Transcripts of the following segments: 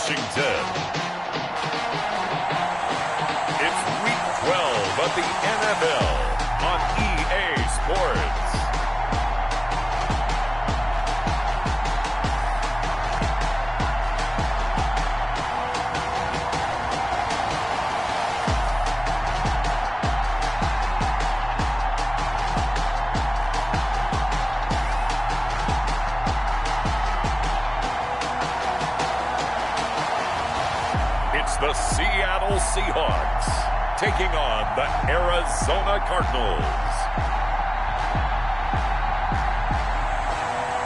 Washington. It's Week 12 of the NFL on EA Sports. The Seattle Seahawks taking on the Arizona Cardinals.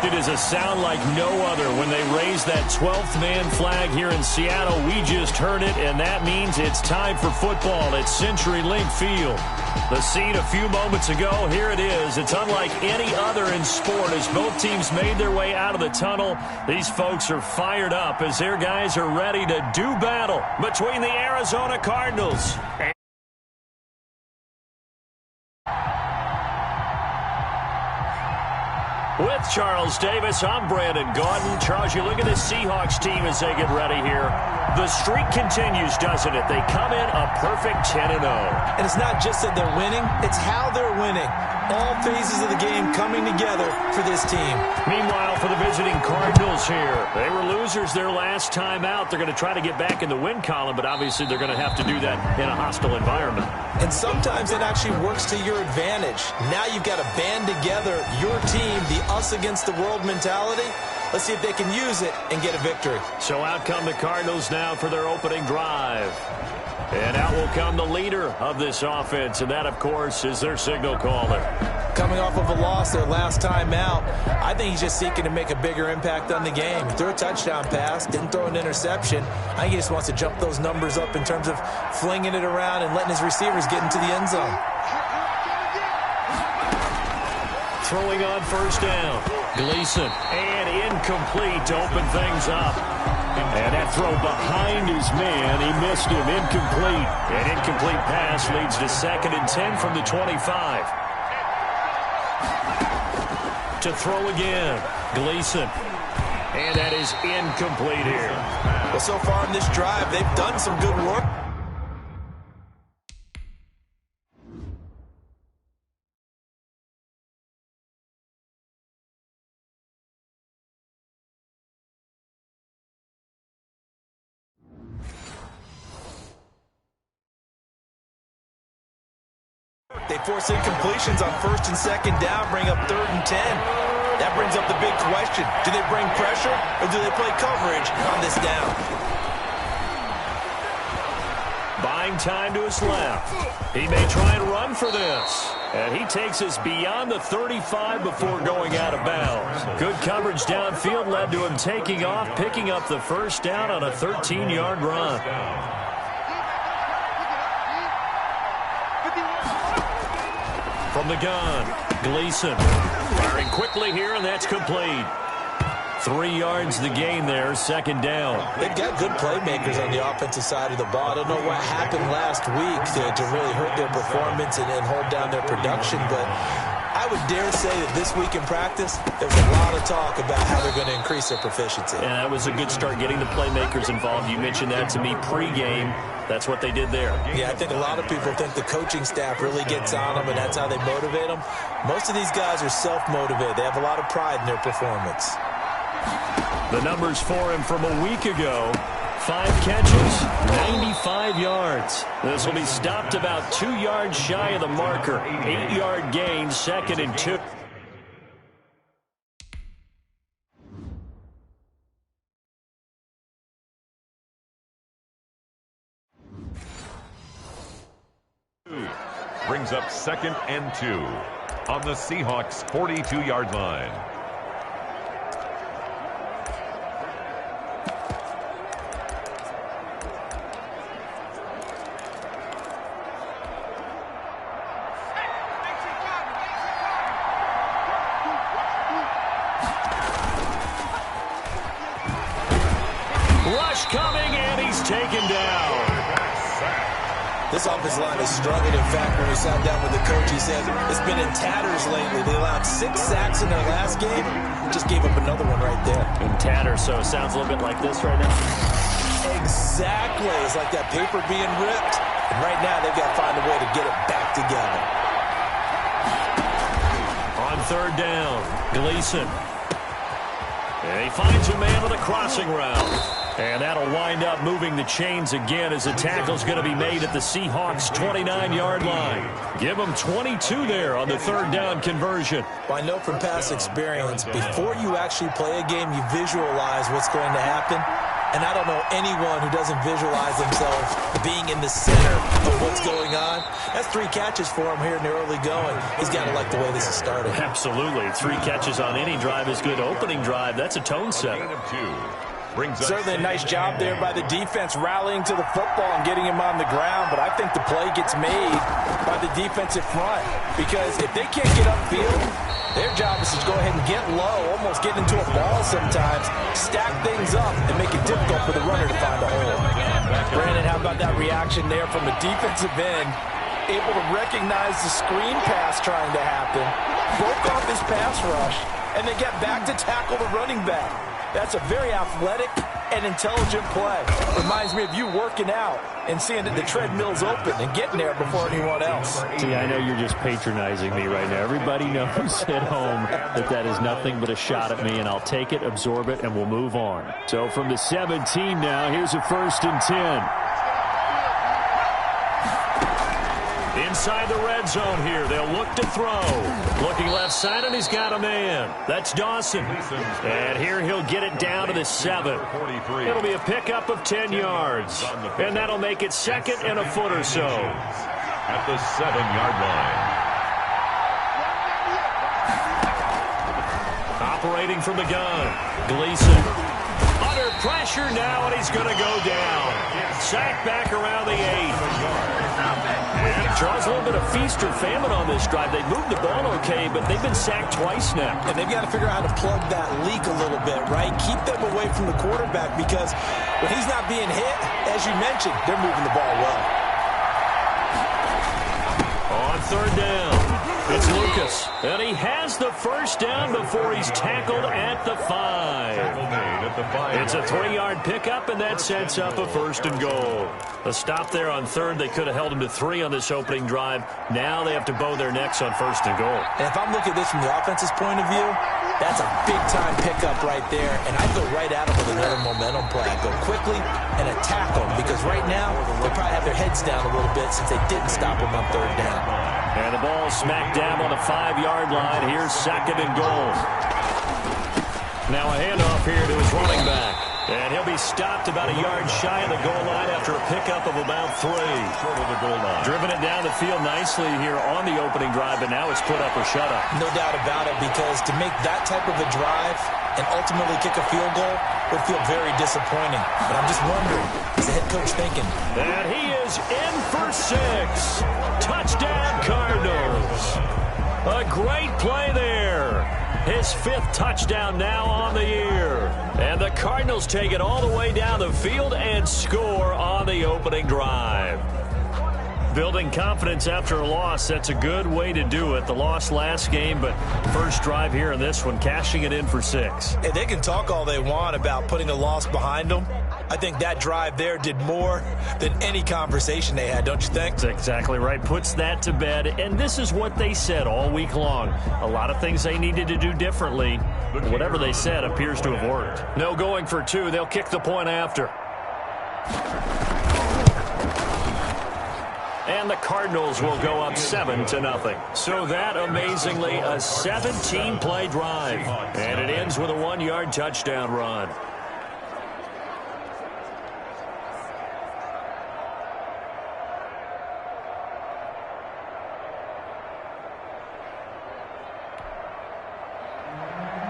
It is a sound like no other when they raise that 12th man flag here in Seattle. We just heard it, and that means it's time for football at CenturyLink Field. The scene a few moments ago, here it is. It's unlike any other in sport as both teams made their way out of the tunnel. These folks are fired up as their guys are ready to do battle between the Arizona Cardinals and with Charles Davis, I'm Brandon Gaudin. Charles, you look at this Seahawks team as they get ready here. The streak continues, doesn't it? They come in a perfect 10-0. And it's not just that they're winning, it's how they're winning. All phases of the game coming together for this team. Meanwhile, for the visiting Cardinals here, they were losers their last time out. They're going to try to get back in the win column, but obviously they're going to have to do that in a hostile environment. And sometimes it actually works to your advantage. Now you've got to band together your team, the us against the world mentality. Let's see if they can use it and get a victory. So out come the Cardinals now for their opening drive. And out will come the leader of this offense, and that, of course, is their signal caller. Coming off of a loss their last time out, I think he's just seeking to make a bigger impact on the game. Threw a touchdown pass, didn't throw an interception. I think he just wants to jump those numbers up in terms of flinging it around and letting his receivers get into the end zone. Throwing on first down. Gleason, and incomplete to open things up. And that throw behind his man, he missed him, incomplete. An incomplete pass leads to 2nd and 10 from the 25. To throw again, Gleason. And that is incomplete here. Well, so far in this drive, they've done some good work. They force incompletions on 1st and 2nd down, bring up 3rd and 10. That brings up the big question. Do they bring pressure or do they play coverage on this down? Buying time to his left. He may try and run for this. And he takes us beyond the 35 before going out of bounds. Good coverage downfield led to him taking off, picking up the first down on a 13-yard run. From the gun, Gleason firing quickly here, and that's complete. 3 yards the gain there, 2nd down. They've got good playmakers on the offensive side of the ball. I don't know what happened last week to really hurt their performance and hold down their production, but I would dare say that this week in practice, there was a lot of talk about how they're going to increase their proficiency. And that was a good start, getting the playmakers involved. You mentioned that to me pregame. That's what they did there. Yeah, I think a lot of people think the coaching staff really gets on them, and that's how they motivate them. Most of these guys are self-motivated. They have a lot of pride in their performance. The numbers for him from a week ago: 5 catches, 95 yards. This will be stopped about 2 yards shy of the marker. 8-yard gain, 2nd and 2. Brings up 2nd and 2 on the Seahawks' 42-yard line. Rush coming, and he's taken down. This offensive line has struggled. In fact, when we sat down with the coach, he said it's been in tatters lately. They allowed 6 sacks in their last game. Just gave up another one right there. In tatters, so it sounds a little bit like this right now. Exactly. It's like that paper being ripped. And right now, they've got to find a way to get it back together. On third down, Gleason. And he finds a man with a crossing route. And that'll wind up moving the chains again as the tackle's going to be made at the Seahawks' 29-yard line. Give them 22 there on the third down conversion. Well, I know from past experience, before you actually play a game, you visualize what's going to happen. And I don't know anyone who doesn't visualize themselves being in the center of what's going on. That's 3 catches for him here in the early going. He's got to like the way this is started. Absolutely. 3 catches on any drive is good. Opening drive, that's a tone setter. Certainly a nice job there by the defense rallying to the football and getting him on the ground, but I think the play gets made by the defensive front because if they can't get upfield, their job is to go ahead and get low, almost get into a ball sometimes, stack things up, and make it difficult for the runner to find a hole. Brandon, how about that reaction there from a defensive end, able to recognize the screen pass trying to happen, broke off his pass rush, and then get back to tackle the running back. That's a very athletic and intelligent play. Reminds me of you working out and seeing that the treadmill's open and getting there before anyone else. See, I know you're just patronizing me right now. Everybody knows at home that that is nothing but a shot at me, and I'll take it, absorb it, and we'll move on. So from the 17 now, here's a 1st and 10. Inside the red zone here, they'll look to throw. Looking left side, and he's got a man. That's Dawson. And here he'll get it down to the 7. It'll be a pickup of 10 yards. And that'll make it 2nd and a foot or so. At the 7-yard line. Operating from the gun, Gleason. Under pressure now, and he's going to go down. Sacked back around the 8. Draws a little bit of feast or famine on this drive. They moved the ball okay, but they've been sacked twice now. And they've got to figure out how to plug that leak a little bit, right? Keep them away from the quarterback because when he's not being hit, as you mentioned, they're moving the ball well. On third down, it's Lucas. And he has the first down before he's tackled at the 5. It's a 3-yard pickup, and that sets up a 1st and goal. A stop there on third. They could have held him to 3 on this opening drive. Now they have to bow their necks on 1st and goal. And if I'm looking at this from the offense's point of view, that's a big-time pickup right there. And I'd go right at him with another momentum play. I'd go quickly and attack them because right now they probably have their heads down a little bit since they didn't stop him on third down. And the ball smacked down on the 5-yard line. Here's 2nd and goal. Now a handoff here to his running back. And he'll be stopped about a yard shy of the goal line after a pickup of about 3. Short of the goal line. Driven it down the field nicely here on the opening drive, but now it's put up or shut up. No doubt about it, because to make that type of a drive and ultimately kick a field goal would feel very disappointing. But I'm just wondering, is the head coach thinking? And he is in for 6. Touchdown, Cardinals. A great play there. His 5th touchdown now on the year. And the Cardinals take it all the way down the field and score on the opening drive. Building confidence after a loss, that's a good way to do it. The loss last game, but first drive here in this one, cashing it in for 6. Hey, they can talk all they want about putting a loss behind them. I think that drive there did more than any conversation they had, don't you think? That's exactly right. Puts that to bed, and this is what they said all week long. A lot of things they needed to do differently. Whatever they said appears to have worked. No going for 2. They'll kick the point after. And the Cardinals will go up 7-0. So that, amazingly, a 17-play drive. And it ends with a 1-yard touchdown run.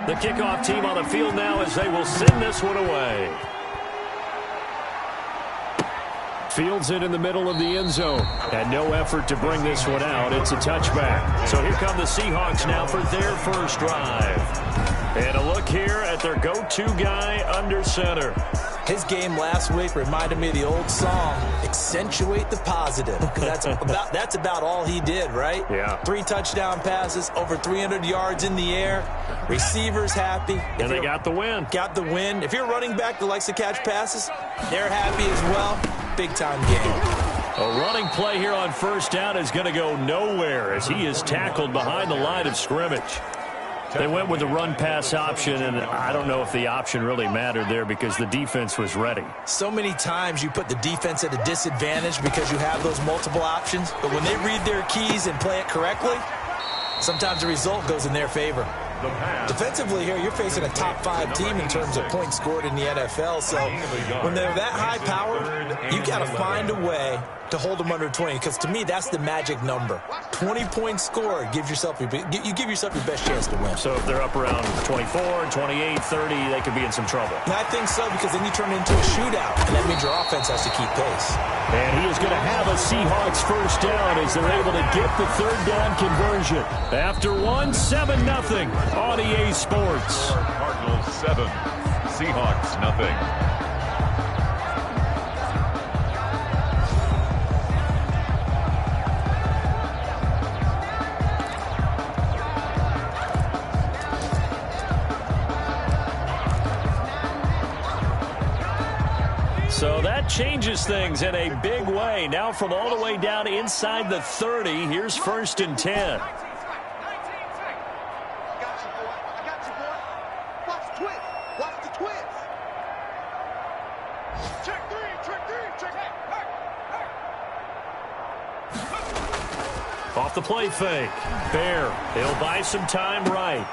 The kickoff team on the field now as they will send this one away. Fields it in the middle of the end zone. And no effort to bring this one out. It's a touchback. So here come the Seahawks now for their first drive. And a look here at their go-to guy under center. His game last week reminded me of the old song, accentuate the positive. Because that's about all he did, right? Yeah. 3 touchdown passes, over 300 yards in the air. Receivers happy. And they got the win. Got the win. If you're running back that likes to catch passes, they're happy as well. Big-time game. A running play here on first down is going to go nowhere as he is tackled behind the line of scrimmage. They went with the run-pass option, and I don't know if the option really mattered there because the defense was ready. So many times you put the defense at a disadvantage because you have those multiple options, but when they read their keys and play it correctly, sometimes the result goes in their favor. Defensively here, you're facing a top 5 team in terms of points scored in the NFL, so when they're that high-powered, you got to find a way to hold them under 20, because to me, that's the magic number. 20 points scored gives yourself you give yourself your best chance to win. So if they're up around 24, 28, 30, they could be in some trouble. And I think so, because then you turn it into a shootout, and that means your offense has to keep pace. And he is going to have a Seahawks first down as they're able to get the third down conversion. After 7-0 on EA Sports. Cardinals 7, Seahawks nothing. So that changes things in a big way. Now from all the way down inside the 30, here's 1st and 10. Off the play fake. Bear, he'll buy some time right.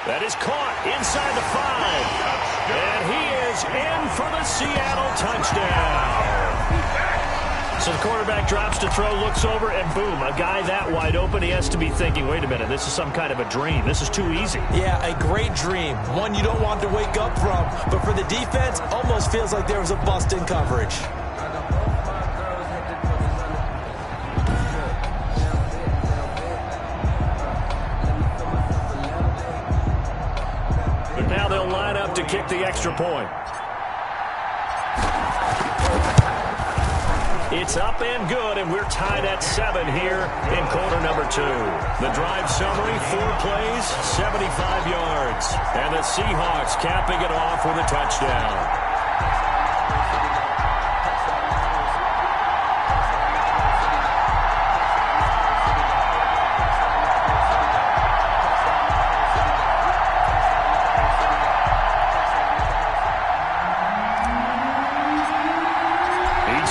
That is caught inside the 5. And he is in for the Seattle touchdown. So the quarterback drops to throw, looks over, and boom, a guy that wide open, he has to be thinking, wait a minute, this is some kind of a dream. This is too easy. Yeah, a great dream. One you don't want to wake up from. But for the defense, almost feels like there was a bust in coverage. Now they'll line up to kick the extra point. It's up and good, and we're tied at 7 here in quarter number 2. The drive summary, 4 plays, 75 yards. And the Seahawks capping it off with a touchdown.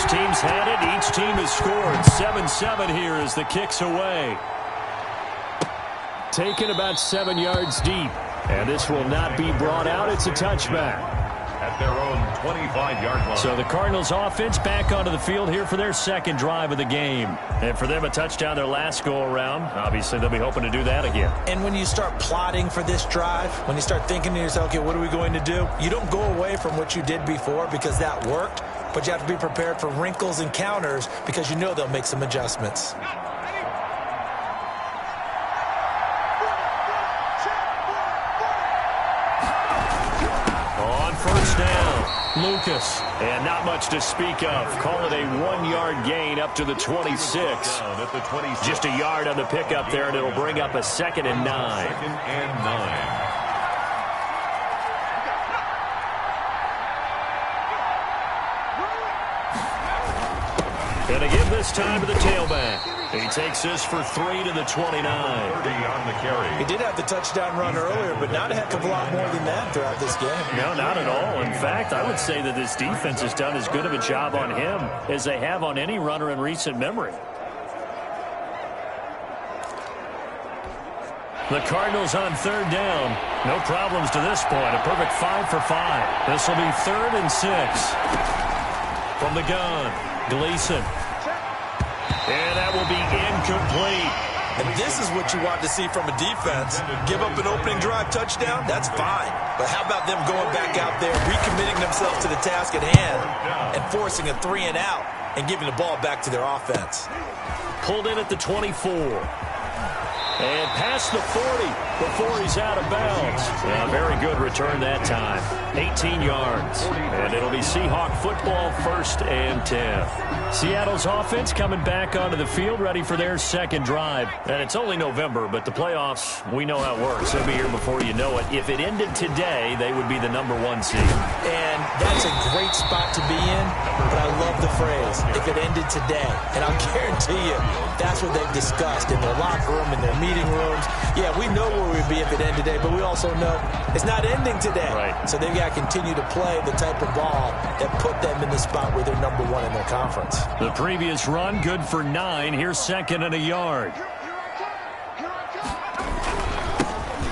Team's had it. Each team has scored. 7-7 here as the kick's away. Taken about 7 yards deep. And this will not be brought out. It's a touchback. At their own 25-yard line. So the Cardinals offense back onto the field here for their second drive of the game. And for them, a touchdown their last go-around. Obviously, they'll be hoping to do that again. And when you start plotting for this drive, when you start thinking to yourself, okay, what are we going to do? You don't go away from what you did before because that worked. But you have to be prepared for wrinkles and counters because you know they'll make some adjustments. On first down, Lucas. And not much to speak of. Call it a 1-yard gain up to the 26. Just a yard on the pickup there, and it'll bring up a 2nd and 9. 2nd and 9. Going to give this time to the tailback. He takes this for 3 to the 29. 30 on the carry. He did have the touchdown run earlier, but not a heck of a lot more than that throughout this game. No, not at all. In fact, I would say that this defense has done as good of a job on him as they have on any runner in recent memory. The Cardinals on 3rd down. No problems to this point. A perfect 5 for 5. This will be 3rd and 6. From the gun, Gleason. And that will be incomplete. And this is what you want to see from a defense. Give up an opening drive touchdown, that's fine. But how about them going back out there, recommitting themselves to the task at hand, and forcing a 3 and out, and giving the ball back to their offense. Pulled in at the 24. And past the 40 before he's out of bounds. A very good return that time. 18 yards. And it'll be Seahawk football, 1st and 10. Seattle's offense coming back onto the field, ready for their second drive. And it's only November, but the playoffs, we know how it works. They'll be here before you know it. If it ended today, they would be the #1 seed. And that's a great spot to be in, but I love the phrase, if it ended today. And I'll guarantee you, that's what they've discussed in their locker room, in their meeting rooms. Yeah, we know where we'd be if it ended today, but we also know it's not ending today. Right. So they've got to continue to play the type of ball that put them in the spot where they're #1 in their conference. The previous run, good for 9. Here's 2nd and a yard.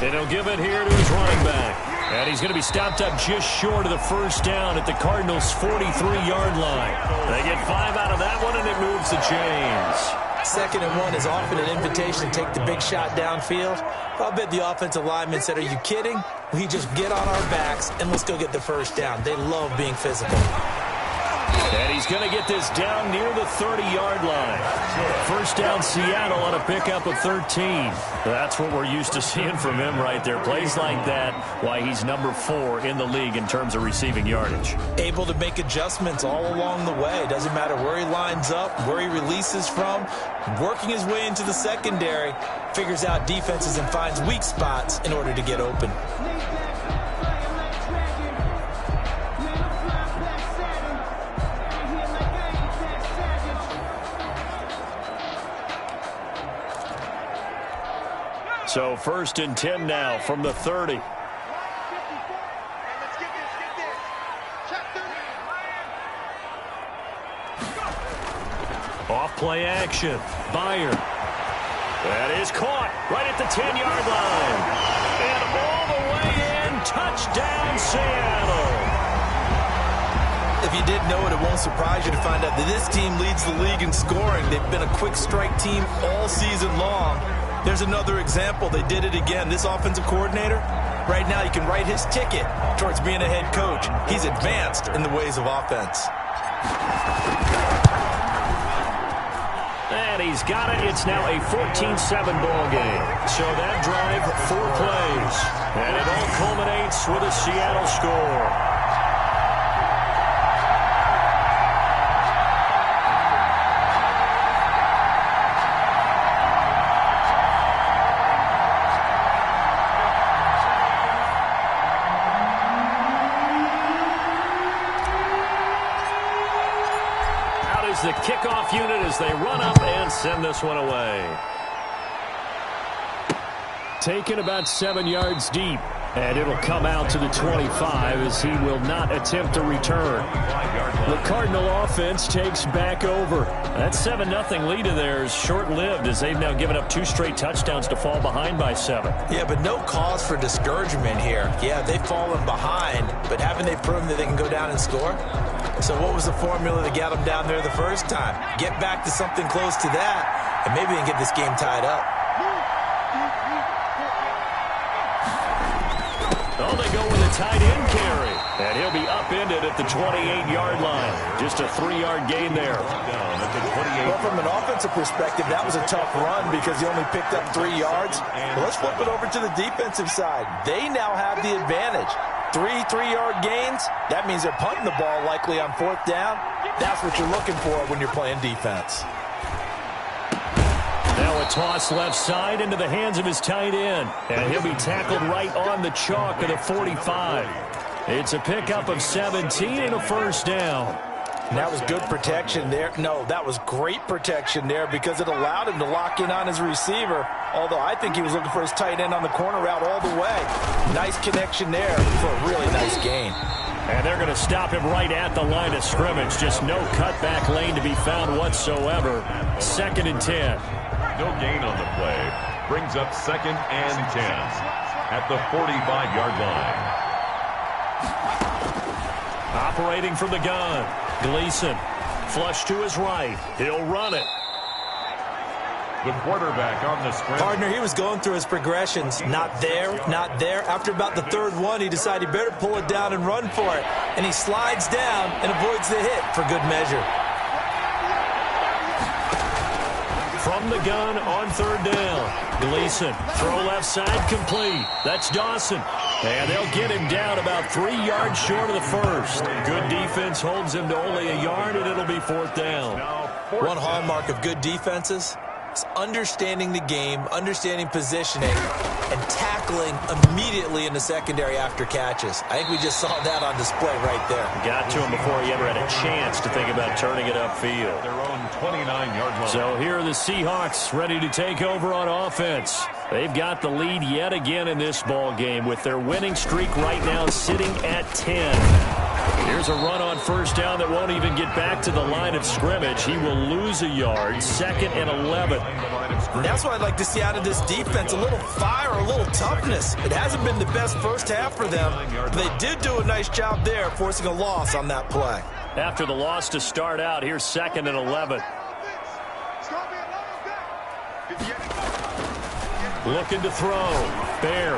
And he'll give it here to his running back. And he's going to be stopped up just short of the first down at the Cardinals' 43-yard line. They get 5 out of that one, and it moves the chains. 2nd and 1 is often an invitation to take the big shot downfield. I'll bet the offensive linemen said, are you kidding? We just get on our backs and let's go get the first down. They love being physical. And he's going to get this down near the 30-yard line. First down, Seattle on a pickup of 13. That's what we're used to seeing from him right there. Plays like that, why he's #4 in the league in terms of receiving yardage. Able to make adjustments all along the way. Doesn't matter where he lines up, where he releases from. Working his way into the secondary. Figures out defenses and finds weak spots in order to get open. So 1st and 10 now from the 30. Off play action. Byer. That is caught right at the 10-yard line. And all the way in. Touchdown, Seattle. If you didn't know it, it won't surprise you to find out that this team leads the league in scoring. They've been a quick strike team all season long. There's another example. They did it again. This offensive coordinator, right now, you can write his ticket towards being a head coach. He's advanced in the ways of offense. And he's got it. It's now a 14-7 ball game. So that drive, 4 plays. And it all culminates with a Seattle score. The kickoff unit as they run up and send this one away. Taken about 7 yards deep. And it'll come out to the 25 as he will not attempt a return. The Cardinal offense takes back over. That 7-0 lead of theirs short-lived as they've now given up 2 straight touchdowns to fall behind by 7. Yeah, but no cause for discouragement here. Yeah, they've fallen behind, but haven't they proven that they can go down and score? So what was the formula that got them down there the first time? Get back to something close to that, and maybe they can get this game tied up. Oh, they go with a tight end carry. And he'll be upended at the 28-yard line. Just a 3-yard gain there. Well, from an offensive perspective, that was a tough run because he only picked up 3 yards. Well, let's flip it over to the defensive side. They now have the advantage. 3 3-yard gains, that means they're punting the ball likely on 4th down. That's what you're looking for when you're playing defense. Now a toss left side into the hands of his tight end. And he'll be tackled right on the chalk of the 45. It's a pickup of 17 and a first down. And that was good protection there. No, that was great protection there because it allowed him to lock in on his receiver. Although I think he was looking for his tight end on the corner route all the way. Nice connection there for a really nice gain. And they're going to stop him right at the line of scrimmage. Just no cutback lane to be found whatsoever. 2nd and 10. No gain on the play. Brings up 2nd and 10 at the 45-yard line. Operating from the gun. Gleason. Flush to his right. He'll run it. The quarterback on the sprint. Partner, he was going through his progressions. Not there, not there. After about the 3rd one, he decided he better pull it down and run for it. And he slides down and avoids the hit for good measure. From the gun on third down. Gleason, throw left side, complete. That's Dawson. And they'll get him down about 3 yards short of the first. Good defense holds him to only a yard, and it'll be fourth down. One hallmark of good defenses is understanding the game, understanding positioning, and tackling immediately in the secondary after catches. I think we just saw that on display right there. Got to him before he ever had a chance to think about turning it upfield. Their own 29-yard line. So here are the Seahawks ready to take over on offense. They've got the lead yet again in this ball game with their winning streak right now sitting at 10. Here's a run on first down that won't even get back to the line of scrimmage. He will lose a yard, 2nd and 11. And that's what I'd like to see out of this defense, a little fire, a little toughness. It hasn't been the best first half for them, but they did do a nice job there forcing a loss on that play. After the loss to start out, here's 2nd and 11. Looking to throw. Bear.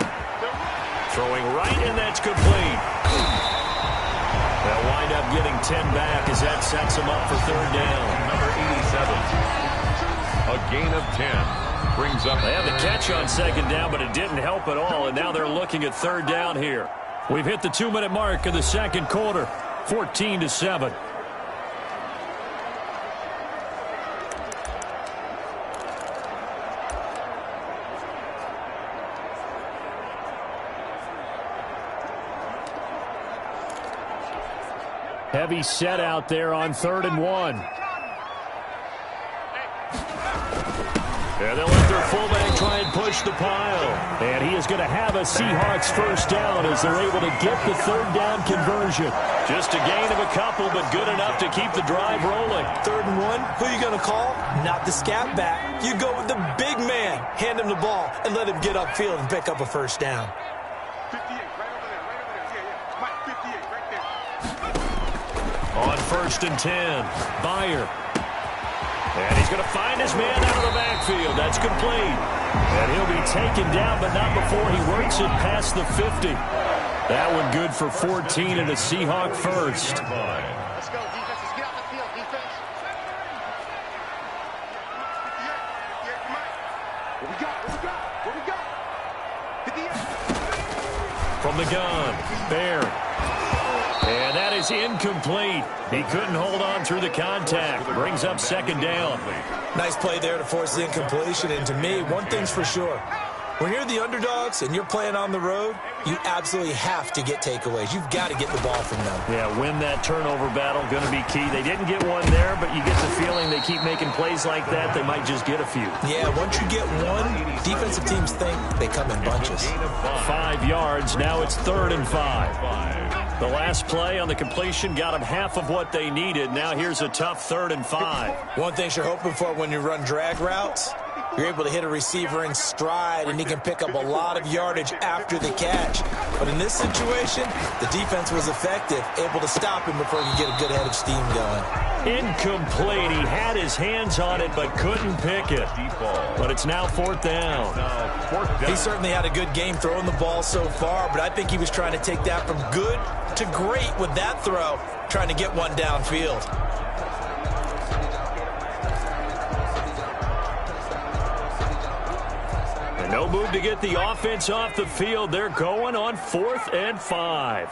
Throwing right, and that's complete. They'll wind up getting 10 back as that sets them up for third down. Number 87. A gain of 10. Brings up. They had the catch on second down, but it didn't help at all, and now they're looking at third down here. We've hit the 2-minute mark of the second quarter, 14-7. Heavy set out there on 3rd and 1. And they'll let their fullback try and push the pile. And he is going to have a Seahawks first down as they're able to get the third down conversion. Just a gain of a couple, but good enough to keep the drive rolling. 3rd and 1, who are you going to call? Not the scat back. You go with the big man. Hand him the ball and let him get upfield and pick up a first down. 58, right over there, yeah. Mike, 58, right there. On 1st and 10, Byer. And he's going to find his man out of the backfield. That's complete. And he'll be taken down, but not before he works it past the 50. That one good for 14 and a Seahawk first. Let's go, defense. Let's get out the field, defense. 58, Mike. What we got? What we got? 58. From the gun, Bear. And that is incomplete. He couldn't hold on through the contact. Brings up 2nd down. Nice play there to force the incompletion. And to me, one thing's for sure. When you're the underdogs and you're playing on the road, you absolutely have to get takeaways. You've got to get the ball from them. Yeah, win that turnover battle, going to be key. They didn't get one there, but you get the feeling they keep making plays like that, they might just get a few. Yeah, once you get one, defensive teams think they come in bunches. 5 yards, now it's 3rd and 5. The last play on the completion got them half of what they needed. Now here's a tough 3rd and 5. One thing you're hoping for when you run drag routes, you're able to hit a receiver in stride, and he can pick up a lot of yardage after the catch. But in this situation, the defense was effective, able to stop him before he could get a good head of steam going. Incomplete. He had his hands on it but couldn't pick it. But it's now 4th down. He certainly had a good game throwing the ball so far, but I think he was trying to take that from good to great with that throw, trying to get one downfield. And no move to get the offense off the field. They're going on 4th and 5.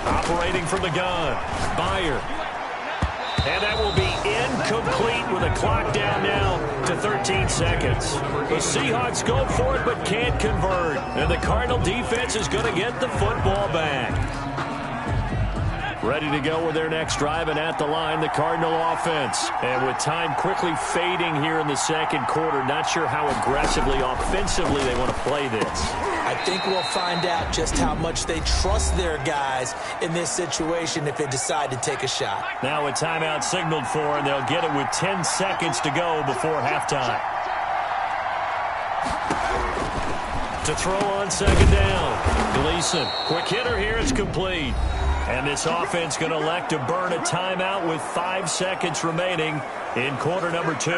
Operating from the gun, Byer. And that will be incomplete with a clock down now to 13 seconds. The Seahawks go for it but can't convert. And the Cardinal defense is going to get the football back. Ready to go with their next drive, and at the line, the Cardinal offense. And with time quickly fading here in the second quarter, not sure how aggressively, offensively they want to play this. I think we'll find out just how much they trust their guys in this situation if they decide to take a shot. Now a timeout signaled for, and they'll get it with 10 seconds to go before halftime. To throw on 2nd down. Gleason, quick hitter here, it's complete. And this offense going to elect to burn a timeout with 5 seconds remaining in quarter number 2.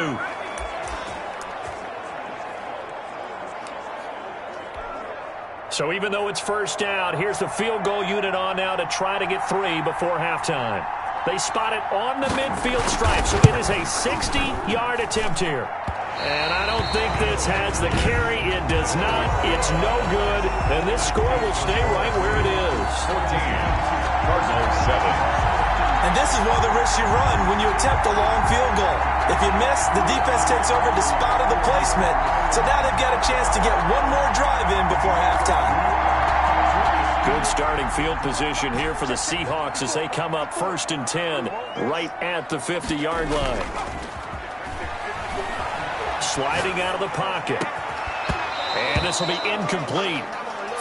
So even though it's first down, here's the field goal unit on now to try to get 3 before halftime. They spot it on the midfield stripe, so it is a 60-yard attempt here. And I don't think this has the carry. It does not. It's no good. And this score will stay right where it is. 14, Cardinals 7. And this is one of the risks you run when you attempt a long field goal. If you miss, the defense takes over despite of the placement. So now they've got a chance to get one more drive in before halftime. Good starting field position here for the Seahawks as they come up 1st and 10 right at the 50-yard line. Sliding out of the pocket. And this will be incomplete.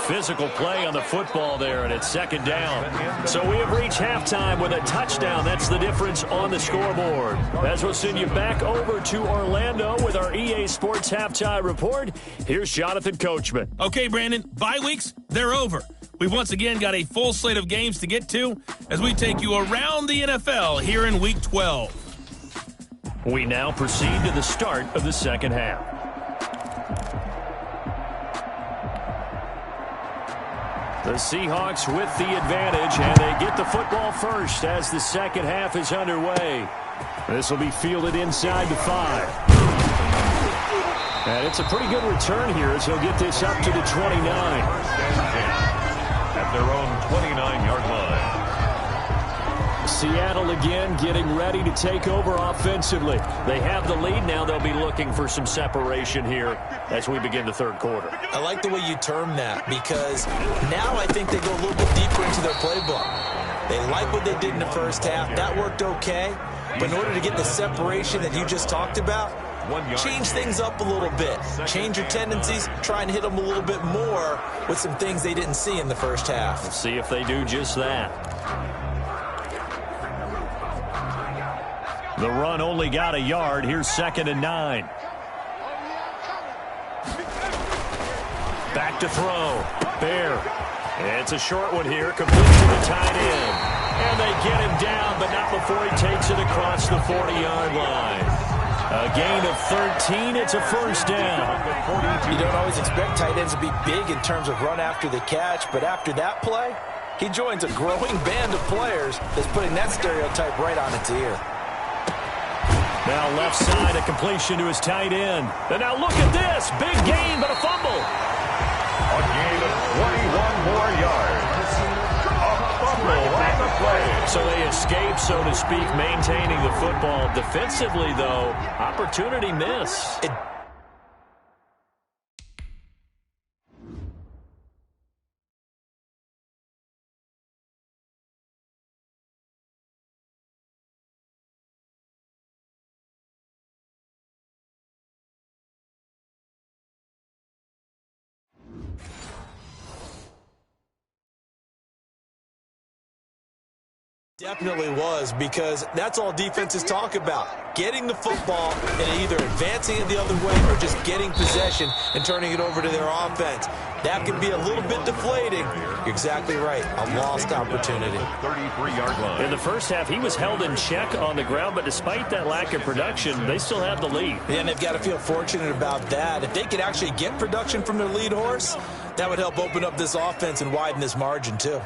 Physical play on the football there, and it's 2nd down. So we have reached halftime with a touchdown. That's the difference on the scoreboard. As we'll send you back over to Orlando with our EA Sports Halftime Report, here's Jonathan Coachman. Okay, Brandon, bye weeks, they're over. We've once again got a full slate of games to get to as we take you around the NFL here in Week 12. We now proceed to the start of the second half. The Seahawks with the advantage, and they get the football first as the second half is underway. This will be fielded inside the 5. And it's a pretty good return here as he'll get this up to the 29. At their own 29-yard line. Seattle again getting ready to take over offensively. They have the lead. Now they'll be looking for some separation here as we begin the third quarter. I like the way you term that because now I think they go a little bit deeper into their playbook. They like what they did in the first half. That worked okay. But in order to get the separation that you just talked about, change things up a little bit. Change your tendencies. Try and hit them a little bit more with some things they didn't see in the first half. Let's see if they do just that. The run only got a yard. Here's 2nd and 9. Back to throw. Bear. It's a short one here. Complete to the tight end. And they get him down, but not before he takes it across the 40-yard line. A gain of 13. It's a first down. You don't always expect tight ends to be big in terms of run after the catch, but after that play, he joins a growing band of players that's putting that stereotype right on its ear. Now left side, a completion to his tight end. And now look at this. Big gain, but a fumble. A gain of 21 more yards. A fumble on the play. So they escape, so to speak, maintaining the football. Defensively, though, opportunity miss. Definitely was, because that's all defenses talk about. Getting the football and either advancing it the other way or just getting possession and turning it over to their offense. That can be a little bit deflating. You're exactly right. A lost opportunity. 33-yard line. In the first half, he was held in check on the ground, but despite that lack of production, they still have the lead. And they've got to feel fortunate about that. If they could actually get production from their lead horse, that would help open up this offense and widen this margin too.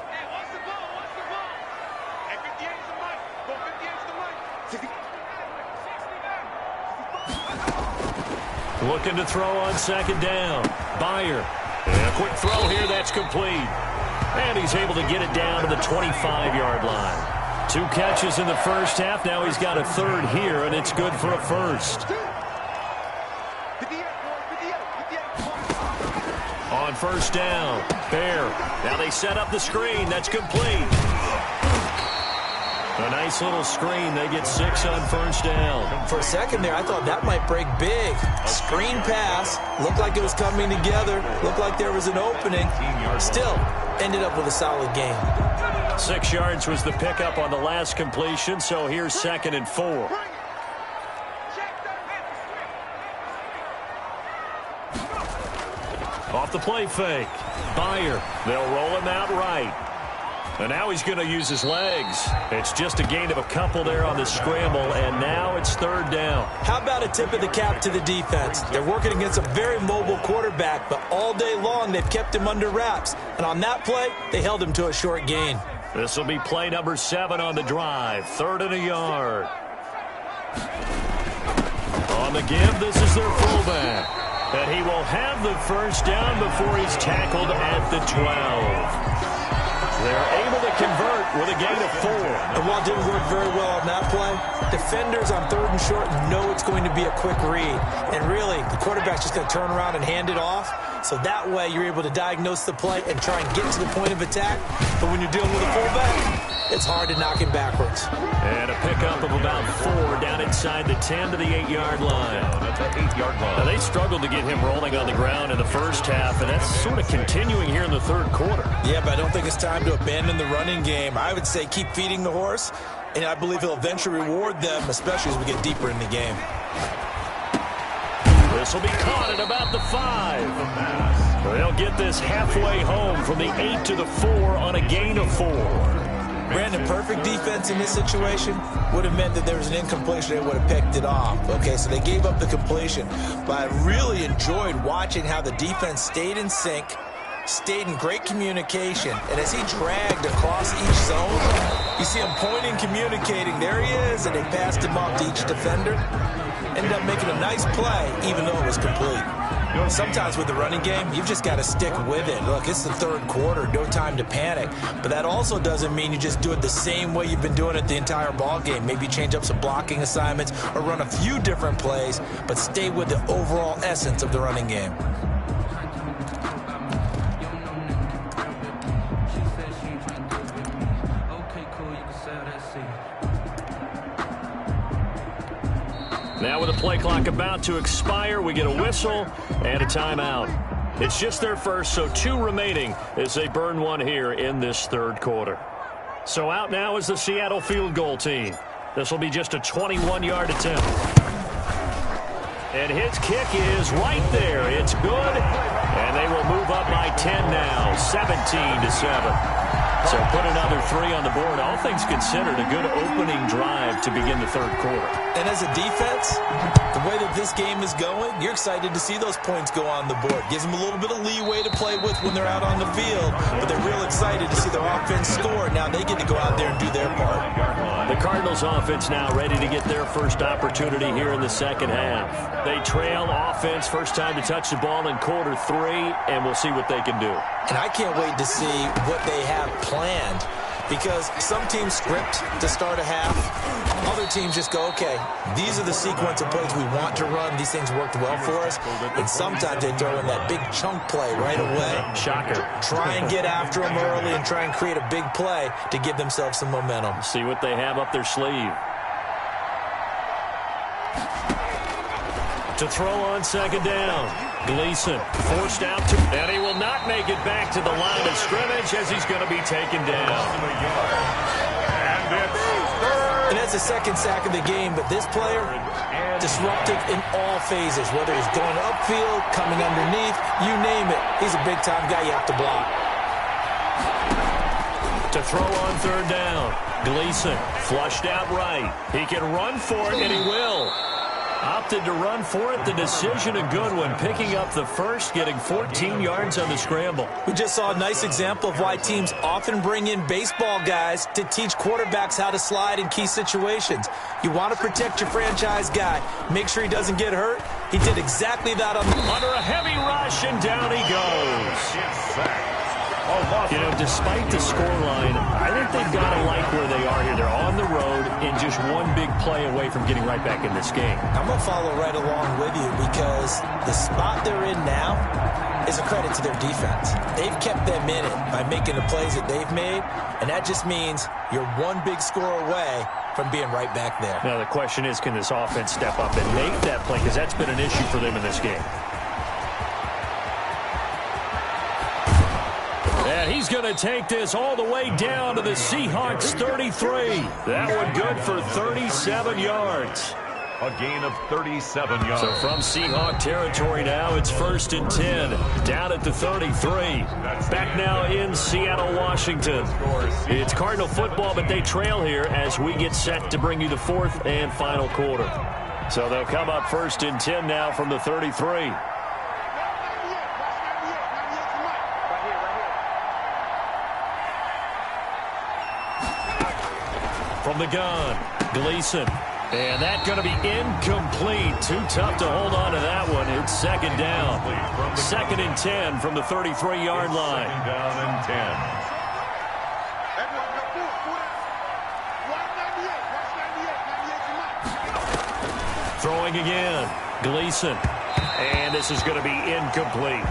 Looking to throw on 2nd down. Byer. And a quick throw here, that's complete. And he's able to get it down to the 25-yard line. 2 catches in the first half. Now he's got a 3rd here, and it's good for a first. On 1st down, Bear. Now they set up the screen. That's complete. A nice little screen. They get 6 on 1st down. For a second there, I thought that might break big. Screen pass. Looked like it was coming together. Looked like there was an opening. Still, ended up with a solid gain. 6 yards was the pickup on the last completion, so here's 2nd and 4. Off the play fake. Byer. They'll roll him out right. And now he's going to use his legs. It's just a gain of a couple there on the scramble, and now it's third down. How about a tip of the cap to the defense? They're working against a very mobile quarterback, but all day long they've kept him under wraps. And on that play, they held him to a short gain. This will be play number 7 on the drive. 3rd and a yard. On the give, this is their fullback. And he will have the first down before he's tackled at the 12. They're able to convert with a gain of 4. And while it didn't work very well on that play, defenders on 3rd and short know it's going to be a quick read. And really, the quarterback's just going to turn around and hand it off. So that way, you're able to diagnose the play and try and get to the point of attack. But when you're dealing with a fullback, it's hard to knock him backwards. And a pickup of about 4 down inside the 10 to the 8-yard line. That's an 8-yard line. Now, they struggled to get him rolling on the ground in the first half, and that's sort of continuing here in the 3rd quarter. Yeah, but I don't think it's time to abandon the running game. I would say keep feeding the horse, and I believe he'll eventually reward them, especially as we get deeper in the game. This will be caught at about the 5. They'll get this halfway home from the 8 to the 4 on a gain of 4. Brandon, perfect defense in this situation would have meant that there was an incompletion. They would have picked it off. Okay, so they gave up the completion. But I really enjoyed watching how the defense stayed in sync, stayed in great communication. And as he dragged across each zone, you see him pointing, communicating. There he is, and they passed him off to each defender. Ended up making a nice play, even though it was complete. Sometimes with the running game, you've just got to stick with it. Look, it's the 3rd quarter, no time to panic. But that also doesn't mean you just do it the same way you've been doing it the entire ball game. Maybe change up some blocking assignments or run a few different plays, but stay with the overall essence of the running game. Now with the play clock about to expire, we get a whistle and a timeout. It's just their first, so 2 remaining as they burn one here in this 3rd quarter. So out now is the Seattle field goal team. This will be just a 21-yard attempt. And his kick is right there. It's good, and they will move up by 10 now, 17-7. So put another 3 on the board. All things considered, a good opening drive to begin the 3rd quarter. And as a defense, the way that this game is going, you're excited to see those points go on the board. Gives them a little bit of leeway to play with when they're out on the field, but they're real excited to see their offense score. Now they get to go out there and do their part. The Cardinals offense now ready to get their first opportunity here in the 2nd half. They trail offense, first time to touch the ball in quarter 3, and we'll see what they can do. And I can't wait to see what they have planned, because some teams script to start a half. Other teams just go, okay, these are the sequence of plays we want to run. These things worked well for us. And sometimes they throw in that big chunk play right away. Shocker. Try and get after them early and try and create a big play to give themselves some momentum. See what they have up their sleeve. To throw on 2nd down. Gleason forced out to, and he will not make it back to the line of scrimmage as he's going to be taken down. And that's the 2nd sack of the game, but this player, disruptive in all phases, whether he's going upfield, coming underneath, you name it. He's a big-time guy you have to block. To throw on 3rd down. Gleason flushed out right. He can run for it, and he will. Opted to run for it. The decision a good one. Picking up the first, getting 14 yards on the scramble. We just saw a nice example of why teams often bring in baseball guys to teach quarterbacks how to slide in key situations. You want to protect your franchise guy. Make sure he doesn't get hurt. He did exactly that under a heavy rush, and down he goes. You know, despite the scoreline, I think they've got to like where they are here. They're on the road and just one big play away from getting right back in this game. I'm going to follow right along with you, because the spot they're in now is a credit to their defense. They've kept them in it by making the plays that they've made, and that just means you're one big score away from being right back there. Now the question is, can this offense step up and make that play? Because that's been an issue for them in this game. And he's going to take this all the way down to the Seahawks 33. That one good for 37 yards. A gain of 37 yards. So from Seahawk territory now, it's 1st and 10. Down at the 33. Back now in Seattle, Washington. It's Cardinal football, but they trail here as we get set to bring you the 4th and final quarter. So they'll come up 1st and 10 now from the 33. From the gun, Gleason. And that's going to be incomplete. Too tough to hold on to that one. It's 2nd down. 2nd and 10 from the 33-yard line. 2nd down and 10. Throwing again, Gleason. And this is going to be incomplete.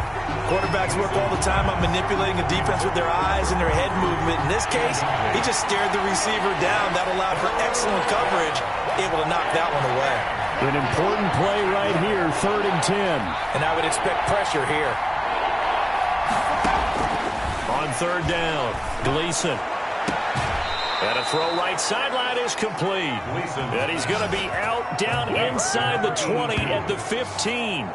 Quarterbacks work all the time on manipulating a defense with their eyes and their head movement. In this case, he just stared the receiver down. That allowed for excellent coverage, able to knock that one away. An important play right here, 3rd and 10. And I would expect pressure here. On 3rd down, Gleason. And a throw right sideline is complete. And he's going to be out down inside the 20 at the 15.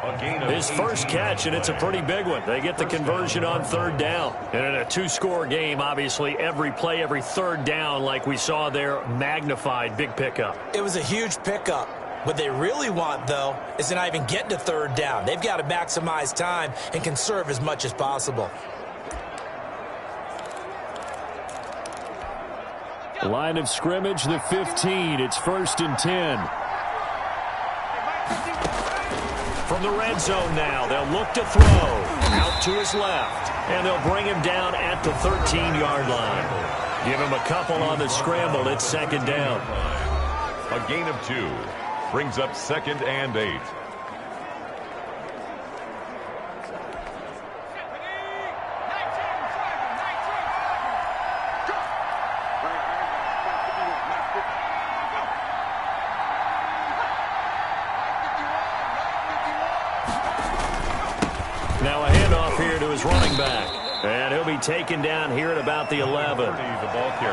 His first catch, and it's a pretty big one. They get the conversion on 3rd down. And in a 2-score game, obviously, every play, every 3rd down, like we saw there, magnified, big pickup. It was a huge pickup. What they really want, though, is to not even get to 3rd down. They've got to maximize time and conserve as much as possible. Line of scrimmage, the 15. It's 1st and 10. From the red zone now, they'll look to throw. Out to his left. And they'll bring him down at the 13-yard line. Give him a couple on the scramble. It's 2nd down. A gain of 2. Brings up 2nd and 8. Now a handoff here to his running back. And he'll be taken down here at about the 11.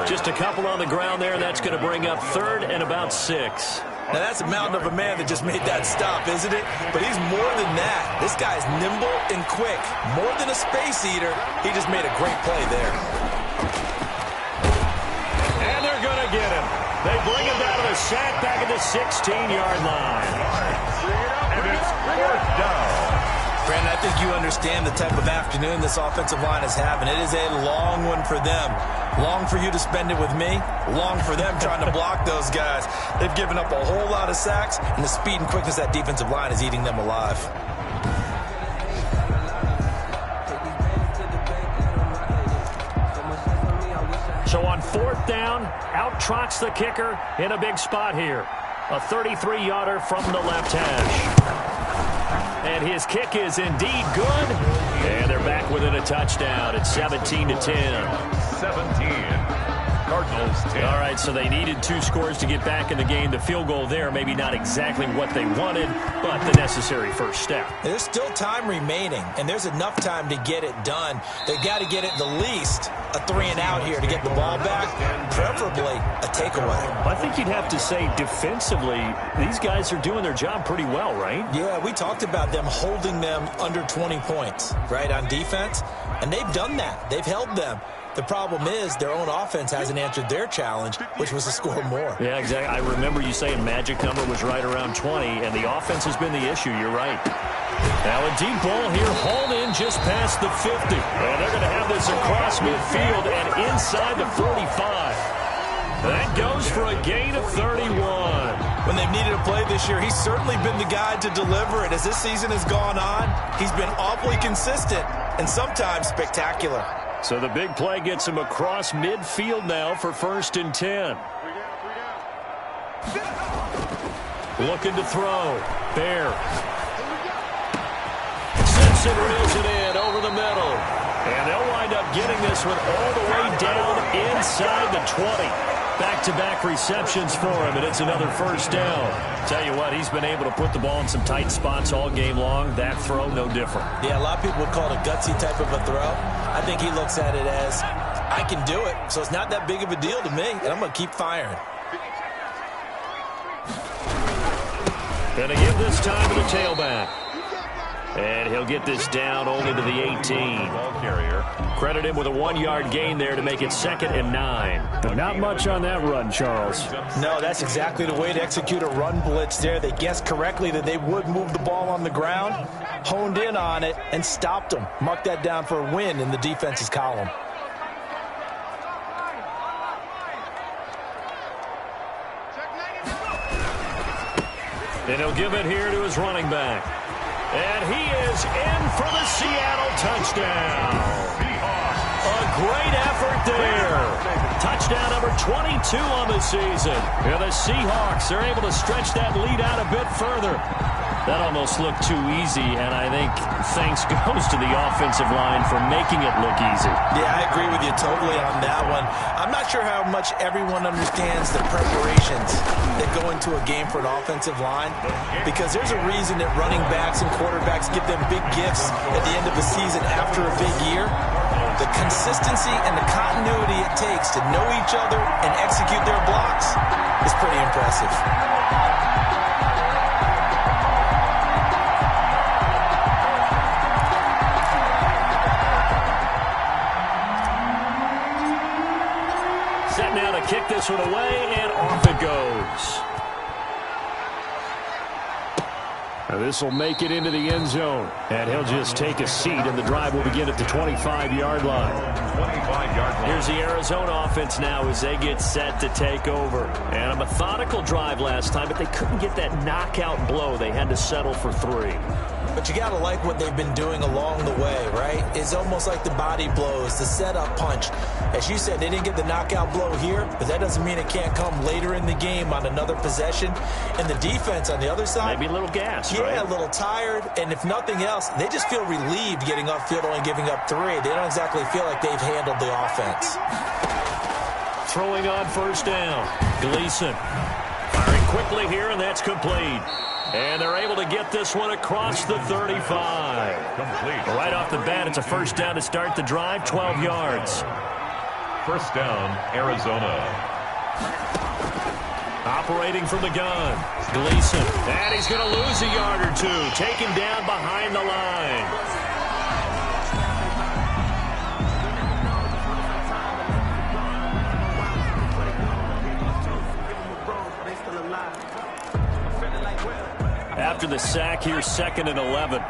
Just a couple on the ground there, and that's going to bring up 3rd and about 6. Now, that's a mountain of a man that just made that stop, isn't it? But he's more than that. This guy's nimble and quick. More than a space eater, he just made a great play there. And they're going to get him. They bring him down to the sack back at the 16-yard line. And it's 4th down. Brandon, I think you understand the type of afternoon this offensive line is having. It is a long one for them. Long for you to spend it with me. Long for them trying to block those guys. They've given up a whole lot of sacks, and the speed and quickness of that defensive line is eating them alive. So on 4th down, out trots the kicker in a big spot here. A 33-yarder from the left hash. And his kick is indeed good. And they're back within a touchdown. It's 17-10. 17. Cardinals 10. All right, so they needed 2 scores to get back in the game. The field goal there, maybe not exactly what they wanted, but the necessary first step. There's still time remaining, and there's enough time to get it done. They've got to get it the least a 3-and-out here to get the ball back, preferably a takeaway. I think you'd have to say defensively, these guys are doing their job pretty well, right? Yeah, we talked about them holding them under 20 points, right, on defense, and they've done that. They've held them. The problem is their own offense hasn't answered their challenge, which was to score more. Yeah, exactly. I remember you saying magic number was right around 20, and the offense has been the issue. You're right. Now a deep ball here, hauled in just past the 50. And they're going to have this across midfield and inside the 45. That goes for a gain of 31. When they've needed a play this year, he's certainly been the guy to deliver it. As this season has gone on, he's been awfully consistent and sometimes spectacular. So the big play gets him across midfield now for 1st and 10. Looking to throw. Bear. Simpson reels it in over the middle. And they'll wind up getting this one all the way down inside the 20. Back-to-back receptions for him, and it's another first down. Tell you what, he's been able to put the ball in some tight spots all game long. That throw, no different. Yeah, a lot of people would call it a gutsy type of a throw. I think he looks at it as, I can do it, so it's not that big of a deal to me, and I'm going to keep firing. Going to give this time to the tailback. And he'll get this down only to the 18. Ball carrier. Credit him with a 1-yard gain there to make it 2nd and 9. Not much on that run, Charles. No, that's exactly the way to execute a run blitz there. They guessed correctly that they would move the ball on the ground, honed in on it, and stopped them. Mark that down for a win in the defense's column. And he'll give it here to his running back. And he is in for the Seattle touchdown. A great effort there. Touchdown number 22 on the season. And the Seahawks are able to stretch that lead out a bit further. That almost looked too easy, and I think thanks goes to the offensive line for making it look easy. Yeah, I agree with you totally on that one. I'm not sure how much everyone understands the preparations that go into a game for an offensive line, because there's a reason that running backs and quarterbacks get them big gifts at the end of the season after a big year. The consistency and the continuity it takes to know each other and execute their blocks is pretty impressive. Set now to kick this one away, and off it goes. Now this will make it into the end zone, and he'll just take a seat, and the drive will begin at the 25-yard line. 25-yard line. Here's the Arizona offense now as they get set to take over. And a methodical drive last time, but they couldn't get that knockout blow. They had to settle for 3. But you got to like what they've been doing along the way, right? It's almost like the body blows, the setup punch. As you said, they didn't get the knockout blow here, but that doesn't mean it can't come later in the game on another possession. And the defense on the other side, Maybe a little gassed, yeah, right? a little tired. And if nothing else, they just feel relieved getting upfield, only giving up 3. They don't exactly feel like they've handled the offense. Throwing on first down. Gleason firing quickly here, and that's complete. And they're able to get this one across the 35. Complete. Right off the bat, it's a first down to start the drive, 12 yards. First down, Arizona. Operating from the gun, Gleason. And he's going to lose a yard or 2. Taken down behind the line. After the sack, here's 2nd and 11.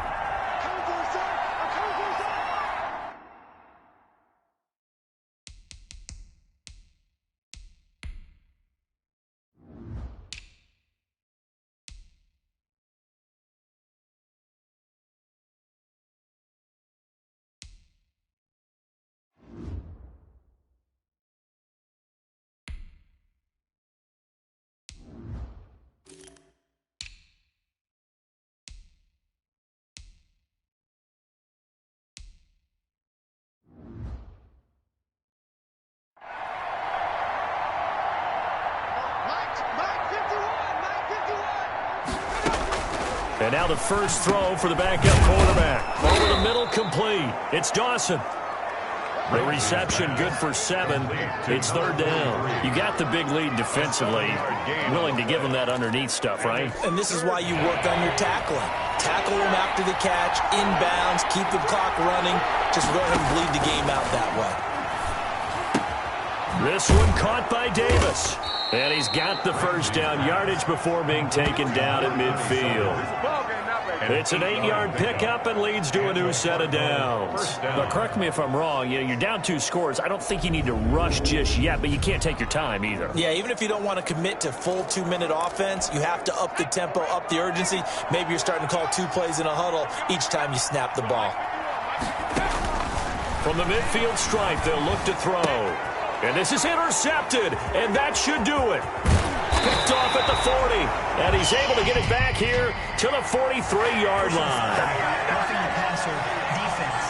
And now the first throw for the backup quarterback. Over the middle, complete. It's Dawson. The reception good for 7. It's 3rd down. You got the big lead defensively. Willing to give them that underneath stuff, right? And this is why you work on your tackling. Tackle them after the catch, inbounds, keep the clock running. Just go ahead and bleed the game out that way. This one caught by Davis. And he's got the first down yardage before being taken down at midfield. It's an 8-yard pickup and leads to a new set of downs. But correct me if I'm wrong. You're down 2 scores. I don't think you need to rush just yet, but you can't take your time either. Yeah, even if you don't want to commit to full 2-minute offense, you have to up the tempo, up the urgency. Maybe you're starting to call 2 plays in a huddle each time you snap the ball. From the midfield stripe, they'll look to throw. And this is intercepted, and that should do it. Picked off at the 40, and he's able to get it back here to the 43-yard line. Roughing the passer defense.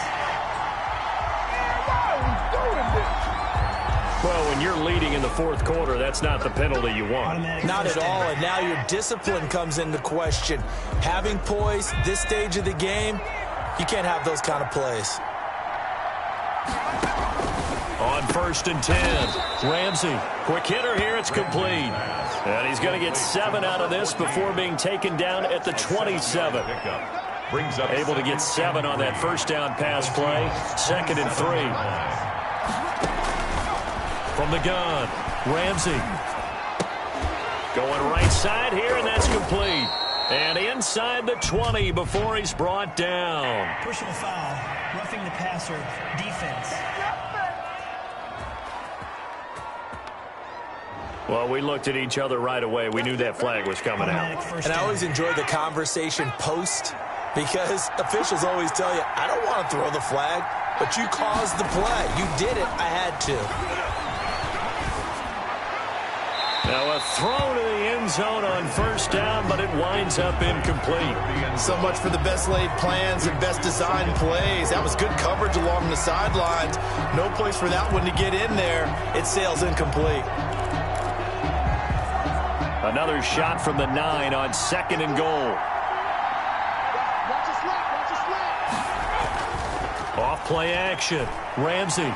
Well, when you're leading in the 4th quarter, that's not the penalty you want. Not at all, and now your discipline comes into question. Having poise this stage of the game, you can't have those kind of plays. On 1st and 10. Ramsey, quick hitter here. It's complete. And he's going to get 7 out of this before being taken down at the 27. Able to get 7 on that first down pass play. 2nd and 3. From the gun, Ramsey. Going right side here, and that's complete. And inside the 20 before he's brought down. Personal foul, roughing the passer, defense. Well, we looked at each other right away. We knew that flag was coming out. And I always enjoy the conversation post because officials always tell you, I don't want to throw the flag, but you caused the play. You did it. I had to. Now a throw to the end zone on first down, but it winds up incomplete. So much for the best laid plans and best designed plays. That was good coverage along the sidelines. No place for that one to get in there. It sails incomplete. Another shot from the 9 on 2nd and goal. Off play action. Ramsey.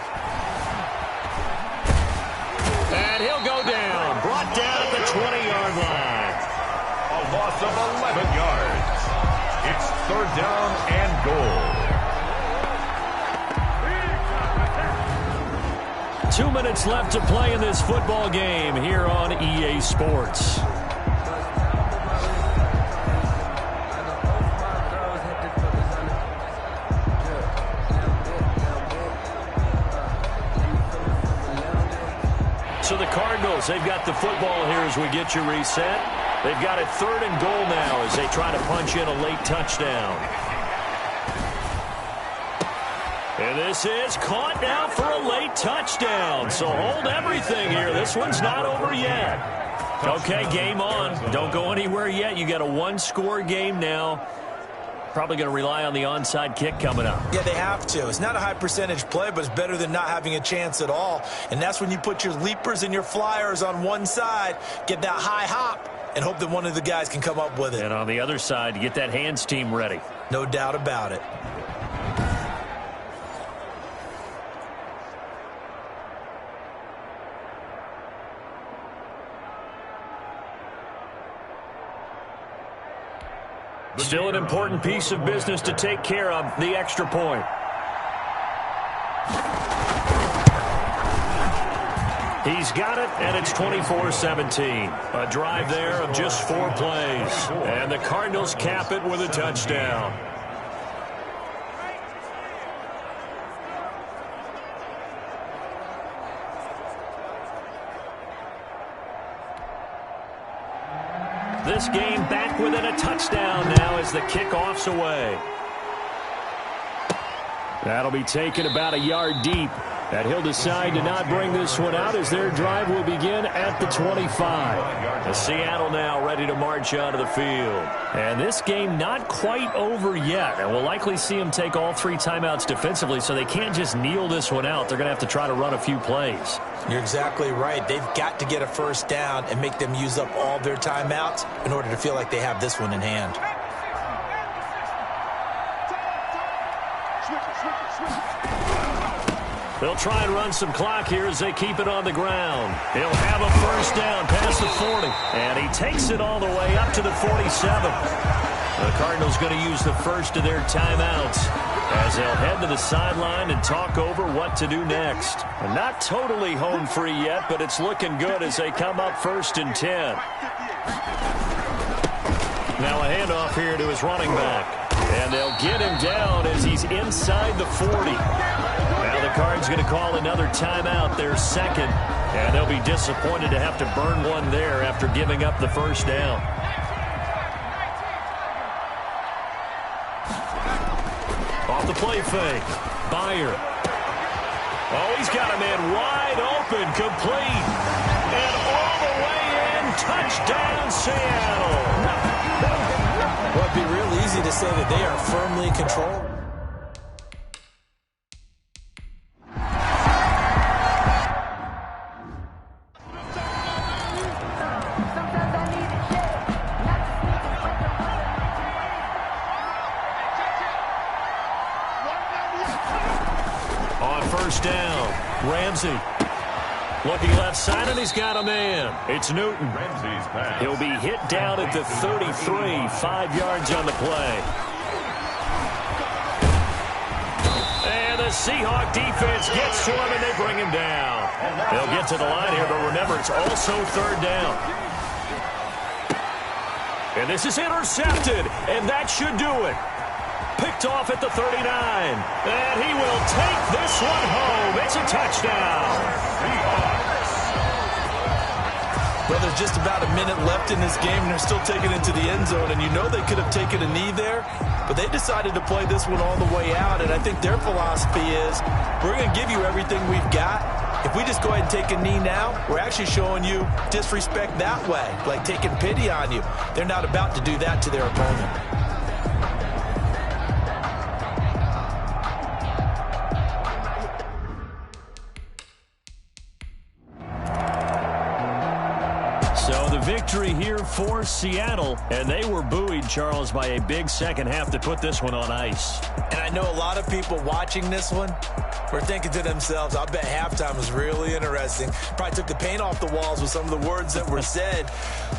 And he'll go down. Brought down at the 20-yard line. A loss of 11 yards. It's 3rd down and goal. 2 minutes left to play in this football game here on EA Sports. So the Cardinals, they've got the football here as we get you reset. They've got it 3rd and goal now as they try to punch in a late touchdown. And this is caught now for a late touchdown. So hold everything here. This one's not over yet. Okay, game on. Don't go anywhere yet. You got a 1-score game now. Probably going to rely on the onside kick coming up. Yeah, they have to. It's not a high percentage play, but it's better than not having a chance at all. And that's when you put your leapers and your flyers on one side, get that high hop, and hope that one of the guys can come up with it. And on the other side, get that hands team ready. No doubt about it. Still an important piece of business to take care of, the extra point. He's got it, and it's 24-17. A drive there of just 4 plays. And the Cardinals cap it with a touchdown. This game back within a touchdown now as the kickoff's away. That'll be taken about a yard deep. And he'll decide to not bring this one out as their drive will begin at the 25. The Seattle now ready to march onto the field. And this game not quite over yet. And we'll likely see them take all 3 timeouts defensively, so they can't just kneel this one out. They're going to have to try to run a few plays. You're exactly right. They've got to get a first down and make them use up all their timeouts in order to feel like they have this one in hand. They'll try and run some clock here as they keep it on the ground. He'll have a first down past the 40. And he takes it all the way up to the 47. The Cardinals going to use the first of their timeouts as they'll head to the sideline and talk over what to do next. And not totally home free yet, but it's looking good as they come up 1st and 10. Now a handoff here to his running back. And they'll get him down as he's inside the 40. Now the Cards going to call another timeout, their second. And they'll be disappointed to have to burn one there after giving up the first down. Off the play fake. Byer. Oh, he's got a man wide open, complete. And all the way in, touchdown Seattle. Well, it'd be real easy to say that they are firmly in control. On first down, Ramsey. Looking left side, and he's got a man. It's Newton. Ramsey's pass. He'll be hit down at the 33, 5 yards on the play. And the Seahawk defense gets to him, and they bring him down. They'll get to the line here, but remember, it's also third down. And this is intercepted, and that should do it. Picked off at the 39. And he will take this one home. It's a touchdown. Well, there's just about a minute left in this game, and they're still taking it to the end zone. And you know they could have taken a knee there, but they decided to play this one all the way out. And I think their philosophy is, we're going to give you everything we've got. If we just go ahead and take a knee now, we're actually showing you disrespect that way, like taking pity on you. They're not about to do that to their opponent. Victory here for Seattle, and they were buoyed, Charles, by a big second half to put this one on ice. And I know a lot of people watching this one were thinking to themselves, I bet halftime was really interesting. Probably took the paint off the walls with some of the words that were said.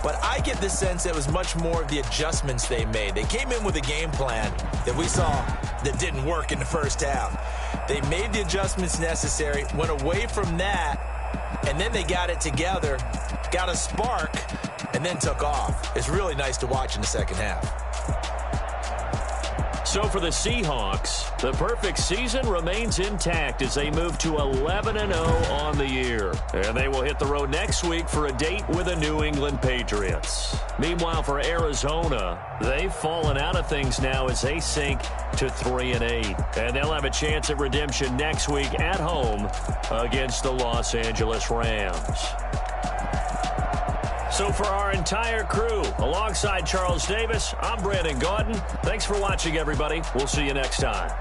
But I get the sense it was much more of the adjustments they made. They came in with a game plan that we saw that didn't work in the first half. They made the adjustments necessary, went away from that, and then they got it together, got a spark, and then took off. It's really nice to watch in the second half. So for the Seahawks, the perfect season remains intact as they move to 11-0 on the year. And they will hit the road next week for a date with the New England Patriots. Meanwhile, for Arizona, they've fallen out of things now as they sink to 3-8. And they'll have a chance at redemption next week at home against the Los Angeles Rams. So for our entire crew, alongside Charles Davis, I'm Brandon Gaudin. Thanks for watching, everybody. We'll see you next time.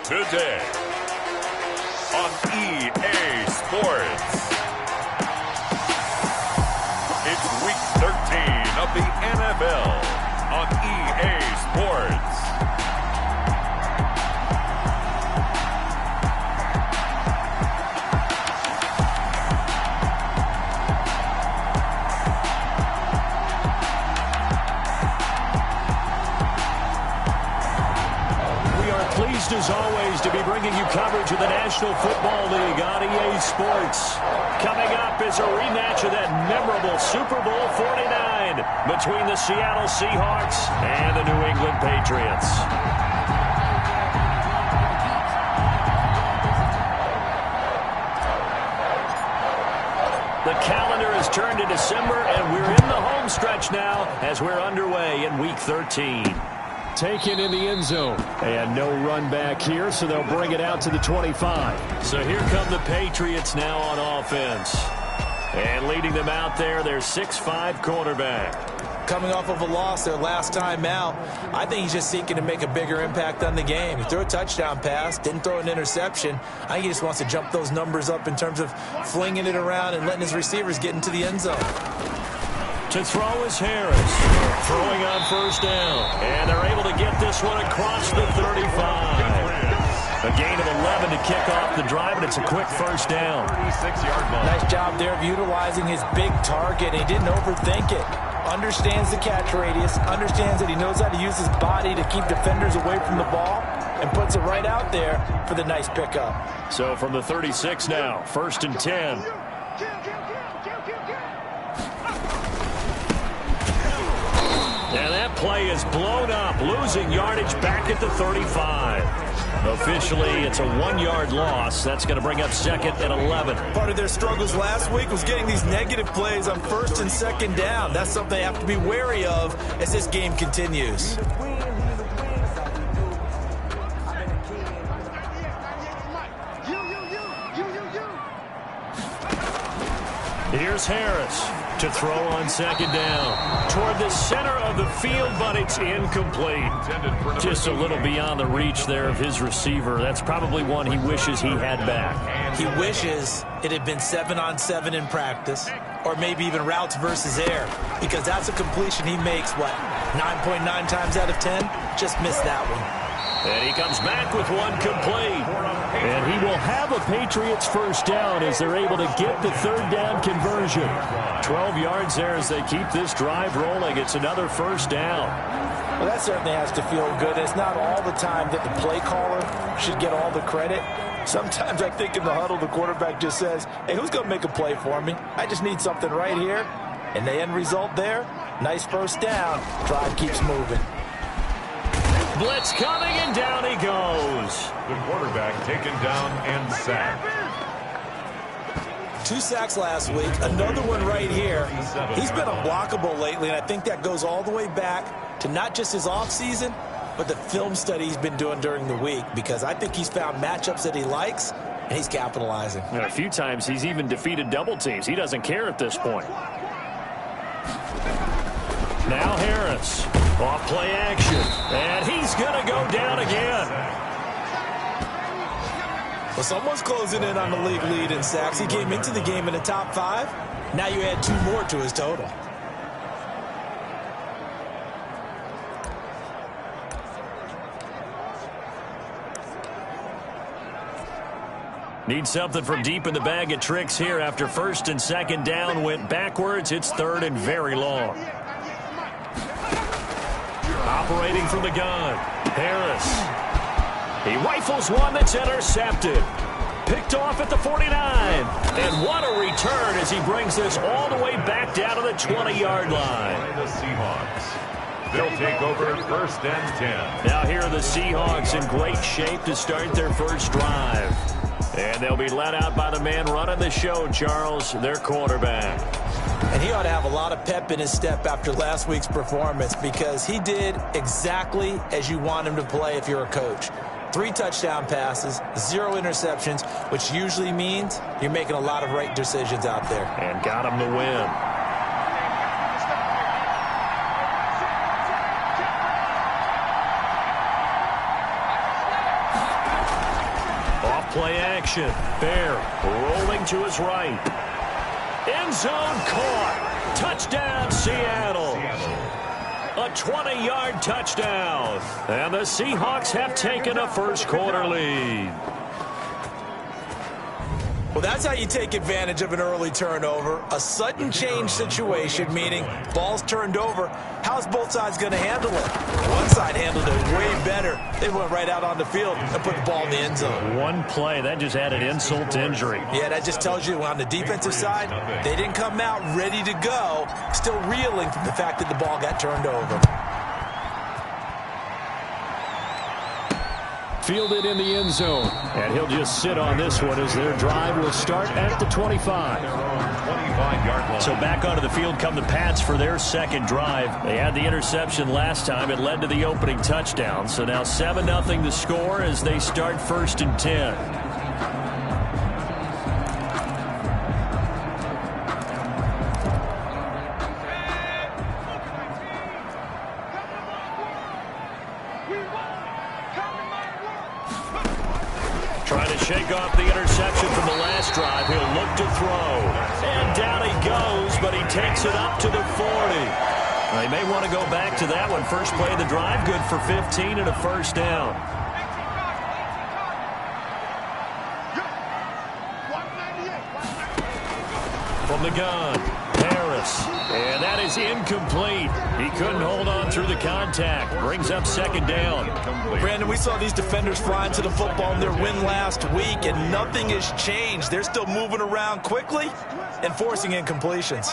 today on EA Sports. It's week 13 of the NFL on EA Sports. As always, to be bringing you coverage of the National Football League on EA Sports. Coming up is a rematch of that memorable Super Bowl 49 between the Seattle Seahawks and the New England Patriots. The calendar has turned to December, and we're in the home stretch now as we're underway in Week 13. Taken in the end zone. And no run back here, so they'll bring it out to the 25. So here come the Patriots now on offense. And leading them out there, their 6'5" quarterback. Coming off of a loss their last time out, I think he's just seeking to make a bigger impact on the game. He threw a touchdown pass, didn't throw an interception. I think he just wants to jump those numbers up in terms of flinging it around and letting his receivers get into the end zone. To throw is Harris. Throwing on first down. And they're able to get this one across the 35. A gain of 11 to kick off the drive, and it's a quick first down. 36-yard ball. Nice job there of utilizing his big target. He didn't overthink it. Understands the catch radius. Understands that he knows how to use his body to keep defenders away from the ball. And puts it right out there for the nice pickup. So from the 36 now, 1st and 10. And that play is blown up, losing yardage back at the 35. Officially, it's a 1-yard loss. That's going to bring up 2nd and 11. Part of their struggles last week was getting these negative plays on 1st and 2nd down. That's something they have to be wary of as this game continues. Here's Harris to throw on 2nd down. Toward the center of the field, but it's incomplete. Just a little beyond the reach there of his receiver. That's probably one he wishes he had back. He wishes it had been 7-on-7 in practice, or maybe even routes versus air, because that's a completion he makes, 9.9 times out of 10? Just missed that one. And he comes back with one complete. And he will have a Patriots first down as they're able to get the 3rd down conversion. 12 yards there as they keep this drive rolling. It's another first down. Well, that certainly has to feel good. It's not all the time that the play caller should get all the credit. Sometimes I think in the huddle, the quarterback just says, hey, who's going to make a play for me? I just need something right here. And the end result there, nice first down. Drive keeps moving. Blitz coming, and down he goes. The quarterback taken down and sacked. 2 sacks last week, another one right here. He's been unblockable lately, and I think that goes all the way back to not just his offseason, but the film study he's been doing during the week, because I think he's found matchups that he likes, and he's capitalizing. And a few times he's even defeated double teams. He doesn't care at this point. Now Harris. Off play action. And he's going to go down again. Well, someone's closing in on the league lead in sacks. He came into the game in the top 5. Now you add 2 more to his total. Need something from deep in the bag of tricks here after 1st and 2nd down went backwards. It's 3rd and very long. Operating from the gun, Harris. He rifles one that's intercepted. Picked off at the 49. And what a return as he brings this all the way back down to the 20-yard line. The Seahawks. They'll take over 1st and 10. Now here are the Seahawks in great shape to start their first drive. And they'll be led out by the man running the show, Charles, their quarterback. And he ought to have a lot of pep in his step after last week's performance, because he did exactly as you want him to play if you're a coach. 3 touchdown passes, 0 interceptions, which usually means you're making a lot of right decisions out there. And got him the win. Play action. Bear rolling to his right. End zone caught. Touchdown, Seattle. A 20-yard touchdown. And the Seahawks have taken a first-quarter lead. Well, that's how you take advantage of an early turnover. A sudden change situation, meaning ball's turned over. How's both sides going to handle it? One side handled it way better. They went right out on the field and put the ball in the end zone. One play, that just added insult to injury. Yeah, that just tells you on the defensive side, they didn't come out ready to go, still reeling from the fact that the ball got turned over. Fielded in the end zone. And he'll just sit on this one as their drive will start at the 25. 25-yard line. So back onto the field come the Pats for their second drive. They had the interception last time. It led to the opening touchdown. So now 7-0 the score as they start 1st and 10. Trying to shake off the interception from the last drive. He'll look to throw. And down he goes, but he takes it up to the 40. They may want to go back to that one. First play of the drive, good for 15 and a first down. From the gun, Harris. And that is incomplete. He couldn't hold on through the contact. Brings up second down. Brandon, we saw these defenders flying to the football in their win last week, and nothing has changed. They're still moving around quickly and forcing incompletions.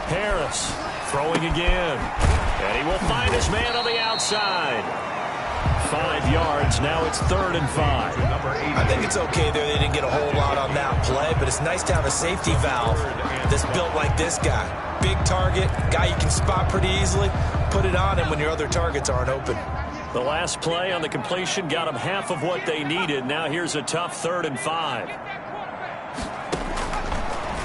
Harris throwing again. And he will find his man on the outside. 5 yards. Now it's 3rd and 5. I think it's okay there. They didn't get a whole lot on that play, but it's nice to have a safety valve that's built like this guy. Big target, guy you can spot pretty easily. Put it on him when your other targets aren't open. The last play on the completion got them half of what they needed. Now here's a tough 3rd and 5.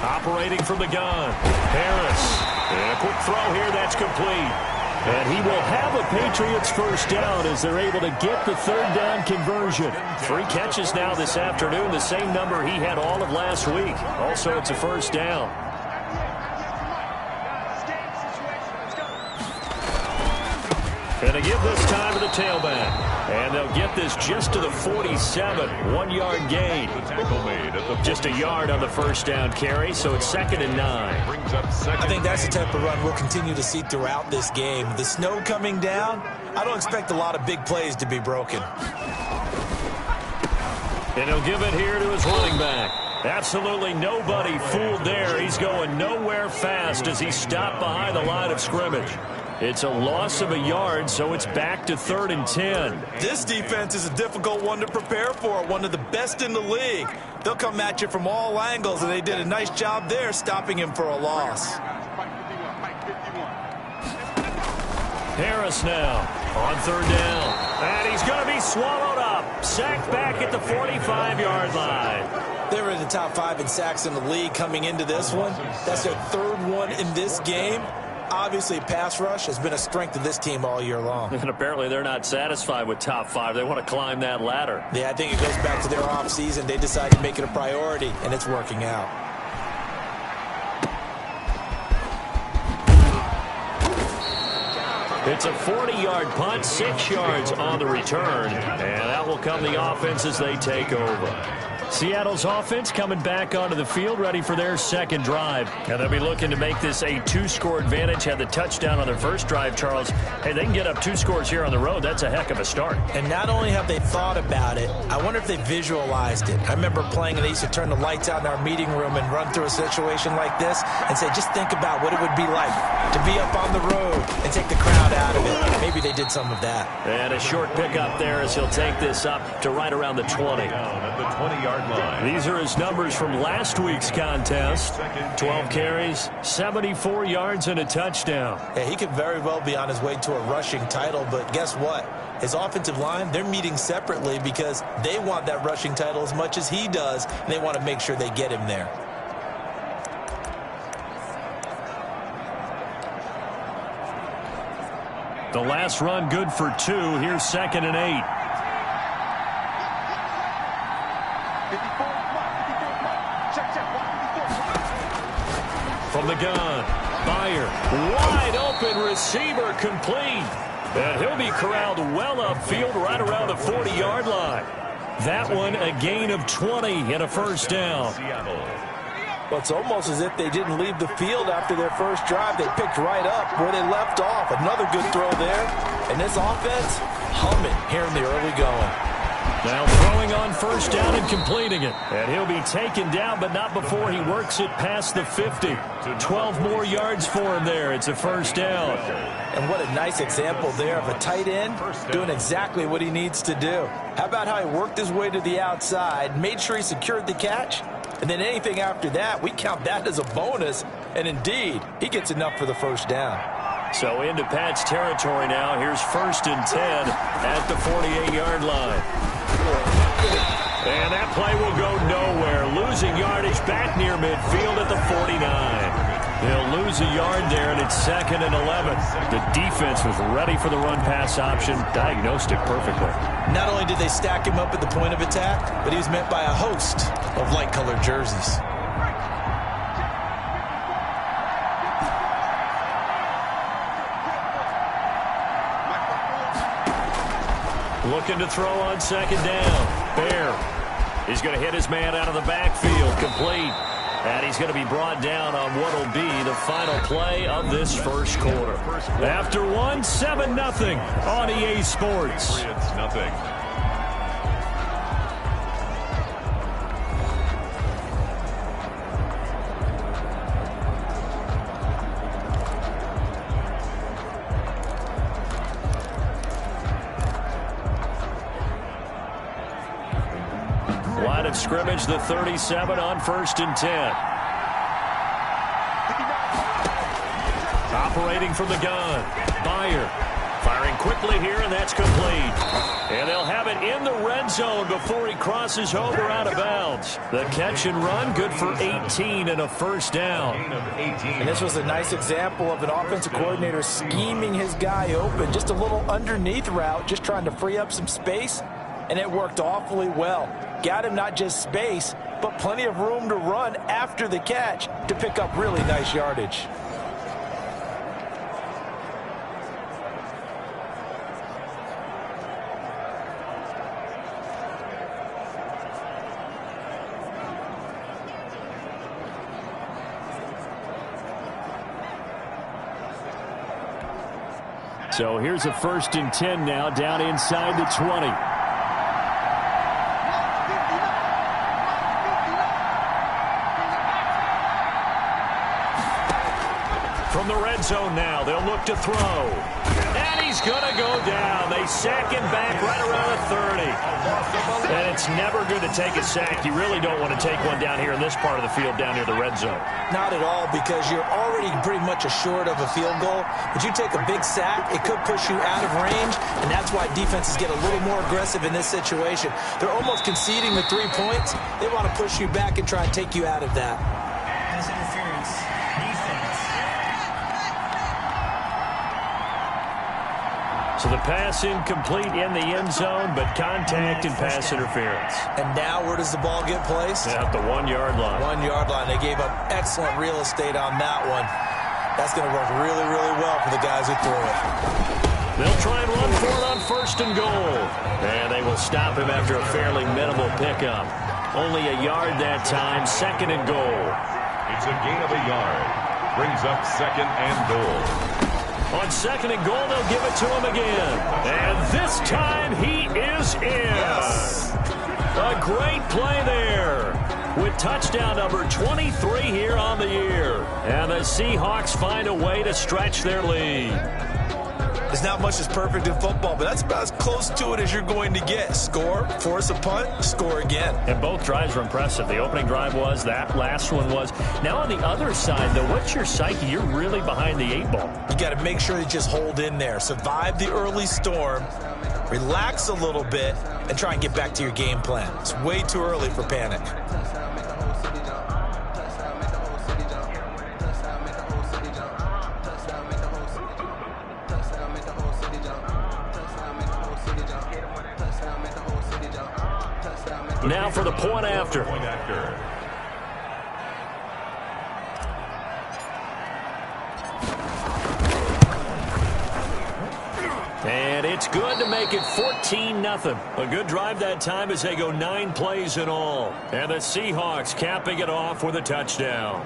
Operating from the gun. Harris. And a quick throw here. That's complete. And he will have a Patriots first down as they're able to get the 3rd down conversion. 3 catches now this afternoon, the same number he had all of last week. Also, it's a first down. And they give this time to the tailback. And they'll get this just to the 47. 1-yard gain. Just a yard on the first down carry, so it's 2nd and 9. I think that's the type of run we'll continue to see throughout this game. The snow coming down, I don't expect a lot of big plays to be broken. And he'll give it here to his running back. Absolutely nobody fooled there. He's going nowhere fast as he stopped behind the line of scrimmage. It's a loss of a yard, so it's back to 3rd and 10. This defense is a difficult one to prepare for, one of the best in the league. They'll come at you from all angles, and they did a nice job there stopping him for a loss. Harris now on 3rd down. And he's going to be swallowed up. Sacked back at the 45-yard line. They were in the top 5 in sacks in the league coming into this one. That's their 3rd one in this game. Obviously, pass rush has been a strength of this team all year long. And apparently they're not satisfied with top 5. They want to climb that ladder. Yeah, I think it goes back to their offseason. They decided to make it a priority, and it's working out. It's a 40-yard punt, 6 yards on the return. And that will come the offense as they take over. Seattle's offense coming back onto the field, ready for their second drive. And they'll be looking to make this a 2-score advantage. Had the touchdown on their first drive, Charles. Hey, they can get up 2 scores here on the road. That's a heck of a start. And not only have they thought about it, I wonder if they visualized it. I remember playing, and they used to turn the lights out in our meeting room and run through a situation like this and say, just think about what it would be like to be up on the road and take the crowd out of it. Maybe they did some of that. And a short pickup there as he'll take this up to right around the 20. At the 20-yard line. These are his numbers from last week's contest. 12 carries, 74 yards, and a touchdown. Yeah, he could very well be on his way to a rushing title, but guess what? His offensive line, they're meeting separately because they want that rushing title as much as he does, and they want to make sure they get him there. The last run good for 2. Here's 2nd and 8. the gun. Byer, wide open receiver, complete. And he'll be corralled well upfield right around the 40-yard line. That one a gain of 20 and a first down. Well, it's almost as if they didn't leave the field after their first drive. They picked right up where they left off. Another good throw there. And this offense, humming here in the early going. Now throwing on first down and completing it. And he'll be taken down, but not before he works it past the 50. 12 more yards for him there. It's a first down. And what a nice example there of a tight end doing exactly what he needs to do. How about how he worked his way to the outside, made sure he secured the catch, and then anything after that, we count that as a bonus. And indeed, he gets enough for the first down. So into Pat's territory now. Here's 1st and 10 at the 48-yard line. And that play will go nowhere. Losing yardage back near midfield at the 49. They'll lose a yard there, and it's 2nd and 11. The defense was ready for the run-pass option, diagnosed it perfectly. Not only did they stack him up at the point of attack, but he was met by a host of light-colored jerseys. Looking to throw on 2nd down. Bear. He's going to hit his man out of the backfield. Complete. And he's going to be brought down on what will be the final play of this first quarter. After one, 7-0 on EA Sports. It's nothing. Line of scrimmage, the 37 on 1st and 10. Operating from the gun. Byer firing quickly here, and that's complete. And they'll have it in the red zone before he crosses over out of bounds. The catch and run, good for 18 and a first down. And this was a nice example of an offensive coordinator scheming his guy open. Just a little underneath route, just trying to free up some space, and it worked awfully well. Got him not just space, but plenty of room to run after the catch to pick up really nice yardage. So here's a 1st and 10 now, down inside the 20. From the red zone now, they'll look to throw. And he's going to go down. They sack him back right around the 30. And it's never good to take a sack. You really don't want to take one down here in this part of the field down near the red zone. Not at all, because you're already pretty much assured of a field goal. But you take a big sack, it could push you out of range, and that's why defenses get a little more aggressive in this situation. They're almost conceding the 3 points. They want to push you back and try and take you out of that. Pass interference. Defense. So the pass incomplete in the end zone, but contact and pass interference. And now where does the ball get placed? At the 1-yard line. 1-yard line. They gave up excellent real estate on that one. That's going to work really, really well for the guys who threw it. They'll try and run for it on 1st and goal. And they will stop him after a fairly minimal pickup. Only a yard that time, 2nd and goal. It's a gain of a yard. Brings up 2nd and goal. On 2nd and goal, they'll give it to him again. And this time, he is in. Yes. A great play there with touchdown number 23 here on the year. And the Seahawks find a way to stretch their lead. There's not much that's perfect in football, but that's about as close to it as you're going to get. Score, force a punt, score again. And both drives were impressive. The opening drive was, that last one was. Now on the other side, though, what's your psyche? You're really behind the 8 ball. You got to make sure you just hold in there. Survive the early storm, relax a little bit, and try and get back to your game plan. It's way too early for panic. Now for the point after. And it's good to make it 14-0. A good drive that time as they go 9 plays in all. And the Seahawks capping it off with a touchdown.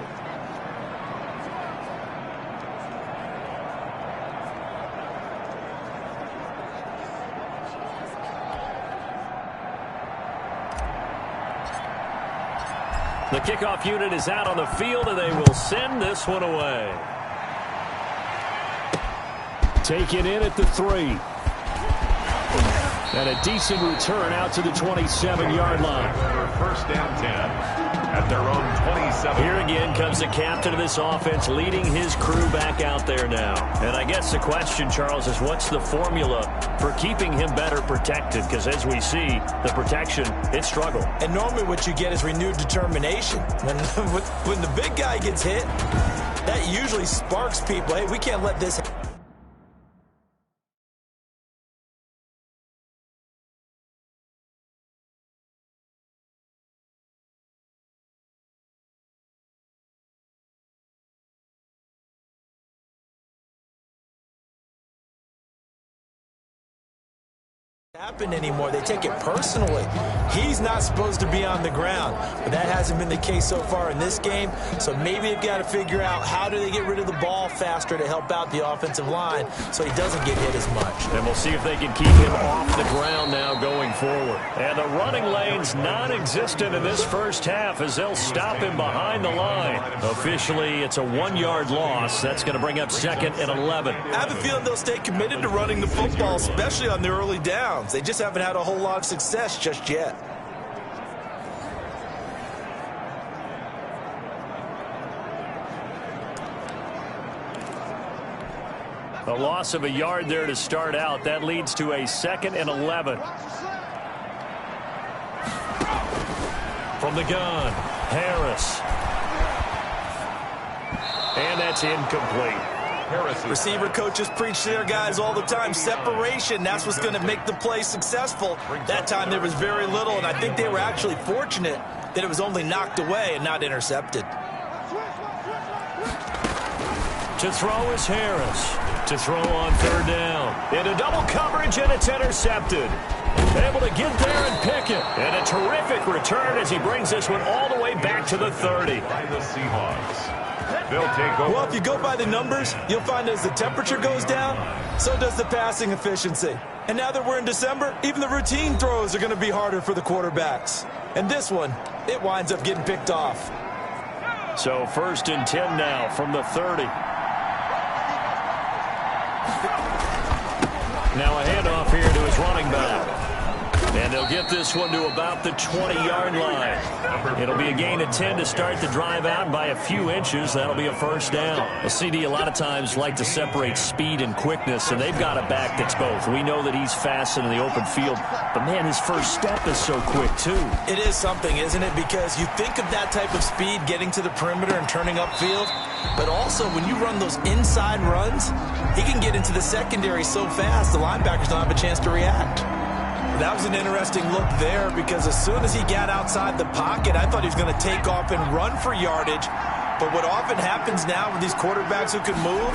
The kickoff unit is out on the field, and they will send this one away. Taken in at the 3. And a decent return out to the 27-yard line. First down 10 at their own 27. Here again comes the captain of this offense leading his crew back out there now. And I guess the question, Charles, is what's the formula for keeping him better protected? Because as we see, the protection, it struggled. And normally what you get is renewed determination. When the big guy gets hit, that usually sparks people. Hey, we can't let this happen. Anymore. They take it personally. He's not supposed to be on the ground, but that hasn't been the case so far in this game. So maybe they've got to figure out how do they get rid of the ball faster to help out the offensive line so he doesn't get hit as much. And we'll see if they can keep him off the ground now going forward. And the running lane's non-existent in this first half as they'll stop him behind the line. Officially, it's a 1-yard loss. That's going to bring up 2nd and 11. I have a feeling they'll stay committed to running the football, especially on the early downs. They just haven't had a whole lot of success just yet. A loss of a yard there to start out. That leads to a 2nd and 11. From the gun, Harris. And that's incomplete. Receiver coaches preach to their guys all the time. Separation, that's what's going to make the play successful. That time there was very little, and I think they were actually fortunate that it was only knocked away and not intercepted. To throw is Harris. To throw on 3rd down. Into double coverage, and it's intercepted. Able to get there and pick it. And a terrific return as he brings this one all the way back to the 30. By the Seahawks. They'll take over. Well, if you go by the numbers, you'll find as the temperature goes down, so does the passing efficiency. And now that we're in December, even the routine throws are going to be harder for the quarterbacks. And this one, it winds up getting picked off. So 1st and 10 now from the 30. Now a handoff here to his running back. And they'll get this one to about the 20-yard line. It'll be a gain of 10 to start the drive out by a few inches. That'll be a 1st down. A CD a lot of times like to separate speed and quickness, and they've got a back that's both. We know that he's fast in the open field, but, man, his first step is so quick, too. It is something, isn't it? Because you think of that type of speed getting to the perimeter and turning upfield, but also when you run those inside runs, he can get into the secondary so fast the linebackers don't have a chance to react. That was an interesting look there because as soon as he got outside the pocket, I thought he was going to take off and run for yardage. But what often happens now with these quarterbacks who can move,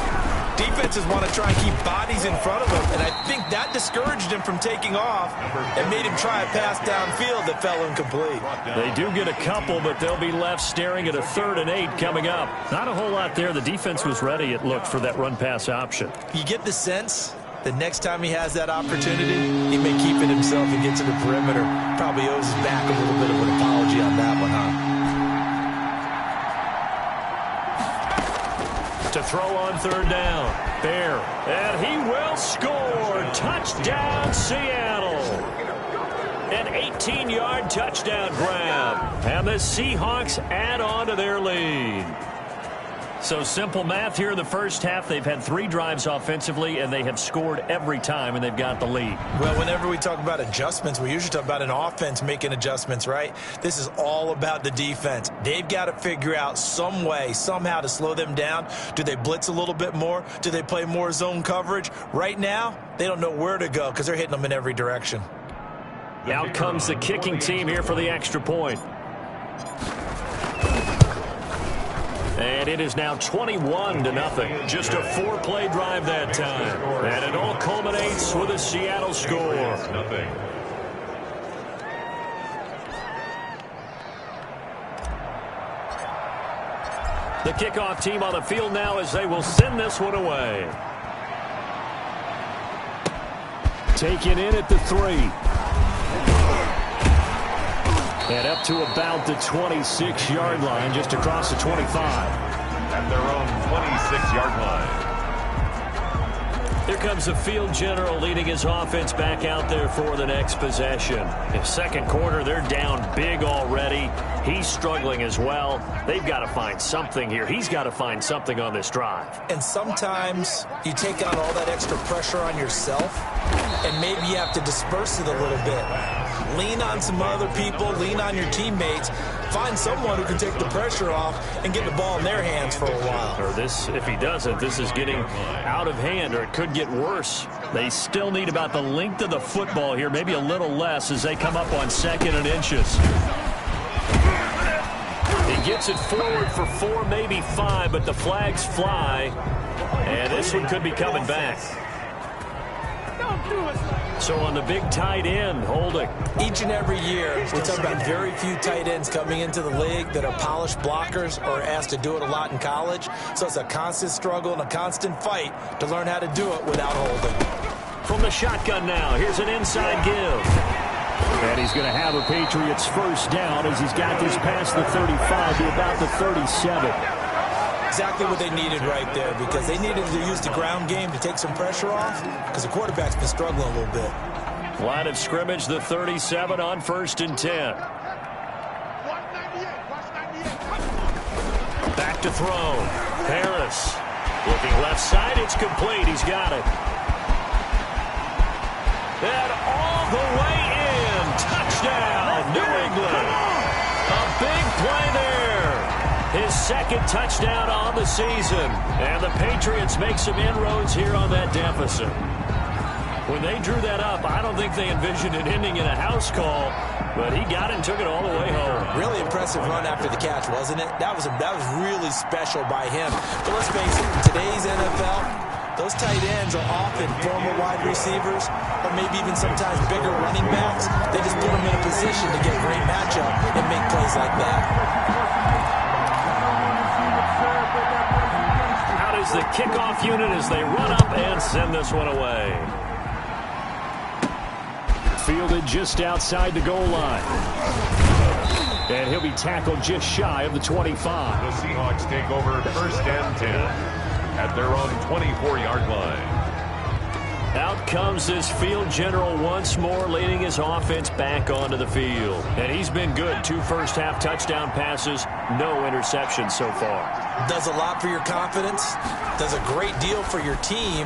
defenses want to try and keep bodies in front of him. And I think that discouraged him from taking off and made him try a pass downfield that fell incomplete. They do get a couple, but they'll be left staring at a 3rd and 8 coming up. Not a whole lot there. The defense was ready, it looked, for that run-pass option. You get the sense the next time he has that opportunity, he may keep it himself and get to the perimeter. Probably owes his back a little bit of an apology on that one, huh? To throw on 3rd down. Bear. And he will score. Touchdown, Seattle. An 18-yard touchdown grab. And the Seahawks add on to their lead. So simple math here in the first half. They've had 3 drives offensively, and they have scored every time, and they've got the lead. Well, whenever we talk about adjustments, we usually talk about an offense making adjustments, right? This is all about the defense. They've got to figure out some way, somehow to slow them down. Do they blitz a little bit more? Do they play more zone coverage? Right now, they don't know where to go because they're hitting them in every direction. Out comes the kicking team here for the extra point. And it is now 21-0. Just a 4-play drive that time. And it all culminates Saints with a Seattle score. Nothing. The kickoff team on the field now as they will send this one away. Taken in at the 3. And up to about the 26-yard line, just across the 25. At their own 26-yard line. Here comes the field general leading his offense back out there for the next possession. In second quarter, they're down big already. He's struggling as well. They've got to find something here. He's got to find something on this drive. And sometimes you take on all that extra pressure on yourself, and maybe you have to disperse it a little bit. Lean on some other people, lean on your teammates, find someone who can take the pressure off and get the ball in their hands for a while. Or this, if he doesn't, this is getting out of hand, or it could get worse. They still need about the length of the football here, maybe a little less as they come up on 2nd and inches. He gets it forward for 4, maybe 5, but the flags fly, and this one could be coming back. So on the big tight end, holding. Each and every year, we talk about very few tight ends coming into the league that are polished blockers or asked to do it a lot in college. So it's a constant struggle and a constant fight to learn how to do it without holding. From the shotgun now, here's an inside give. And he's going to have a Patriots first down as he's got this past the 35 to about the 37. Exactly what they needed right there, because they needed to use the ground game to take some pressure off, because the quarterback's been struggling a little bit. Line of scrimmage, the 37 on 1st and 10. Back to throw. Harris looking left side. It's complete. He's got it. And all the way in. Touchdown, New England. A big play there. His 2nd touchdown on the season. And the Patriots make some inroads here on that deficit. When they drew that up, I don't think they envisioned it ending in a house call, but he got it and took it all the way home. Really impressive run after the catch, wasn't it? That was really special by him. But let's face it, in today's NFL, those tight ends are often former wide receivers or maybe even sometimes bigger running backs. They just put them in a position to get a great matchup and make plays like that. Out is the kickoff unit as they run up and send this one away. Fielded just outside the goal line. And he'll be tackled just shy of the 25. The Seahawks take over 1st and 10 at their own 24-yard line. Out comes this field general once more, leading his offense back onto the field. And he's been good. 2 first-half touchdown passes, no interceptions so far. Does a lot for your confidence, does a great deal for your team,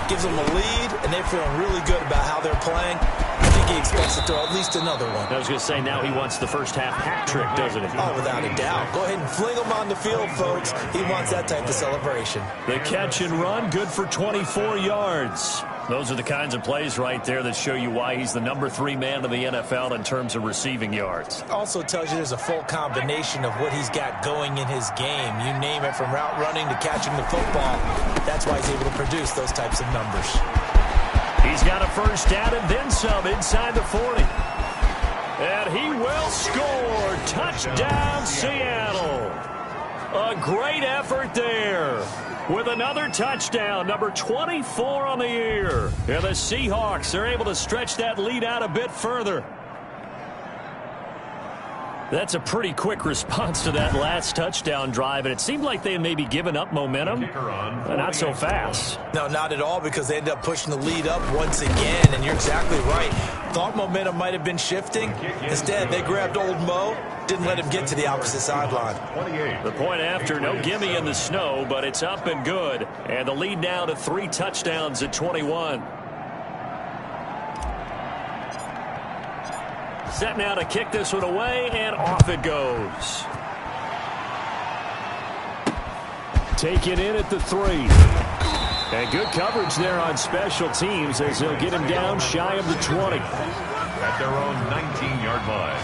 gives them a lead, and they're feeling really good about how they're playing. I think he expects to throw at least another one. I was going to say, now he wants the first-half hat trick, doesn't he? Oh, without a doubt. Go ahead and fling him on the field, folks. He wants that type of celebration. The catch and run, good for 24 yards. Those are the kinds of plays right there that show you why he's the number 3 man in the NFL in terms of receiving yards. Also tells you there's a full combination of what he's got going in his game. You name it, from route running to catching the football. That's why he's able to produce those types of numbers. He's got a first down and then some inside the 40. And he will score. Touchdown, Seattle. A great effort there. With another touchdown, number 24 on the year. And the Seahawks are able to stretch that lead out a bit further. That's a pretty quick response to that last touchdown drive, and it seemed like they had maybe given up momentum, but not so fast. No, not at all, because they ended up pushing the lead up once again, and you're exactly right. Thought momentum might have been shifting. Instead, they grabbed old Mo, didn't let him get to the opposite sideline. The point after, no gimme in the snow, but it's up and good, and the lead now to 3 touchdowns at 21. Set now to kick this one away, and off it goes. Taken in at the 3. And good coverage there on special teams as they'll get him down shy of the 20. At their own 19-yard line.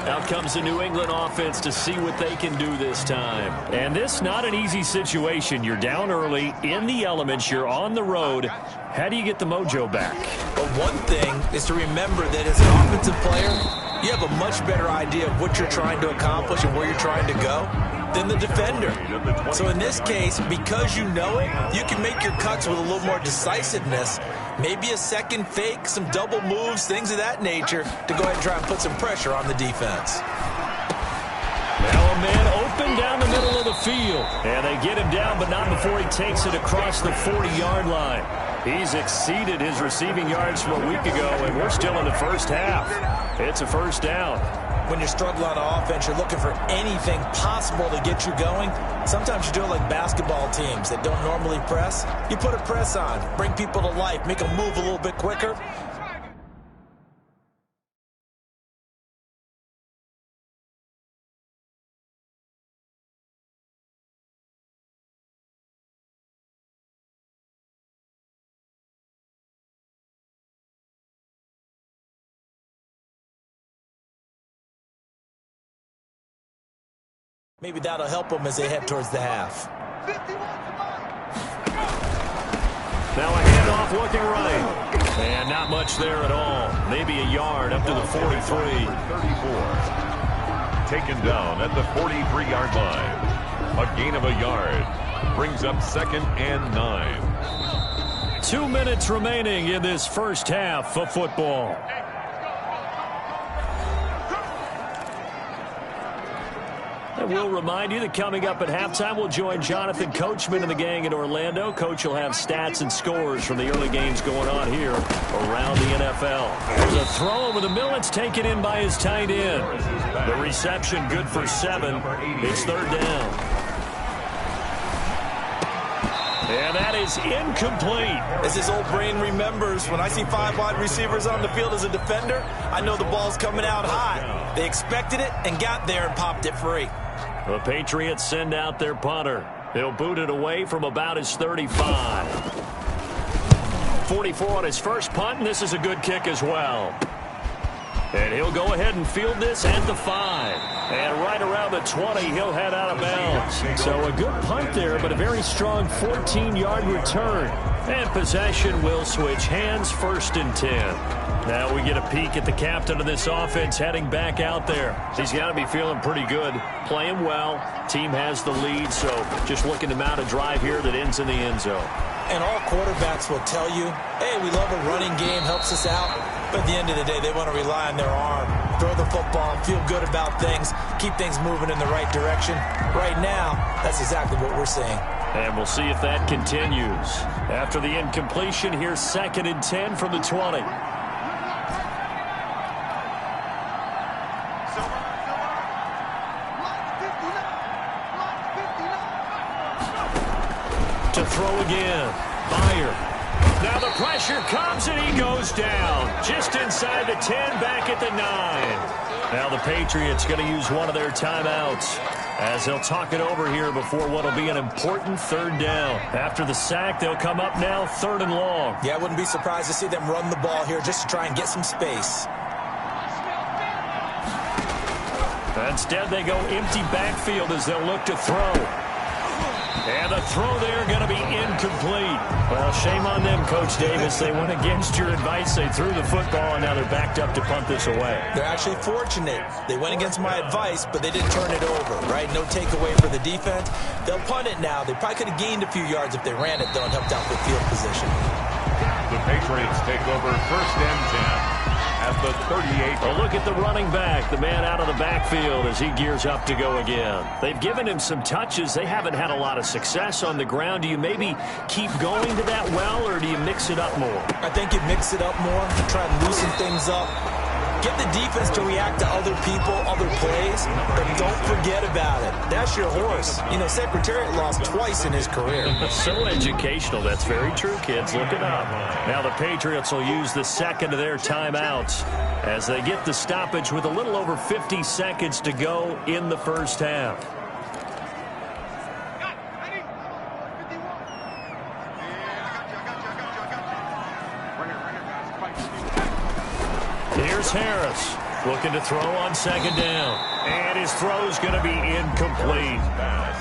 Out comes the New England offense to see what they can do this time. And this not an easy situation. You're down early, in the elements, you're on the road. How do you get the mojo back? Well, one thing is to remember that as an offensive player, you have a much better idea of what you're trying to accomplish and where you're trying to go than the defender. So in this case, because you know it, you can make your cuts with a little more decisiveness. Maybe a second fake, some double moves, things of that nature to go ahead and try and put some pressure on the defense. Now a man open down the middle of the field. And they get him down, but not before he takes it across the 40-yard line. He's exceeded his receiving yards from a week ago, and we're still in the first half. It's a first down. When you're struggling on offense, you're looking for anything possible to get you going. Sometimes you do it like basketball teams that don't normally press. You put a press on, bring people to life, make them move a little bit quicker. Maybe that'll help them as they head towards the half. Now a handoff looking right. And not much there at all. Maybe a yard up to the 43. 34. Taken down at the 43-yard line. A gain of a yard. Brings up 2nd and 9. 2 minutes remaining in this first half of football. And we'll remind you that coming up at halftime, we'll join Jonathan Coachman and the gang in Orlando. Coach will have stats and scores from the early games going on here around the NFL. There's a throw over the middle. It's taken in by his tight end. The reception good for 7. It's 3rd down. And that is incomplete. As his old brain remembers, when I see 5 wide receivers on the field as a defender, I know the ball's coming out high. They expected it and got there and popped it free. The Patriots send out their punter. He'll boot it away from about his 35. 44 on his first punt, and this is a good kick as well. And he'll go ahead and field this at the 5. And right around the 20, he'll head out of bounds. So a good punt there, but a very strong 14-yard return. And possession will switch hands, 1st and 10. Now we get a peek at the captain of this offense heading back out there. He's got to be feeling pretty good, playing well. Team has the lead, so just looking to mount a drive here that ends in the end zone. And all quarterbacks will tell you, hey, we love a running game, helps us out. But at the end of the day, they want to rely on their arm, throw the football, feel good about things, keep things moving in the right direction. Right now, that's exactly what we're seeing. And we'll see if that continues. After the incompletion, here's 2nd and 10 from the 20. To throw again. Fire. Now the pressure comes and he goes down. Just inside the 10, back at the 9. Now the Patriots going to use one of their timeouts as they'll talk it over here before what will be an important 3rd down. After the sack, they'll come up now 3rd and long. Yeah, I wouldn't be surprised to see them run the ball here just to try and get some space. Instead, they go empty backfield as they'll look to throw. And the throw there going to be incomplete. Well, shame on them, Coach Davis. They went against your advice. They threw the football, and now they're backed up to punt this away. They're actually fortunate. They went against my advice, but they didn't turn it over, right? No takeaway for the defense. They'll punt it now. They probably could have gained a few yards if they ran it, though, and helped out with field position. The Patriots take over 1st and 10. At the 38. A look at the running back, the man out of the backfield as he gears up to go again. They've given him some touches. They haven't had a lot of success on the ground. Do you maybe keep going to that well, or do you mix it up more? I think you mix it up more, try and loosen things up. Get the defense to react to other people, other plays, but don't forget about it. That's your horse. You know, Secretariat lost twice in his career. So educational. That's very true, kids. Look it up. Now the Patriots will use the 2nd of their timeouts as they get the stoppage with a little over 50 seconds to go in the first half. Here's Harris. Looking to throw on second down. And his throw's going to be incomplete.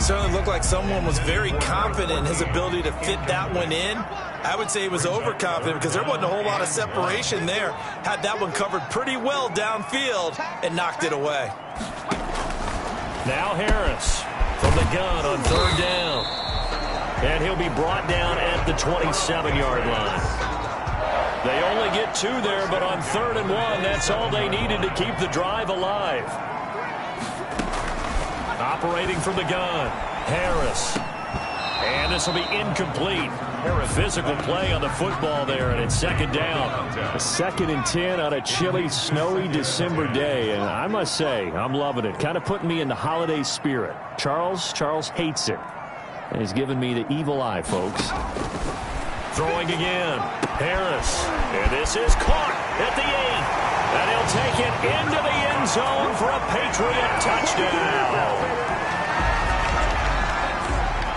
Certainly looked like someone was very confident in his ability to fit that one in. I would say he was overconfident because there wasn't a whole lot of separation there. Had that one covered pretty well downfield and knocked it away. Now Harris from the gun on third down. And he'll be brought down at the 27-yard line. They only get 2 there, but on 3rd and 1, that's all they needed to keep the drive alive. Operating from the gun, Harris. And this will be incomplete. Physical play on the football there, and it's second down. A 2nd and 10 on a chilly, snowy December day, and I must say, I'm loving it. Kind of putting me in the holiday spirit. Charles hates it. And he's giving me the evil eye, folks. Throwing again, Harris. And this is caught at the 8. And he'll take it into the end zone for a Patriot touchdown.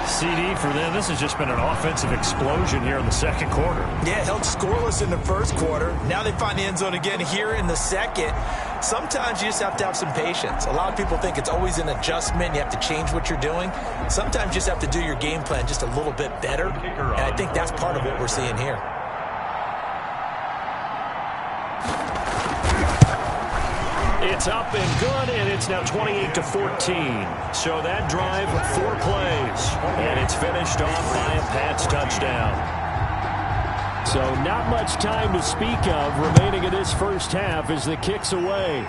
CD for them. This has just been an offensive explosion here in the second quarter. Yeah, held scoreless in the first quarter. Now they find the end zone again here in the second. Sometimes you just have to have some patience. A lot of people think it's always an adjustment. You have to change what you're doing. Sometimes you just have to do your game plan just a little bit better. And I think that's part of what we're seeing here. It's up and good, and it's now 28-14. So that drive, 4 plays, and it's finished off by a Pats touchdown. So not much time to speak of remaining in this first half as the kick's away.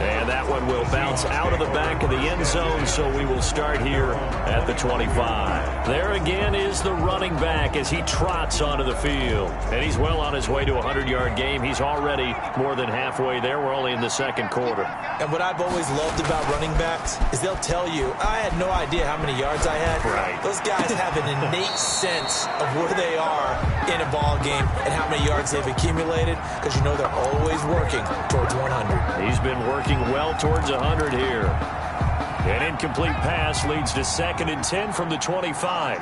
And that one will bounce out of the back of the end zone, so we will start here at the 25. There again is the running back as he trots onto the field. And he's well on his way to a 100-yard game. He's already more than halfway there. We're only in the second quarter. And what I've always loved about running backs is they'll tell you, I had no idea how many yards I had. Right. Those guys have an innate sense of where they are in a ball game and how many yards they've accumulated because you know they're always working towards 100. He's been working well towards 100 here. An incomplete pass leads to 2nd and 10 from the 25.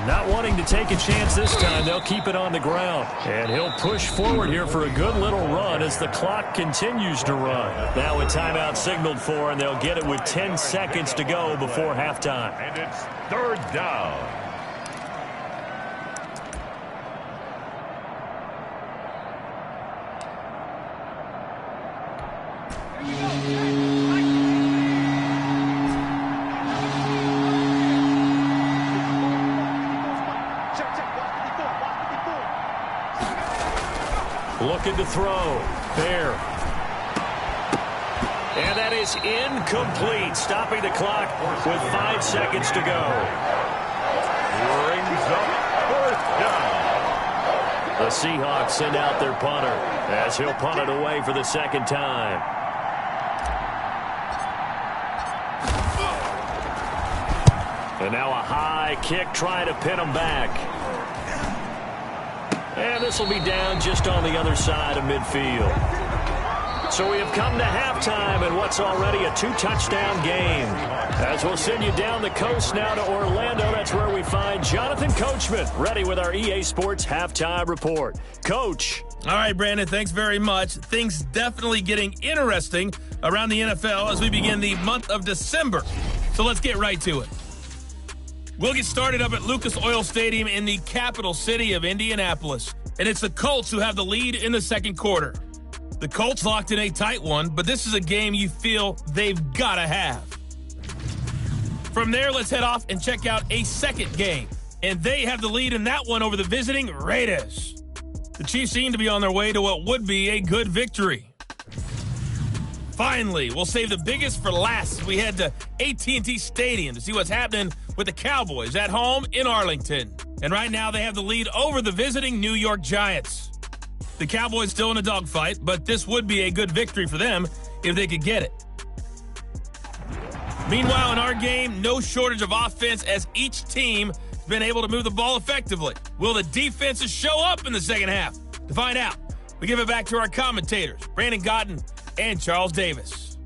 Not wanting to take a chance this time, they'll keep it on the ground. And he'll push forward here for a good little run as the clock continues to run. Now a timeout signaled for, and they'll get it with 10 seconds to go before halftime. And it's 3rd down. Looking to throw. There. And that is incomplete. Stopping the clock with 5 seconds to go. Brings up 4th down. The Seahawks send out their punter as he'll punt it away for the second time. And now a high kick trying to pin him back. And this will be down just on the other side of midfield. So we have come to halftime in what's already a 2-touchdown game. As we'll send you down the coast now to Orlando, that's where we find Jonathan Coachman, ready with our EA Sports Halftime Report. Coach. All right, Brandon, thanks very much. Things definitely getting interesting around the NFL as we begin the month of December. So let's get right to it. We'll get started up at Lucas Oil Stadium in the capital city of Indianapolis. And it's the Colts who have the lead in the second quarter. The Colts locked in a tight one, but this is a game you feel they've got to have. From there, let's head off and check out a second game. And they have the lead in that one over the visiting Raiders. The Chiefs seem to be on their way to what would be a good victory. Finally, we'll save the biggest for last as we head to AT&T Stadium to see what's happening with the Cowboys at home in Arlington. And right now they have the lead over the visiting New York Giants. The Cowboys still in a dogfight, but this would be a good victory for them if they could get it. Meanwhile, in our game, no shortage of offense as each team has been able to move the ball effectively. Will the defenses show up in the second half? To find out, we give it back to our commentators, Brandon Gotten and Charles Davis.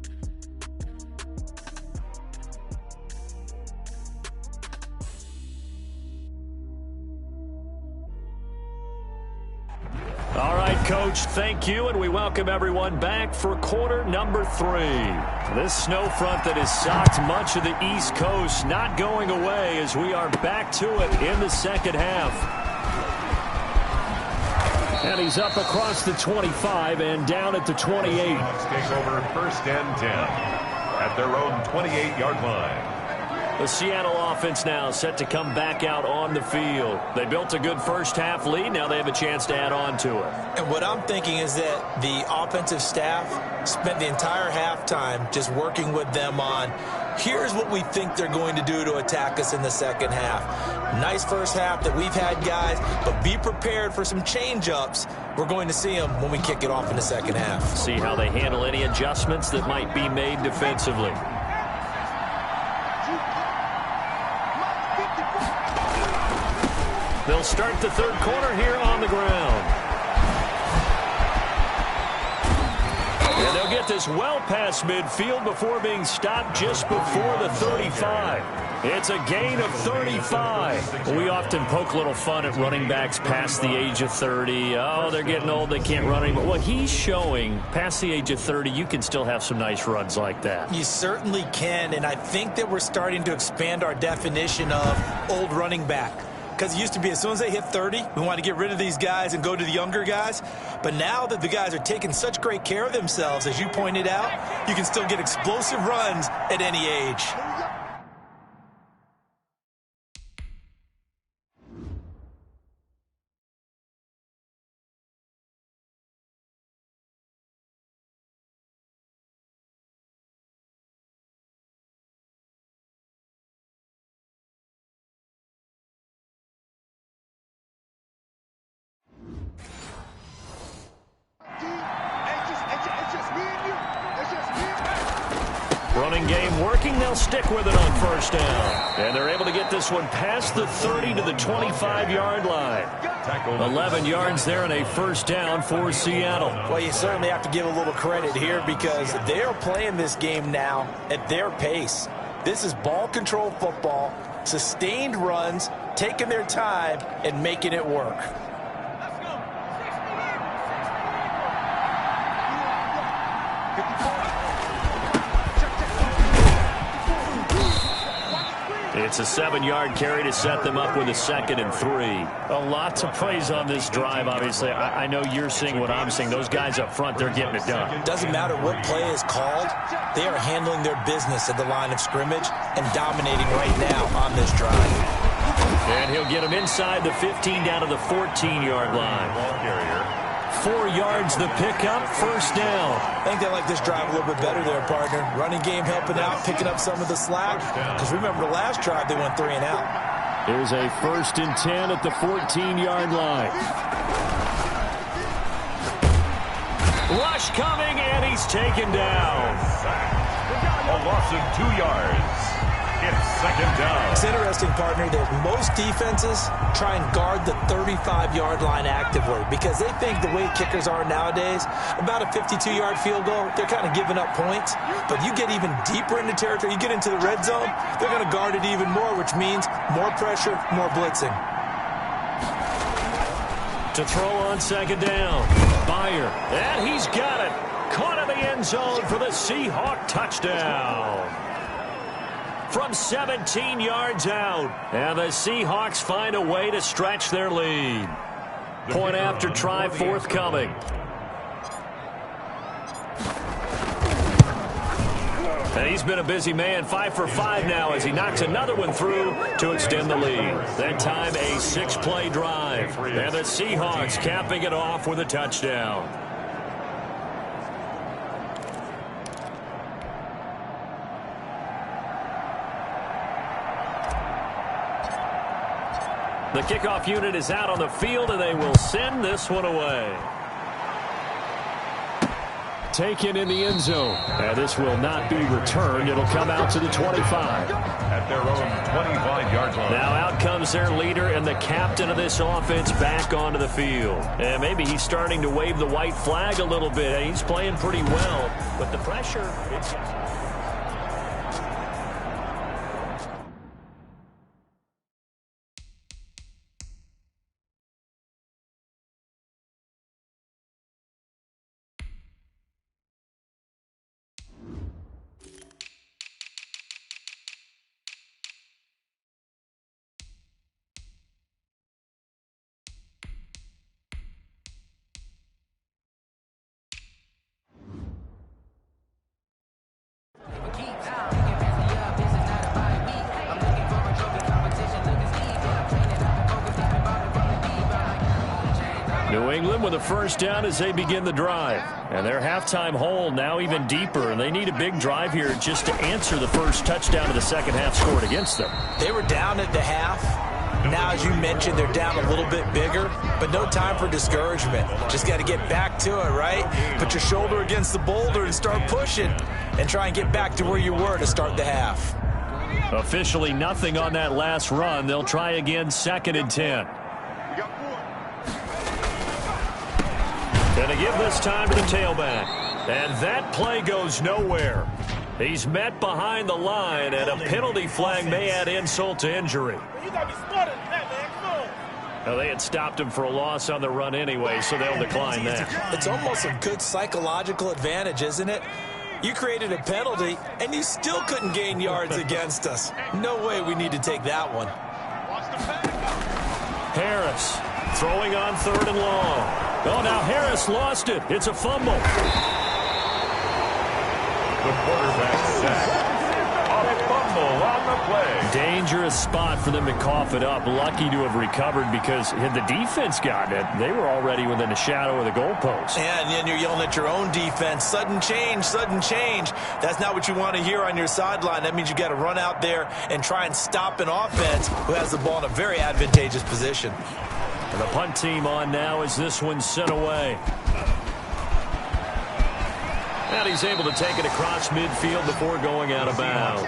right, Coach, thank you, and we welcome everyone back for quarter number 3. This snow front that has socked much of the East Coast not going away as we are back to it in the second half. And he's up across the 25 and down at the 28. Let's take over first and 10 at their own 28-yard line. The Seattle offense now set to come back out on the field. They built a good first half lead. Now they have a chance to add on to it. And what I'm thinking is that the offensive staff spent the entire halftime just working with them on, here's what we think they're going to do to attack us in the second half. Nice first half that we've had, guys, but be prepared for some change-ups. We're going to see them when we kick it off in the second half. See how they handle any adjustments that might be made defensively. They'll start the third quarter here on the ground. And they'll get this well past midfield before being stopped just before the 35. It's a gain of 35. We often poke a little fun at running backs past the age of 30. Oh, they're getting old, they can't run anymore. Well, he's showing past the age of 30, you can still have some nice runs like that. You certainly can, and I think that we're starting to expand our definition of old running back. Because it used to be as soon as they hit 30, we want to get rid of these guys and go to the younger guys. But now that the guys are taking such great care of themselves, as you pointed out, you can still get explosive runs at any age. Running game working. They'll stick with it on first down. And they're able to get this one past the 30 to the 25-yard line. 11 yards there and a first down for Seattle. Well, you certainly have to give a little credit here because they're playing this game now at their pace. This is ball control football, sustained runs, taking their time and making it work. It's a 7-yard carry to set them up with a 2nd and 3. A lot to praise on this drive, obviously. I know you're seeing what I'm seeing. Those guys up front, they're getting it done. Doesn't matter what play is called. They are handling their business at the line of scrimmage and dominating right now on this drive. And he'll get them inside the 15 down to the 14-yard line. Ball carrier. 4 yards the pickup, first down. I think they like this drive a little bit better there, partner. Running game helping out, picking up some of the slack. Because remember, the last drive they went 3 and out. Here's a 1st and 10 at the 14-yard line. Rush coming, and he's taken down. A loss of 2 yards. It's 2nd down. It's interesting, partner, that most defenses try and guard the 35-yard line actively because they think the way kickers are nowadays, about a 52-yard field goal, they're kind of giving up points. But you get even deeper into territory, you get into the red zone, they're going to guard it even more, which means more pressure, more blitzing. To throw on 2nd down, Bayer, and he's got it. Caught in the end zone for the Seahawk touchdown. From 17 yards out. And the Seahawks find a way to stretch their lead. Point after try forthcoming. And he's been a busy man, 5 for 5 now as he knocks another one through to extend the lead. That time a 6-play drive. And the Seahawks capping it off with a touchdown. The kickoff unit is out on the field, and they will send this one away. Taken in the end zone. And this will not be returned. It'll come out to the 25. At their own 25-yard line. Now out comes their leader and the captain of this offense back onto the field. And maybe he's starting to wave the white flag a little bit. He's playing pretty well. But the pressure, it's... New England with a first down as they begin the drive. And their halftime hole now even deeper, and they need a big drive here just to answer the first touchdown of the second half scored against them. They were down at the half. Now, as you mentioned, they're down a little bit bigger, but no time for discouragement. Just got to get back to it, right? Put your shoulder against the boulder and start pushing and try and get back to where you were to start the half. Officially nothing on that last run. They'll try again, 2nd and 10. And to give this time to the tailback. And that play goes nowhere. He's met behind the line, and a penalty flag may add insult to injury. You got to be smarter than that, man. Come on. Now, they had stopped him for a loss on the run anyway, so they'll decline that. It's almost a good psychological advantage, isn't it? You created a penalty, and you still couldn't gain yards against us. No way we need to take that one. Harris throwing on 3rd and long. Oh, now Harris lost it. It's a fumble. The quarterback sacked. A fumble on the play. Dangerous spot for them to cough it up. Lucky to have recovered because had the defense gotten it, they were already within the shadow of the goalpost. Yeah, and then you're yelling at your own defense. Sudden change, sudden change. That's not what you want to hear on your sideline. That means you got to run out there and try and stop an offense who has the ball in a very advantageous position. And the punt team on now as this one's sent away. And he's able to take it across midfield before going out of bounds.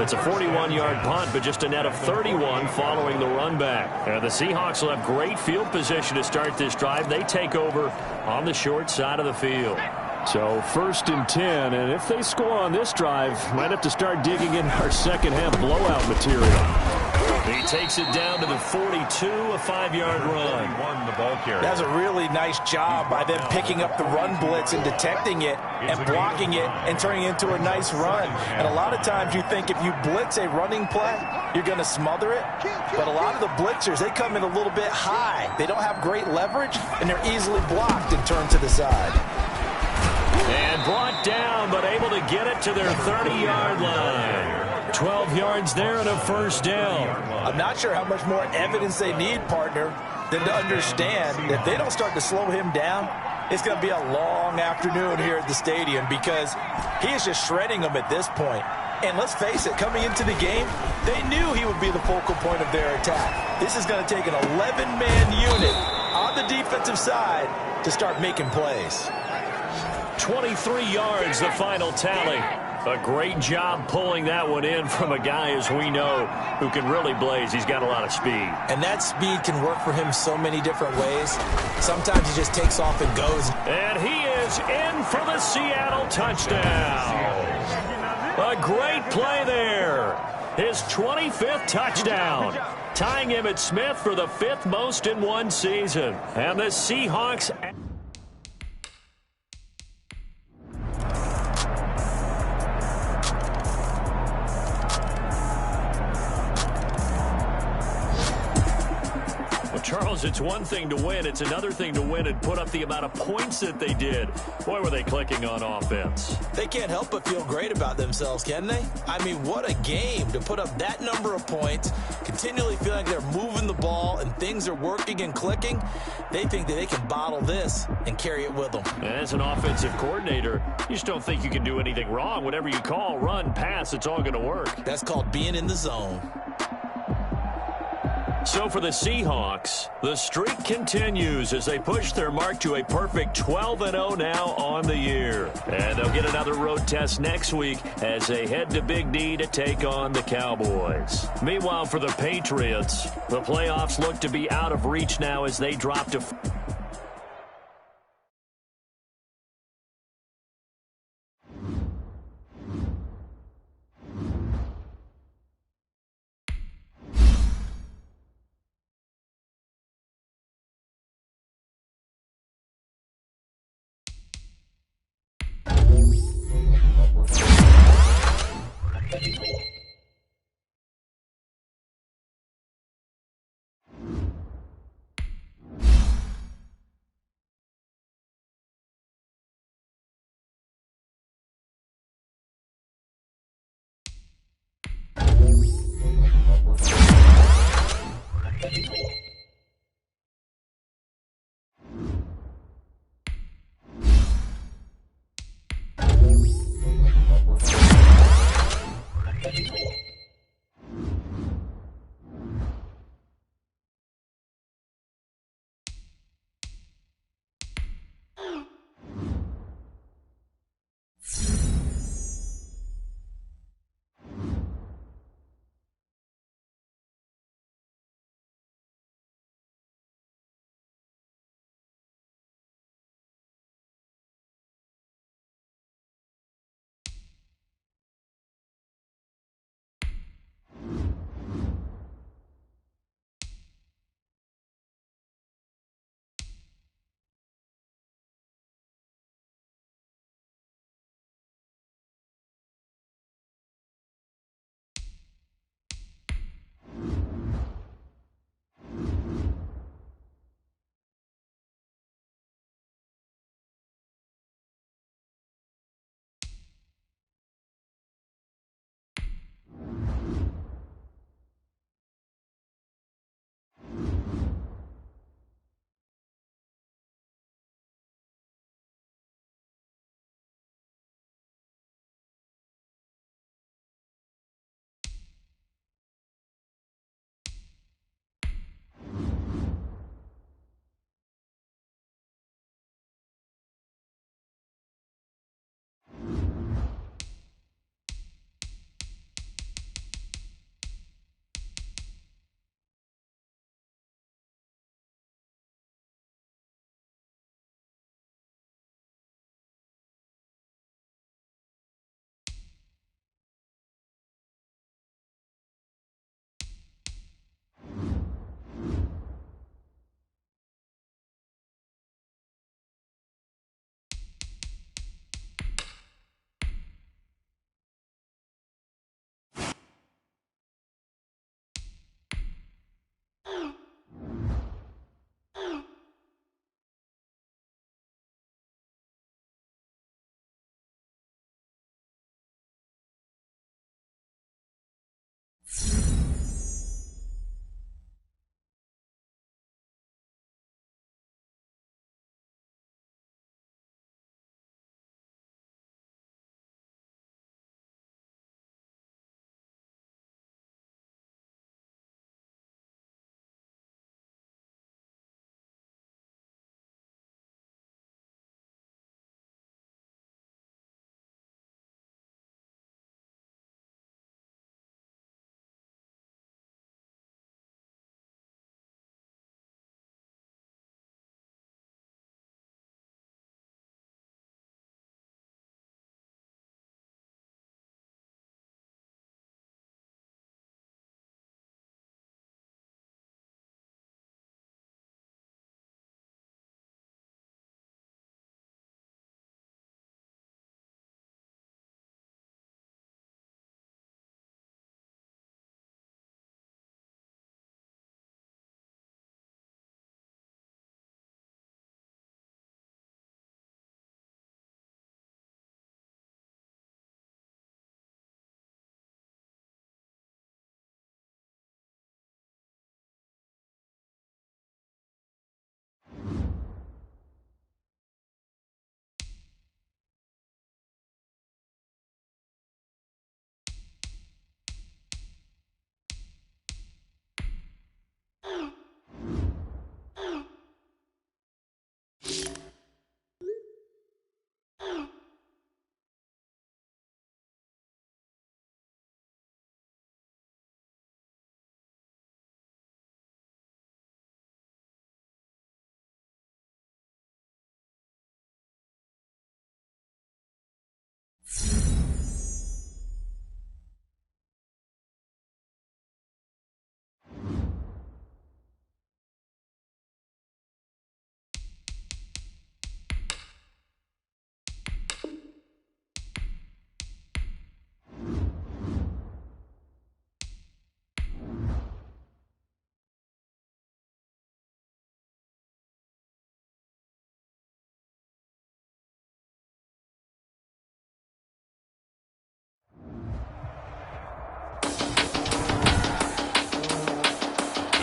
It's a 41-yard punt, but just a net of 31 following the run back. And the Seahawks will have great field position to start this drive. They take over on the short side of the field. So 1st and 10, and if they score on this drive, might have to start digging in our second half blowout material. He takes it down to the 42, a 5-yard run. Won the ball carrier. That's a really nice job by them picking up the run blitz and detecting it and blocking it and turning it into a nice run. And a lot of times you think if you blitz a running play, you're going to smother it. But a lot of the blitzers, they come in a little bit high. They don't have great leverage, and they're easily blocked and turned to the side. And brought down, but able to get it to their 30-yard line. 12 yards there and a first down. I'm not sure how much more evidence they need, partner, than to understand that if they don't start to slow him down, it's going to be a long afternoon here at the stadium because he is just shredding them at this point. And let's face it, coming into the game, they knew he would be the focal point of their attack. This is going to take an 11-man unit on the defensive side to start making plays. 23 yards, the final tally. A great job pulling that one in from a guy, as we know, who can really blaze. He's got a lot of speed. And that speed can work for him so many different ways. Sometimes he just takes off and goes. And he is in for the Seattle touchdown. A great play there. His 25th touchdown. Tying Emmitt Smith for the 5th most in one season. And the Seahawks... Charles, it's one thing to win. It's another thing to win and put up the amount of points that they did. Boy, were they clicking on offense. They can't help but feel great about themselves, can they? I mean, what a game to put up that number of points, continually feel like they're moving the ball and things are working and clicking. They think that they can bottle this and carry it with them. And as an offensive coordinator, you just don't think you can do anything wrong. Whatever you call, run, pass, it's all going to work. That's called being in the zone. So for the Seahawks, the streak continues as they push their mark to a perfect 12-0 now on the year. And they'll get another road test next week as they head to Big D to take on the Cowboys. Meanwhile, for the Patriots, the playoffs look to be out of reach now as they drop to...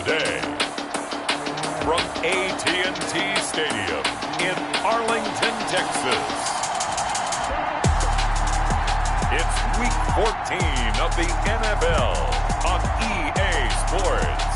Today, from AT&T Stadium in Arlington, Texas, it's Week 14 of the NFL on EA Sports.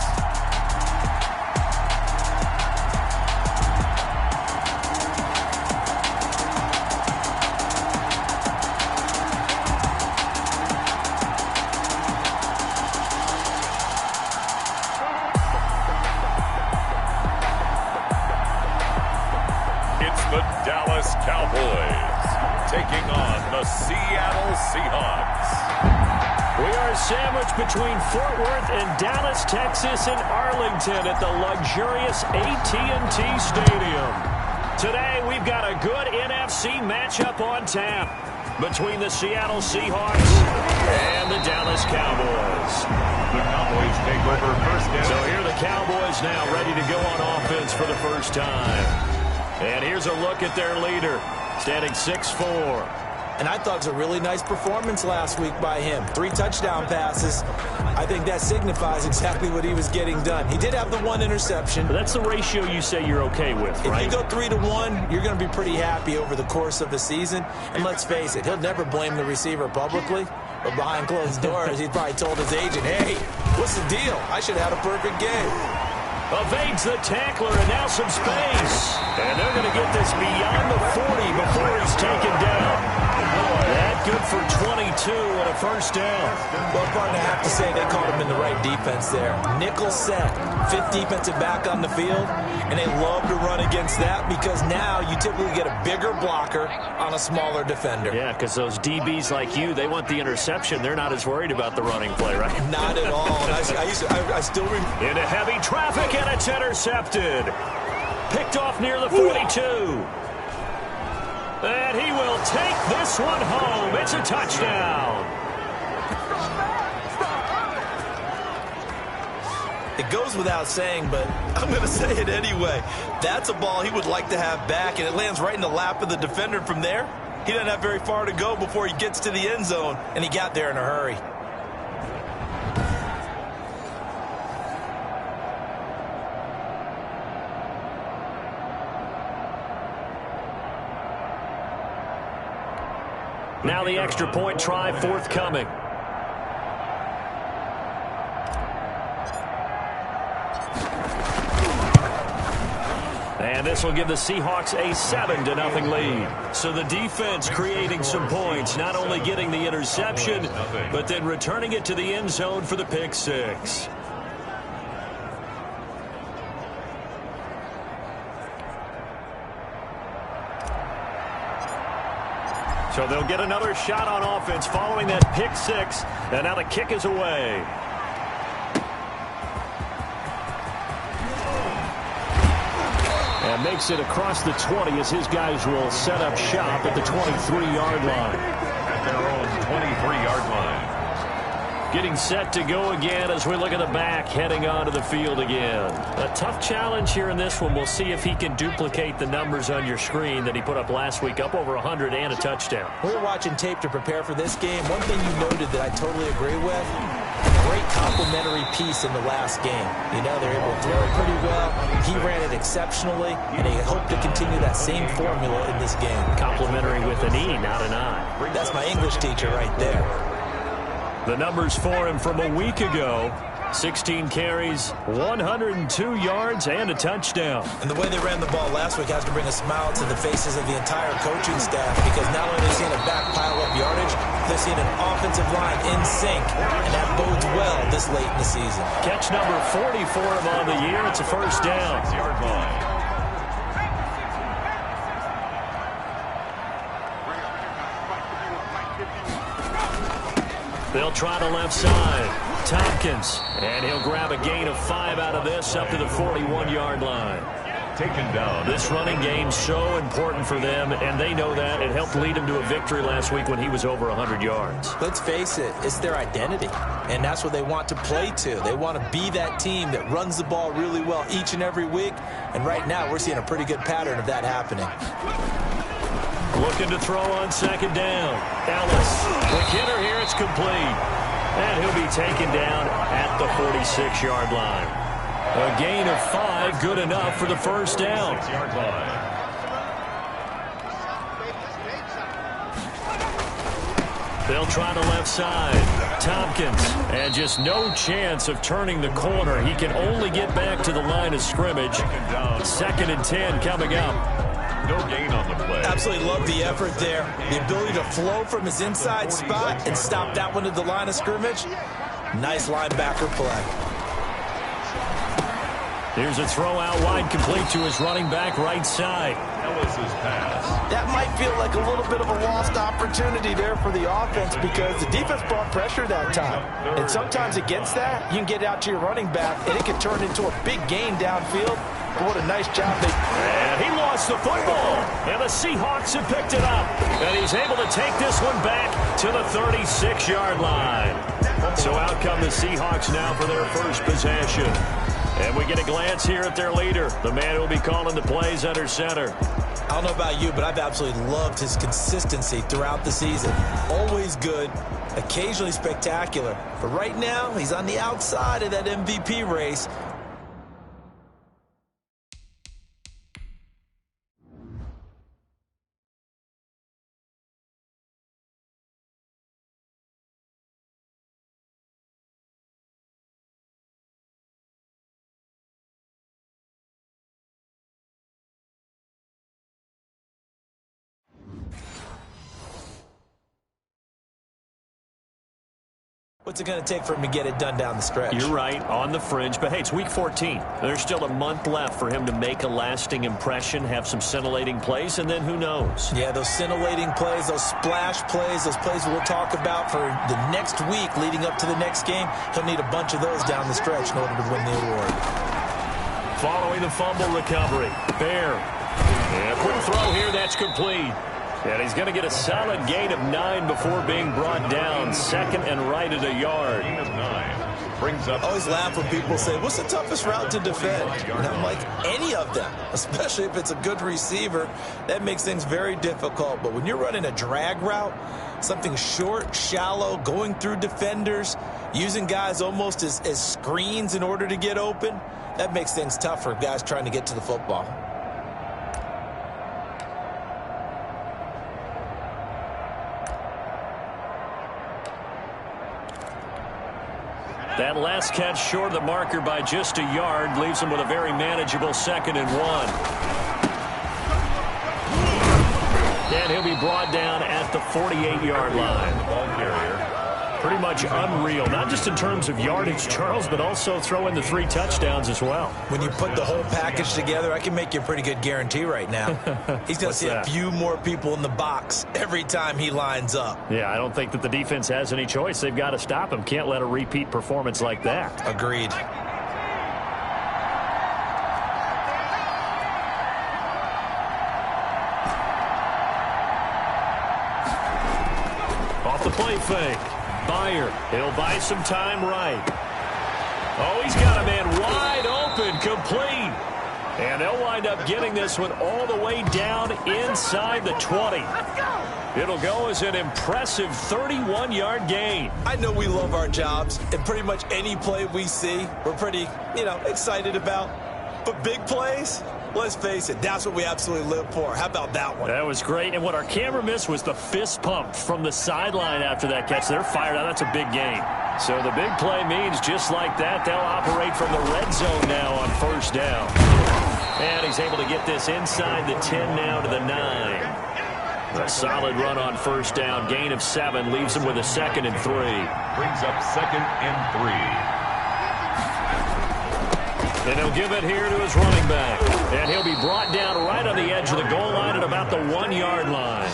The Dallas Cowboys taking on the Seattle Seahawks. We are sandwiched between Fort Worth and Dallas, Texas, and Arlington at the luxurious AT&T Stadium. Today, we've got a good NFC matchup on tap between the Seattle Seahawks and the Dallas Cowboys. The Cowboys take over first down. So here are the Cowboys now ready to go on offense for the first time. And here's a look at their leader, standing 6'4". And I thought it was a really nice performance last week by him. 3 touchdown passes. I think that signifies exactly what he was getting done. He did have the 1 interception. But that's the ratio you say you're okay with, right? If you go 3-1, you're going to be pretty happy over the course of the season. And let's face it, he'll never blame the receiver publicly. But behind closed doors, he probably told his agent, hey, what's the deal? I should have had a perfect game. Evades the tackler and now some space. And they're going to get this beyond the 40 before he's taken down. That good for 22 and a first down. Well, partner, I have to say they called him in the right defense there. Nickel set, 5th defensive back on the field, and they love to run against that because now you typically get a bigger blocker on a smaller defender. Yeah, because those DBs like you, they want the interception. They're not as worried about the running play, right? Not at all. And I still remember. Into heavy traffic, and it's intercepted. Picked off near the 42. And he will take this one home. It's a touchdown. It goes without saying, but I'm going to say it anyway. That's a ball he would like to have back, and it lands right in the lap of the defender. From there, he doesn't have very far to go before he gets to the end zone, and he got there in a hurry. Now the extra point try forthcoming. And this will give the Seahawks a 7-0 lead. So the defense creating some points, not only getting the interception, but then returning it to the end zone for the pick six. So they'll get another shot on offense following that pick six. And now the kick is away. And makes it across the 20 as his guys will set up shop at the 23-yard line. At their own 23-yard line. Getting set to go again as we look at the back heading onto the field again. A tough challenge here in this one. We'll see if he can duplicate the numbers on your screen that he put up last week, up over 100 and a touchdown. We were watching tape to prepare for this game. One thing you noted that I totally agree with, great complimentary piece in the last game. You know, they're able to throw it pretty well. He ran it exceptionally, and they hope to continue that same formula in this game. Complimentary with an E, not an I. That's my English teacher right there. The numbers for him from a week ago: 16 carries, 102 yards, and a touchdown. And the way they ran the ball last week has to bring a smile to the faces of the entire coaching staff, because not only are they seeing a back pile up yardage, they're seeing an offensive line in sync, and that bodes well this late in the season. Catch number 40 for him on the year. It's a first down. 6-yard line. They'll try the left side. Tompkins. And he'll grab a gain of 5 out of this up to the 41-yard line. Taken down. This running game so important for them, and they know that. It helped lead him to a victory last week when he was over 100 yards. Let's face it, it's their identity, and that's what they want to play to. They want to be that team that runs the ball really well each and every week, and right now we're seeing a pretty good pattern of that happening. Looking to throw on second down. Ellis. Quick hitter here. It's complete. And he'll be taken down at the 46-yard line. A gain of 5, good enough for the first down. 6-yard line. They'll try the left side. Tompkins. And just no chance of turning the corner. He can only get back to the line of scrimmage. 2nd and 10 coming up. No gain on the play. Absolutely love the effort there. The ability to flow from his inside spot and stop that one at the line of scrimmage. Nice linebacker play. Here's a throw out wide, complete to his running back right side. Ellis's pass. That might feel like a little bit of a lost opportunity there for the offense, because the defense brought pressure that time. And sometimes against that, you can get out to your running back, and it can turn into a big gain downfield. But what a nice job. And he lost the football. And the Seahawks have picked it up. And he's able to take this one back to the 36-yard line. So out come the Seahawks now for their first possession. And we get a glance here at their leader, the man who will be calling the plays under center. I don't know about you, but I've absolutely loved his consistency throughout the season. Always good, occasionally spectacular. But right now, he's on the outside of that MVP race. What's it going to take for him to get it done down the stretch? You're right, on the fringe. But, hey, it's week 14. There's still a month left for him to make a lasting impression, have some scintillating plays, and then who knows? Yeah, those scintillating plays, those splash plays, those plays we'll talk about for the next week leading up to the next game. He'll need a bunch of those down the stretch in order to win the award. Following the fumble recovery, Bear. And quick throw here, that's complete. And he's going to get a solid gain of 9 before being brought down. 2nd and right at a yard. Gain of 9. Brings up. I always laugh when people say, what's the toughest route to defend? And I'm like, any of them, especially if it's a good receiver. That makes things very difficult. But when you're running a drag route, something short, shallow, going through defenders, using guys almost as screens in order to get open, that makes things tough for guys trying to get to the football. That last catch short of the marker by just a yard leaves him with a very manageable 2nd and 1. And he'll be brought down at the 48-yard line. Ball carrier. Pretty much unreal, not just in terms of yardage, Charles, but also throw in the 3 touchdowns as well. When you put the whole package together, I can make you a pretty good guarantee right now. He's going to see a few more people in the box every time he lines up. Yeah, I don't think that the defense has any choice. They've got to stop him. Can't let a repeat performance like that. Agreed. Off the play fake. Byer, he'll buy some time right. Oh, he's got a man wide open, complete. And they'll wind up getting this one all the way down inside the 20. It'll go as an impressive 31-yard gain. I know we love our jobs, and pretty much any play we see, we're pretty, excited about. But big plays, let's face it, that's what we absolutely live for. How about that one? That was great. And what our camera missed was the fist pump from the sideline after that catch. They're fired out. That's a big gain. So the big play means just like that, they'll operate from the red zone now on 1st down. And he's able to get this inside the 10 now to the 9. A solid run on 1st down. Gain of 7 leaves him with a 2nd and 3. Brings up 2nd and 3. And he'll give it here to his running back. And he'll be brought down right on the edge of the goal line at about the 1-yard line.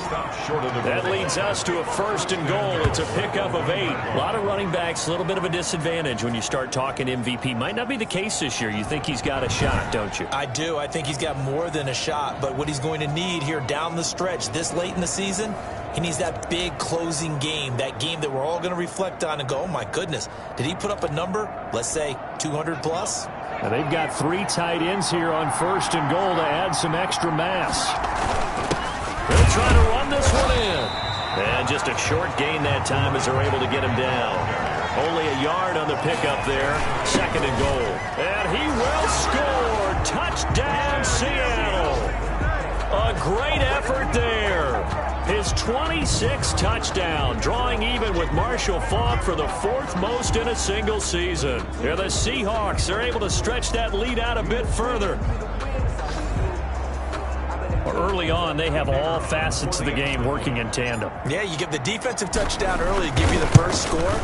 That leads us to a 1st and goal. It's a pickup of 8. A lot of running backs, a little bit of a disadvantage when you start talking MVP. Might not be the case this year. You think he's got a shot, don't you? I do. I think he's got more than a shot. But what he's going to need here down the stretch this late in the season, he needs that big closing game, that game that we're all going to reflect on and go, oh, my goodness, did he put up a number, let's say 200 plus? And they've got 3 tight ends here on 1st and goal to add some extra mass. They'll try to run this one in. And just a short gain that time as they're able to get him down. Only a yard on the pickup there. 2nd and goal. And he will score. Touchdown, Seattle. A great effort there. His 26th touchdown, drawing even with Marshall Faulk for the 4th most in a single season. Yeah, the Seahawks are able to stretch that lead out a bit further. Early on, they have all facets of the game working in tandem. Yeah, you give the defensive touchdown early to give you the first score,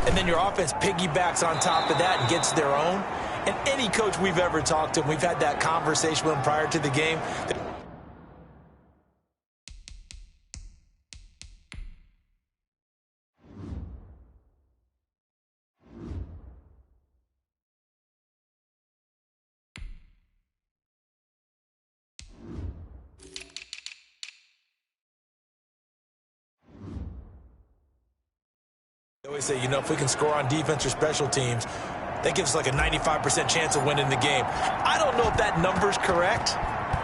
and then your offense piggybacks on top of that and gets their own. And any coach we've ever talked to, we've had that conversation with him prior to the game. I always say, if we can score on defense or special teams, that gives us like a 95% chance of winning the game. I don't know if that number's correct,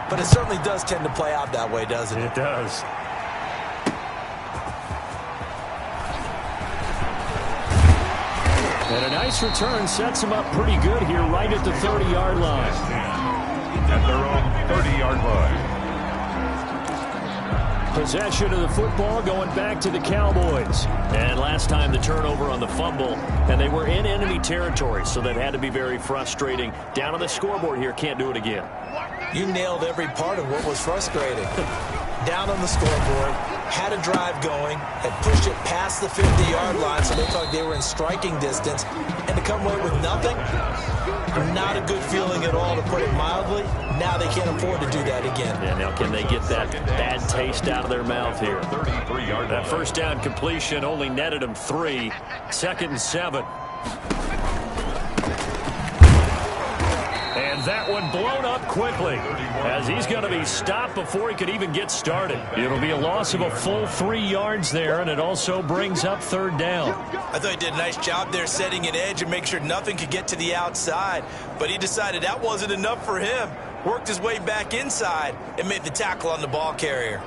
but it certainly does tend to play out that way, doesn't it? It does. And a nice return sets him up pretty good here right at the 30-yard line. At their own 30-yard line. Possession of the football going back to the Cowboys. And last time the turnover on the fumble, and they were in enemy territory, so that had to be very frustrating. Down on the scoreboard here, can't do it again. You nailed every part of what was frustrating. Down on the scoreboard, had a drive going, had pushed it past the 50-yard line, so they thought they were in striking distance, and to come away with nothing, not a good feeling at all, to put it mildly. Now they can't afford to do that again. Yeah, now can they get that bad taste out of their mouth here? 33-yard That first down completion only netted them 3. 2nd and 7. And that one blown up quickly as he's going to be stopped before he could even get started. It'll be a loss of a full 3 yards there, and it also brings up third down. I thought he did a nice job there setting an edge and make sure nothing could get to the outside, but he decided that wasn't enough for him. Worked his way back inside and made the tackle on the ball carrier.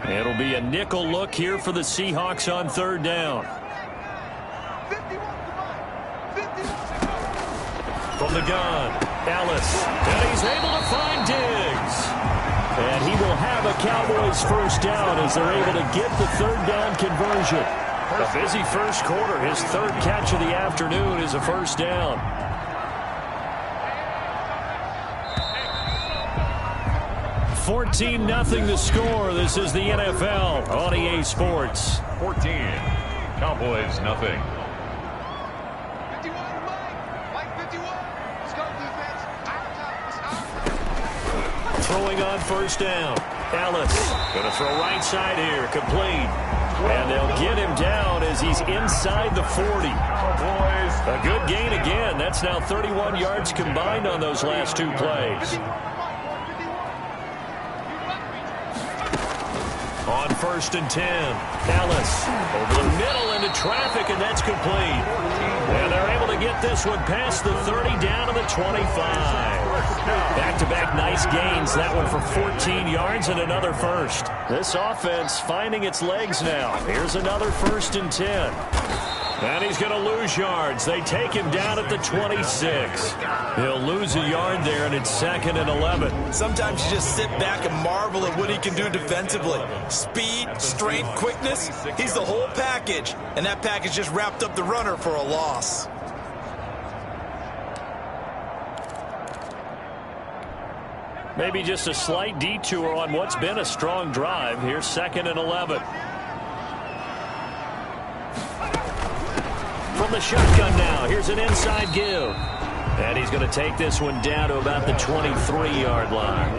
It'll be a nickel look here for the Seahawks on third down. From the gun, Ellis, and he's able to find Diggs. And he will have a Cowboys first down as they're able to get the third down conversion. A busy first quarter. His third catch of the afternoon is a first down. 14-0 the score. This is the NFL on EA Sports. 14. Cowboys, nothing. 51, Mike 51. Let's go, defense. Out. Throwing on first down. Ellis going to throw right side here. Complete. And they'll get him down as he's inside the 40. Cowboys. A good gain again. That's now 31 yards combined on those last 2 plays. On first and 10, Ellis over the middle into traffic, and that's complete. And they're able to get this one past the 30 down to the 25. Back-to-back nice gains. That one for 14 yards and another first. This offense finding its legs now. Here's another first and 10. And he's going to lose yards. They take him down at the 26. He'll lose a yard there, and it's 2nd and 11. Sometimes you just sit back and marvel at what he can do defensively. Speed, strength, quickness, he's the whole package. And that package just wrapped up the runner for a loss. Maybe just a slight detour on what's been a strong drive. Here's 2nd and 11. From the shotgun now, here's an inside give. And he's going to take this one down to about the 23-yard line.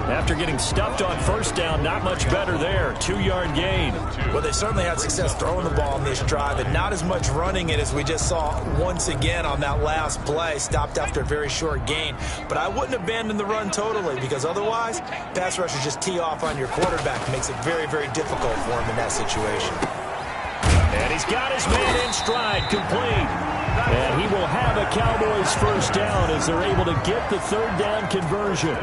After getting stuffed on first down, not much better there. 2-yard gain. Well, they certainly had success throwing the ball on this drive, and not as much running it as we just saw once again on that last play. Stopped after a very short gain. But I wouldn't abandon the run totally, because otherwise, pass rushers just tee off on your quarterback. Makes it very, very difficult for him in that situation. And he's got his man in stride, complete. And he will have a Cowboys first down as they're able to get the third down conversion.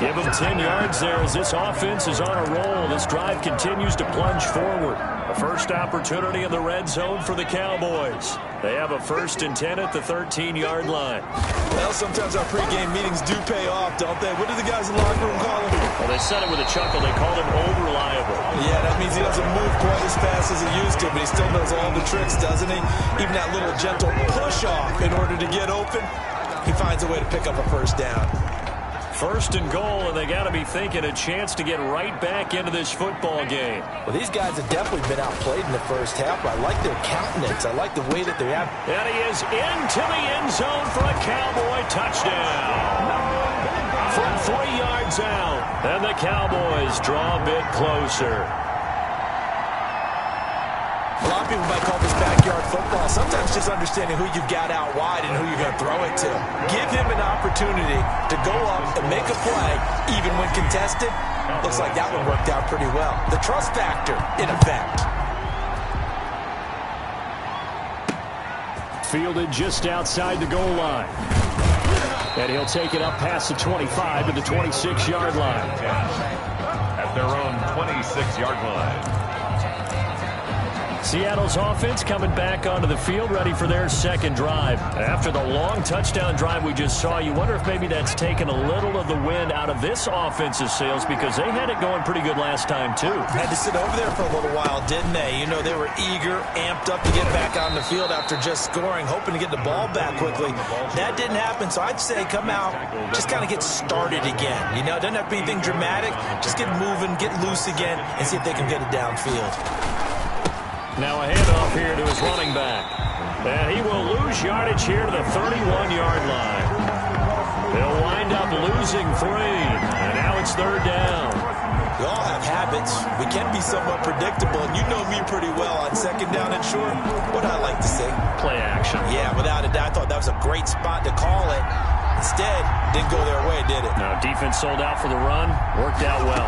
Give him 10 yards there as this offense is on a roll. This drive continues to plunge forward. A first opportunity in the red zone for the Cowboys. They have a 1st and 10 at the 13-yard line. Well, sometimes our pregame meetings do pay off, don't they? What do the guys in the locker room call him? Well, they said it with a chuckle. They called him old reliable. Yeah, that means he doesn't move quite as fast as he used to, but he still knows all the tricks, doesn't he? Even that little gentle push-off in order to get open, he finds a way to pick up a first down. 1st and goal, and they got to be thinking a chance to get right back into this football game. Well, these guys have definitely been outplayed in the first half, but I like their countenance. I like the way that they're at. And he is into the end zone for a Cowboy touchdown. From 3 yards out, and the Cowboys draw a bit closer. A lot of people might call this backyard football. Sometimes just understanding who you've got out wide and who you're going to throw it to. Give him an opportunity to go up and make a play, even when contested. Looks like that one worked out pretty well. The trust factor, in effect. Fielded just outside the goal line. And he'll take it up past the 25 to the 26-yard line. At their own 26-yard line. Seattle's offense coming back onto the field, ready for their second drive. After the long touchdown drive we just saw, you wonder if maybe that's taken a little of the wind out of this offense's sails, because they had it going pretty good last time, too. Had to sit over there for a little while, didn't they? You know, they were eager, amped up to get back on the field after just scoring, hoping to get the ball back quickly. That didn't happen, so I'd say come out, just kind of get started again. You know, it doesn't have to be anything dramatic. Just get moving, get loose again, and see if they can get it downfield. Now a handoff here to his running back. And he will lose yardage here to the 31-yard line. They'll wind up losing 3. And now it's third down. We all have habits. We can be somewhat predictable. And you know me pretty well on second down and short. What do I like to say? Play action. Yeah, without a doubt. I thought that was a great spot to call it. Instead, didn't go their way, did it? No, defense sold out for the run. Worked out well.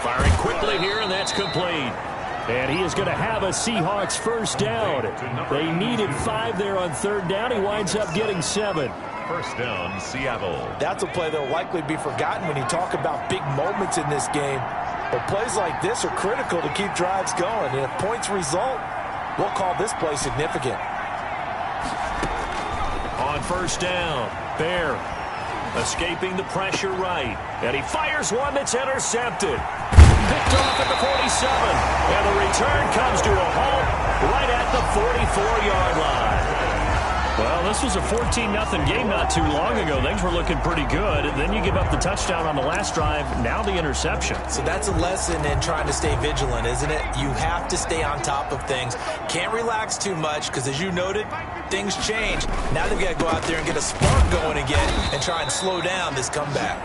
Firing quickly here, and that's complete. And he is going to have a Seahawks first down. They needed 5 there on third down. He winds up getting 7. First down, Seattle. That's a play that will likely be forgotten when you talk about big moments in this game. But plays like this are critical to keep drives going. And if points result, we'll call this play significant. On first down, Bear escaping the pressure right. And he fires one that's intercepted. Picked off at the 47. And the return comes to a halt right at the 44-yard line. Well, this was a 14-0 game not too long ago. Things were looking pretty good. And then you give up the touchdown on the last drive. Now the interception. So that's a lesson in trying to stay vigilant, isn't it? You have to stay on top of things. Can't relax too much because, as you noted, things change. Now they've got to go out there and get a spark going again and try and slow down this comeback.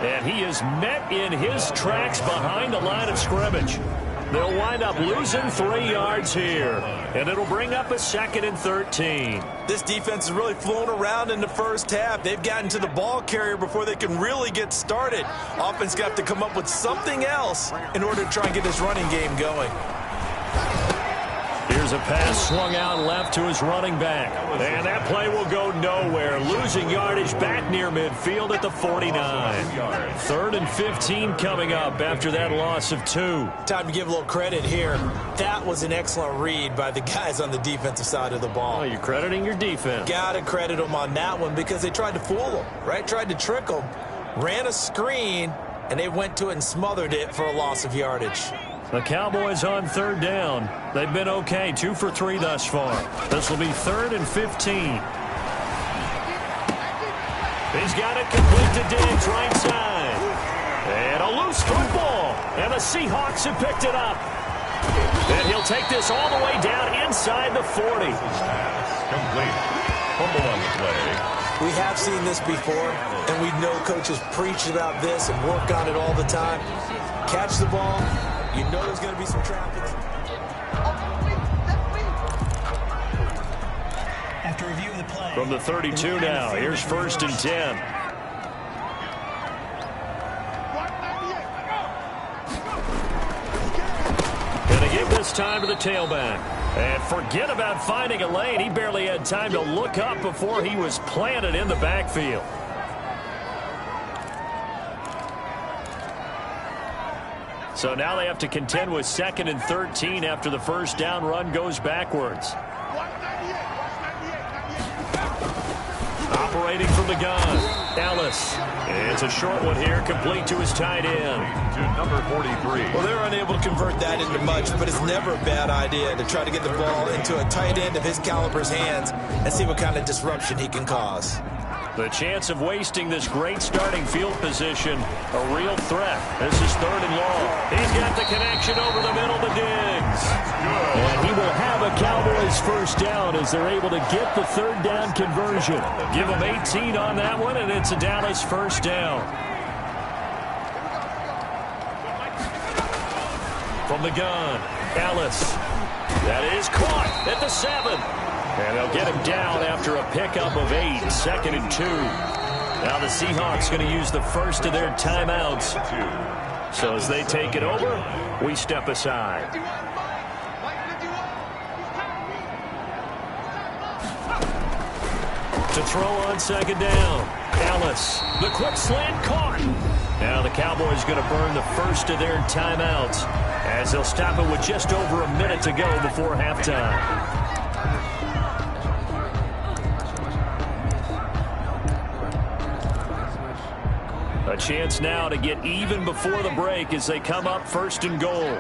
And he is met in his tracks behind the line of scrimmage. They'll wind up losing 3 yards here. And it'll bring up a 2nd and 13. This defense has really flown around in the first half. They've gotten to the ball carrier before they can really get started. Offense got to come up with something else in order to try and get this running game going. Here's a pass swung out left to his running back. And that play will go nowhere. Losing yardage back near midfield at the 49. 3rd and 15 coming up after that loss of 2. Time to give a little credit here. That was an excellent read by the guys on the defensive side of the ball. Oh, you're crediting your defense. Got to credit them on that one because they tried to fool them, right? Tried to trick them. Ran a screen, and they went to it and smothered it for a loss of yardage. The Cowboys on third down. They've been okay, 2 for 3 thus far. This will be 3rd and 15. He's got it complete to Diggs, right side. And a loose football. And the Seahawks have picked it up. And he'll take this all the way down inside the 40. Complete. Fumble on the play. We have seen this before, and we know coaches preach about this and work on it all the time. Catch the ball. You know there's going to be some traffic. After review of the play. From the 32 now, here's 1st and 10. Gonna give this time to the tailback. And forget about finding a lane. He barely had time to look up before he was planted in the backfield. So now they have to contend with 2nd and 13 after the first down run goes backwards. Operating from the gun, Ellis. It's a short one here, complete to his tight end. To number 43. Well, they're unable to convert that into much, but it's never a bad idea to try to get the ball into a tight end of his caliber's hands and see what kind of disruption he can cause. The chance of wasting this great starting field position, a real threat. This is 3rd and long. He's got the connection over the middle to Diggs. And he will have a Cowboys first down as they're able to get the 3rd down conversion. Give them 18 on that one, and it's a Dallas first down. From the gun, Ellis. That is caught at the 7. And they'll get him down after a pickup of 8, 2nd and 2. Now the Seahawks going to use the first of their timeouts. So as they take it over, we step aside. To throw on 2nd down, Ellis. The quick slant caught. Now the Cowboys going to burn the first of their timeouts as they'll stop it with just over a minute to go before halftime. A chance now to get even before the break as they come up first and goal.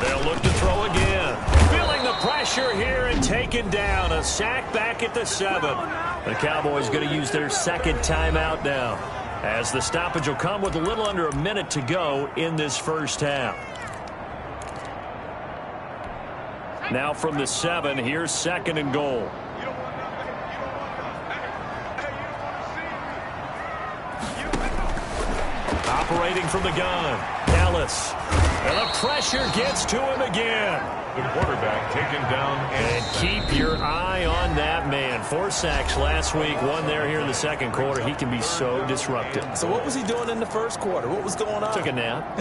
They'll look to throw again. Feeling the pressure here and taken down. A sack back at the 7. The Cowboys going to use their second timeout now, as the stoppage will come with a little under a minute to go in this first half. Now from the 7, here's second and goal. Operating from the gun, Dallas. And the pressure gets to him again. The quarterback taken down. And keep your eye on that man. 4 sacks last week, 1 there here in the second quarter. He can be so disruptive. So what was he doing in the first quarter? What was going on? Took a nap.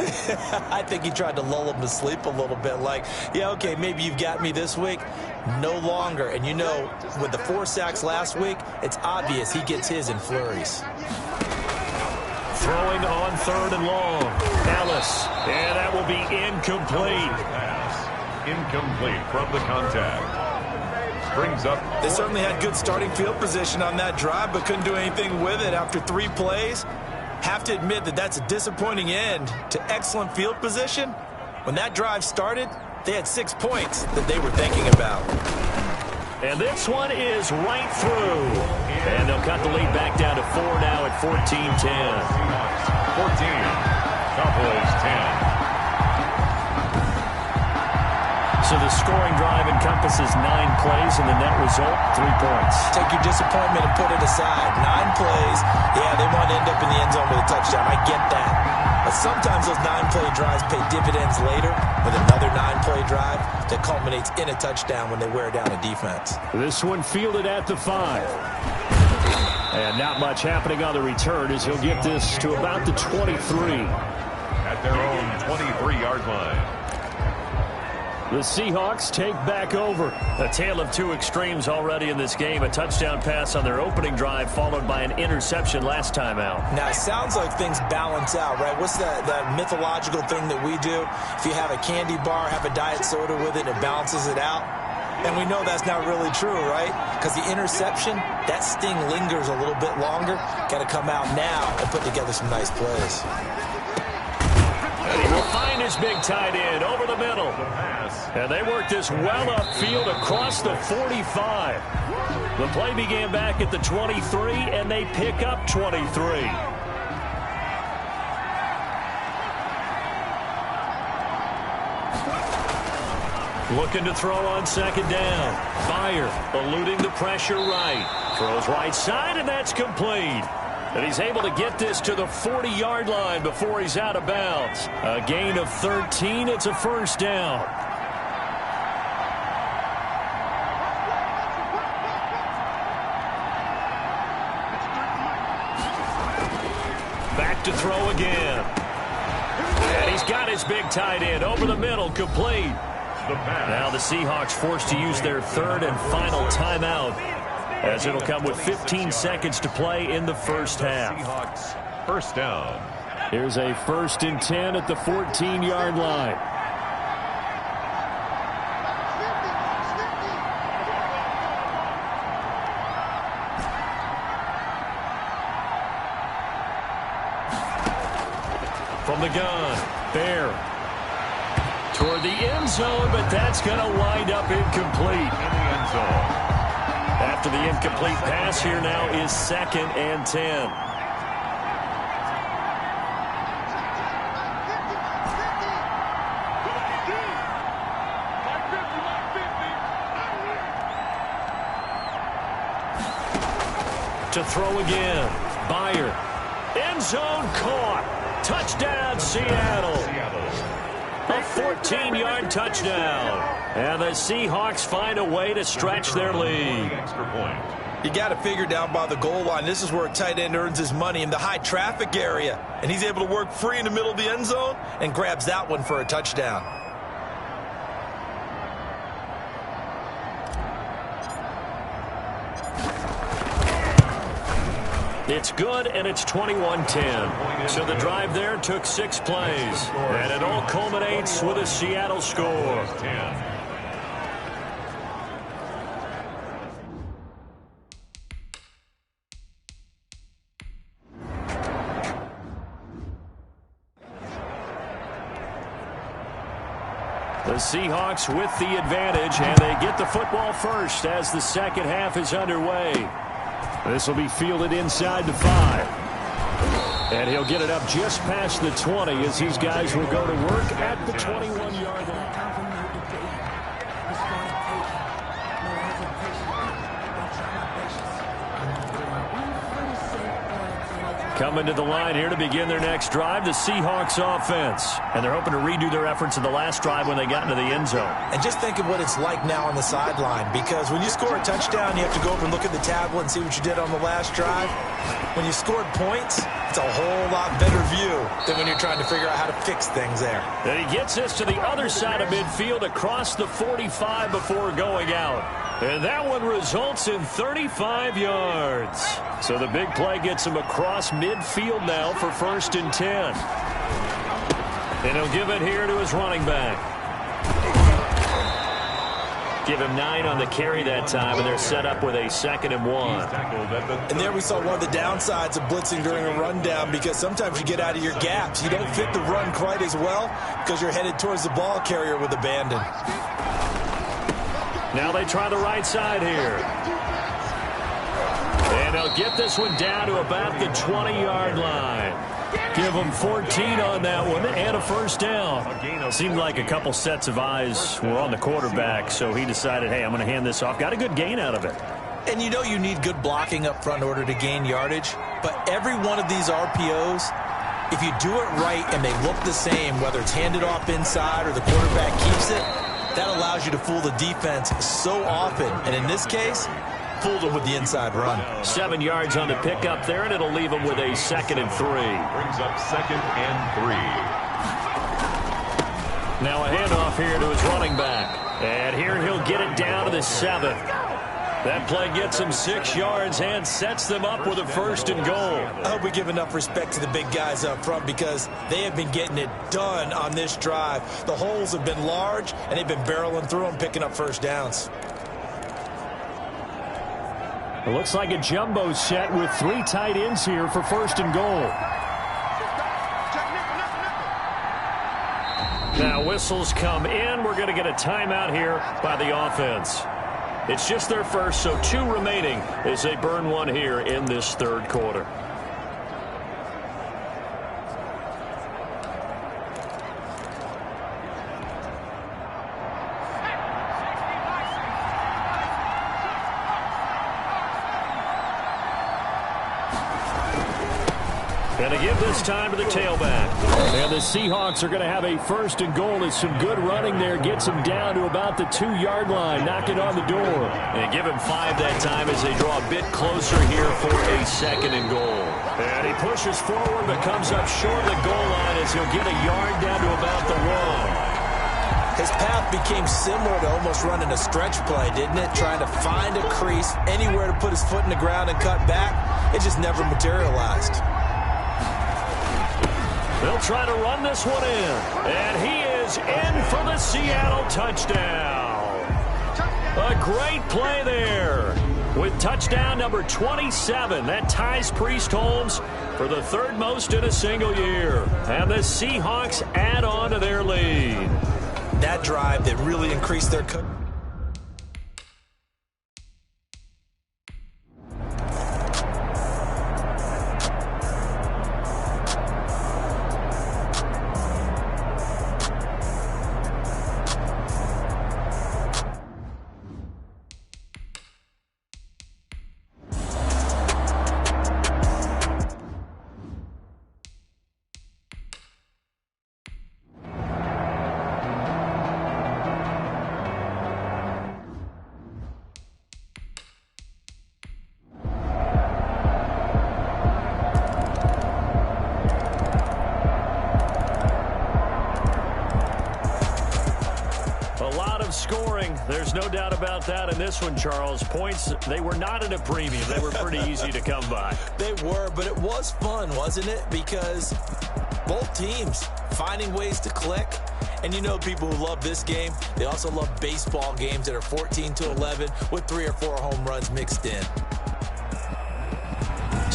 I think he tried to lull him to sleep a little bit. Like, yeah, okay, maybe you've got me this week. No longer. And you know, with the 4 sacks last week, it's obvious he gets his in flurries. Throwing on 3rd and long. Dallas. And that will be incomplete. Incomplete from the contact. Brings up. They certainly had good starting field position on that drive, but couldn't do anything with it after 3 plays. Have to admit that that's a disappointing end to excellent field position. When that drive started, they had 6 points that they were thinking about. And this one is right through. And they'll cut the lead back down to 4 now at 14-10. 14. Cowboys 10. So the scoring drive encompasses 9 plays, and the net result, 3 points. Take your disappointment and put it aside. 9 plays. Yeah, they want to end up in the end zone with a touchdown. I get that. But sometimes those 9-play drives pay dividends later with another 9-play drive that culminates in a touchdown when they wear down a defense. This one fielded at the 5. And not much happening on the return as he'll get this to about the 23. At their own 23-yard line. The Seahawks take back over. A tale of 2 extremes already in this game. A touchdown pass on their opening drive followed by an interception last time out. Now, it sounds like things balance out, right? What's that mythological thing that we do? If you have a candy bar, have a diet soda with it, it balances it out. And we know that's not really true, right? Because the interception, that sting lingers a little bit longer. Got to come out now and put together some nice plays. And he will find his big tight end over the middle. And they work this well upfield across the 45. The play began back at the 23, and they pick up 23. Looking to throw on second down. Fire, eluding the pressure right. Throws right side, and that's complete. And he's able to get this to the 40-yard line before he's out of bounds. A gain of 13. It's a first down. Back to throw again. And he's got his big tight end over the middle, complete. Now the Seahawks forced to use their 3rd and final timeout, as it'll come with 15 seconds to play in the first half. Seahawks first down. Here's a 1st and 10 at the 14-yard line. From the gun, Bear. Toward the end zone, but that's going to wind up incomplete. In the end zone. After the incomplete pass, here now is 2nd and 10. To throw again. Byer. End zone caught. Touchdown, Seattle. A 14-yard touchdown. And the Seahawks find a way to stretch their lead. Extra point. You got to figure down by the goal line. This is where a tight end earns his money, in the high traffic area. And he's able to work free in the middle of the end zone and grabs that one for a touchdown. It's good, and it's 21-10. So the drive there took 6 plays, and it all culminates with a Seattle score. The Seahawks with the advantage, and they get the football first as the second half is underway. This will be fielded inside the 5. And he'll get it up just past the 20 as these guys will go to work at the 21-yard line. Coming to the line here to begin their next drive, the Seahawks offense. And they're hoping to redo their efforts in the last drive when they got into the end zone. And just think of what it's like now on the sideline, because when you score a touchdown, you have to go over and look at the tablet and see what you did on the last drive. When you scored points, it's a whole lot better view than when you're trying to figure out how to fix things there. And he gets this to the other side of midfield across the 45 before going out. And that one results in 35 yards. So the big play gets him across midfield now for 1st and 10. And he'll give it here to his running back. Give him 9 on the carry that time, and they're set up with a 2nd and 1. And there we saw one of the downsides of blitzing during a rundown, because sometimes you get out of your gaps. You don't fit the run quite as well because you're headed towards the ball carrier with abandon. Now they try the right side here. And they'll get this one down to about the 20-yard line. Give them 14 on that one and a 1st down. Seemed like a couple sets of eyes were on the quarterback, so he decided, hey, I'm going to hand this off. Got a good gain out of it. And you know you need good blocking up front in order to gain yardage, but every one of these RPOs, if you do it right and they look the same, whether it's handed off inside or the quarterback keeps it, that allows you to fool the defense so often. And in this case, fooled them with the inside run. 7 yards on the pickup there, and it'll leave him with a 2nd and 3. Brings up 2nd and 3. Now a handoff here to his running back. And here he'll get it down to the 7. That play gets him 6 yards and sets them up with a 1st and goal. I hope we give enough respect to the big guys up front, because they have been getting it done on this drive. The holes have been large, and they've been barreling through them, picking up 1st downs. It looks like a jumbo set with 3 tight ends here for 1st and goal. Now whistles come in. We're going to get a timeout here by the offense. It's just their first, so 2 remaining as they burn one here in this 3rd quarter. And to give this time to the tailback. And the Seahawks are going to have a 1st and goal. It's some good running there. Gets him down to about the 2-yard line. Knocking on the door. And give him 5 that time as they draw a bit closer here for a 2nd and goal. And he pushes forward but comes up short of the goal line as he'll get a yard down to about the 1. His path became similar to almost running a stretch play, didn't it? Trying to find a crease, anywhere to put his foot in the ground and cut back. It just never materialized. They'll try to run this one in. And he is in for the Seattle touchdown. A great play there. With touchdown number 27. That ties Priest Holmes for the 3rd most in a single year. And the Seahawks add on to their lead. That drive that really increased their cut. There's no doubt about that in this one, Charles. Points, they were not at a premium. They were pretty easy to come by. They were, but it was fun, wasn't it? Because both teams finding ways to click. And you know people who love this game, they also love baseball games that are 14-11 with 3 or 4 home runs mixed in.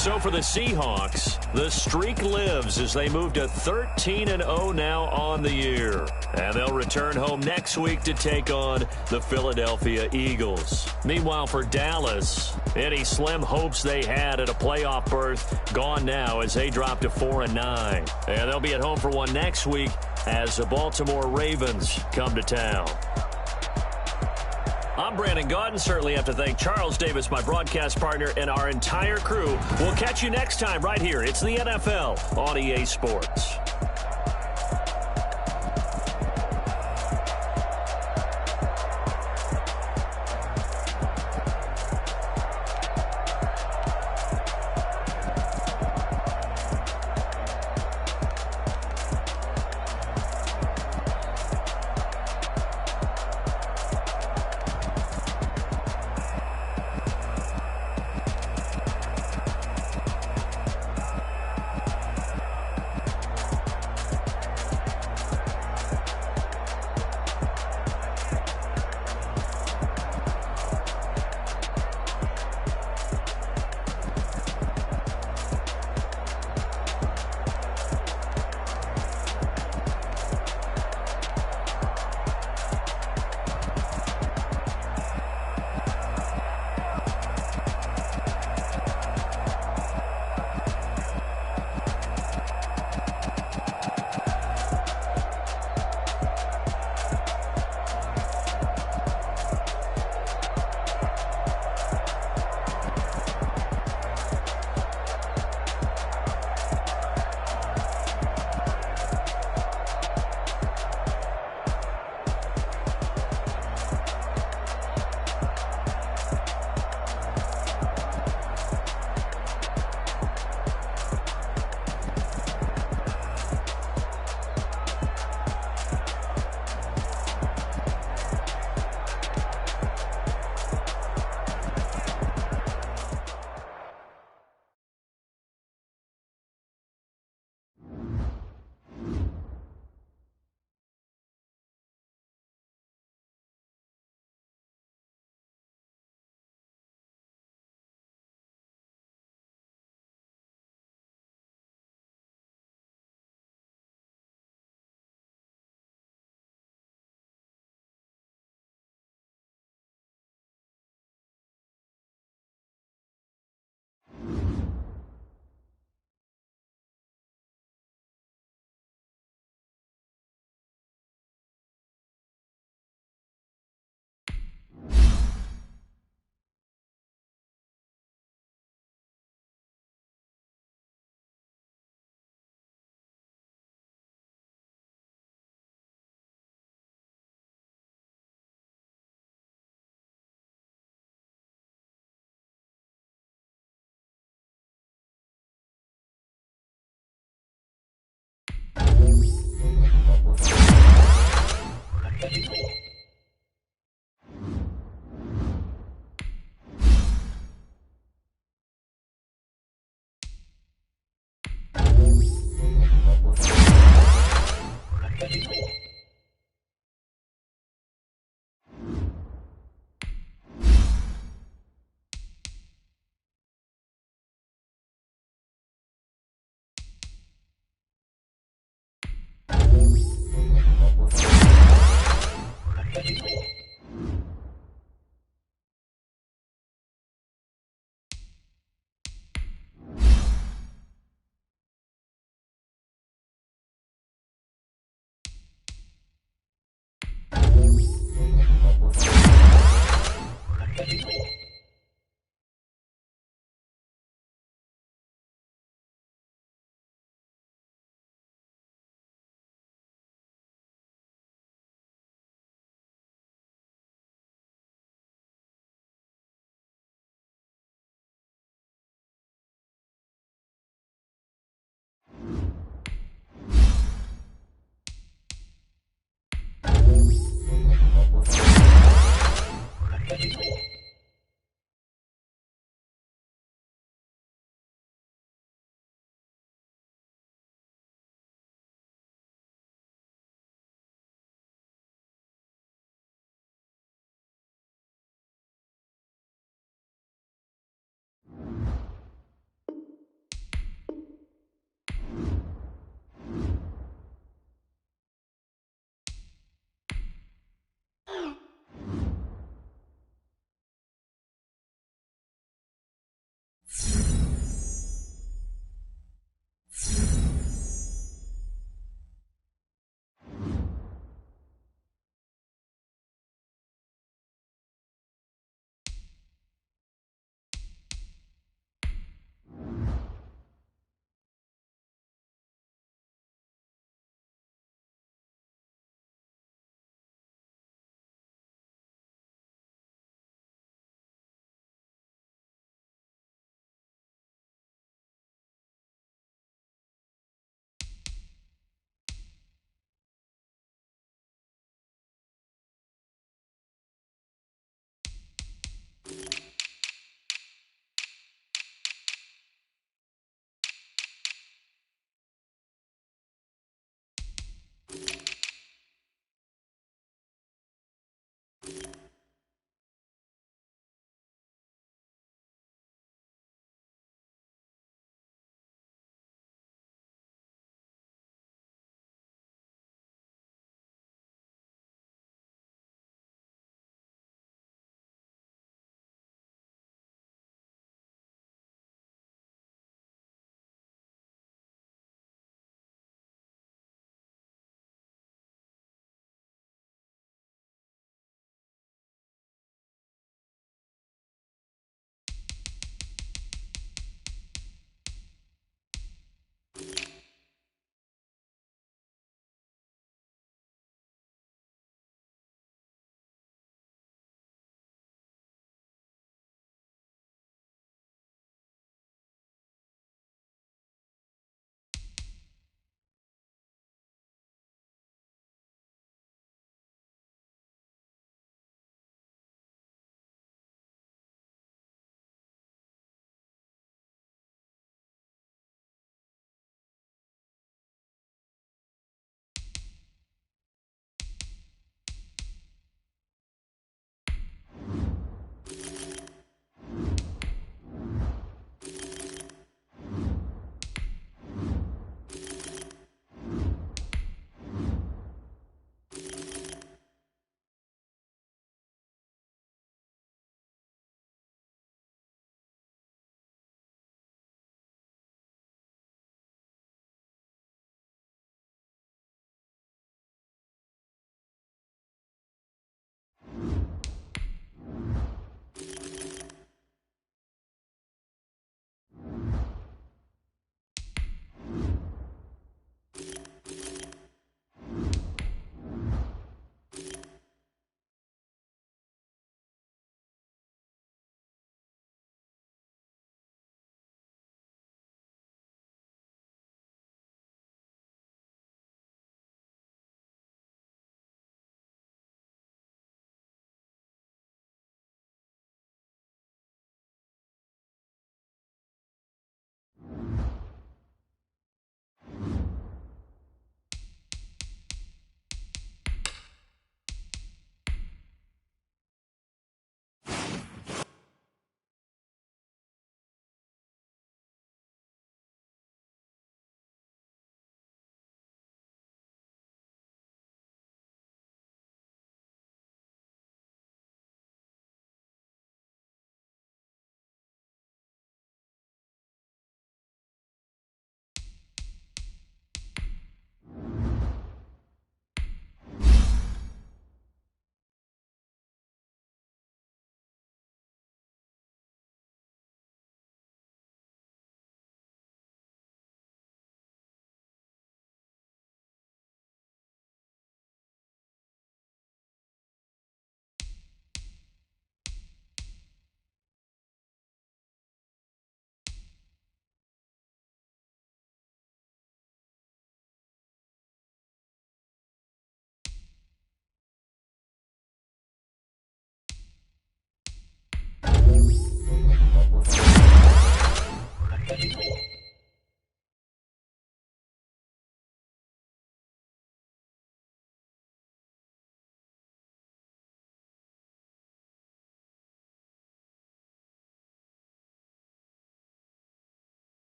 So for the Seahawks, the streak lives as they move to 13-0 now on the year. And they'll return home next week to take on the Philadelphia Eagles. Meanwhile, for Dallas, any slim hopes they had at a playoff berth gone now as they drop to 4-9. And they'll be at home for one next week as the Baltimore Ravens come to town. I'm Brandon Gaudin. Certainly have to thank Charles Davis, my broadcast partner, and our entire crew. We'll catch you next time right here. It's the NFL on EA Sports.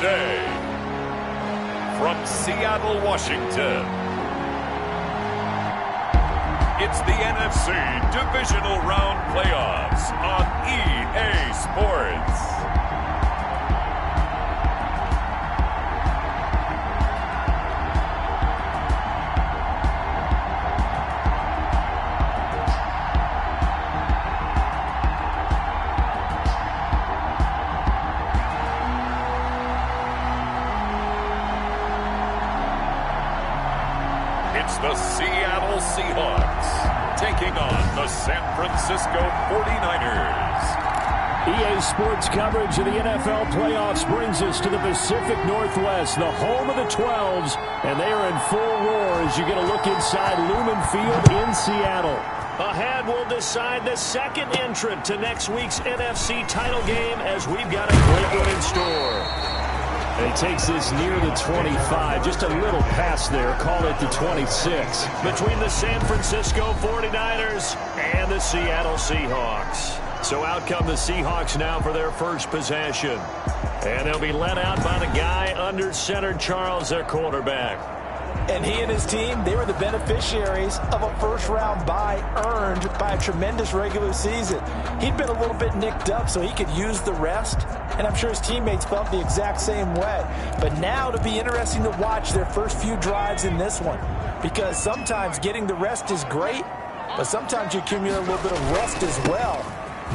today, from Seattle, Washington, it's the NFC Divisional Round Playoffs on EA Sports. It's the Seattle Seahawks taking on the San Francisco 49ers. EA Sports coverage of the NFL playoffs brings us to the Pacific Northwest, the home of the 12s, and they are in full roar as you get a look inside Lumen Field in Seattle. Ahead, we'll decide the second entrant to next week's NFC title game as we've got a great one in store. And he takes this near the 25, just a little past there, call it the 26, between the San Francisco 49ers and the Seattle Seahawks. So out come the Seahawks now for their first possession. And they'll be led out by the guy under center, Charles, their quarterback. And he and his team, they were the beneficiaries of a first-round bye earned by a tremendous regular season. He'd been a little bit nicked up, so he could use the rest. And I'm sure his teammates felt the exact same way. But now it'll be interesting to watch their first few drives in this one. Because sometimes getting the rest is great, but sometimes you accumulate a little bit of rust as well.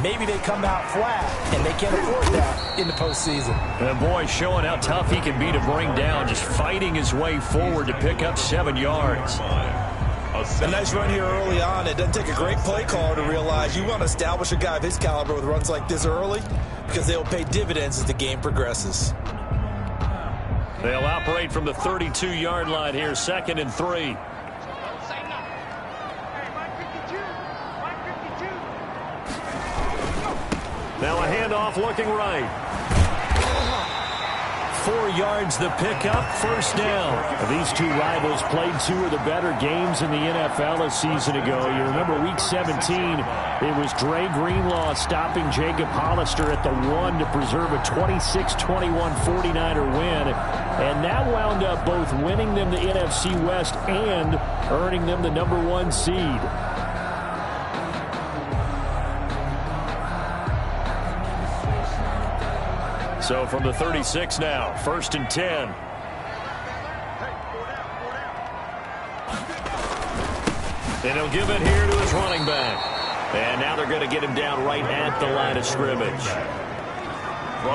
Maybe they come out flat, and they can't afford that in the postseason. And boy, showing how tough he can be to bring down, just fighting his way forward to pick up 7 yards. A nice run here early on. It doesn't take a great play caller to realize you want to establish a guy of his caliber with runs like this early because they'll pay dividends as the game progresses. They'll operate from the 32-yard line here, 2nd and 3. Now a handoff looking right. 4 yards the pickup, first down. These two rivals played 2 of the better games in the NFL a season ago. You remember week 17, it was Dre Greenlaw stopping Jacob Hollister at the 1 to preserve a 26-21 49er win. And that wound up both winning them the NFC West and earning them the #1 seed. So from the 36 now, 1st and 10. And he'll give it here to his running back. And now they're going to get him down right at the line of scrimmage.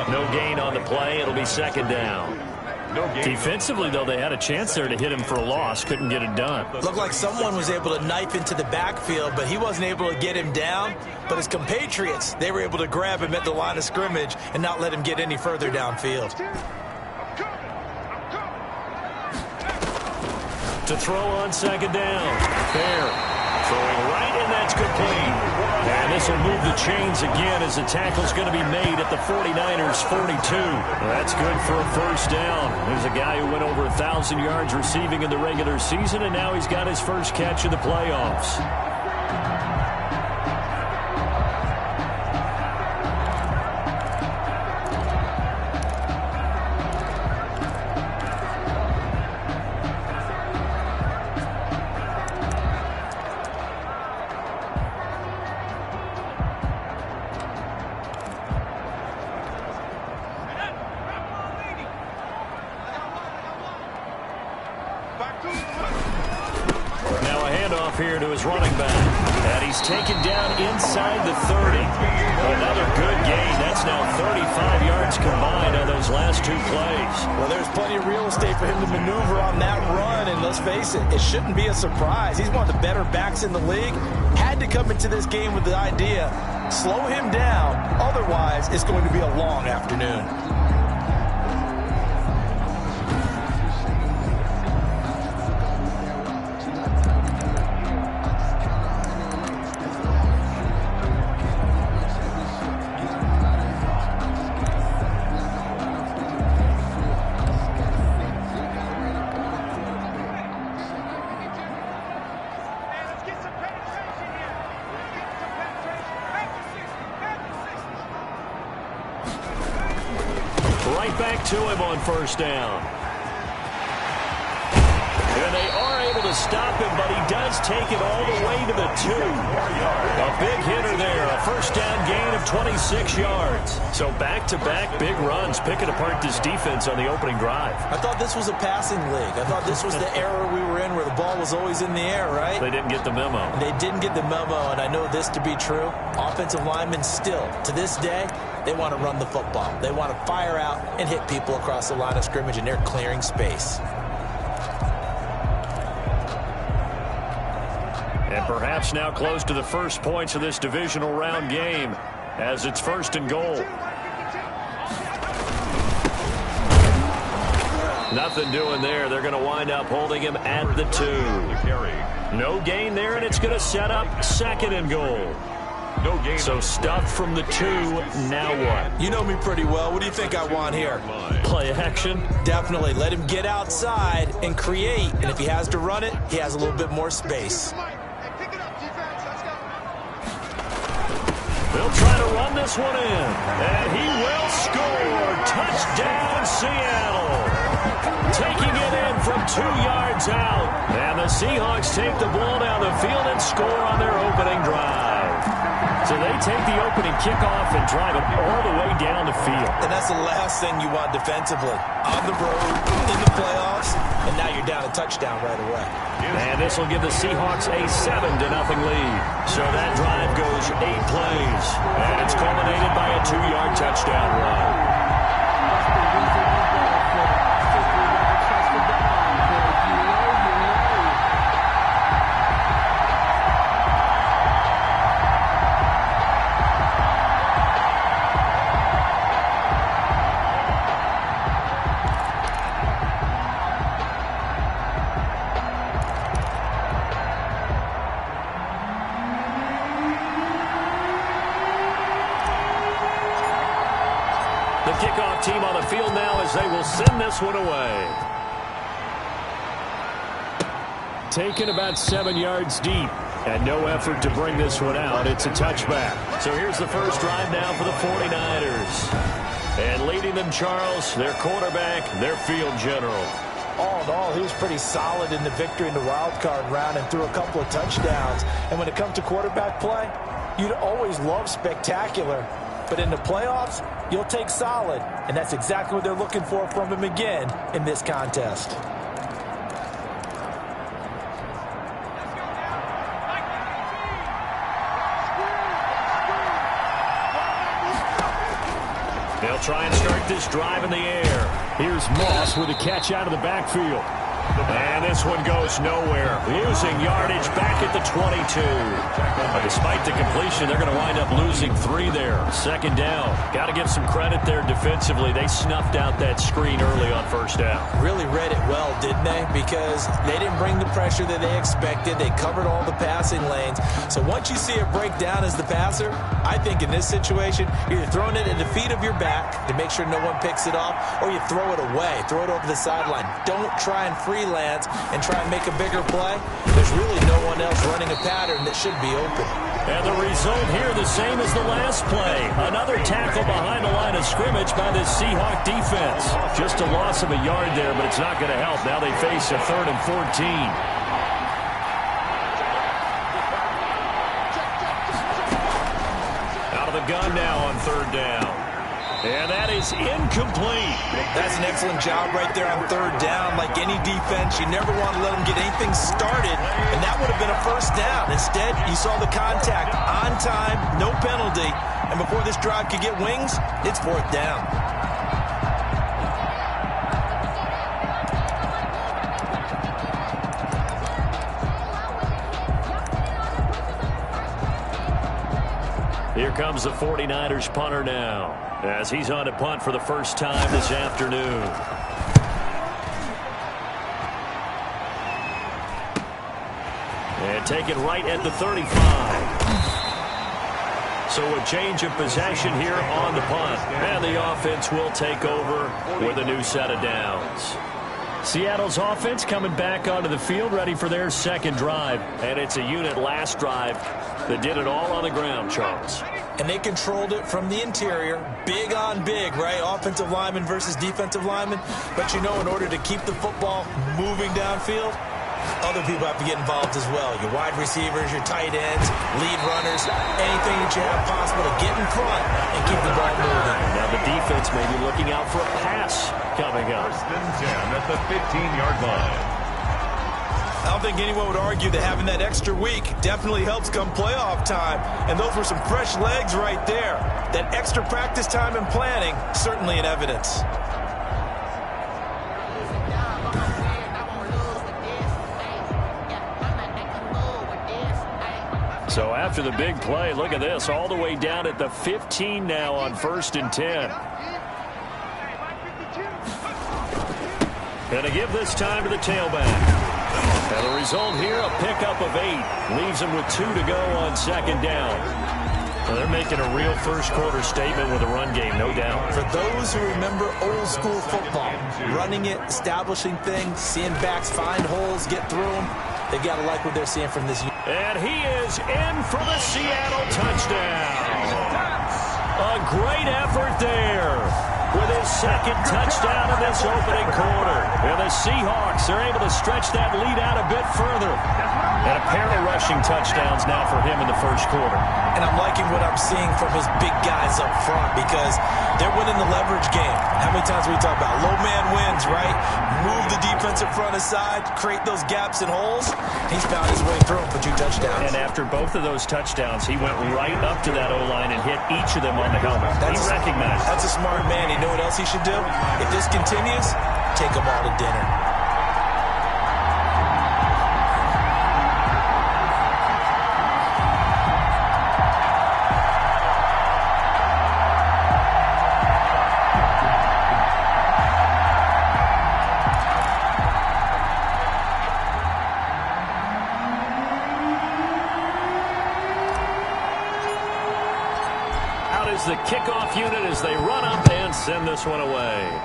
No gain on the play. It'll be 2nd down. Defensively, though, they had a chance there to hit him for a loss. Couldn't get it done. Looked like someone was able to knife into the backfield, but he wasn't able to get him down. But his compatriots, they were able to grab him at the line of scrimmage and not let him get any further downfield. To throw on 2nd down. Fair. Throwing right, and that's complete. And this will move the chains again as the tackle's going to be made at the 49ers 42. That's good for a first down. There's a guy who went over 1,000 yards receiving in the regular season, and now he's got his first catch in the playoffs. Now a handoff here to his running back. And he's taken down inside the 30. Another good gain. That's now 35 yards combined on those last 2 plays. Well, there's plenty of real estate for him to maneuver on that run. And let's face it, it shouldn't be a surprise. He's one of the better backs in the league. Had to come into this game with the idea, slow him down. Otherwise, it's going to be a long afternoon. right back to him on first down. And they are able to stop him, but he does take it all the way to the 2. A big hitter there, a first down gain of 26 yards. So back-to-back big runs, picking apart this defense on the opening drive. I thought this was a passing league. I thought this was the era we were in where the ball was always in the air, right? They didn't get the memo. They didn't get the memo, and I know this to be true. Offensive linemen still, to this day, they want to run the football. They want to fire out and hit people across the line of scrimmage, and they're clearing space. And perhaps now close to the first points of this divisional round game as it's 1st and goal. Nothing doing there. They're going to wind up holding him at the 2. No gain there, and it's going to set up 2nd and goal. No gain. So stuffed from the 2. Now what? You know me pretty well. What do you think I want here? Play action? Definitely. Let him get outside and create. And if he has to run it, he has a little bit more space. They'll try to run this one in. And he will score. Touchdown, Seattle. Taking it in from 2 yards out. And the Seahawks take the ball down the field and score on their opening drive. So they take the opening kickoff and drive it all the way down the field. And that's the last thing you want defensively. On the road, in the playoffs, and now you're down a touchdown right away. And this will give the Seahawks a 7-0 lead. So that drive goes 8 plays. And it's culminated by a 2-yard touchdown run. Kickoff team on the field now as they will send this one away. Taken about 7 yards deep and no effort to bring this one out. It's a touchback. So here's the first drive now for the 49ers. And leading them, Charles, their quarterback, their field general. All in all, he was pretty solid in the victory in the wild card round and threw a couple of touchdowns. And when it comes to quarterback play, you'd always love spectacular. But in the playoffs, you'll take solid. And that's exactly what they're looking for from him again in this contest. They'll try and start this drive in the air. Here's Moss with a catch out of the backfield. And this one goes nowhere. Losing yardage back at the 22. But despite the completion, they're going to wind up losing 3 there. 2nd down. Got to give some credit there defensively. They snuffed out that screen early on 1st down. Really read it well, didn't they? Because they didn't bring the pressure that they expected. They covered all the passing lanes. So once you see it break down as the passer, I think in this situation, you're throwing it at the feet of your back to make sure no one picks it off, or you throw it away. Throw it over the sideline. Don't try and freelance and try and make a bigger play. There's really no one else running a pattern that should be open. And the result here the same as the last play. Another tackle behind the line of scrimmage by the Seahawk defense. Just a loss of a yard there, but it's not going to help. Now they face a 3rd and 14. Out of the gun now on 3rd down. And that is incomplete. That's an excellent job right there on 3rd down. Like any defense, you never want to let them get anything started, and that would have been a 1st down. Instead, you saw the contact on time, no penalty, and before this drive could get wings, it's 4th down. Here comes the 49ers punter now, as he's on to punt for the first time this afternoon. And taken right at the 35. So a change of possession here on the punt. And the offense will take over with a new set of downs. Seattle's offense coming back onto the field, ready for their 2nd drive. And it's a unit last drive that did it all on the ground, Charles. and they controlled it from the interior, big on big, right? Offensive lineman versus defensive lineman. But you know, in order to keep the football moving downfield, other people have to get involved as well. Your wide receivers, your tight ends, lead runners, anything that you have possible to get in front and keep the ball moving. Now the defense may be looking out for a pass coming up. First and 10 at the 15-yard line. I don't think anyone would argue that having that extra week definitely helps come playoff time. And those were some fresh legs right there. That extra practice time and planning, certainly in evidence. So after the big play, look at this, all the way down at the 15 now on 1st and 10. And to give this time to the tailback. And the result here, a pickup of 8. Leaves them with 2 to go on 2nd down. Well, they're making a real first-quarter statement with a run game, no doubt. For those who remember old-school football, running it, establishing things, seeing backs find holes, get through them, they got to like what they're seeing from this unit. And he is in for the Seattle touchdown. A great effort there with his 2nd touchdown of this opening quarter. And the Seahawks are able to stretch that lead out a bit further. And a pair of rushing touchdowns now for him in the 1st quarter. And I'm liking what I'm seeing from his big guys up front because they're winning the leverage game. How many times we talk about low man wins, right? Move the defensive front aside, create those gaps and holes. He's found his way through them for 2 touchdowns. And after both of those touchdowns, he went right up to that O-line and hit each of them on the helmet. He recognized. That's a smart man. You know what else he should do? If this continues, take them all to dinner. The kickoff unit as they run up and send this one away.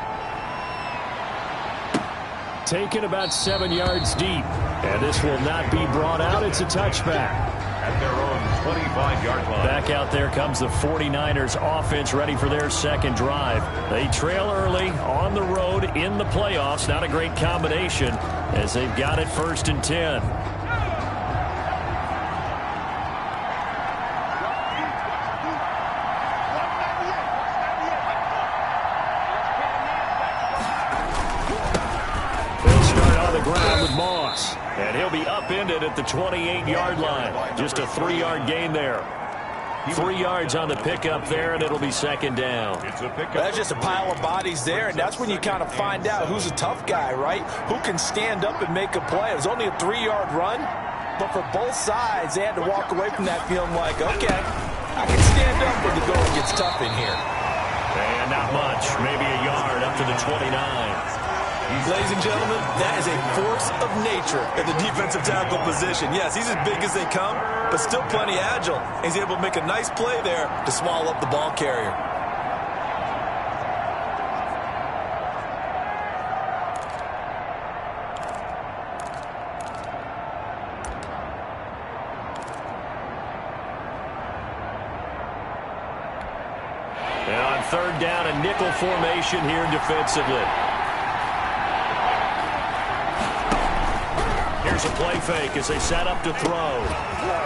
Taken about 7 yards deep. And this will not be brought out. It's a touchback. At their own 25-yard line. Back out there comes the 49ers offense ready for their 2nd drive. They trail early on the road in the playoffs. Not a great combination as they've got it 1st and 10. And he'll be upended at the 28-yard line. Just a 3-yard gain there. 3 yards on the pickup there, and it'll be 2nd down. That's just a pile of bodies there, and that's when you kind of find out who's a tough guy, right? Who can stand up and make a play. It was only a 3-yard run, but for both sides, they had to walk away from that feeling like, okay, I can stand up when the going gets tough in here. And not much, maybe a yard up to the 29. Ladies and gentlemen, that is a force of nature at the defensive tackle position. Yes, he's as big as they come, but still plenty agile. He's able to make a nice play there to swallow up the ball carrier. And on 3rd down, a nickel formation here defensively. Here's a play fake as they set up to throw.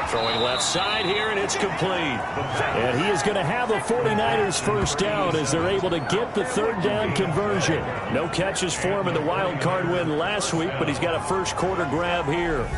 Throwing left side here, and it's complete. And he is going to have the 49ers 1st down as they're able to get the 3rd down conversion. No catches for him in the wild card win last week, but he's got a 1st quarter grab here.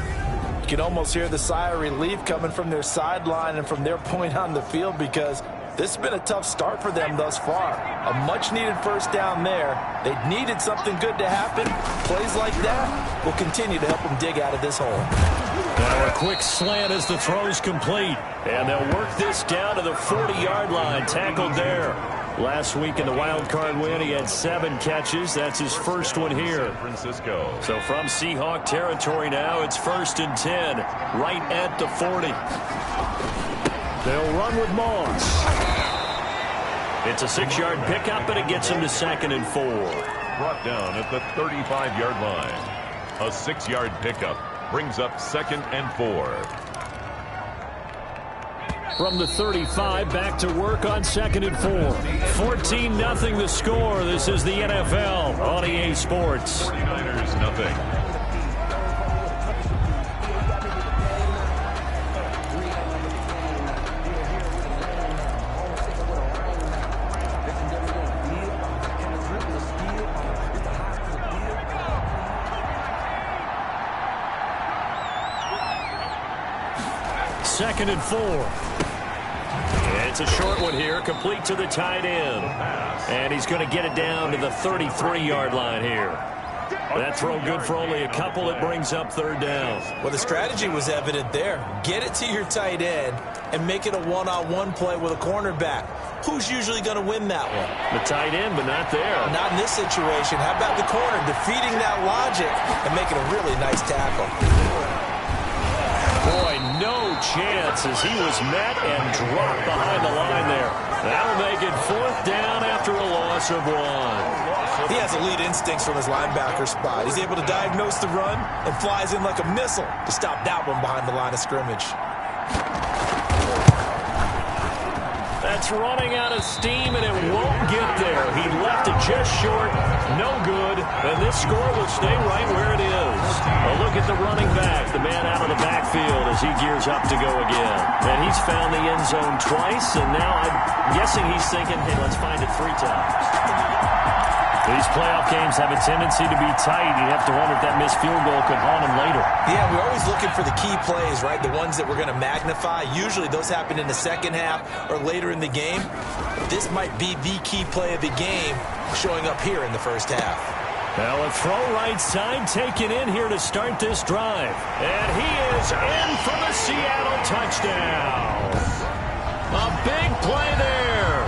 You can almost hear the sigh of relief coming from their sideline and from their point on the field because this has been a tough start for them thus far. A much-needed 1st down there. They needed something good to happen. Plays like that will continue to help them dig out of this hole. Now a quick slant as the throw's complete. And they'll work this down to the 40-yard line. Tackled there. Last week in the wild card win, he had 7 catches. That's his 1st one here. Francisco. So from Seahawk territory now, it's 1st and 10. Right at the 40. They'll run with Moss. It's a 6-yard pickup, and it gets him to 2nd and 4. Brought down at the 35-yard line. A 6-yard pickup brings up 2nd and 4. from the 35, back to work on 2nd and 4. 14-0 the score. This is the NFL on EA Sports. 49ers nothing. Second and 4. It's a short one here, complete to the tight end. And he's going to get it down to the 33-yard line here. That throw good for only a couple. It brings up 3rd down. Well, the strategy was evident there. Get it to your tight end and make it a one-on-one play with a cornerback. Who's usually going to win that one? The tight end, but not there. Not in this situation. How about the corner defeating that logic and making a really nice tackle? Boy, no chance as he was met and dropped behind the line there. That'll make it 4th down after a loss of 1. He has elite instincts from his linebacker spot. He's able to diagnose the run and flies in like a missile to stop that one behind the line of scrimmage. That's running out of steam, and it won't get there. He left it just short. No good. And this score will stay right where it is. A look at the running back, the man out of the backfield as he gears up to go again. And he's found the end zone twice, and now I'm guessing he's thinking, hey, let's find it 3 times. These playoff games have a tendency to be tight. You have to wonder if that missed field goal could haunt him later. Yeah, we're always looking for the key plays, right? The ones that we're going to magnify. Usually those happen in the second half or later in the game. This might be the key play of the game showing up here in the first half. Well, a throw right side taken in here to start this drive. And he is in for the Seattle touchdown. A big play there.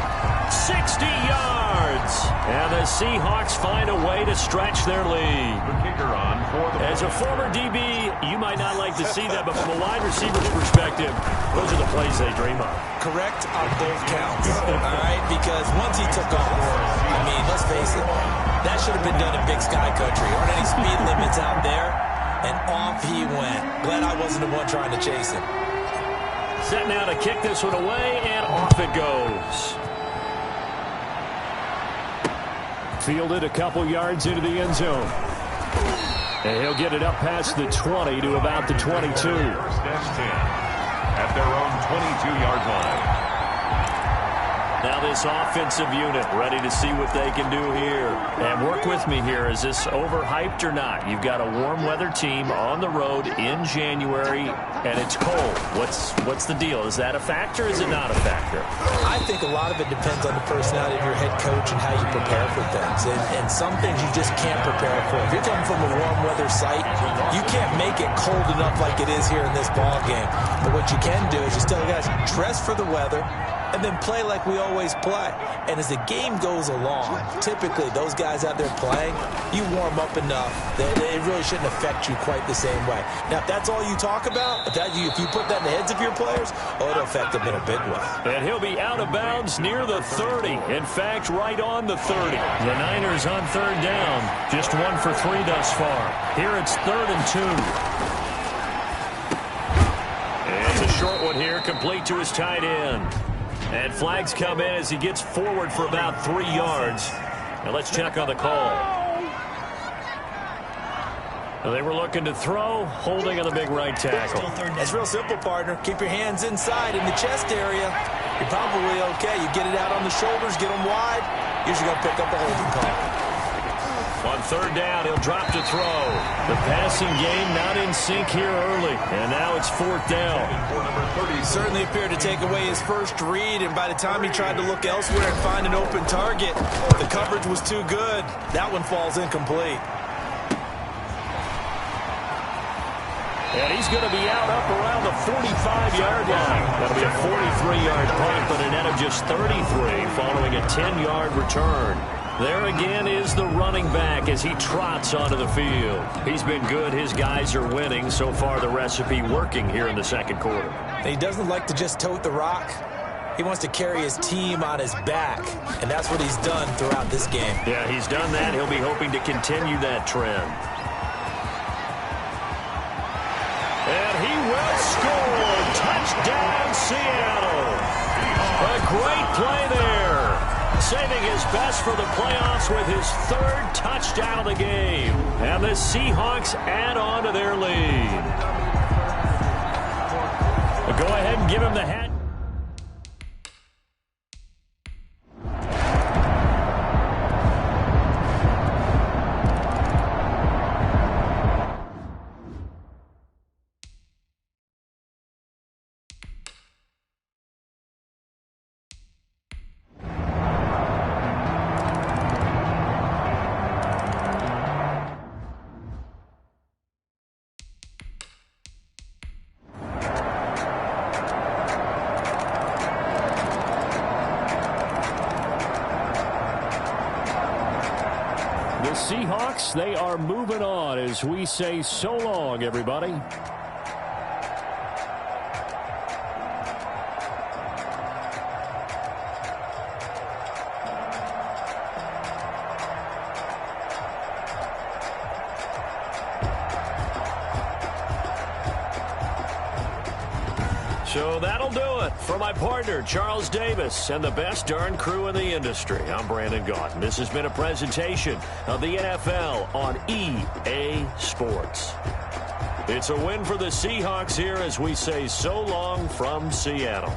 60 yards. And the Seahawks find a way to stretch their lead. The kicker on for the As a former DB, you might not like to see that, but from a wide receiver's perspective, those are the plays they dream of. Correct on both counts, all right? Because once he took off, I mean, let's face it, that should have been done in Big Sky Country. Aren't any speed limits out there? And off he went. Glad I wasn't the one trying to chase him. Set now to kick this one away, and off it goes. Fielded a couple yards into the end zone. And he'll get it up past the 20 to about the 22. 1st and 10 at their own 22-yard line. Now this offensive unit ready to see what they can do here. And work with me here. Is this overhyped or not? You've got a warm weather team on the road in January, and it's cold. What's the deal? Is that a factor or is it not a factor? I think a lot of it depends on the personality of your head coach and how you prepare for things. And some things you just can't prepare for. If you're coming from a warm weather site, you can't make it cold enough like it is here in this ball game. But what you can do is just tell the guys, dress for the weather, and then play like we always play. And as the game goes along, typically those guys out there playing, you warm up enough that it really shouldn't affect you quite the same way. Now, if that's all you talk about, if you put that in the heads of your players, it'll affect them in a big way. And he'll be out of bounds near the 30. In fact, right on the 30. The Niners on 3rd down. Just 1 for 3 thus far. Here it's 3rd and 2. It's a short one here, complete to his tight end. And flags come in as he gets forward for about 3 yards. Now let's check on the call. They were looking to throw, holding on the big right tackle. It's real simple, partner. Keep your hands inside in the chest area. You're probably okay. You get it out on the shoulders, get them wide. Usually going to pick up a holding call. On 3rd down, he'll drop to throw. The passing game not in sync here early. And now it's 4th down. Certainly appeared to take away his first read, and by the time he tried to look elsewhere and find an open target, the coverage was too good. That one falls incomplete. And he's going to be out up around the 45-yard line. That'll be a 43-yard punt, but a net of just 33 following a 10-yard return. There again is the running back as he trots onto the field. He's been good. His guys are winning. So far, the recipe working here in the 2nd quarter. And he doesn't like to just tote the rock. He wants to carry his team on his back, and that's what he's done throughout this game. Yeah, he's done that. He'll be hoping to continue that trend. And he will score. Touchdown, Seattle. great play there. Saving his best for the playoffs with his third touchdown of the game. And the Seahawks add on to their lead. Go ahead and give him the hat. Seahawks, they are moving on as we say so long, everybody. So that'll do it for my partner, Charles Davis, and the best darn crew in the industry. I'm Brandon Gaudin. This has been a presentation of the NFL on EA Sports. It's a win for the Seahawks here as we say so long from Seattle.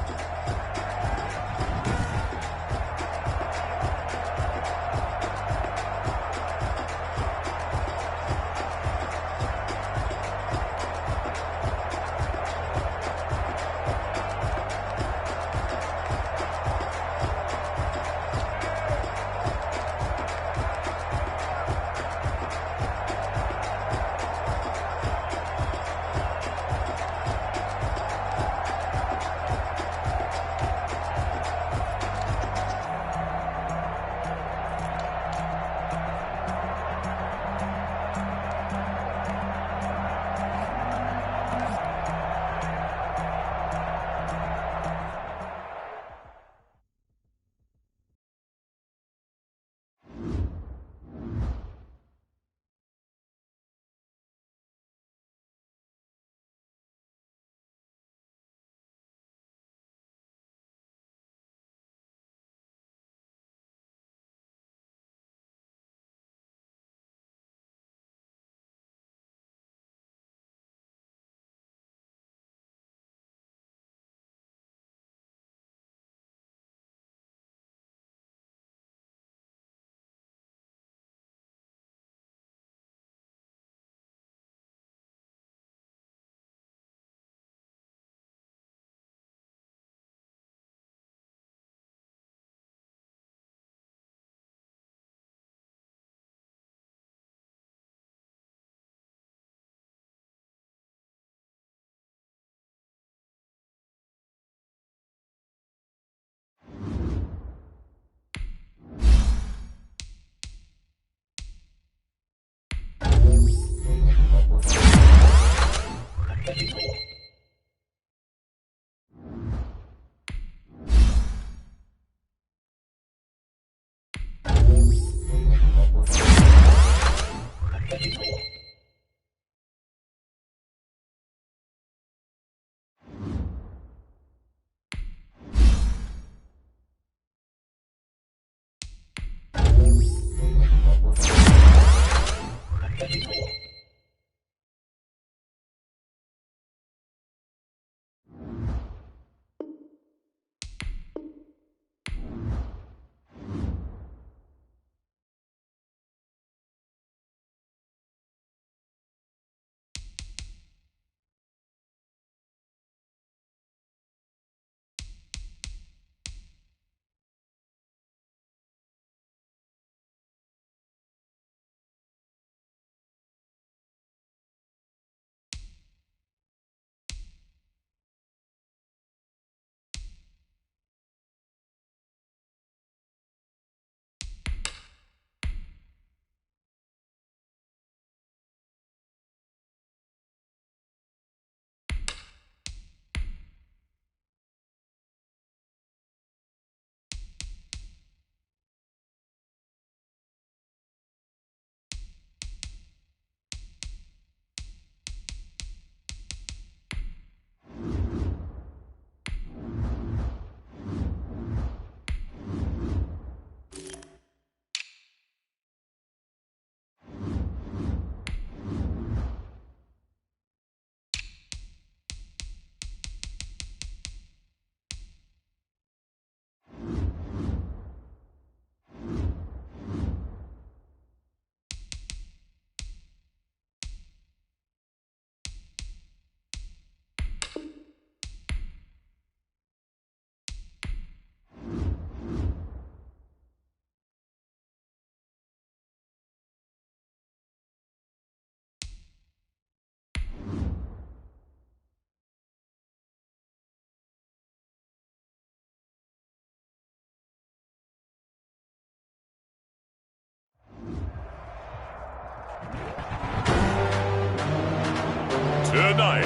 Tonight,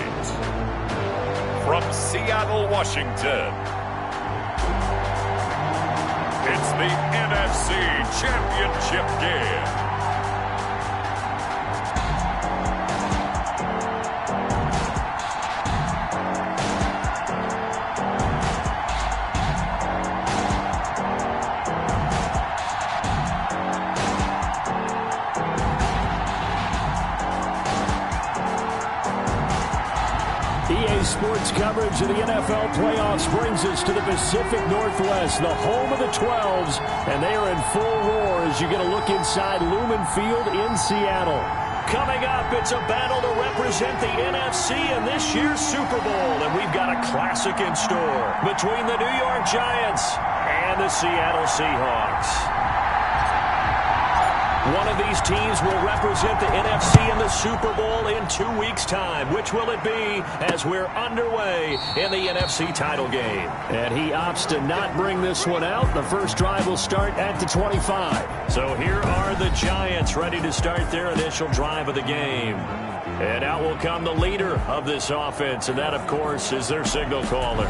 from Seattle, Washington, it's the NFC Championship game. Sports coverage of the NFL playoffs brings us to the Pacific Northwest, the home of the 12s, and they are in full roar as you get a look inside Lumen Field in Seattle. Coming up, it's a battle to represent the NFC in this year's Super Bowl, and we've got a classic in store between the New York Giants and the Seattle Seahawks. One of these teams will represent the NFC in the Super Bowl in 2 weeks' time. Which will it be as we're underway in the NFC title game? And he opts to not bring this one out. The first drive will start at the 25. So here are the Giants ready to start their initial drive of the game. And out will come the leader of this offense, and that, of course, is their signal caller.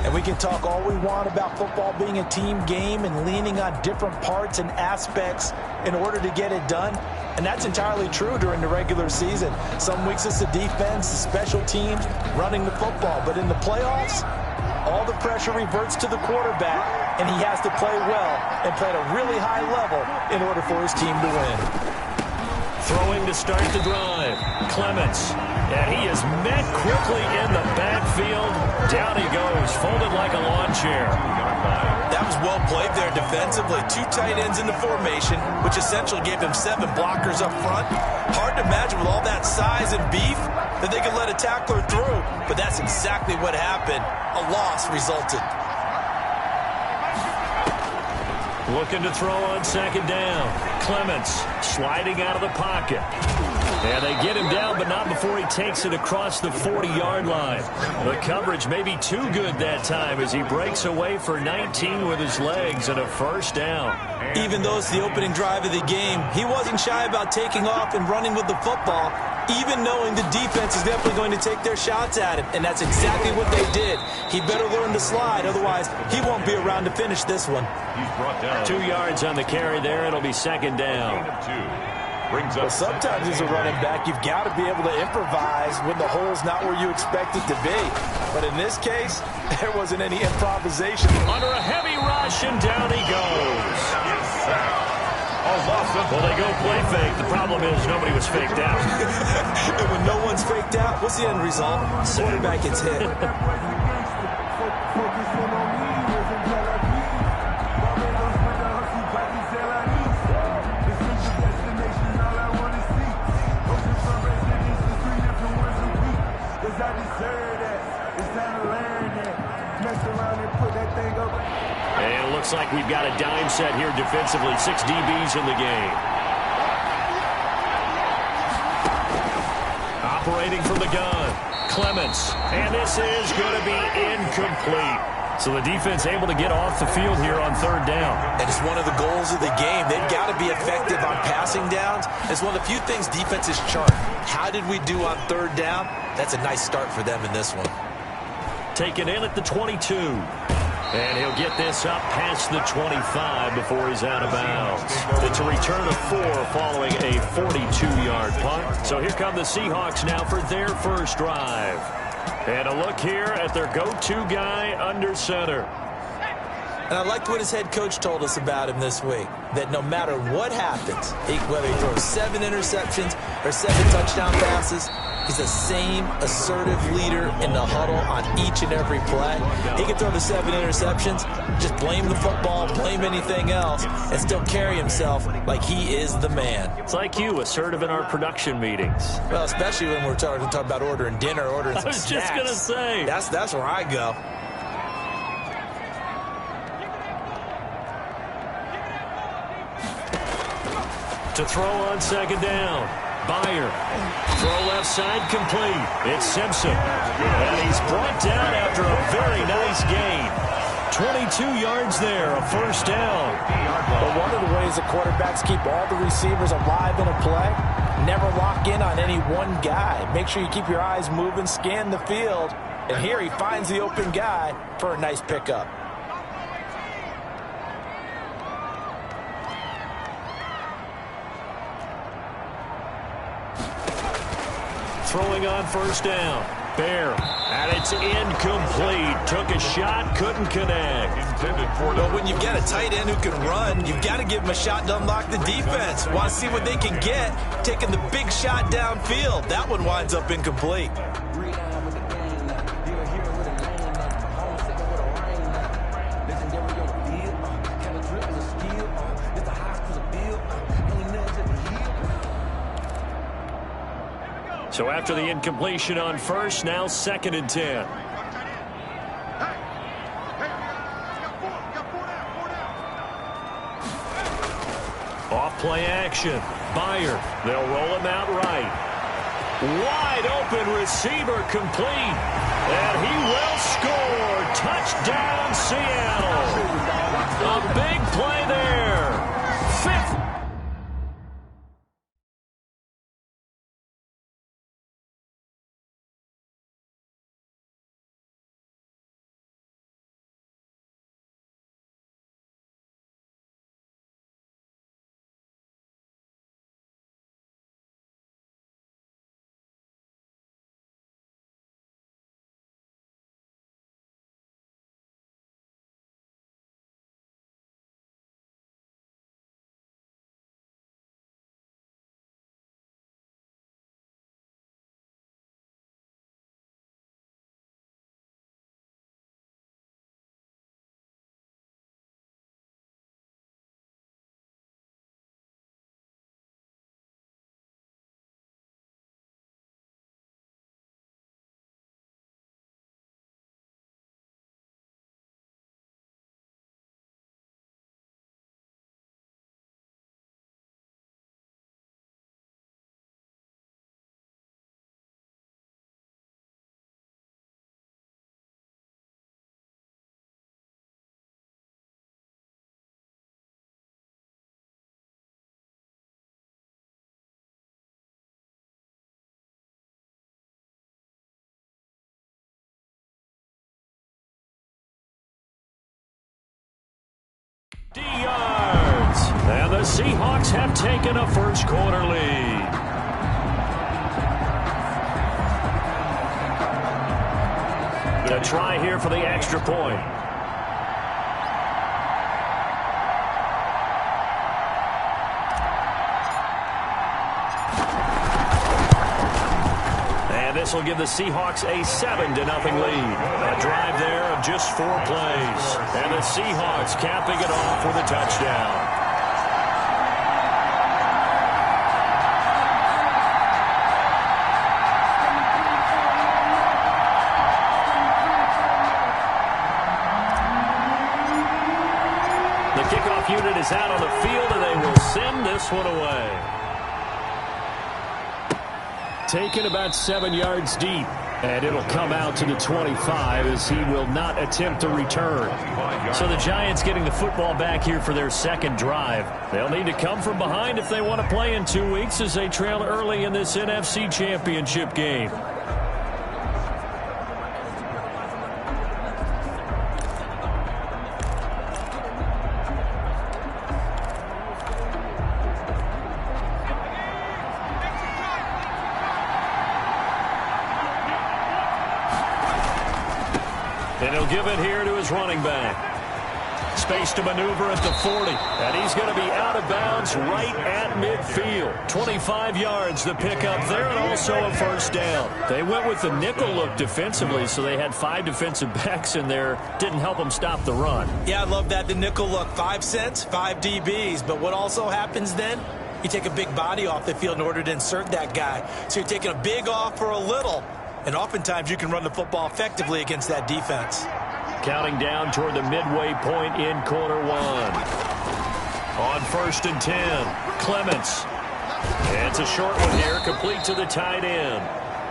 And we can talk all we want about football being a team game and leaning on different parts and aspects in order to get it done. And that's entirely true during the regular season. Some weeks it's the defense, the special teams, running the football. But in the playoffs, all the pressure reverts to the quarterback, and he has to play well and play at a really high level in order for his team to win. Throwing to start the drive, Clements. And he is met quickly in the backfield. Down he goes, folded like a lawn chair. That was well played there defensively. 2 tight ends in the formation, which essentially gave him 7 blockers up front. Hard to imagine with all that size and beef that they could let a tackler through. But that's exactly what happened. A loss resulted. Looking to throw on second down. Clements sliding out of the pocket. And they get him down, but not before he takes it across the 40-yard line. The coverage may be too good that time as he breaks away for 19 with his legs and a first down. Even though it's the opening drive of the game, he wasn't shy about taking off and running with the football, even knowing the defense is definitely going to take their shots at him. And that's exactly what they did. He better learn to slide, otherwise he won't be around to finish this one. He's brought down 2 yards on the carry there. It'll be second down. Well, sometimes as a running back, you've got to be able to improvise when the hole's not where you expect it to be. But in this case, there wasn't any improvisation. Under a heavy rush, and down he goes. Well, they go play fake. The problem is nobody was faked out. And when no one's faked out, what's the end result? Quarterback gets hit. And it looks like we've got a dime set here defensively. 6 DBs in the game. Operating from the gun, Clements. And this is going to be incomplete. So the defense able to get off the field here on third down. And it's one of the goals of the game. They've got to be effective on passing downs. It's one of the few things defenses chart. How did we do on third down? That's a nice start for them in this one. Taken in at the 22. And he'll get this up past the 25 before he's out of bounds. It's a return of 4 following a 42-yard punt. So here come the Seahawks now for their first drive. And a look here at their go-to guy under center. And I liked what his head coach told us about him this week, that no matter what happens, whether he throws 7 interceptions or 7 touchdown passes, he's the same assertive leader in the huddle on each and every play. He can throw the 7 interceptions, just blame the football, blame anything else, and still carry himself like he is the man. It's like you, assertive in our production meetings. Well, especially when we're talking about ordering dinner, ordering some snacks. I was just going to say. That's where I go. To throw on second down. Byer. Throw left side complete. It's Simpson. And he's brought down after a very nice gain. 22 yards there, a first down. But one of the ways the quarterbacks keep all the receivers alive in a play, never lock in on any one guy. Make sure you keep your eyes moving, scan the field. And here he finds the open guy for a nice pickup. Throwing on first down. Bear, and it's incomplete. Took a shot, couldn't connect. But when you've got a tight end who can run, you've got to give him a shot to unlock the defense. Want to see what they can get, taking the big shot downfield. That one winds up incomplete. So after the incompletion on first, now 2nd and 10. Off play action. Byer. They'll roll him out right. Wide open receiver complete. And he will score. Touchdown Seattle. A big play there. 5th. Yards. And the Seahawks have taken a first quarter lead. The try here for the extra point. And this will give the Seahawks a 7-0 lead. A drive there of just 4 plays. And the Seahawks capping it off with a touchdown. The kickoff unit is out on the field, and they will send this one away. Taken about 7 yards deep, and it'll come out to the 25 as he will not attempt to return. So the Giants getting the football back here for their second drive. They'll need to come from behind if they want to play in 2 weeks as they trail early in this NFC Championship game. And he'll give it here to his running back. Space to maneuver at the 40. And he's going to be out of bounds right at midfield. 25 yards the pickup there, and also a first down. They went with the nickel look defensively, so they had 5 defensive backs in there. Didn't help them stop the run. Yeah, I love that, the nickel look. 5 cents, 5 DBs. But what also happens then? You take a big body off the field in order to insert that guy. So you're taking a big off for a little. And oftentimes you can run the football effectively against that defense. Counting down toward the midway point in quarter 1. On 1st and 10, Clements. And it's a short one here, complete to the tight end.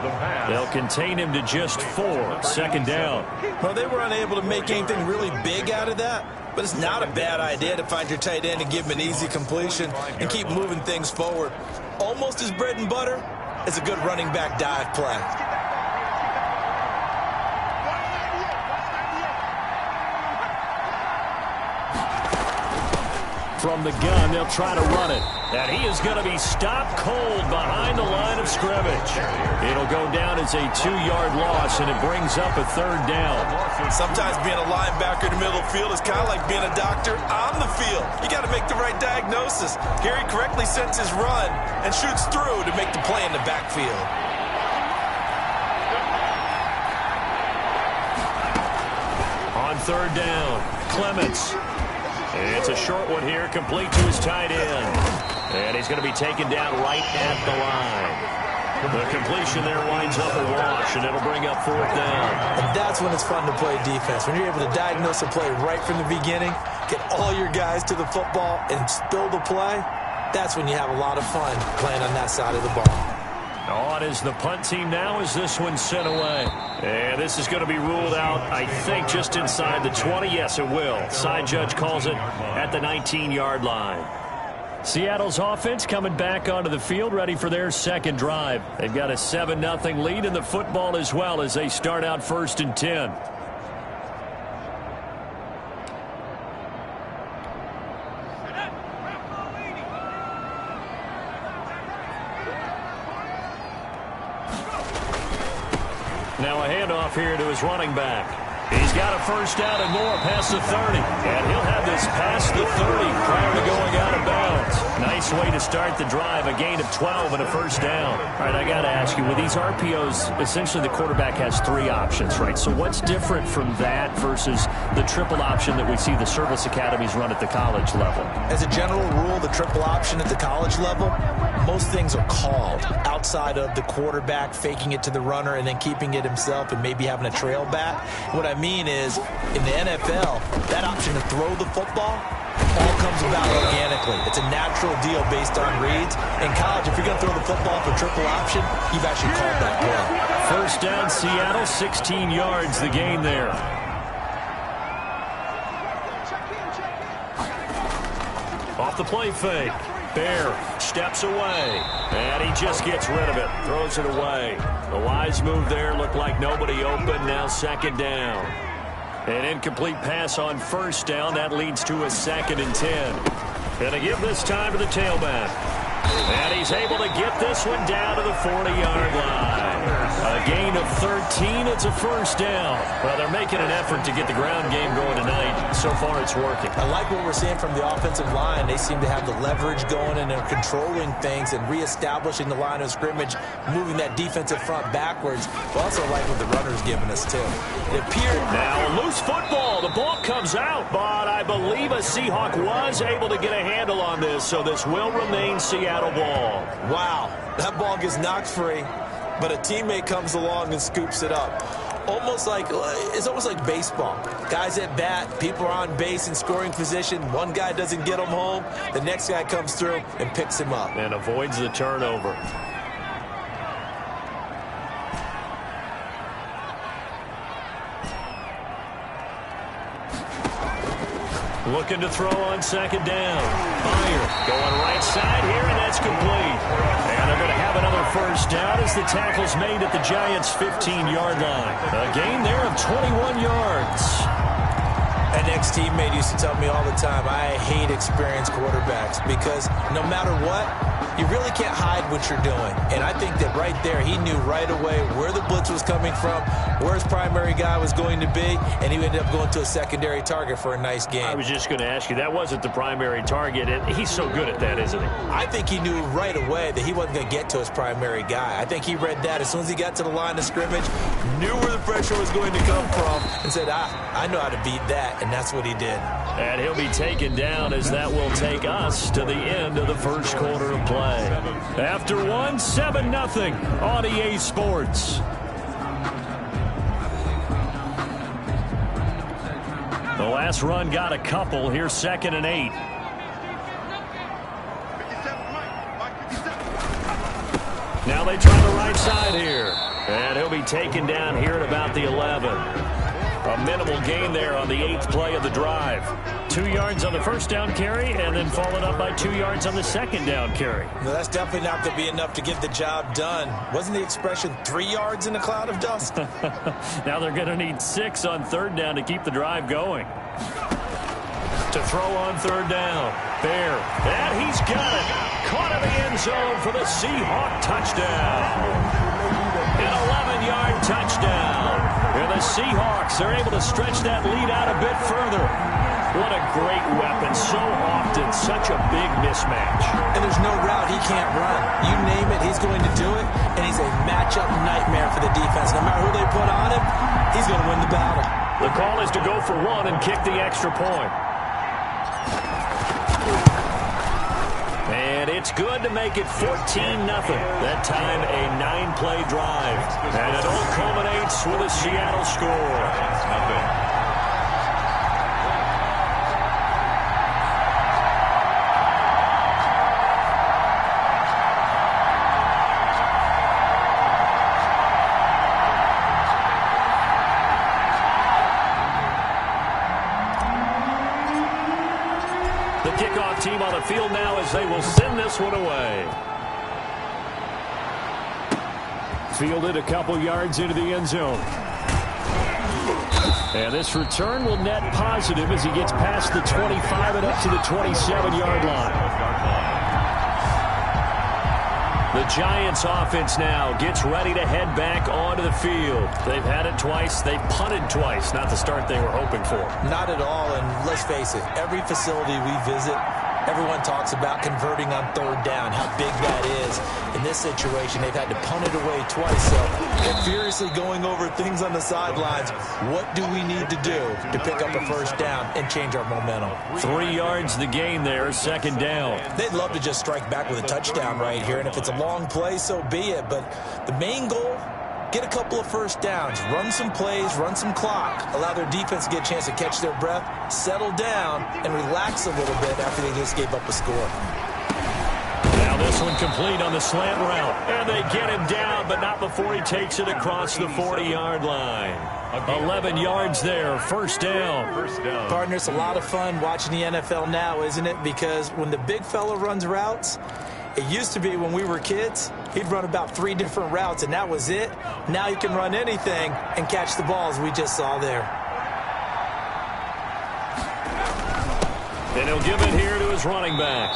The pass. They'll contain him to just 4. Second down. Well, they were unable to make anything really big out of that, but it's not a bad idea to find your tight end and give him an easy completion and keep moving things forward. Almost as bread and butter as a good running back dive play. From the gun, they'll try to run it. And he is going to be stopped cold behind the line of scrimmage. It'll go down as a 2-yard loss, and it brings up a 3rd down. Sometimes being a linebacker in the middle of the field is kind of like being a doctor on the field. You got to make the right diagnosis. Here he correctly sets his run and shoots through to make the play in the backfield. On 3rd down, Clements. It's a short one here, complete to his tight end. And he's going to be taken down right at the line. The completion there winds up a wash, and it'll bring up 4th down. And that's when it's fun to play defense. When you're able to diagnose a play right from the beginning, get all your guys to the football, and spill the play, that's when you have a lot of fun playing on that side of the ball. On is the punt team now as this one's sent away. And this is going to be ruled out, I think, just inside the 20. Yes, it will. Side judge calls it at the 19-yard line. Seattle's offense coming back onto the field, ready for their second drive. They've got a 7-0 lead in the football as well as they start out 1st and 10. Now a handoff here to his running back. He's got a 1st down and more past the 30. And he'll have this past the 30 prior to going out of bounds. Nice way to start the drive. A gain of 12 and a 1st down. All right, I got to ask you, with these RPOs, essentially the quarterback has 3 options, right? So what's different from that versus the triple option that we see the service academies run at the college level? As a general rule, the triple option at the college level, most things are called outside of the quarterback faking it to the runner and then keeping it himself and maybe having a trail back. What I mean is, in the NFL, that option to throw the football all comes about organically. It's a natural deal based on reads. In college, if you're going to throw the football for triple option, you've actually called that play. 1st down, Seattle, 16 yards, the gain there. Off the play fake. Bear steps away, and he just gets rid of it, throws it away. The wise move there, looked like nobody open, now 2nd down. An incomplete pass on 1st down, that leads to a 2nd and 10. Gonna give this time to the tailback. And he's able to get this one down to the 40-yard line. A gain of 13, it's a 1st down. Well, they're making an effort to get the ground game going tonight. So far, it's working. I like what we're seeing from the offensive line. They seem to have the leverage going, and they're controlling things and reestablishing the line of scrimmage, moving that defensive front backwards. But also like what the runner's giving us, too. It appeared... Now, a loose football. The ball comes out, but I believe a Seahawk was able to get a handle on this, so this will remain Seattle ball. Wow, that ball gets knocked free, but a teammate comes along and scoops it up. It's almost like baseball. Guys at bat, people are on base in scoring position. One guy doesn't get him home. The next guy comes through and picks him up. And avoids the turnover. Looking to throw on 2nd down. Meyer going right side here, and that's complete. And they're going to have another 1st down as the tackle's made at the Giants' 15-yard line. A gain there of 21 yards. An ex-teammate used to tell me all the time, I hate experienced quarterbacks because no matter what, you really can't hide what you're doing. And I think that right there, he knew right away where the blitz was coming from, where his primary guy was going to be, and he ended up going to a secondary target for a nice game. I was just going to ask you, that wasn't the primary target, and he's so good at that, isn't he? I think he knew right away that he wasn't going to get to his primary guy. I think he read that as soon as he got to the line of scrimmage, knew where the pressure was going to come from, and said, I know how to beat that, and that's what he did. And he'll be taken down as that will take us to the end of the first quarter of play. After 7-0 on EA Sports. The last run got a couple. Here's 2nd and 8. Now they try the right side here. And he'll be taken down here at about the 11. A minimal gain there on the 8th play of the drive. 2 yards on the first down carry, and then followed up by 2 yards on the second down carry. No, that's definitely not going to be enough to get the job done. Wasn't the expression 3 yards in a cloud of dust? Now they're going to need 6 on 3rd down to keep the drive going. To throw on 3rd down. Bear. And he's got it. Caught in the end zone for the Seahawk touchdown. An 11-yard touchdown. And the Seahawks are able to stretch that lead out a bit further. What a great weapon. So often, such a big mismatch. And there's no route he can't run. You name it, he's going to do it. And he's a matchup nightmare for the defense. No matter who they put on him, he's going to win the battle. The call is to go for 1 and kick the extra point. And it's good to make it 14-0. That time a 9-play drive. And it all culminates with a Seattle score. The kickoff team on the field now as they will send this one away. Fielded a couple yards into the end zone. And this return will net positive as he gets past the 25 and up to the 27-yard line. The Giants offense now gets ready to head back onto the field. They've had it twice. They've punted twice. Not the start they were hoping for. Not at all, and let's face it, every facility we visit, everyone talks about converting on 3rd down, how big that is. In this situation, they've had to punt it away twice, so they're furiously going over things on the sidelines. What do we need to do to pick up a 1st down and change our momentum? 3 yards the gain there, 2nd down. They'd love to just strike back with a touchdown right here, and if it's a long play, so be it. But the main goal, get a couple of 1st downs, run some plays, run some clock, allow their defense to get a chance to catch their breath, settle down, and relax a little bit after they just gave up a score. Now this one complete on the slant route. And they get him down, but not before he takes it across the 40-yard line. 11 yards there, 1st down. Partner, it's a lot of fun watching the NFL now, isn't it? Because when the big fella runs routes, it used to be when we were kids, he'd run about 3 different routes, and that was it. Now he can run anything and catch the balls we just saw there. And he'll give it here to his running back.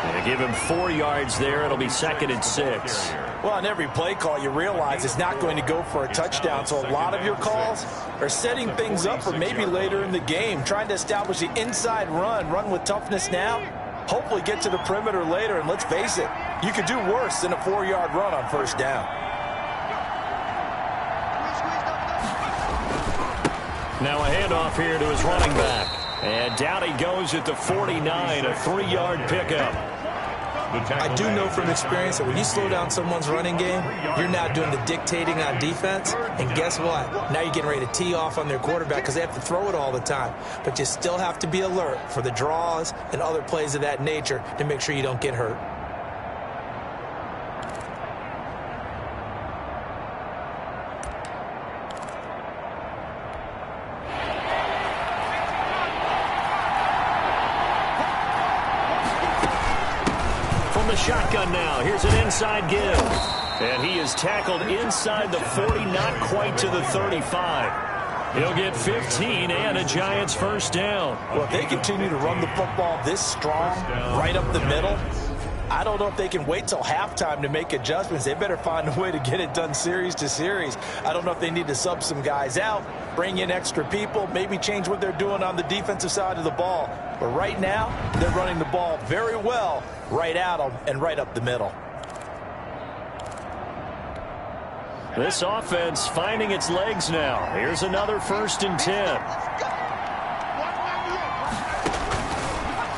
And give him 4 yards there. It'll be 2nd and 6. Well, on every play call, you realize it's not going to go for a touchdown. So a lot of your calls are setting things up for maybe later in the game, trying to establish the inside run with toughness now. Hopefully get to the perimeter later, and let's face it, you could do worse than a 4-yard run on 1st down. Now a handoff here to his running back. And down he goes at the 49, a 3-yard pickup. I do know from experience that when you slow down someone's running game, you're now doing the dictating on defense. And guess what? Now you're getting ready to tee off on their quarterback because they have to throw it all the time. But you still have to be alert for the draws and other plays of that nature to make sure you don't get hurt. Shotgun now. Here's an inside give. And he is tackled inside the 40, not quite to the 35. He'll get 15 and a Giants 1st down. Well, if they continue to run the football this strong, right up the middle, I don't know if they can wait till halftime to make adjustments. They better find a way to get it done series to series. I don't know if they need to sub some guys out, bring in extra people, maybe change what they're doing on the defensive side of the ball. But right now, they're running the ball very well right at them and right up the middle. This offense finding its legs now. Here's another 1st and 10.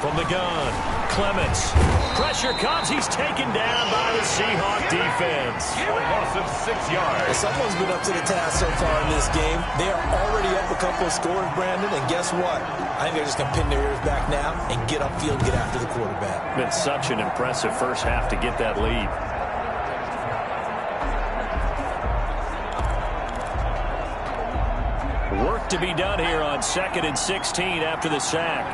From the gun, Clements. Pressure comes. He's taken down by the Seahawk defense. A loss of 6 yards. Well, someone's been up to the task so far in this game. They are already up a couple of scores, Brandon, and guess what? I think they're just going to pin their ears back now and get upfield and get after the quarterback. Been such an impressive first half to get that lead. to be done here on 2nd and 16 after the sack.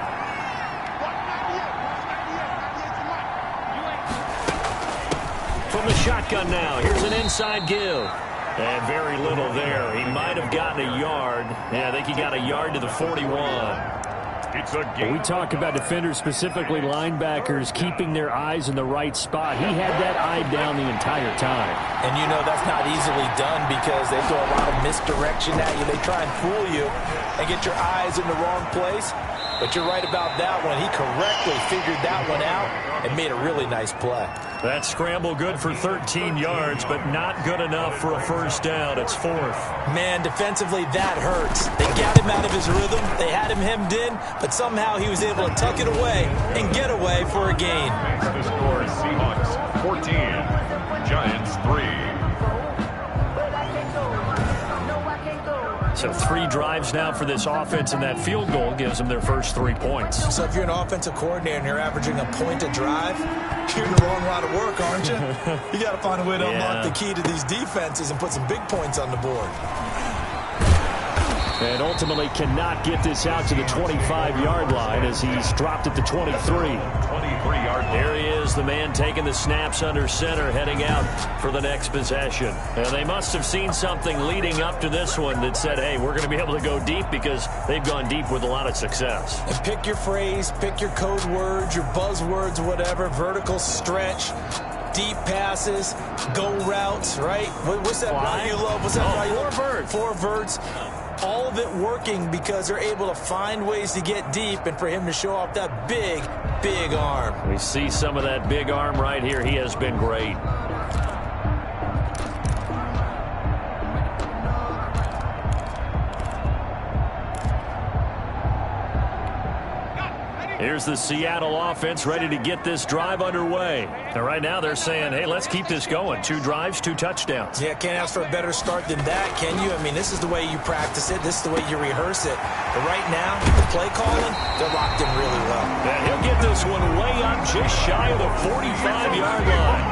From the shotgun now, here's an inside give. And very little there. He might have gotten a yard. Yeah, I think he got a yard to the 41. It's a game. We talk about defenders, specifically linebackers, keeping their eyes in the right spot. He had that eye down the entire time. And you know that's not easily done because they throw a lot of misdirection at you. They try and fool you and get your eyes in the wrong place. But you're right about that one. He correctly figured that one out and made a really nice play. That scramble good for 13 yards, but not good enough for a first down. It's 4th. Man, defensively, that hurts. They got him out of his rhythm. They had him hemmed in, but somehow he was able to tuck it away and get away for a gain. The score is Seahawks 14, Giants 3. So 3 drives now for this offense, and that field goal gives them their first 3 points. So if you're an offensive coordinator and you're averaging a point a drive, you're in the wrong line of work, aren't you? You got to find a way to unlock the key to these defenses and put some big points on the board. And ultimately cannot get this out to the 25-yard line as he's dropped at the 23. 23-yard. There he is, the man taking the snaps under center, heading out for the next possession. And they must have seen something leading up to this one that said, hey, we're going to be able to go deep because they've gone deep with a lot of success. And pick your phrase, pick your code words, your buzzwords, whatever, vertical stretch, deep passes, go routes, right? What's that route you love? What's that route you love? 4 verts. 4 verts. All of it working because they're able to find ways to get deep and for him to show off that big, big arm. We see some of that big arm right here. He has been great. Here's the Seattle offense ready to get this drive underway. And right now they're saying, hey, let's keep this going. 2 drives, 2 touchdowns. Yeah, can't ask for a better start than that, can you? I mean, this is the way you practice it. This is the way you rehearse it. But right now, the play calling, they're locked in really well. And he'll get this one way up just shy of the 45-yard line.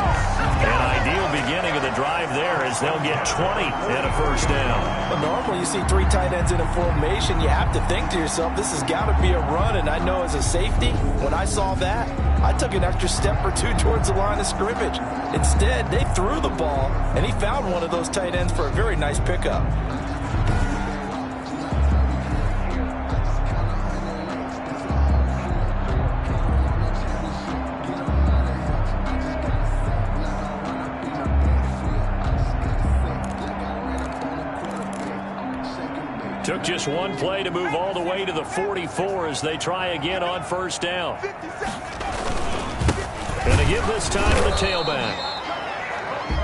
An ideal beginning of the drive there as they'll get 20 and a first down. But normally you see 3 tight ends in a formation, you have to think to yourself, this has got to be a run. And I know as a safety, when I saw that, I took an extra step or 2 towards the line of scrimmage. Instead, they threw the ball, and he found one of those tight ends for a very nice pickup. Took just 1 play to move all the way to the 44 as they try again on first down. And they give this time to the tailback.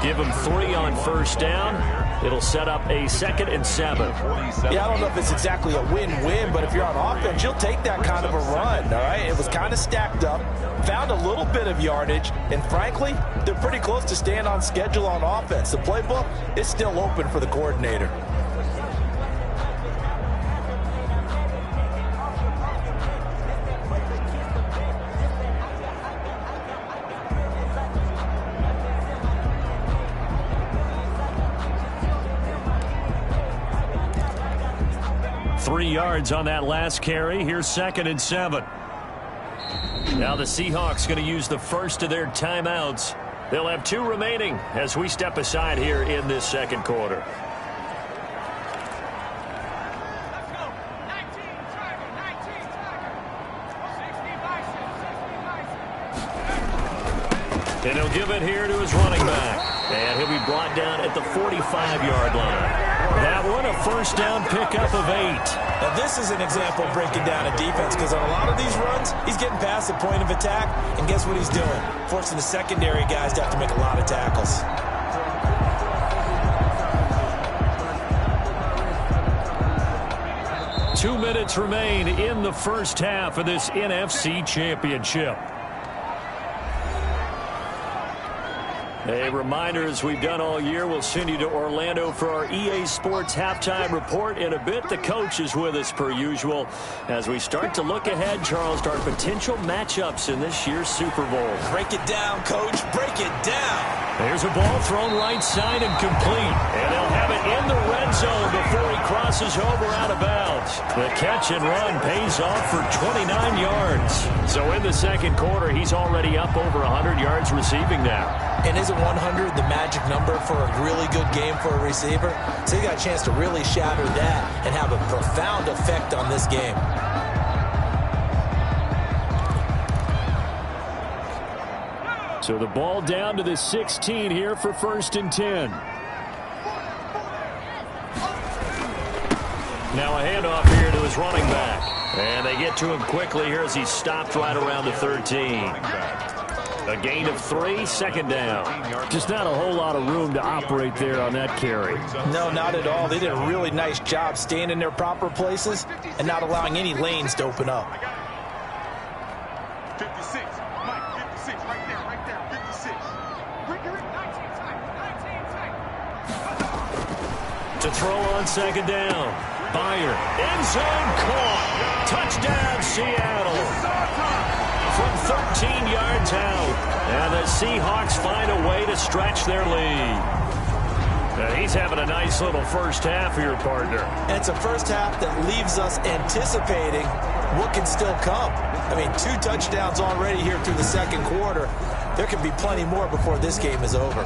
Give him 3 on first down. It'll set up a 2nd and 7. Yeah, I don't know if it's exactly a win-win, but if you're on offense, you'll take that kind of a run, all right? It was kind of stacked up, found a little bit of yardage, and frankly, they're pretty close to staying on schedule on offense. The playbook is still open for the coordinator. Yards on that last carry. Here's 2nd and 7. Now the Seahawks going to use the first of their timeouts. They'll have 2 remaining as we step aside here in this second quarter. And he'll give it here to his running back. And he'll be brought down at the 45-yard line. That one, a first down pickup of 8. Now, this is an example of breaking down a defense because on a lot of these runs, he's getting past the point of attack, and guess what he's doing? Forcing the secondary guys to have to make a lot of tackles. Two minutes remain in the first half of this NFC Championship. A reminder, as we've done all year, we'll send you to Orlando for our EA Sports halftime report in a bit. The coach is with us per usual as we start to look ahead, Charles, to our potential matchups in this year's Super Bowl. Break it down, Coach. Break it down. There's a ball thrown right side and complete. And they'll have it in the red zone before he crosses over out of bounds. The catch and run pays off for 29 yards. So in the second quarter, he's already up over 100 yards receiving now. And isn't 100 the magic number for a really good game for a receiver? So he got a chance to really shatter that and have a profound effect on this game. So the ball down to the 16 here for 1st and 10. Now a handoff here to his running back. And they get to him quickly here as he's stopped right around the 13. A gain of 3, 2nd down. Just not a whole lot of room to operate there on that carry. No, not at all. They did a really nice job staying in their proper places and not allowing any lanes to open up. 56. Mike, 56. Right there. 56. To throw on 2nd down. Byer. End zone caught. Touchdown, Seattle. From 13 yards out. And the Seahawks find a way to stretch their lead. And he's having a nice little first half here, partner. And it's a first half that leaves us anticipating what can still come. I mean, 2 touchdowns already here through the second quarter. There can be plenty more before this game is over.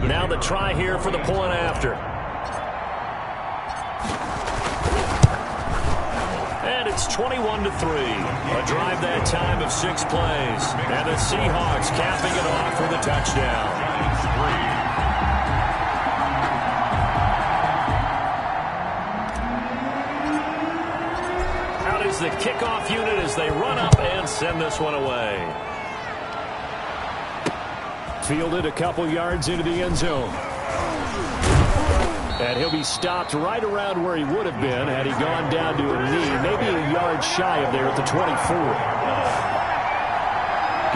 Now the try here for the point after. And it's 21-3. A drive that time of 6 plays. And the Seahawks capping it off with a touchdown. Out is the kickoff unit as they run up and send this one away. Fielded a couple yards into the end zone. And he'll be stopped right around where he would have been had he gone down to a knee, maybe a yard shy of there at the 24.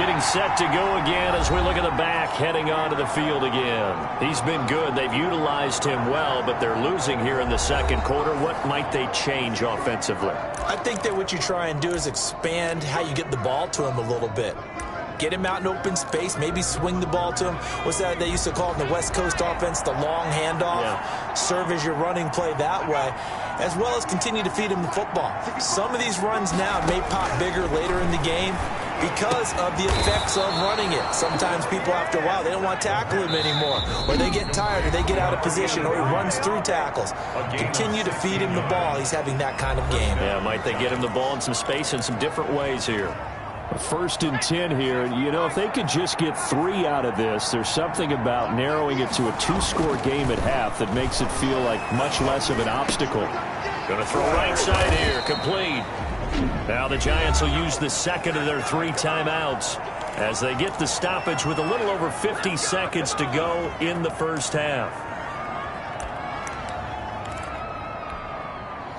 Getting set to go again as we look at the back heading onto the field again. He's been good. They've utilized him well, but they're losing here in the second quarter. What might they change offensively? I think that what you try and do is expand how you get the ball to him a little bit. Get him out in open space, maybe swing the ball to him. What's that they used to call it in the West Coast offense, the long handoff? Yeah. Serve as your running play that way, as well as continue to feed him the football. Some of these runs now may pop bigger later in the game because of the effects of running it. Sometimes people, after a while, they don't want to tackle him anymore, or they get tired, or they get out of position, or he runs through tackles. Continue to feed him the ball. He's having that kind of game. Yeah, might they get him the ball in some space in some different ways here. 1st and 10 here. You know, if they could just get 3 out of this, there's something about narrowing it to a 2-score game at half that makes it feel like much less of an obstacle. Going to throw right side here, complete. Now the Giants will use the second of their 3 timeouts as they get the stoppage with a little over 50 seconds to go in the first half.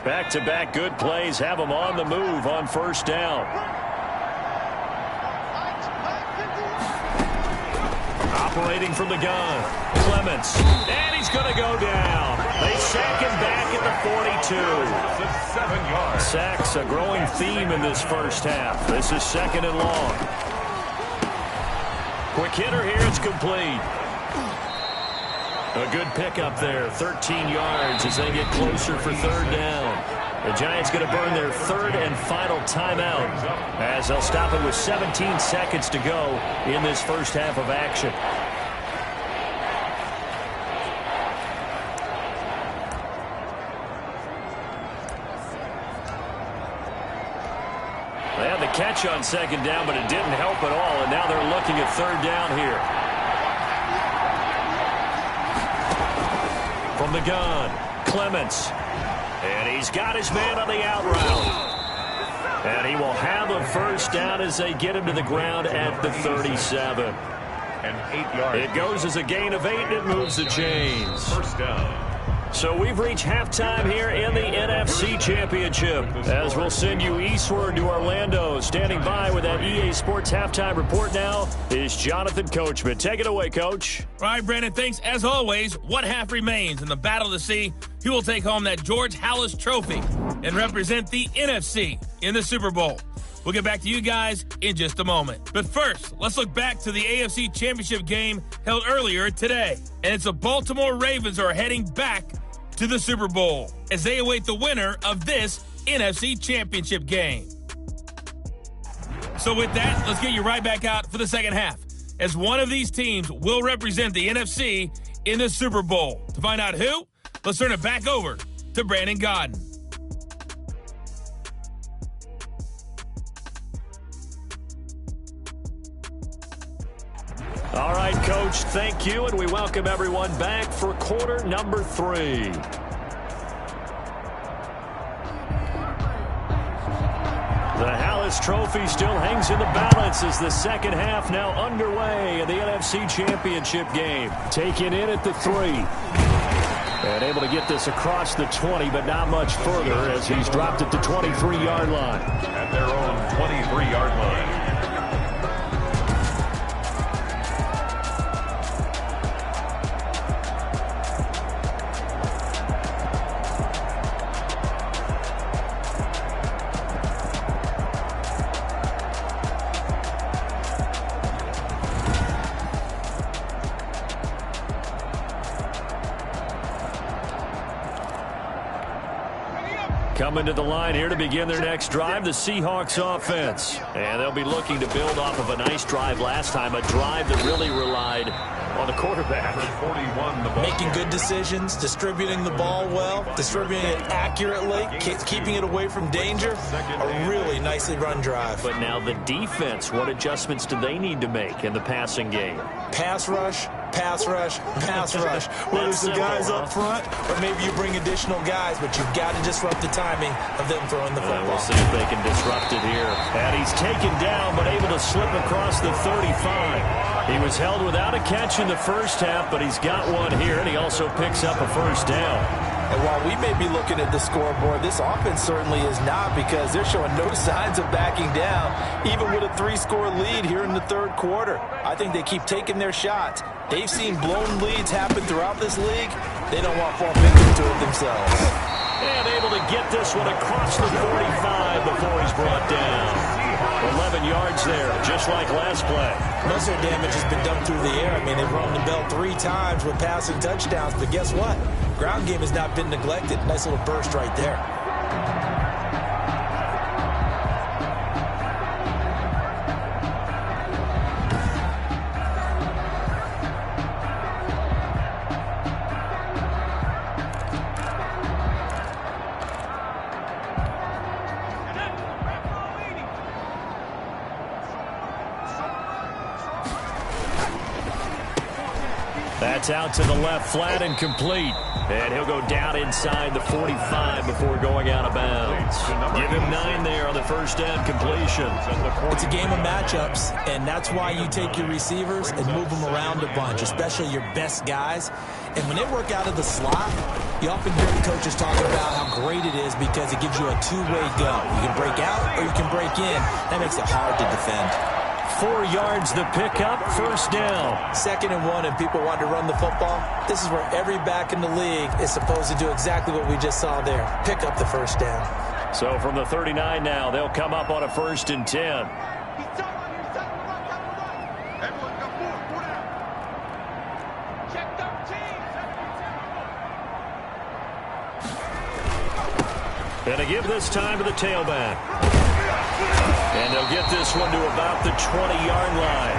Back-to-back good plays have them on the move on 1st down. Operating from the gun, Clements, and he's going to go down. They sack him back at the 42. 7 yards. Sacks a growing theme in this first half. This is 2nd and long. Quick hitter here, it's complete. A good pickup there, 13 yards as they get closer for 3rd down. The Giants going to burn their 3rd and final timeout as they'll stop it with 17 seconds to go in this first half of action. They had the catch on 2nd down, but it didn't help at all, and now they're looking at 3rd down here. From the gun, Clements. And he's got his man on the out route. And he will have a first down as they get him to the ground at the 37. And 8 yards. It goes as a gain of 8, and it moves the chains. First down. So we've reached halftime here in the NFC Championship, as we'll send you eastward to Orlando. Standing by with that EA Sports halftime report now is Jonathan Coachman. Take it away, Coach. All right, Brandon, thanks. As always, one half remains in the battle to see who will take home that George Halas Trophy and represent the NFC in the Super Bowl. We'll get back to you guys in just a moment. But first, let's look back to the AFC Championship game held earlier today. And it's the Baltimore Ravens are heading back to the Super Bowl as they await the winner of this NFC Championship game. So with that, let's get you right back out for the second half, as one of these teams will represent the NFC in the Super Bowl. To find out who, let's turn it back over to Brandon Godden. All right, Coach, thank you, and we welcome everyone back for quarter number 3. The Halas Trophy still hangs in the balance as the second half now underway in the NFC Championship game. Taken in at the 3. And able to get this across the 20, but not much further as he's dropped at the 23-yard line. At their own 23-yard line. Coming to the line here to begin their next drive, the Seahawks offense. And they'll be looking to build off of a nice drive last time, a drive that really relied on the quarterback. 41, the ball. Making good decisions, distributing the ball well, distributing it accurately, keeping it away from danger. A really nicely run drive. But now the defense, what adjustments do they need to make in the passing game? Pass rush, pass rush, pass rush. Whether it's the guys up front or maybe you bring additional guys, but you've got to disrupt the timing of them throwing the football. We'll see if they can disrupt it here. And he's taken down, but able to slip across the 35. He was held without a catch in the first half, but he's got one here, and he also picks up a first down. And while we may be looking at the scoreboard, this offense certainly is not, because they're showing no signs of backing down, even with a 3-score lead here in the third quarter. I think they keep taking their shots. They've seen blown leads happen throughout this league. They don't want to fall victim to it themselves. And able to get this one across the 45 before he's brought down. 11 yards there, just like last play. Most of their damage has been done through the air. I mean, they've rung the bell 3 times with passing touchdowns, but guess what? Ground game has not been neglected. Nice little burst right there. That's out to the left, flat and complete. And he'll go down inside the 45 before going out of bounds. Give him 9 there on the first down completion. It's a game of matchups, and that's why you take your receivers and move them around a bunch, especially your best guys. And when they work out of the slot, you often hear the coaches talking about how great it is because it gives you a two-way go. You can break out or you can break in. That makes it hard to defend. 4 yards the pickup, first down. 2nd and 1, and people want to run the football. This is where every back in the league is supposed to do exactly what we just saw there. Pick up the first down. So from the 39 now, they'll come up on a 1st and 10. And to give this time to the tailback. And they'll get this one to about the 20-yard line.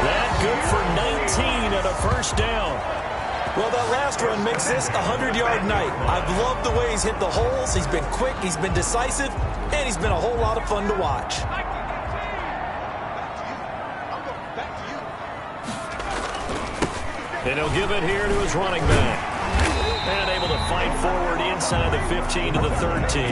That good for 19 and a first down. Well, that last run makes this a 100-yard night. I've loved the way he's hit the holes. He's been quick, he's been decisive, and he's been a whole lot of fun to watch. And he'll give it here to his running back. And able to fight right forward inside the 15 to the 13.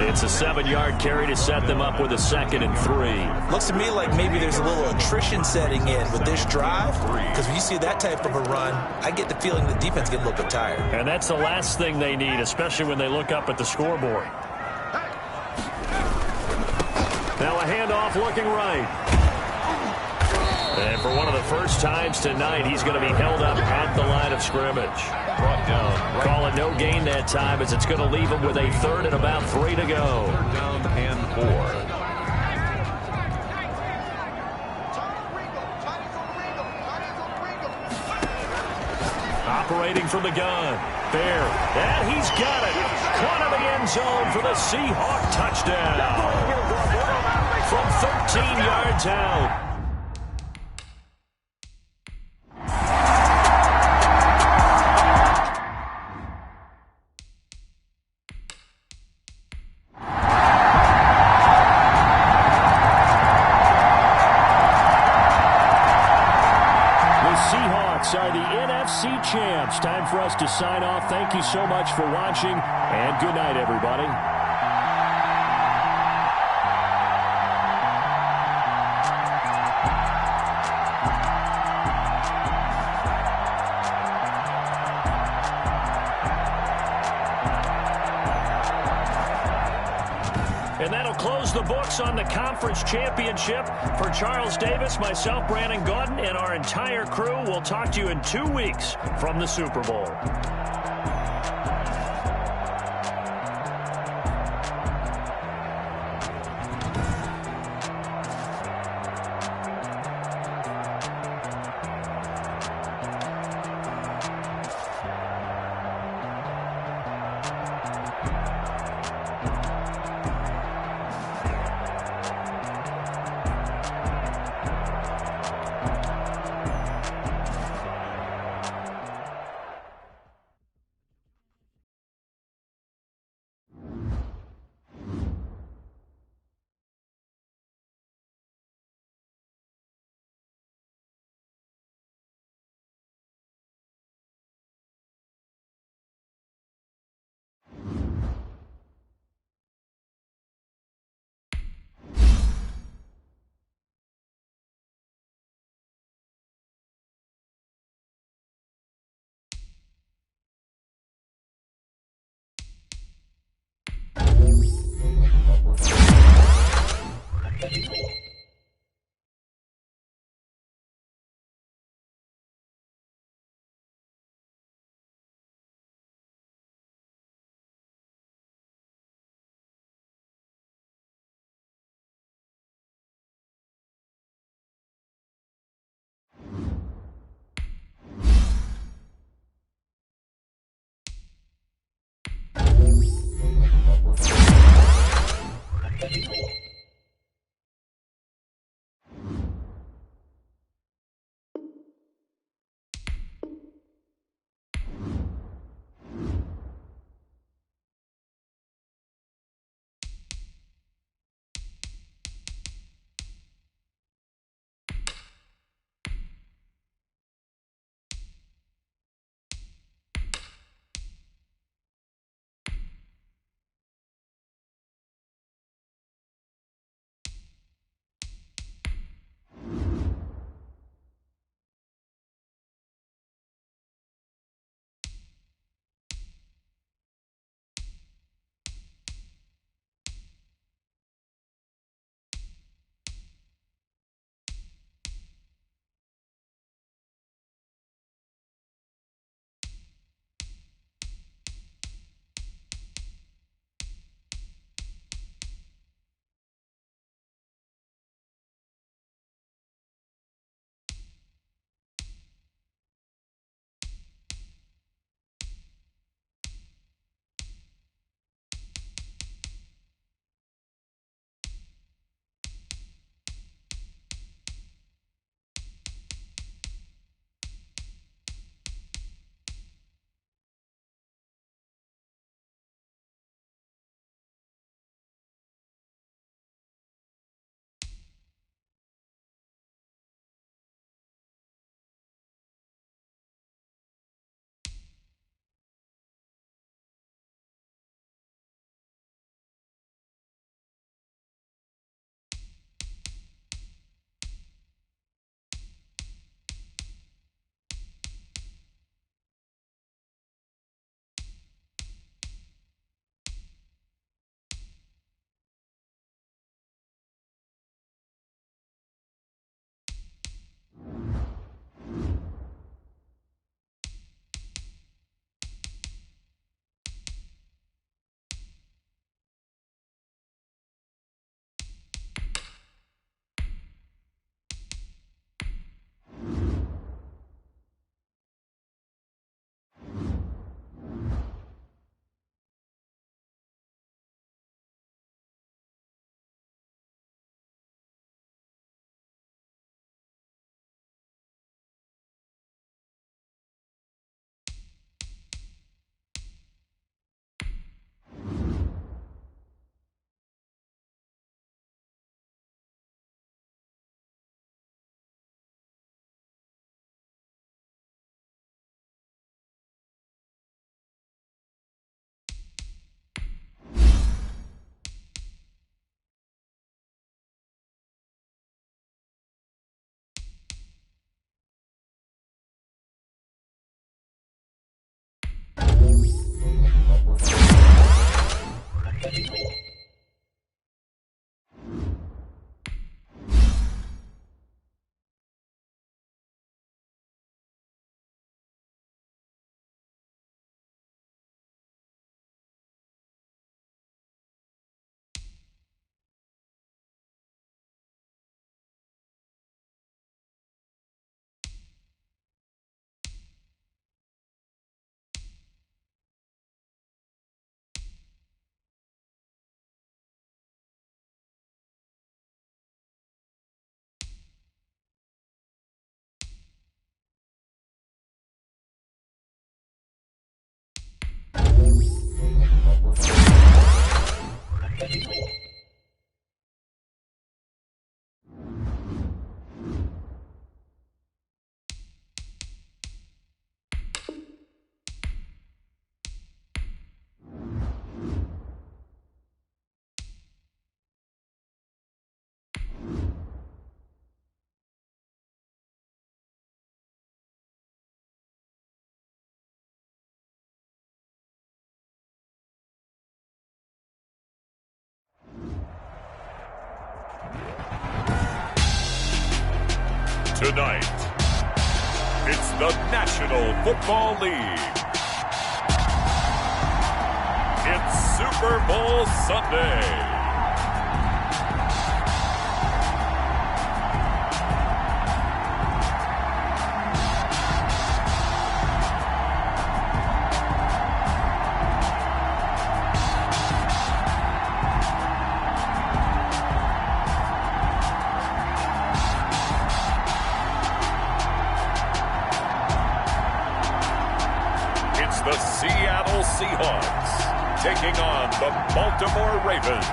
It's a 7-yard carry to set them up with a 2nd and 3. Looks to me like maybe there's a little attrition setting in with this drive, because when you see that type of a run, I get the feeling the defense getting a little bit tired. And that's the last thing they need, especially when they look up at the scoreboard. Now a handoff looking right. And for one of the first times tonight, he's going to be held up at the line of scrimmage. Brought down. Call it no gain that time, as it's going to leave him with a 3rd and about 3 to go. 3rd down and 4. Operating from the gun. Fair. And he's got it. Caught in the end zone for the Seahawk touchdown. From 13 yards out. Are the NFC champs. Time for us to sign off. Thank you so much for watching, and good night, everybody. And that'll close the books on the conference championship. For Charles Davis, myself, Brandon Gaudin, and our entire crew, we'll talk to you in 2 weeks from the Super Bowl. Tonight, it's the National Football League. It's Super Bowl Sunday. The Seattle Seahawks taking on the Baltimore Ravens.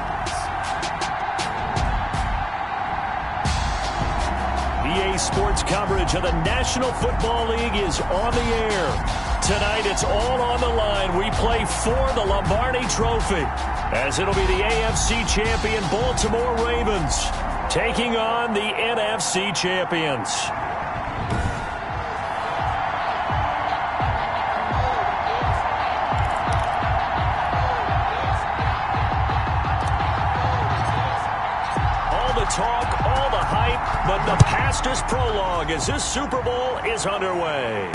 EA Sports coverage of the National Football League is on the air. Tonight, it's all on the line. We play for the Lombardi Trophy, as it'll be the AFC champion Baltimore Ravens taking on the NFC champions. Talk, all the hype, but the past is prologue as this Super Bowl is underway.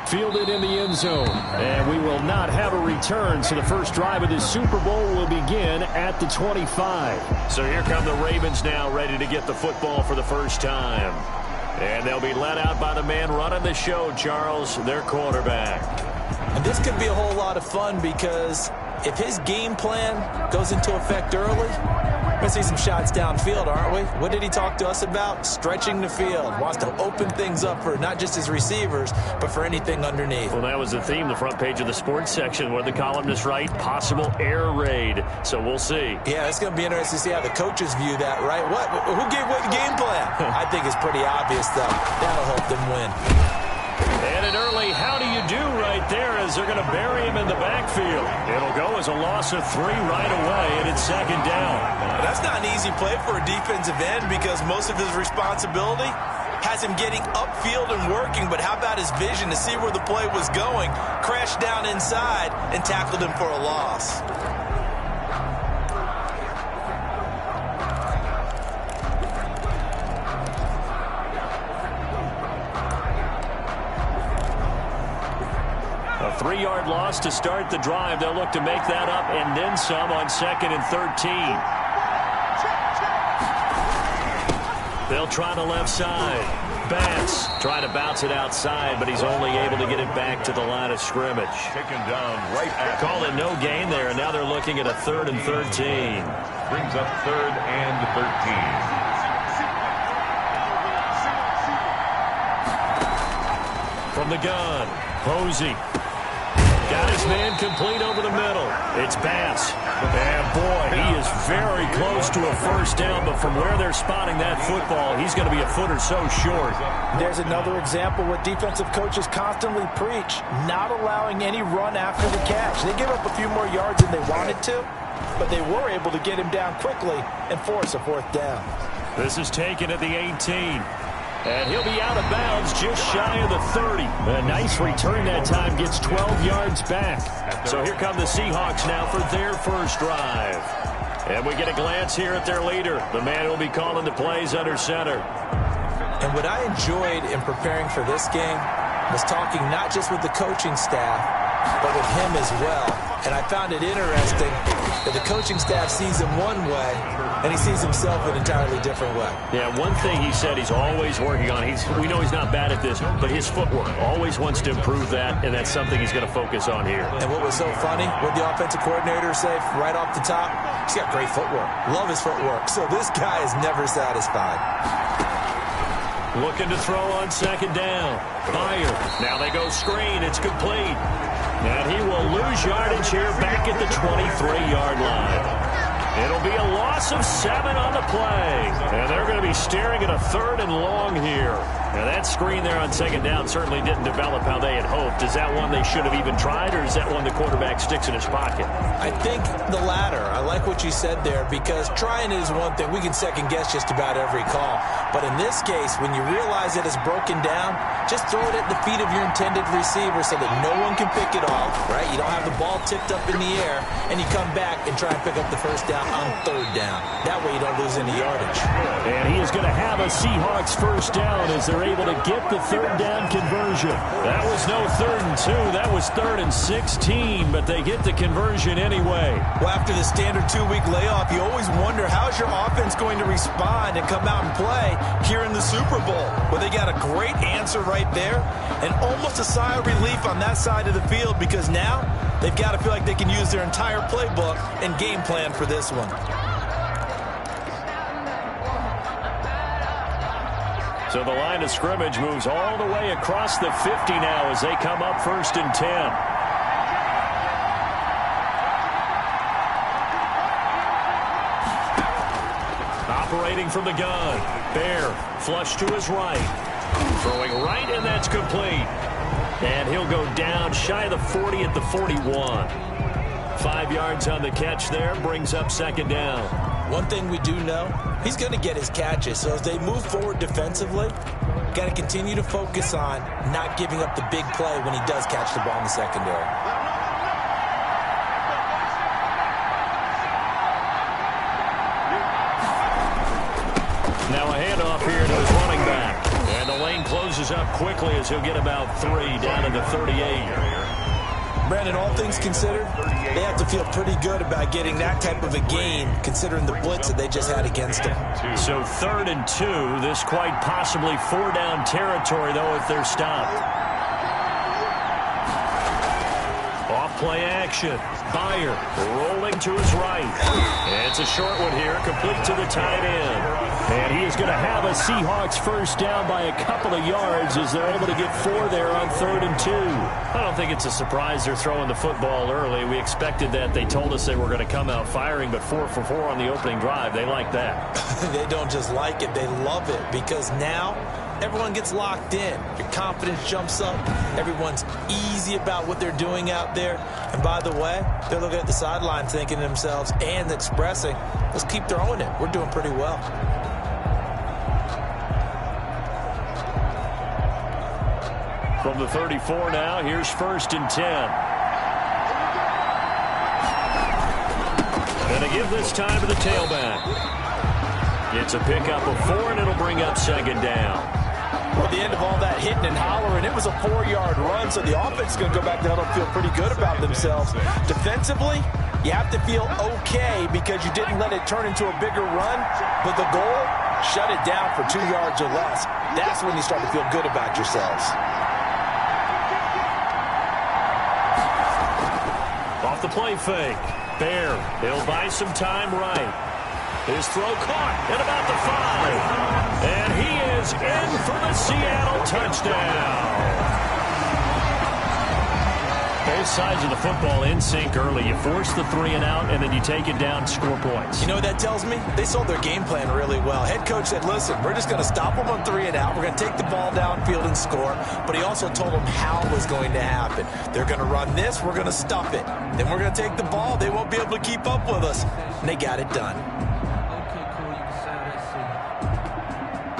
Fielded in the end zone, and we will not have a return, so the first drive of this Super Bowl will begin at the 25. So here come the Ravens now, ready to get the football for the first time. And they'll be led out by the man running the show, Charles, their quarterback. And this could be a whole lot of fun because if his game plan goes into effect early, we're going to see some shots downfield, aren't we? What did he talk to us about? Stretching the field. Wants to open things up for not just his receivers, but for anything underneath. Well, that was the theme, the front page of the sports section, where the columnists write possible air raid. So we'll see. Yeah, it's going to be interesting to see how the coaches view that, right? Who gave what game plan? I think it's pretty obvious, though. That'll help them win. And an early how do you do right there as they're going to bury him in the backfield. It'll go as a loss of 3 right away, and it's second down. That's not an easy play for a defensive end because most of his responsibility has him getting upfield and working, but how about his vision to see where the play was going, crashed down inside, and tackled him for a loss. A 3-yard loss to start the drive. They'll look to make that up and then some on 2nd and 13. They'll try the left side. Bass trying to bounce it outside, but he's only able to get it back to the line of scrimmage. Taken down right at. Call it no gain there, and now they're looking at a 3rd and 13. Brings up 3rd and 13. From the gun, Posey. Got his man complete over the middle. It's Bass. And boy, he is very close to a first down, but from where they're spotting that football, he's going to be a foot or so short. There's another example what defensive coaches constantly preach, not allowing any run after the catch. They gave up a few more yards than they wanted to, but they were able to get him down quickly and force a 4th down. This is taken at the 18. And he'll be out of bounds just shy of the 30. A nice return that time, gets 12 yards back. So here come the Seahawks now for their first drive. And we get a glance here at their leader, the man who will be calling the plays under center. And what I enjoyed in preparing for this game was talking not just with the coaching staff, but with him as well. And I found it interesting that the coaching staff sees him one way, and he sees himself an entirely different way. Yeah, one thing he said he's always working on, we know he's not bad at this, but his footwork, always wants to improve that, and that's something he's going to focus on here. And what was so funny, what the offensive coordinator say right off the top, he's got great footwork. Love his footwork. So this guy is never satisfied. Looking to throw on 2nd down. Fire. Now they go screen. It's complete. And he will lose yardage here back at the 23-yard line. It'll be a loss of 7 on the play. And they're going to be staring at a 3rd and long here. Now that screen there on 2nd down certainly didn't develop how they had hoped. Is that one they should have even tried, or is that one the quarterback sticks in his pocket? I think the latter. I like what you said there, because trying is one thing. We can second guess just about every call. But in this case, when you realize that it's broken down, just throw it at the feet of your intended receiver so that no one can pick it off, right? You don't have the ball tipped up in the air, and you come back and try and pick up the first down on third down. That way you don't lose any yardage. And he is going to have a Seahawks first down as they're able to get the third down conversion. That was no 3rd and 2. That was 3rd and 16, but they get the conversion anyway. Well, after the standard 2-week layoff, you always wonder how's your offense going to respond and come out and play here in the Super Bowl. Well, they got a great answer right there and almost a sigh of relief on that side of the field because now they've got to feel like they can use their entire playbook and game plan for this one. So the line of scrimmage moves all the way across the 50 now as they come up 1st and 10. Operating from the gun. Bear flush to his right. Throwing right, and that's complete. And he'll go down shy of the 40 at the 41. 5 yards on the catch there, brings up 2nd down. One thing we do know, he's going to get his catches. So as they move forward defensively, got to continue to focus on not giving up the big play when he does catch the ball in the secondary. Now a handoff here to his running back. And the lane closes up quickly as he'll get about 3 down to the 38. Brandon, all things considered, they have to feel pretty good about getting that type of a gain considering the blitz that they just had against them. So 3rd and 2, this quite possibly 4-down territory, though, if they're stopped. Off-play action. Byer rolling to his right. And it's a short one here, complete to the tight end. And he is going to have a Seahawks first down by a couple of yards as they're able to get 4 there on 3rd and 2. I don't think it's a surprise they're throwing the football early. We expected that. They told us they were going to come out firing, but 4 for 4 on the opening drive. They like that. They don't just like it, they love it because now everyone gets locked in. Your confidence jumps up. Everyone's easy about what they're doing out there. And by the way, they're looking at the sideline thinking to themselves and expressing, let's keep throwing it. We're doing pretty well. From the 34 now, here's 1st and 10. And they give this time to the tailback. It's a pickup of 4, and it'll bring up 2nd down. Well, at the end of all that hitting and hollering, it was a 4-yard run, so the offense is going to go back down and feel pretty good about themselves. Defensively, you have to feel okay because you didn't let it turn into a bigger run, but the goal, shut it down for 2 yards or less. That's when you start to feel good about yourselves. Off the play fake. Bear, he'll buy some time right. His throw caught at about the 5. And he is in for the Seattle touchdown. Both sides of the football in sync early. You force the 3 and out, and then you take it down to score points. You know what that tells me? They sold their game plan really well. Head coach said, listen, we're just going to stop them on 3 and out. We're going to take the ball downfield and score. But he also told them how it was going to happen. They're going to run this. We're going to stuff it. Then we're going to take the ball. They won't be able to keep up with us. And they got it done.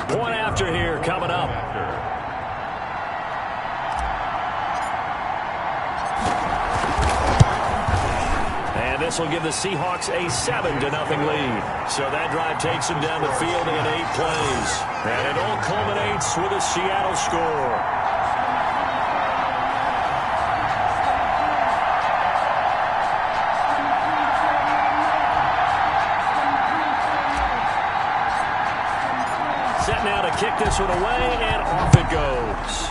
Point after here coming up. And this will give the Seahawks a 7-0 lead. So that drive takes them down the field in 8 plays. And it all culminates with a Seattle score. Set now to kick this one away, and off it goes.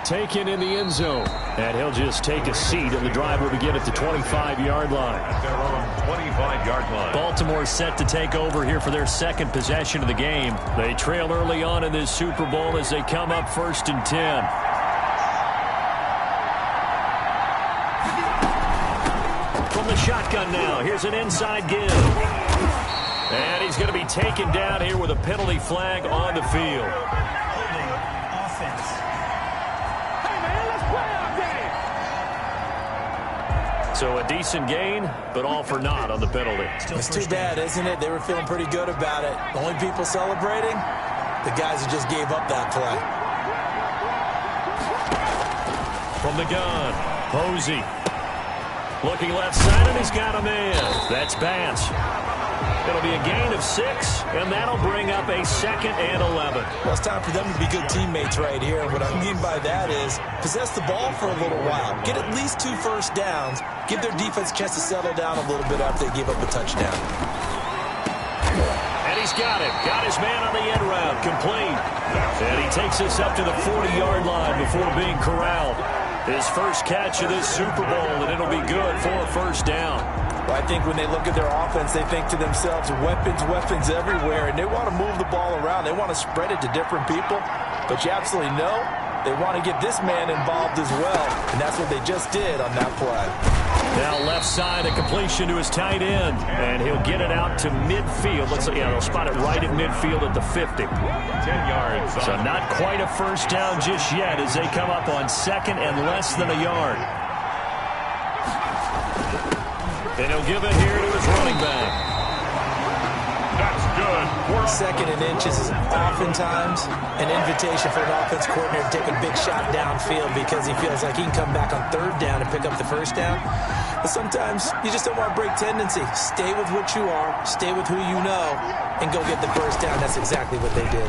Taken in the end zone. And he'll just take a seat, and the drive will begin at the 25-yard line. At their own 25-yard line. Baltimore set to take over here for their second possession of the game. They trail early on in this Super Bowl as they come up 1st and 10. From the shotgun now, here's an inside give. And he's going to be taken down here with a penalty flag on the field. Offense. So a decent gain, but all for naught on the penalty. It's too bad, isn't it? They were feeling pretty good about it. The only people celebrating, the guys who just gave up that play. From the gun, Posey Looking left side, and he's got him in. That's Bass. It'll be a gain of 6, and that'll bring up a 2nd and 11. Well, it's time for them to be good teammates right here. What I mean by that is possess the ball for a little while. Get at least 2 first downs. Give their defense a chance to settle down a little bit after they give up a touchdown. And he's got it. Got his man on the end route. Complete. And he takes us up to the 40-yard line before being corralled. His first catch of this Super Bowl, and it'll be good for a first down. Well, I think when they look at their offense, they think to themselves, weapons, weapons everywhere, and they want to move the ball around. They want to spread it to different people, but you absolutely know they want to get this man involved as well, and that's what they just did on that play. Now left side, a completion to his tight end, and he'll get it out to midfield. They'll spot it right at midfield at the 50. 10 yards. So not quite a first down just yet as they come up on 2nd and less than a yard. And he'll give it here to his running back. That's good. 2nd and inches is oftentimes an invitation for an offense coordinator to take a big shot downfield because he feels like he can come back on 3rd down and pick up the first down. But sometimes you just don't want to break tendency. Stay with what you are, stay with who you know, and go get the first down. That's exactly what they did.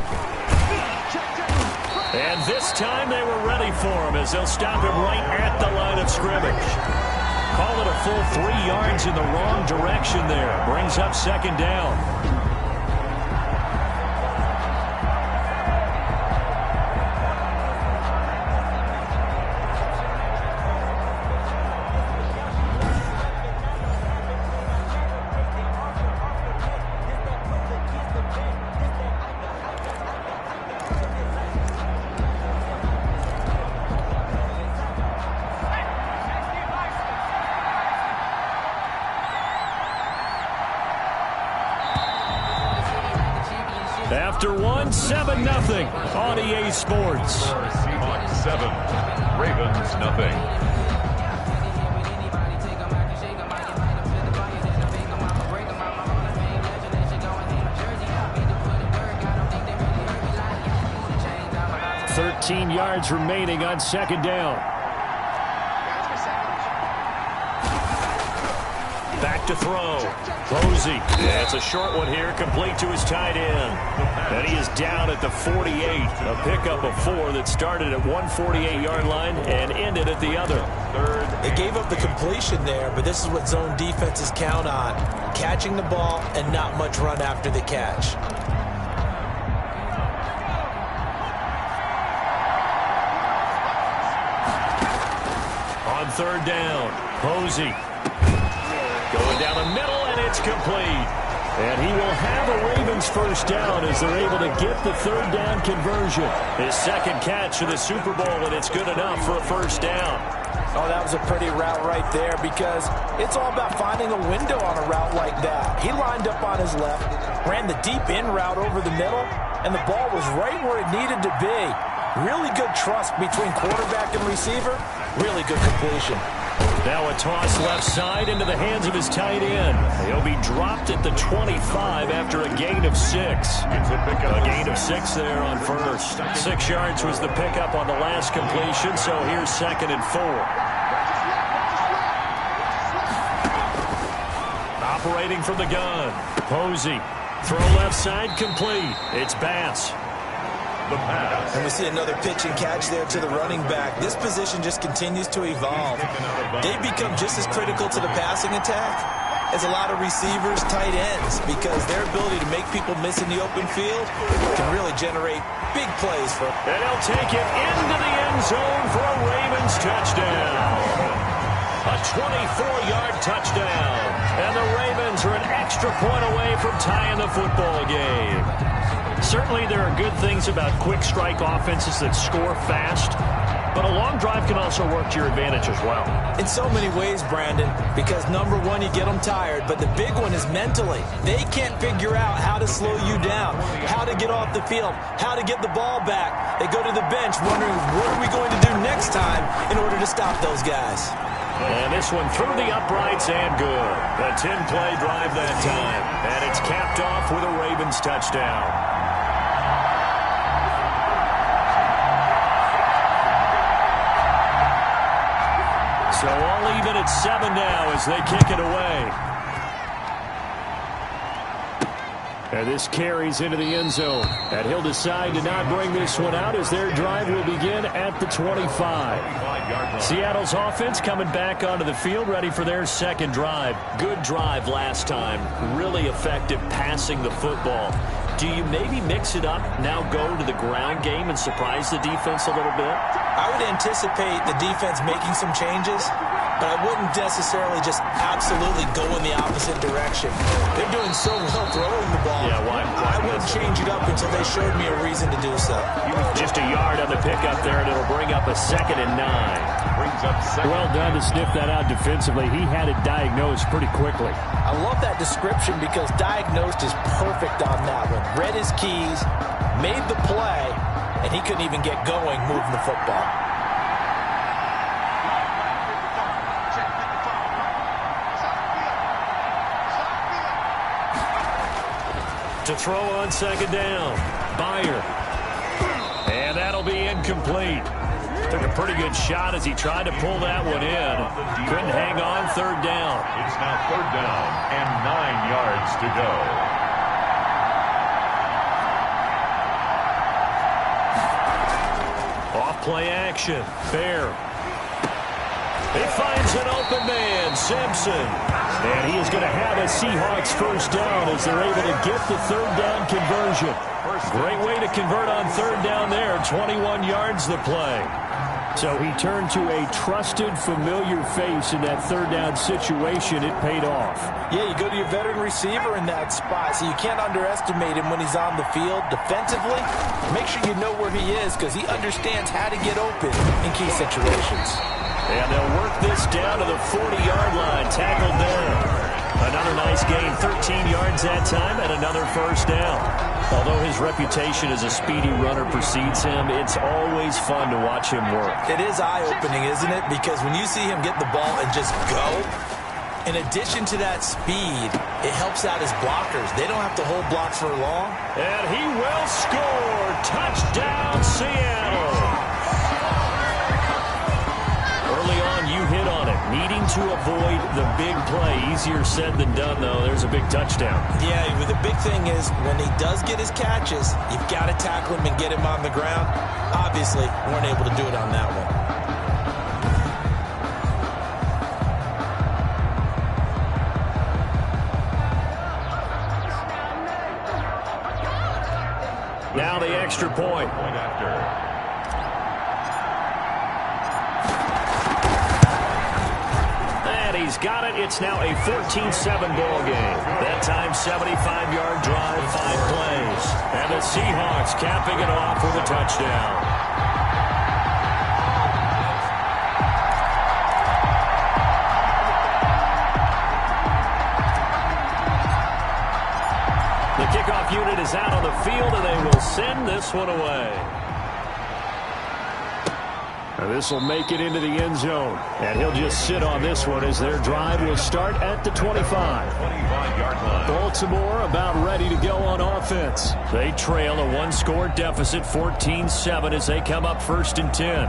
And this time they were ready for him as they'll stop him right at the line of scrimmage. Call it a full 3 yards in the wrong direction there. Brings up 2nd down. After 1, 7-0 on EA Sports. Seahawks 7, Ravens nothing. $13 yards remaining on 2nd down. Back to throw. Posey. Yeah, it's a short one here, complete to his tight end. And he is down at the 48. A pickup of 4 that started at one 48-yard line and ended at the other. They gave up the completion there, but this is what zone defenses count on. Catching the ball and not much run after the catch. On 3rd down, Posey. Going down the middle, and it's complete. And he will have a Ravens first down as they're able to get the 3rd down conversion. His 2nd catch of the Super Bowl, and it's good enough for a first down. Oh, that was a pretty route right there because it's all about finding a window on a route like that. He lined up on his left, ran the deep in route over the middle, and the ball was right where it needed to be. Really good trust between quarterback and receiver. Really good completion. Now a toss left side into the hands of his tight end. He'll be dropped at the 25 after a gain of 6. A gain of 6 there on first. 6 yards was the pickup on the last completion, so here's 2nd and 4. Operating from the gun. Posey. Throw left side complete. It's Bass. The pass. And we see another pitch and catch there to the running back. This position just continues to evolve. They become just as critical to the passing attack as a lot of receivers, tight ends, because their ability to make people miss in the open field can really generate big plays for. And he'll take it into the end zone for a Ravens touchdown. A 24-yard touchdown. And the Ravens are an extra point away from tying the football game. Certainly there are good things about quick strike offenses that score fast, but a long drive can also work to your advantage as well. In so many ways, Brandon, because number one, you get them tired, but the big one is mentally. They can't figure out how to slow you down, how to get off the field, how to get the ball back. They go to the bench wondering, what are we going to do next time in order to stop those guys? And this one through the uprights and good. A 10-play drive that time, and it's capped off with a Ravens touchdown. So all even at 7 now as they kick it away. And this carries into the end zone. And he'll decide to not bring this one out as their drive will begin at the 25. Seattle's offense coming back onto the field, ready for their second drive. Good drive last time. Really effective passing the football. Do you maybe mix it up, now go to the ground game and surprise the defense a little bit? I would anticipate the defense making some changes, but I wouldn't necessarily just absolutely go in the opposite direction. They're doing so well throwing the ball. Yeah, why I wouldn't change it up until they showed me a reason to do so. Just a yard on the pickup there, and it'll bring up a 2nd and 9. Brings up 2nd. Well done to sniff that out defensively. He had it diagnosed pretty quickly. I love that description because diagnosed is perfect on that one. Read his keys, made the play, and he couldn't even get going moving the football. To throw on 2nd down. Byer. And that'll be incomplete. Took a pretty good shot as he tried to pull that one in. Couldn't hang on 3rd down. It's now 3rd down and 9 yards to go. Off play action. Fair. He finds an open man, Simpson. And he is going to have a Seahawks first down as they're able to get the 3rd down conversion. Great way to convert on 3rd down there. 21 yards the play. So he turned to a trusted, familiar face in that 3rd down situation. It paid off. Yeah, you go to your veteran receiver in that spot, so you can't underestimate him when he's on the field. Defensively, make sure you know where he is because he understands how to get open in key situations. And they'll work this down to the 40-yard line. Tackled there. Another nice gain. 13 yards that time and another first down. Although his reputation as a speedy runner precedes him, it's always fun to watch him work. It is eye-opening, isn't it? Because when you see him get the ball and just go, in addition to that speed, it helps out his blockers. They don't have to hold blocks for long. And he will score. Touchdown, Seattle. Early on, you hit on it. Needing to avoid the big play. Easier said than done, though. There's a big touchdown. Yeah, the big thing is when he does get his catches, you've got to tackle him and get him on the ground. Obviously, weren't able to do it on that one. Now the extra point. He's got it. It's now a 14-7 ball game. That time, 75-yard drive, 5 plays. And the Seahawks capping it off with a touchdown. The kickoff unit is out on the field, and they will send this one away. Now this will make it into the end zone. And he'll just sit on this one as their drive will start at the 25. 25-yard line. Baltimore about ready to go on offense. They trail a 1-score deficit, 14-7 as they come up 1st and 10.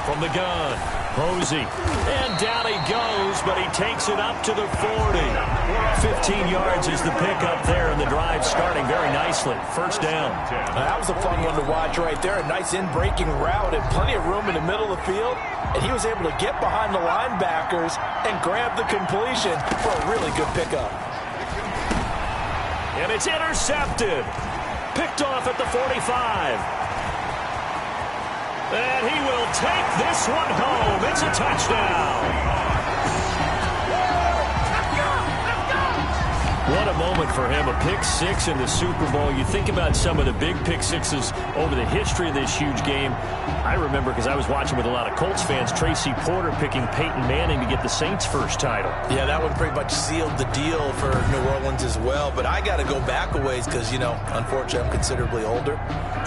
From the gun, Posey, and down he goes, but he takes it up to the 40. 15 yards is the pickup there, and the drive starting very nicely. First down. That was a fun one to watch right there. A nice in-breaking route and plenty of room in the middle of the field, and he was able to get behind the linebackers and grab the completion for a really good pickup. And it's intercepted. Picked off at the 45. And he will take this one home. It's a touchdown. What a moment for him, a pick six in the Super Bowl. You think about some of the big pick sixes over the history of this huge game. I remember, because I was watching with a lot of Colts fans, Tracy Porter picking Peyton Manning to get the Saints' first title. Yeah, that one pretty much sealed the deal for New Orleans as well. But I got to go back a ways because, you know, unfortunately I'm considerably older.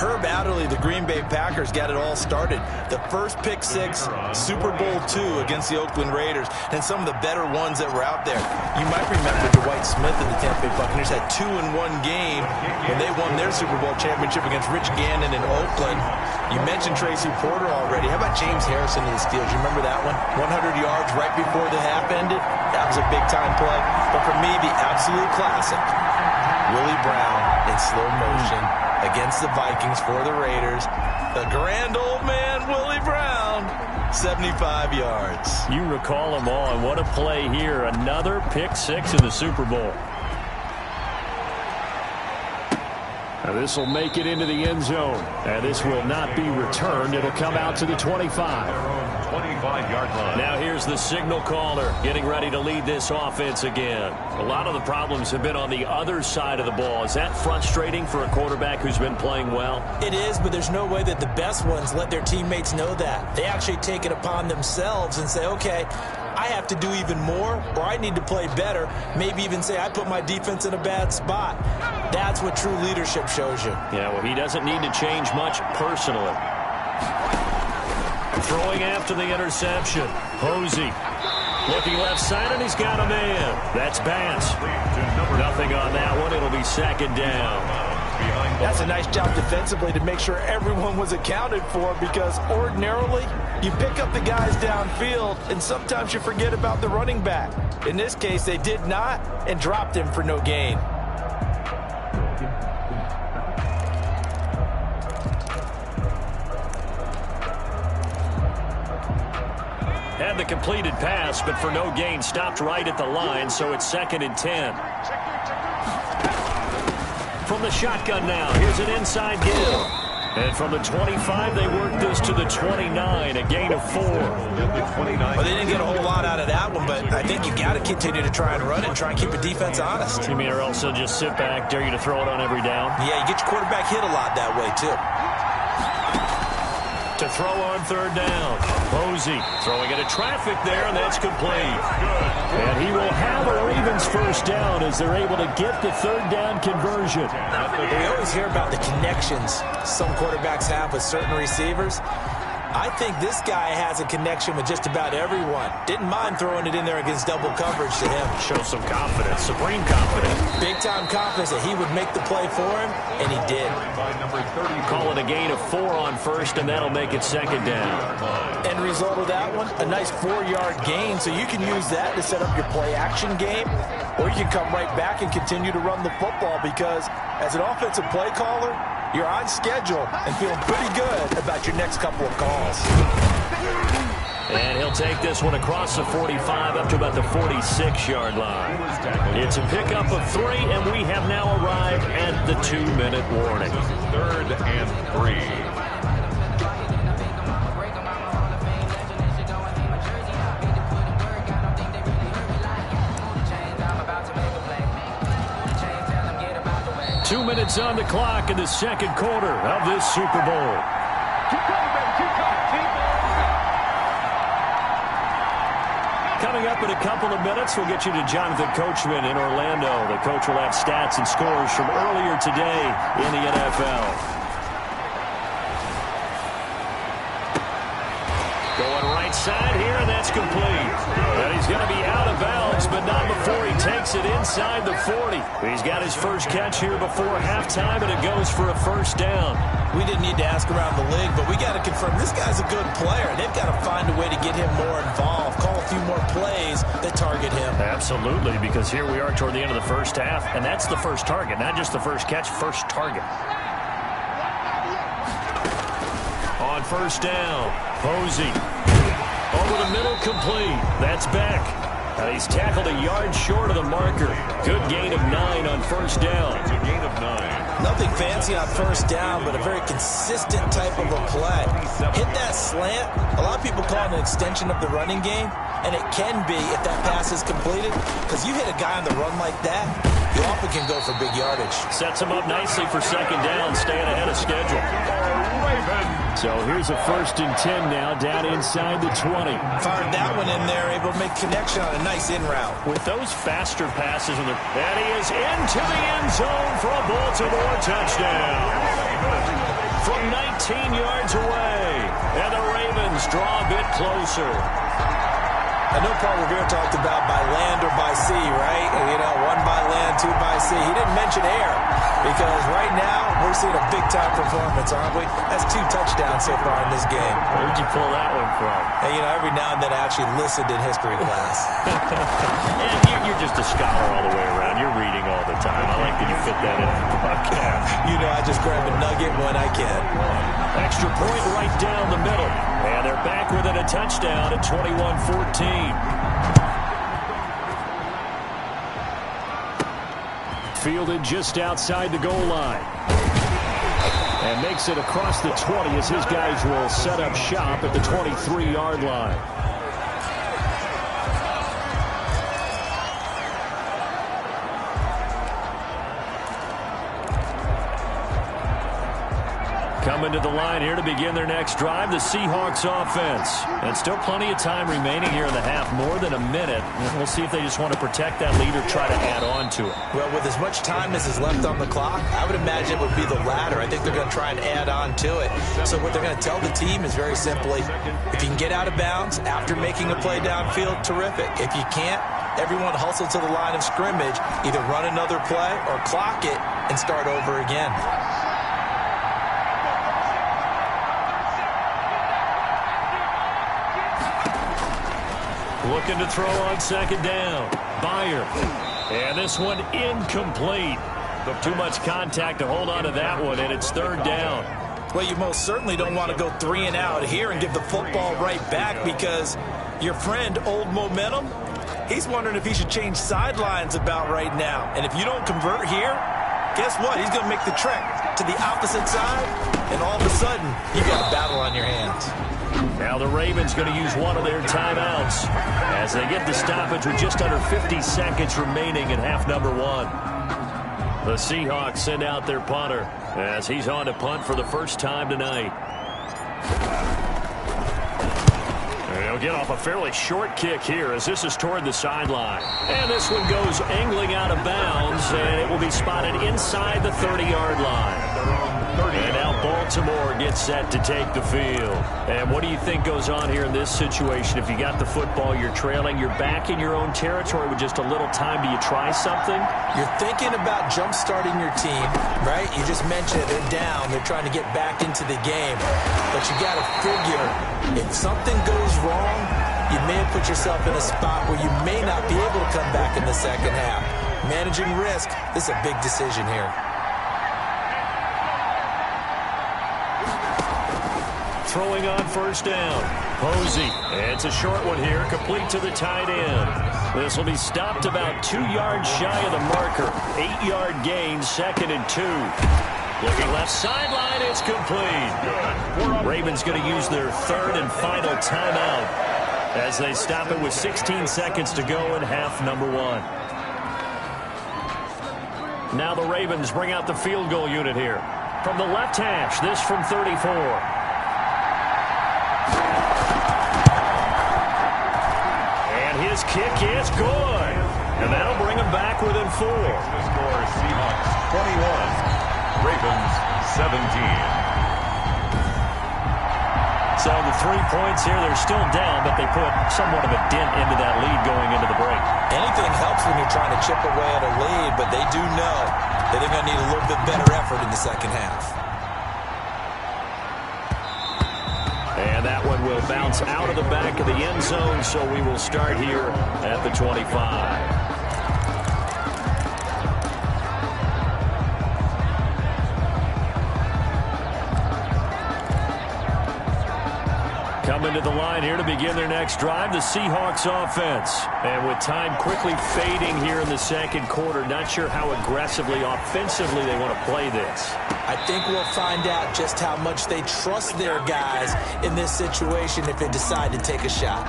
Herb Adderley, the Green Bay Packers, got it all started. The first pick six, Super Bowl II against the Oakland Raiders, and some of the better ones that were out there. You might remember Dwight Smith and the Tampa Bay Buccaneers had 2-in-1 game when they won their Super Bowl championship against Rich Gannon in Oakland. You mentioned Tracy Porter already. How about James Harrison in the Steelers? You remember that one? 100 yards right before the half ended? That was a big-time play. But for me, the absolute classic, Willie Brown in slow motion against the Vikings for the Raiders. The grand old man, Willie Brown, 75 yards. You recall them all, and what a play here. Another pick six in the Super Bowl. Now this will make it into the end zone. And this will not be returned. It'll come out to the 25. 25-yard line. Now here's the signal caller getting ready to lead this offense again. A lot of the problems have been on the other side of the ball. Is that frustrating for a quarterback who's been playing well? It is, but there's no way that the best ones let their teammates know that. They actually take it upon themselves and say, okay, I have to do even more, or I need to play better. Maybe even say I put my defense in a bad spot. That's what true leadership shows you. Yeah, well, he doesn't need to change much personally. Throwing after the interception. Posey looking left side, and he's got a man. That's Bance. Nothing on that one. It'll be second down. That's a nice job defensively to make sure everyone was accounted for, because ordinarily you pick up the guys downfield and sometimes you forget about the running back. In this case, they did not and dropped him for no gain. Had the completed pass, but for no gain, stopped right at the line, so it's 2nd and 10. From the shotgun now, here's an inside give. And from the 25, they work this to the 29, a gain of 4. Well, they didn't get a whole lot out of that one, but I think you got to continue to try and run and try and keep the defense honest. You mean, or else they'll just sit back, dare you to throw it on every down? Yeah, you get your quarterback hit a lot that way, too. To throw on 3rd down. Posey throwing into traffic there, and that's complete. And he will have a Ravens first down as they're able to get the 3rd down conversion. We always hear about the connections some quarterbacks have with certain receivers. I think this guy has a connection with just about everyone. Didn't mind throwing it in there against double coverage to him. Shows some confidence, supreme confidence. Big-time confidence that he would make the play for him, and he did. Call it a gain of 4 on 1st, and that'll make it 2nd down. End result of that one, a nice 4-yard gain, so you can use that to set up your play-action game, or you can come right back and continue to run the football, because as an offensive play caller, you're on schedule and feeling pretty good about your next couple of calls. And he'll take this one across the 45 up to about the 46-yard line. It's a pickup of 3, and we have now arrived at the 2-minute warning. 3rd and 3. Two minutes on the clock in the 2nd quarter of this Super Bowl. Coming up in a couple of minutes, we'll get you to Jonathan Coachman in Orlando. The coach will have stats and scores from earlier today in the NFL. Going right side here, and that's complete. And he's going to be out of bounds, but not before he takes it inside the 40. He's got his first catch here before halftime, and it goes for a first down. We didn't need to ask around the league, but we got to confirm this guy's a good player. They've got to find a way to get him more involved, call a few more plays that target him. Absolutely, because here we are toward the end of the first half, and that's the first target, not just the first catch, first target. On first down, Posey. Over the middle, complete. That's Beck. He's tackled a yard short of the marker. Good gain of 9 on first down. It's a gain of 9. Nothing fancy on first down, but a very consistent type of a play. Hit that slant. A lot of people call it an extension of the running game, and it can be if that pass is completed, because you hit a guy on the run like that, you often can go for big yardage. Sets him up nicely for second down, staying ahead of schedule. So here's a 1st and 10 now, down inside the 20. Fired that one in there, able to make connection on a nice in route. With those faster passes, and he is into the end zone for a Baltimore touchdown. From 19 yards away, and the Ravens draw a bit closer. I know Paul Revere talked about by land or by sea, right? You know, 1 by land, 2 by sea. He didn't mention air, because right now we're seeing a big-time performance, aren't we? That's 2 touchdowns so far in this game. Where'd you pull that one from? Hey, you know, every now and then I actually listened in history class. And you're just a scholar all the way around. You're reading all the time. I like that you fit that in the podcast. You know, I just grab a nugget when I can. Extra point right down the middle. And they're back within a touchdown at 21-14. Fielded just outside the goal line. And makes it across the 20 as his guys will set up shop at the 23-yard line. Coming to the line here to begin their next drive, the Seahawks offense. And still plenty of time remaining here in the half, more than a minute. And we'll see if they just want to protect that lead or try to add on to it. Well, with as much time as is left on the clock, I would imagine it would be the latter. I think they're going to try and add on to it. So what they're going to tell the team is very simply, if you can get out of bounds after making a play downfield, terrific. If you can't, everyone hustle to the line of scrimmage, either run another play or clock it and start over again. Looking to throw on second down. Byer. And this one incomplete. Too much contact to hold on to that one, and it's 3rd down. Well, you most certainly don't want to go 3 and out here and give the football right back, because your friend, Old Momentum, he's wondering if he should change sidelines about right now. And if you don't convert here, guess what? He's going to make the trek to the opposite side, and all of a sudden, you got a battle on your hands. Now the Ravens going to use one of their timeouts as they get the stoppage with just under 50 seconds remaining in half number 1. The Seahawks send out their punter as he's on to punt for the first time tonight. He'll get off a fairly short kick here as this is toward the sideline. And this one goes angling out of bounds, and it will be spotted inside the 30-yard line. And now Baltimore gets set to take the field. And what do you think goes on here in this situation? If you got the football, you're trailing, you're back in your own territory with just a little time. Do you try something? You're thinking about jump-starting your team, right? You just mentioned it. They're down. They're trying to get back into the game. But you got to figure, if something goes wrong, you may have put yourself in a spot where you may not be able to come back in the second half. Managing risk, this is a big decision here. Throwing on first down. Posey. It's a short one here, complete to the tight end. This will be stopped about 2 yards shy of the marker. 8-yard gain, 2nd and 2. Looking left sideline, it's complete. Ravens going to use their 3rd and final timeout as they stop it with 16 seconds to go in half number 1. Now the Ravens bring out the field goal unit here. From the left hash, this from 34. His kick is good. And that'll bring him back within 4. The score, Seahawks 21, Ravens 17. So the 3 points here, they're still down, but they put somewhat of a dent into that lead going into the break. Anything helps when you're trying to chip away at a lead, but they do know that they're going to need a little bit better effort in the second half. And that one will bounce out of the back of the end zone, so we will start here at the 25. Coming to the line here to begin their next drive, the Seahawks offense. And with time quickly fading here in the second quarter, not sure how aggressively, offensively they want to play this. I think we'll find out just how much they trust their guys in this situation if they decide to take a shot.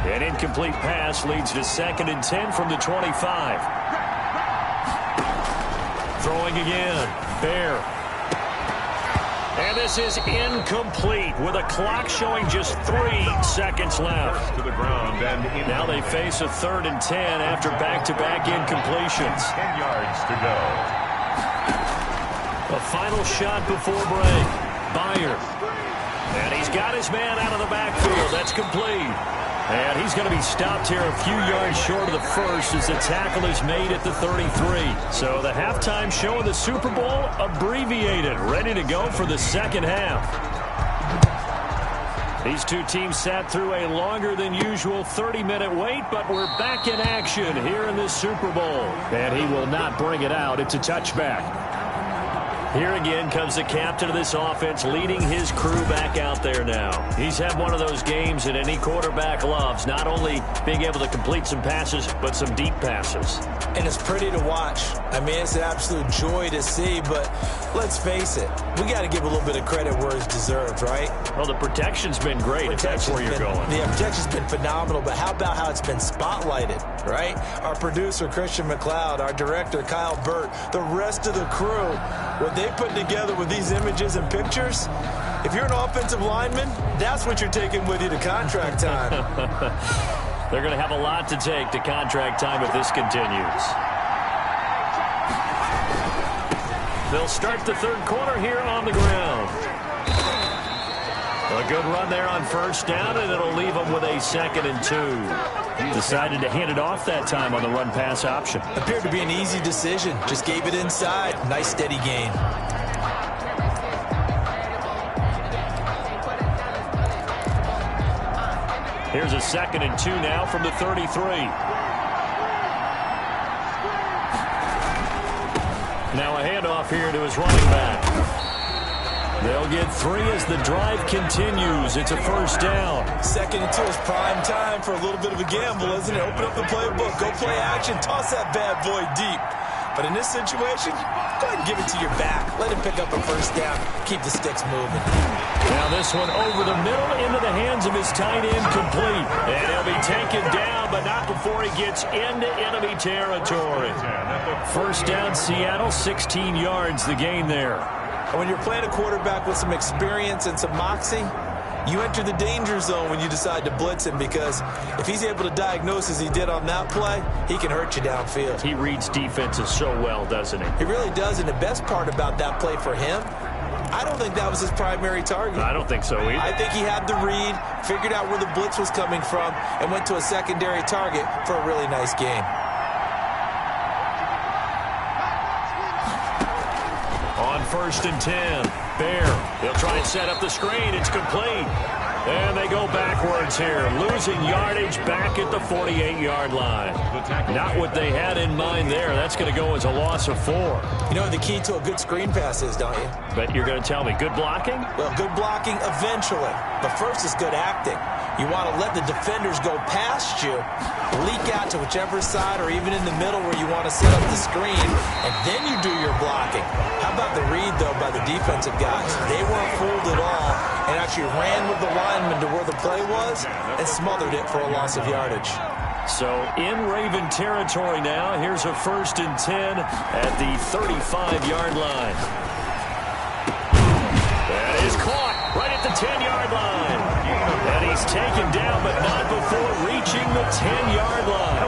An incomplete pass leads to 2nd and 10 from the 25. Throwing again. Bear. And this is incomplete with a clock showing just 3 seconds left. To the ground and now they face a 3rd and 10 after back-to-back incompletions. 10 yards to go. A final shot before break. Byard. And he's got his man out of the backfield. That's complete. And he's going to be stopped here a few yards short of the first as the tackle is made at the 33. So the halftime show of the Super Bowl abbreviated, ready to go for the second half. These two teams sat through a longer than usual 30-minute wait, but we're back in action here in this Super Bowl. And he will not bring it out. It's a touchback. Here again comes the captain of this offense leading his crew back out there now. He's had one of those games that any quarterback loves, not only being able to complete some passes, but some deep passes. And it's pretty to watch. I mean, it's an absolute joy to see, but let's face it, we got to give a little bit of credit where it's deserved, right? Well, the protection's been great, if that's where you're going. The protection's been phenomenal, but how about how it's been spotlighted, right? Our producer, Christian McLeod, our director, Kyle Burt, the rest of the crew, what they put together with these images and pictures, if you're an offensive lineman, that's what you're taking with you to contract time. They're going to have a lot to take to contract time if this continues. They'll start the third quarter here on the ground. A good run there on first down, and it'll leave them with a 2nd and 2. Decided to hand it off that time on the run-pass option. Appeared to be an easy decision. Just gave it inside. Nice, steady gain. Here's a 2nd and 2 now from the 33. Now a handoff here to his running back. They'll get 3 as the drive continues. It's a first down. 2nd and 2 is prime time for a little bit of a gamble, isn't it? Open up the playbook. Go play action. Toss that bad boy deep. But in this situation, go ahead and give it to your back. Let him pick up a first down. Keep the sticks moving. Now this one over the middle into the hands of his tight end, complete. And he'll be taken down, but not before he gets into enemy territory. First down, Seattle, 16 yards the gain there. And when you're playing a quarterback with some experience and some moxie, you enter the danger zone when you decide to blitz him, because if he's able to diagnose as he did on that play, he can hurt you downfield. He reads defenses so well, doesn't he? He really does, and the best part about that play for him, I don't think that was his primary target. I don't think so either. I think he had the read, figured out where the blitz was coming from, and went to a secondary target for a really nice gain. On 1st and 10, Bear. He'll try and set up the screen. It's complete. And they go backwards here, losing yardage back at the 48-yard line. Not what they had in mind there. That's going to go as a loss of 4. You know what the key to a good screen pass is, don't you? But you're going to tell me good blocking? Well, good blocking eventually. But first is good acting. You want to let the defenders go past you, leak out to whichever side or even in the middle where you want to set up the screen, and then you do your blocking. How about the read, though, by the defensive guys? They weren't fooled at all and actually ran with the lineman to where the play was and smothered it for a loss of yardage. So in Raven territory now. Here's a 1st and 10 at the 35-yard line. That is caught right at the 10-yard line. And he's taken down, but not before reaching the 10-yard line.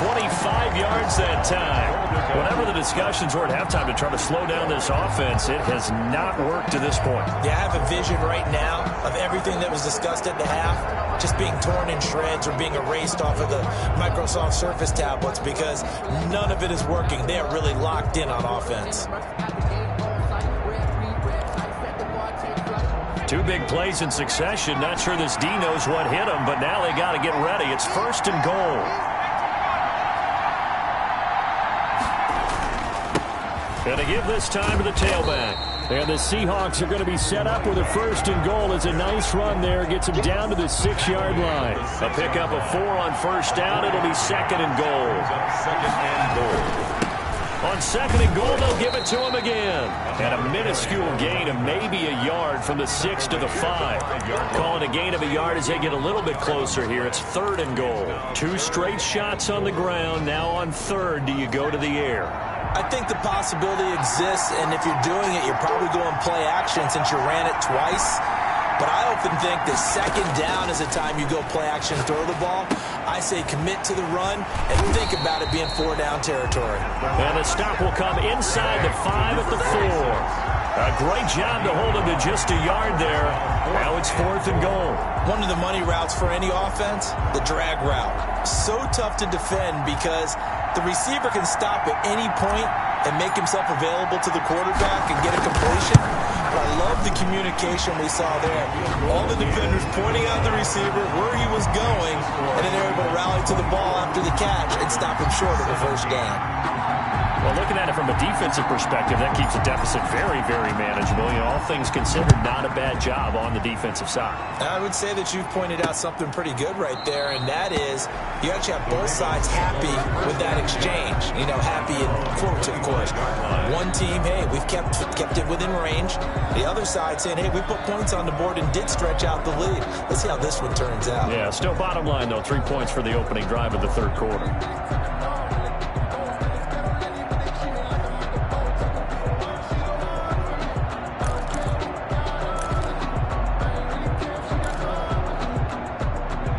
25 yards that time. Whatever the discussions were at halftime to try to slow down this offense, it has not worked to this point. Yeah, I have a vision right now of everything that was discussed at the half just being torn in shreds or being erased off of the Microsoft Surface tablets, because none of it is working. They are really locked in on offense. 2 big plays in succession. Not sure this D knows what hit him, but now they got to get ready. It's 1st and goal. And to give this time to the tailback. And the Seahawks are going to be set up with a 1st and goal. It's a nice run there. Gets them down to the 6-yard line. A pickup of 4 on 1st down. It'll be 2nd and goal. 2nd and goal. On 2nd and goal, they'll give it to him again. And a minuscule gain of maybe a yard from the 6 to the 5. Call it a gain of a yard as they get a little bit closer here. It's 3rd and goal. 2 straight shots on the ground. Now on 3rd, do you go to the air? I think the possibility exists, and if you're doing it, you're probably going play action since you ran it twice. But I often think that 2nd down is the time you go play action, throw the ball. I say commit to the run and think about it being 4-down territory. And the stop will come inside the 5 at the 4. A great job to hold him to just a yard there. Now it's 4th and goal. One of the money routes for any offense, the drag route. So tough to defend because the receiver can stop at any point and make himself available to the quarterback and get a completion. But I love the communication we saw there. All the defenders pointing out the receiver, where he was going, and then they're able to rally to the ball after the catch and stop him short of the 1st down. Well, looking at it from a defensive perspective, that keeps the deficit very, very manageable. You know, all things considered, not a bad job on the defensive side. I would say that you've pointed out something pretty good right there, and that is you actually have both sides happy with that exchange. You know, happy in quotes, of course. One team, hey, we've kept it within range. The other side saying, hey, we put points on the board and did stretch out the lead. Let's see how this one turns out. Yeah, still bottom line, though, 3 points for the opening drive of the 3rd quarter.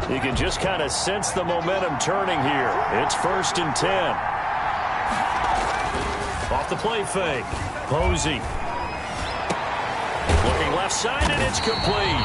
You can just kind of sense the momentum turning here. It's 1st and 10. Off the play fake. Posey. Looking left side, and it's complete.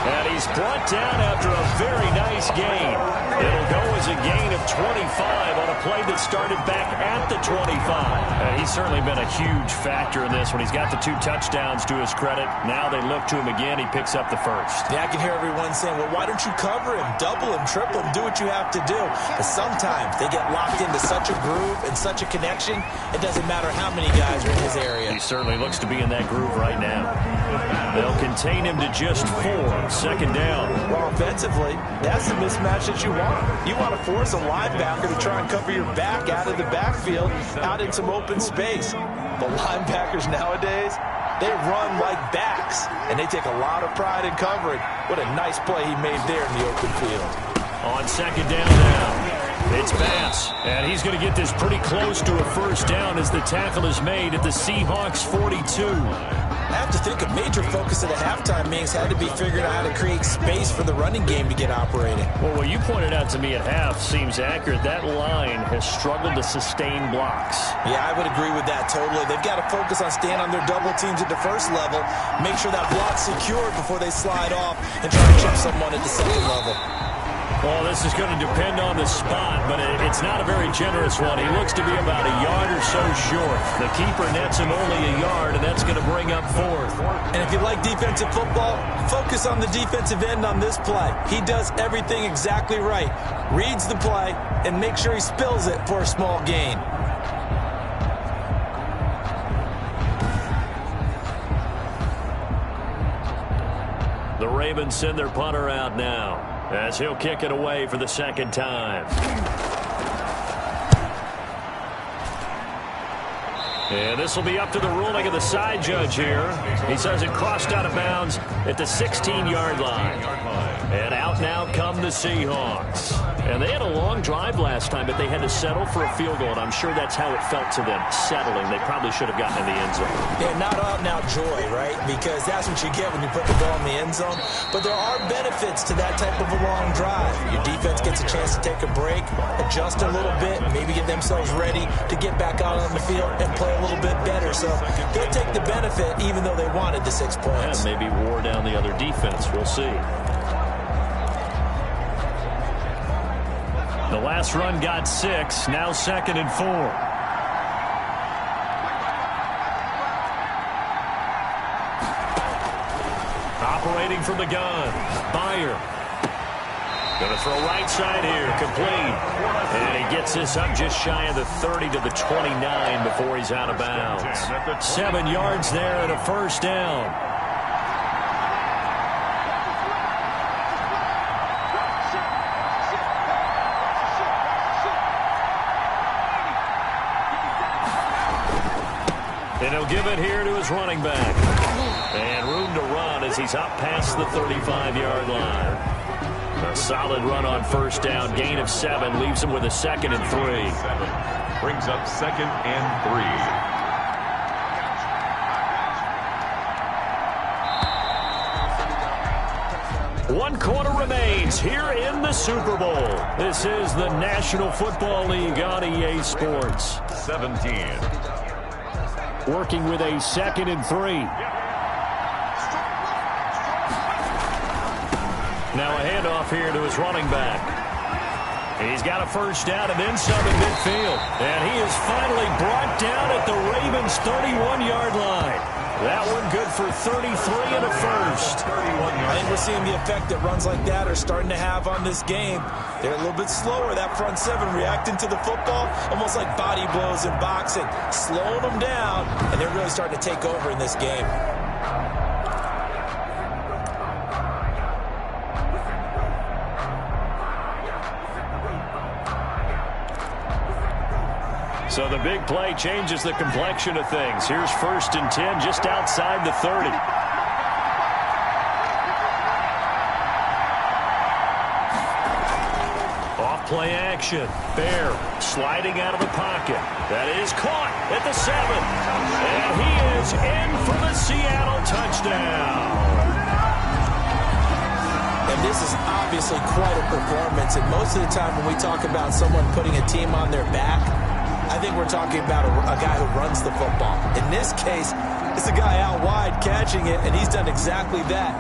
And he's brought down after a very nice gain. It'll go as a gain of 25 on a play that started back at the 25. He's certainly been a huge factor in this when he's got the 2 touchdowns to his credit. Now they look to him again. He picks up the 1st. Yeah, I can hear everyone saying, well, why don't you cover him, double him, triple him, do what you have to do. But sometimes they get locked into such a groove and such a connection, it doesn't matter how many guys are in his area. He certainly looks to be in that groove right now. They'll contain him to just 4. 2nd down. Well, offensively, that's the mismatch that you want. You want to force a linebacker to try and cover your back out of the backfield, out in some open space. The linebackers nowadays, they run like backs, and they take a lot of pride in covering. What a nice play he made there in the open field. On 2nd down now, it's Bass, and he's going to get this pretty close to a 1st down as the tackle is made at the Seahawks 42. I have to think a major focus of the halftime meetings had to be figuring out how to create space for the running game to get operating. Well, what you pointed out to me at half seems accurate. That line has struggled to sustain blocks. Yeah, I would agree with that totally. They've got to focus on staying on their double teams at the 1st level, make sure that block's secured before they slide off and try to chip someone at the 2nd level. Well, this is going to depend on the spot, but it's not a very generous one. He looks to be about a yard or so short. The keeper nets him only a yard, and that's going to bring up 4th. And if you like defensive football, focus on the defensive end on this play. He does everything exactly right. Reads the play and make sure he spills it for a small gain. The Ravens send their punter out now, as he'll kick it away for the 2nd time. And this will be up to the ruling of the side judge here. He says it crossed out of bounds at the 16-yard line. And out now come the Seahawks. And they had a long drive last time, but they had to settle for a field goal, and I'm sure that's how it felt to them, settling. They probably should have gotten in the end zone. Yeah, not out-and-out joy, right? Because that's what you get when you put the ball in the end zone. But there are benefits to that type of a long drive. Your defense gets a chance to take a break, adjust a little bit, maybe get themselves ready to get back out on the field and play a little bit better. So they'll take the benefit even though they wanted the 6 points. Yeah, maybe wore down the other defense. We'll see. The last run got 6, now 2nd and 4. Operating from the gun, Byer. Going to throw right side here, complete. And he gets this up just shy of the 30 to the 29 before he's out of bounds. 7 yards there and a first down. And he'll give it here to his running back. And room to run as he's up past the 35-yard line. A solid run on first down. Gain of 7 leaves him with a 2nd and 3. Brings up 2nd and 3. 1 quarter remains here in the Super Bowl. This is the National Football League on EA Sports. 17. Working with a 2nd and 3. Now a handoff here to his running back. He's got a first down and then some in midfield. And he is finally brought down at the Ravens' 31-yard line. That one good for 33 and a first. I think we're seeing the effect that runs like that are starting to have on this game. They're a little bit slower, that front 7, reacting to the football, almost like body blows in boxing, slowing them down, and they're really starting to take over in this game. So the big play changes the complexion of things. Here's 1st and 10 just outside the 30. Off play action. Bear sliding out of the pocket. That is caught at the 7. And he is in for the Seattle touchdown. And this is obviously quite a performance. And most of the time when we talk about someone putting a team on their back, I think we're talking about a guy who runs the football. In this case, it's a guy out wide catching it, and he's done exactly that,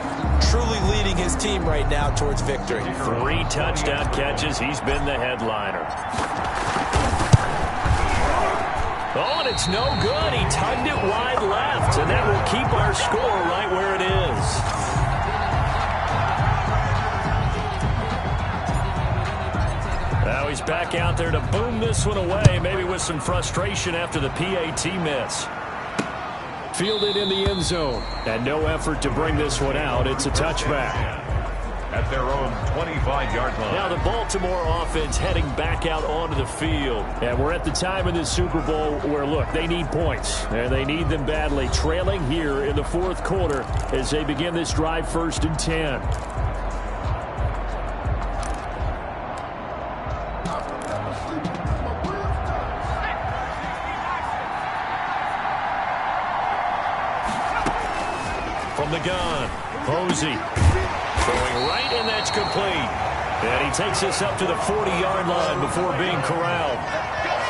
truly leading his team right now towards victory. 3 touchdown catches. He's been the headliner. Oh, and it's no good. He tugged it wide left, and that will keep our score right where it is. Now he's back out there to boom this one away, maybe with some frustration after the PAT miss. Fielded in the end zone, and no effort to bring this one out. It's a touchback. At their own 25-yard line. Now the Baltimore offense heading back out onto the field. And we're at the time in this Super Bowl where, look, they need points. And they need them badly. Trailing here in the 4th quarter as they begin this drive 1st and 10. From the gun, Posey throwing right, and that's complete. And he takes this up to the 40-yard line before being corralled.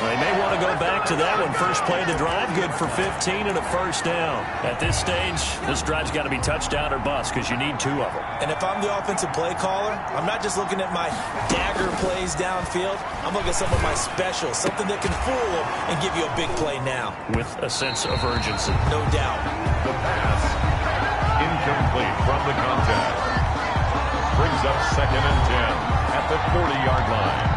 They may want to go back to that one. First play of the drive, good for 15 and a first down. At this stage, this drive's got to be touchdown or bust because you need 2 of them. And if I'm the offensive play caller, I'm not just looking at my dagger plays downfield. I'm looking at some of my specials, something that can fool them and give you a big play now. With a sense of urgency. No doubt. The pass incomplete from the contact. Brings up 2nd and 10 at the 40-yard line.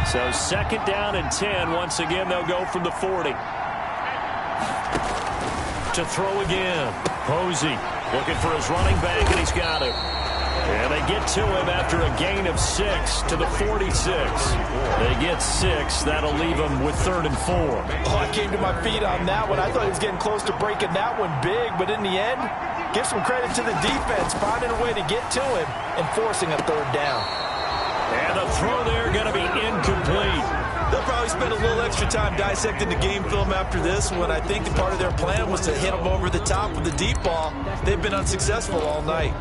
So 2nd down and 10. Once again, they'll go from the 40. To throw again. Posey looking for his running back, and he's got it. And they get to him after a gain of 6 to the 46. They get 6. That'll leave him with 3rd and 4. Oh, I came to my feet on that one. I thought he was getting close to breaking that one big, but in the end, give some credit to the defense, finding a way to get to him and forcing a 3rd down. And the throw there going to be incomplete. They'll probably spend a little extra time dissecting the game film after this one. I think the part of their plan was to hit them over the top with the deep ball. They've been unsuccessful all night.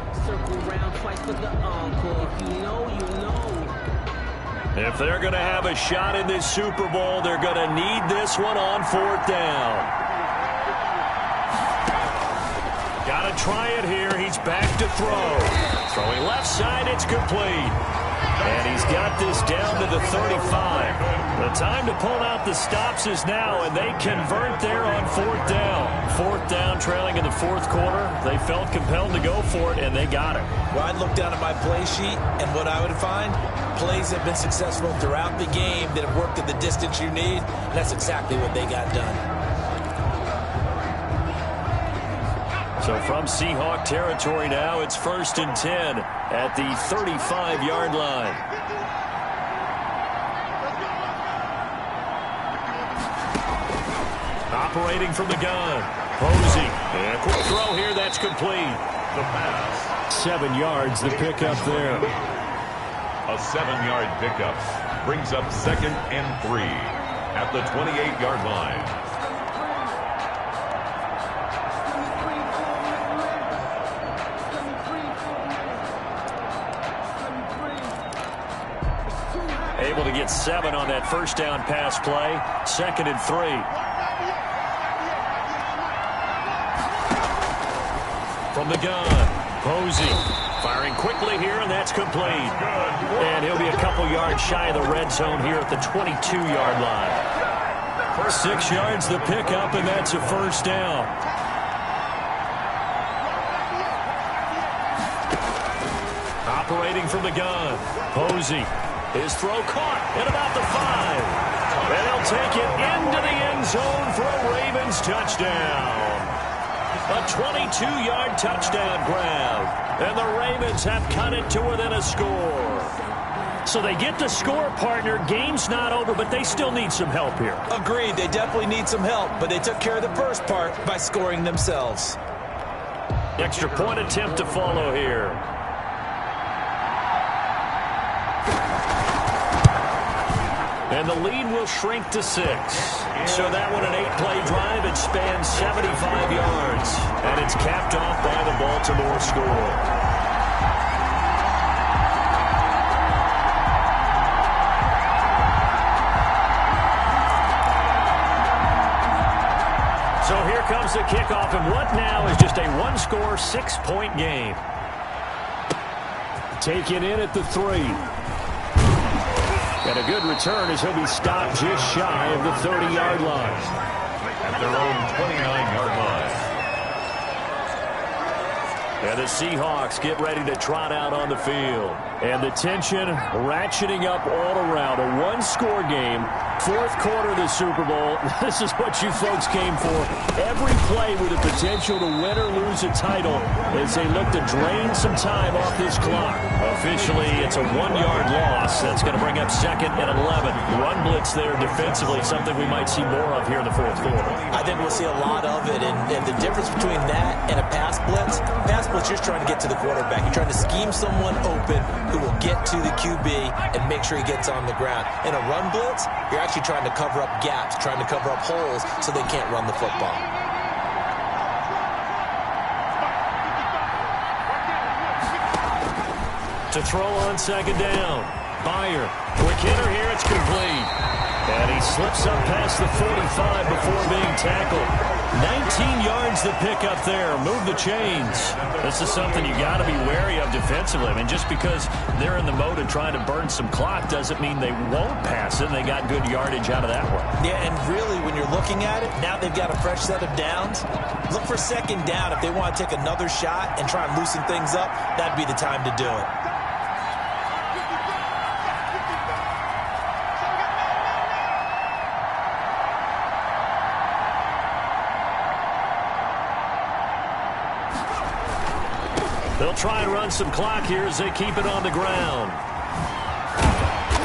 If they're going to have a shot in this Super Bowl, they're going to need this one on 4th down. Got to try it here. He's back to throw. Throwing left side, it's complete. And he's got this down to the 35. The time to pull out the stops is now, and they convert there on 4th down. 4th down, trailing in the 4th quarter. They felt compelled to go for it, and they got it. Well, I'd look down at my play sheet, and what I would find, plays have been successful throughout the game that have worked at the distance you need, and that's exactly what they got done. So from Seahawk territory now, it's 1st and 10 at the 35-yard line. Operating from the gun. Posey. And a quick throw here. That's complete. The pass. 7 yards, the pickup there. A 7-yard pickup brings up 2nd and 3 at the 28-yard line. Able to get 7 on that 1st down pass play. 2nd and 3. From the gun, Posey firing quickly here, and that's complete. And he'll be a couple yards shy of the red zone here at the 22-yard line. 6 yards the pickup, and that's a 1st down. Operating from the gun, Posey. His throw caught at about the 5. And he'll take it into the end zone for a Ravens touchdown. A 22-yard touchdown grab. And the Ravens have cut it to within a score. So they get the score, partner. Game's not over, but they still need some help here. Agreed. They definitely need some help, but they took care of the first part by scoring themselves. Extra point attempt to follow here. And the lead will shrink to 6. So that one, an 8-play drive. It spans 75 yards. And it's capped off by the Baltimore score. So here comes the kickoff. And what now is just a one-score, 6-point game. Taken in at the 3. And a good return as he'll be stopped just shy of the 30-yard line. At their own 29-yard line. And the Seahawks get ready to trot out on the field. And the tension ratcheting up all around. A one-score game. 4th quarter of the Super Bowl. This is what you folks came for. Every play with the potential to win or lose a title as they look to drain some time off this clock. Officially, it's a 1-yard loss. That's going to bring up 2nd and 11. Run blitz there defensively, something we might see more of here in the 4th quarter. I think we'll see a lot of it, and the difference between that and a pass blitz, you're just trying to get to the quarterback. You're trying to scheme someone open who will get to the QB and make sure he gets on the ground. In a run blitz, you're actually trying to cover up gaps, trying to cover up holes so they can't run the football. To throw on 2nd down. Byer. Quick hitter here. It's complete. And he slips up past the 45 before being tackled. 19 yards to pick up there. Move the chains. This is something you got to be wary of defensively. I mean, just because they're in the mode of trying to burn some clock doesn't mean they won't pass it. And they got good yardage out of that one. Yeah, and really, when you're looking at it, now they've got a fresh set of downs. Look for 2nd down. If they want to take another shot and try and loosen things up, that'd be the time to do it. They'll try and run some clock here as they keep it on the ground.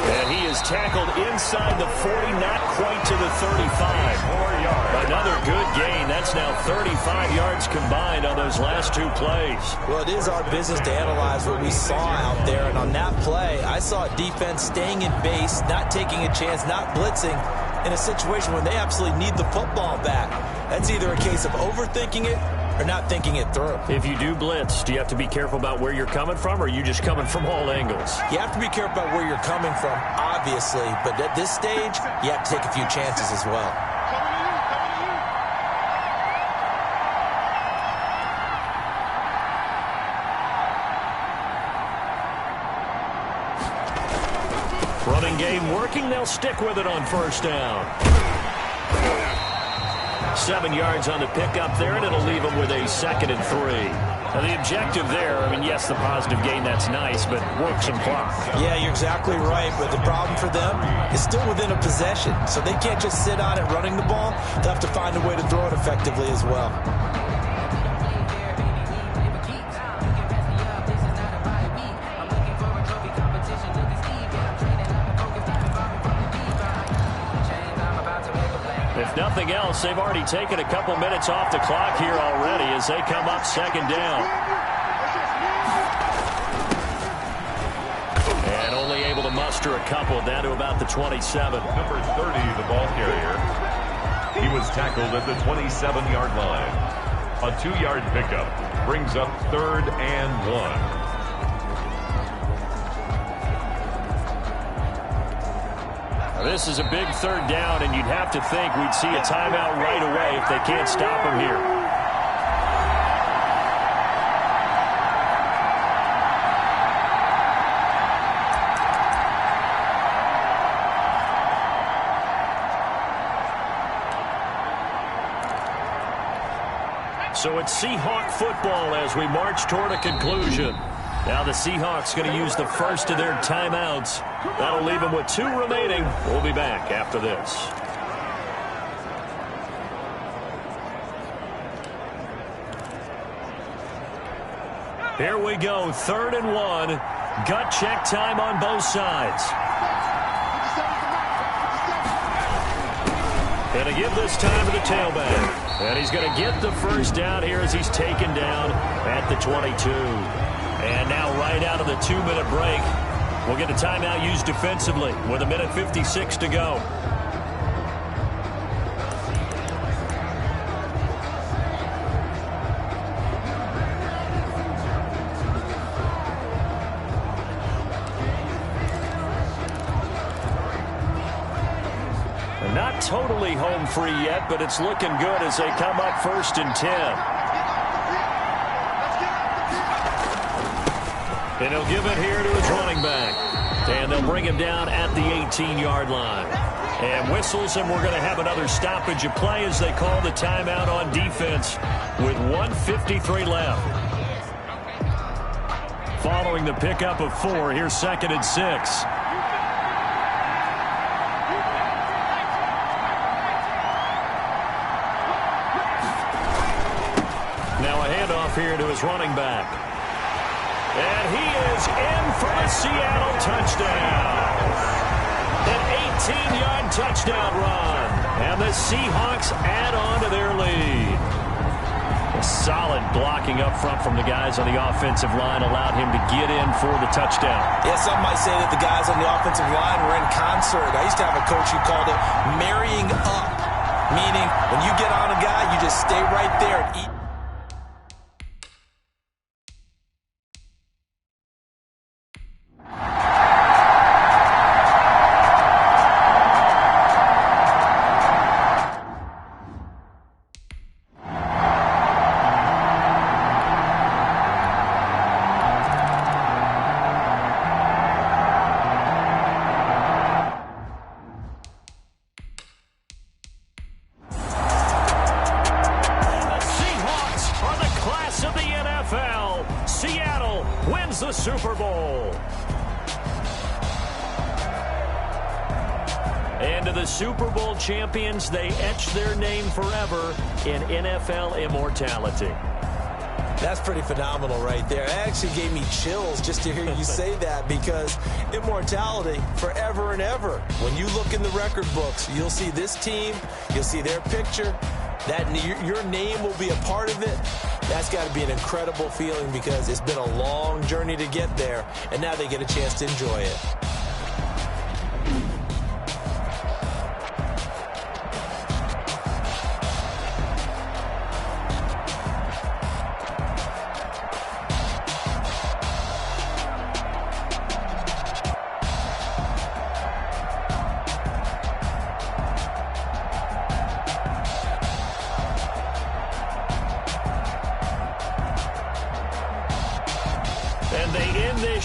And he is tackled inside the 40, not quite to the 35. 4 yards. Another good gain. That's now 35 yards combined on those last 2 plays. Well, it is our business to analyze what we saw out there. And on that play, I saw defense staying in base, not taking a chance, not blitzing in a situation where they absolutely need the football back. That's either a case of overthinking it or not thinking it through. If you do blitz, do you have to be careful about where you're coming from, or are you just coming from all angles? You have to be careful about where you're coming from, obviously, but at this stage, you have to take a few chances as well. Running passing game working. They'll stick with it on first down. 7 yards on the pickup there, and it'll leave them with a 2nd and 3. Now, the objective there, I mean, yes, the positive gain, that's nice, but work some clock. Yeah, you're exactly right, but the problem for them is still within a possession, so they can't just sit on it running the ball. They'll have to find a way to throw it effectively as well. Nothing else. They've already taken a couple minutes off the clock here already as they come up 2nd down. And only able to muster a couple down to about the 27. Number 30, the ball carrier. He was tackled at the 27-yard line. A 2-yard pickup brings up 3rd and 1. This is a big 3rd down, and you'd have to think we'd see a timeout right away if they can't stop him here. So it's Seahawk football as we march toward a conclusion. Now the Seahawks going to use the first of their timeouts. That'll leave them with 2 remaining. We'll be back after this. Here we go, 3rd and 1. Gut check time on both sides. Going to give this time to the tailback. And he's going to get the first down here as he's taken down at the 22. And now right out of the 2-minute break, we'll get a timeout used defensively with 1:56 to go. And not totally home free yet, but it's looking good as they come up 1st and 10. And he'll give it here to his running back. And they'll bring him down at the 18-yard line. And whistles, and we're going to have another stoppage of play as they call the timeout on defense with 1:53 left. Following the pickup of 4, here's 2nd and 6. Now a handoff here to his running back. And he is in for a Seattle touchdown. An 18-yard touchdown run. And the Seahawks add on to their lead. A solid blocking up front from the guys on the offensive line allowed him to get in for the touchdown. Yeah, some might say that the guys on the offensive line were in concert. I used to have a coach who called it marrying up, meaning when you get on a guy, you just stay right there and eat. The Super Bowl. And to the Super Bowl champions, they etch their name forever in NFL immortality. That's pretty phenomenal right there. It actually gave me chills just to hear you say that, because immortality forever and ever. When you look in the record books, you'll see this team, you'll see their picture, that your name will be a part of it. That's got to be an incredible feeling, because it's been a long journey to get there, and now they get a chance to enjoy it.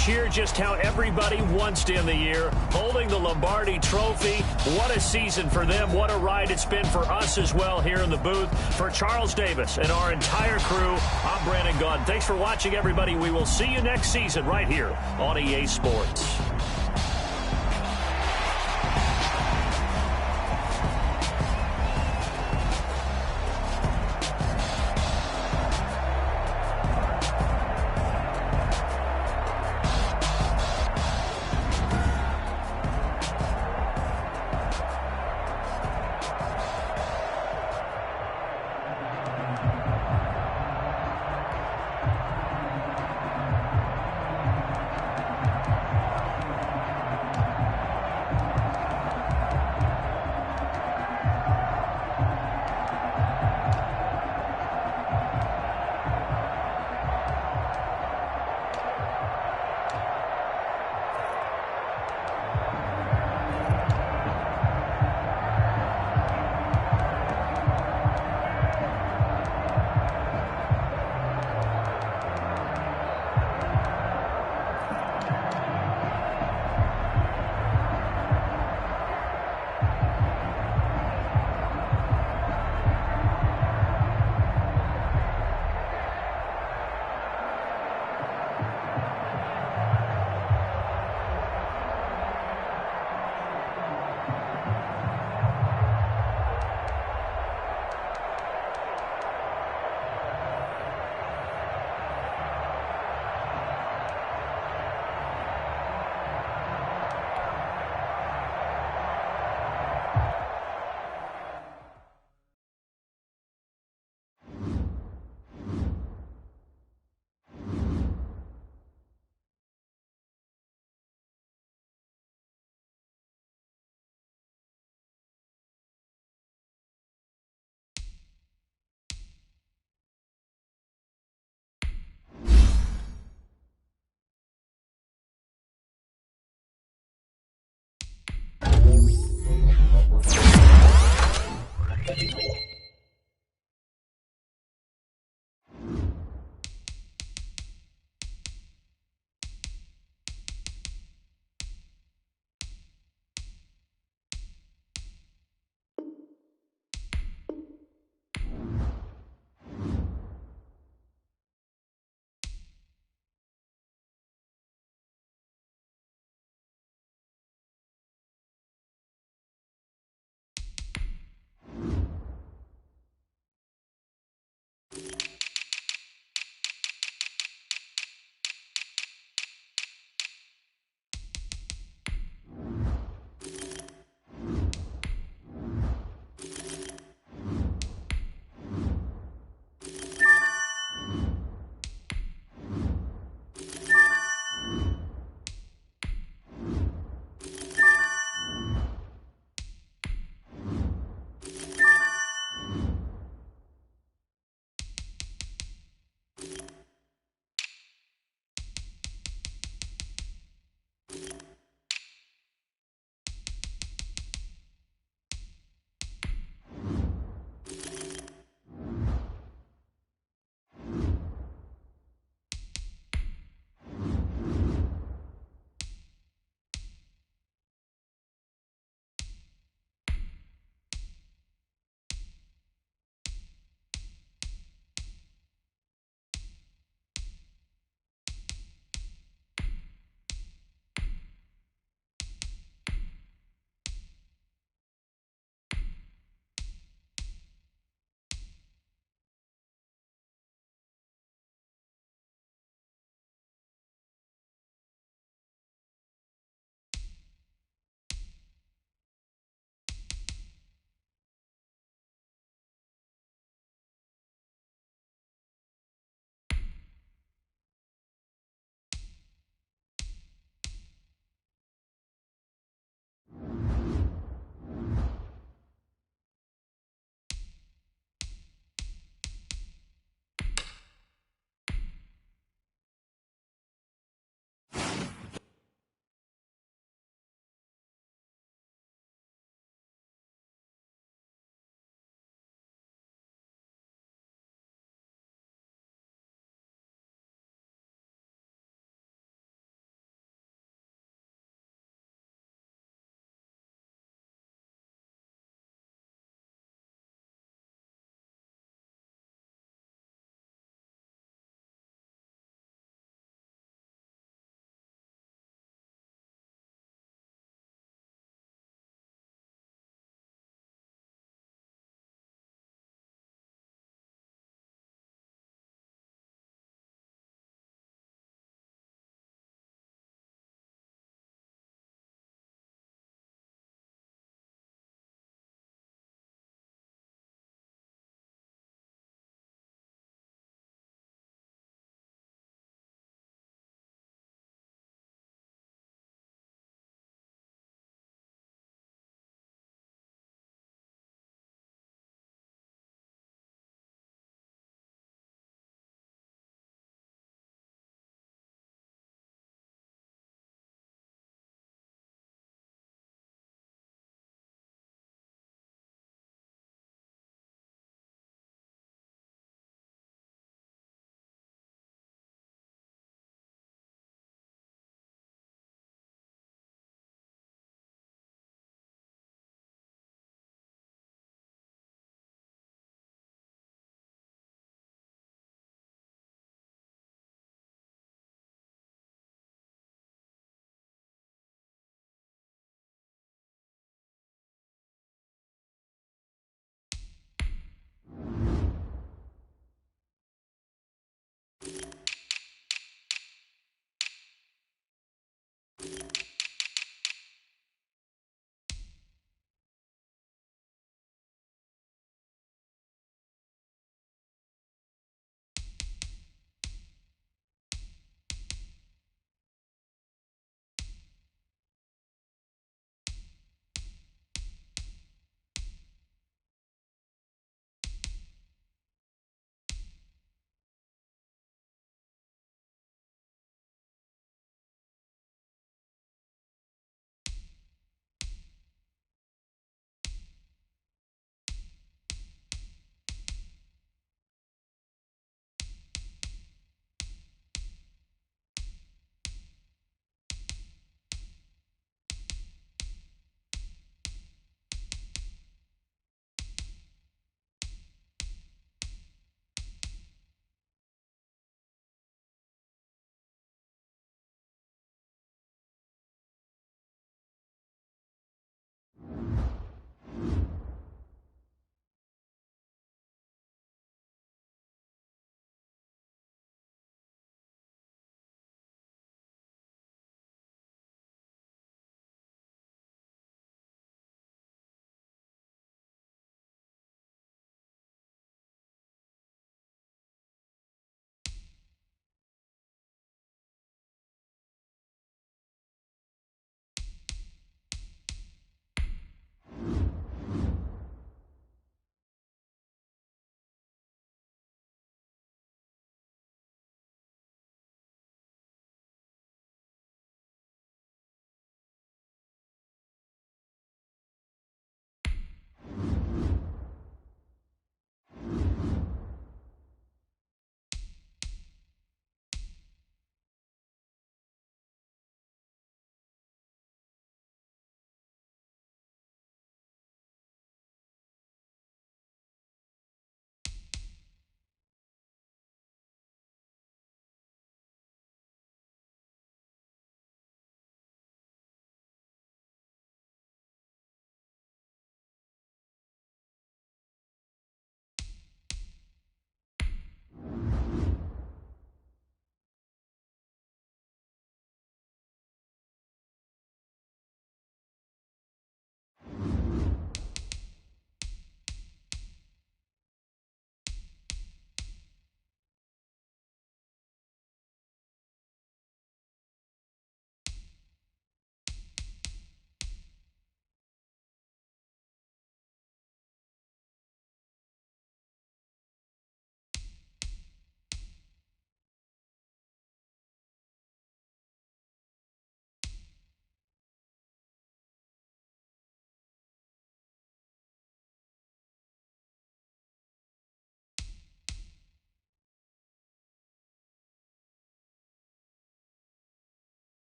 this year just how everybody wants to end the year, holding the Lombardi Trophy. What a season for them. What a ride it's been for us as well here in the booth. For Charles Davis and our entire crew, I'm Brandon Gaudin. Thanks for watching, everybody. We will see you next season right here on EA Sports.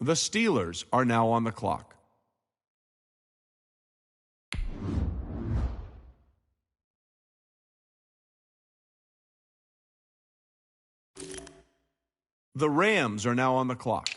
The Steelers are now on the clock. The Rams are now on the clock.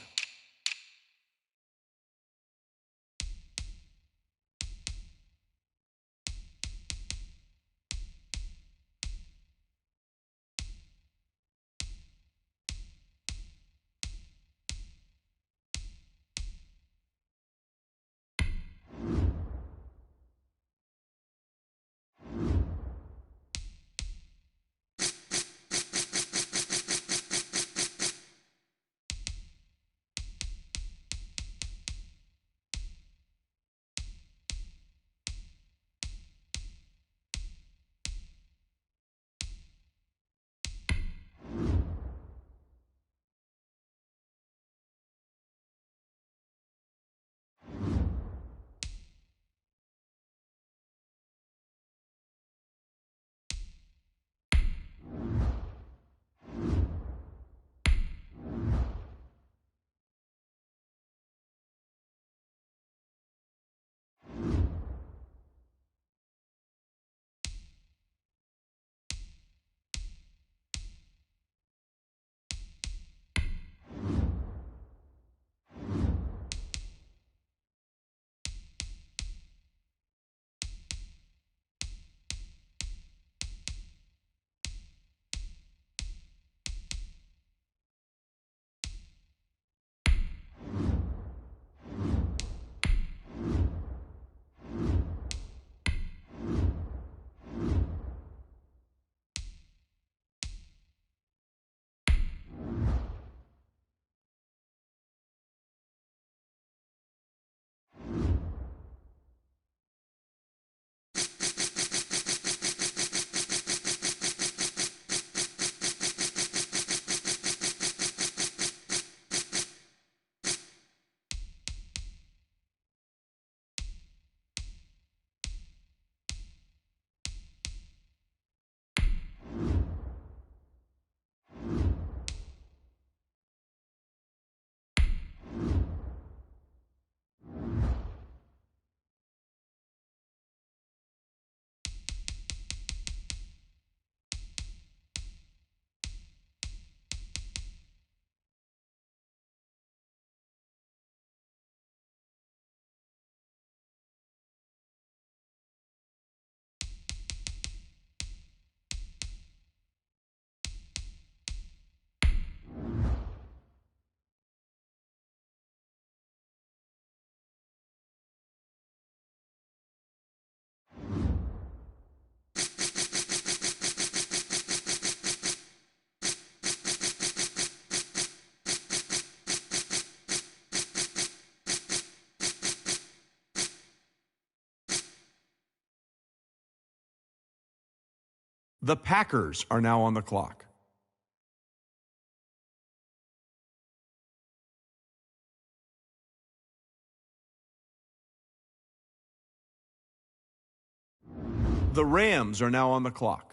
The Packers are now on the clock. The Rams are now on the clock.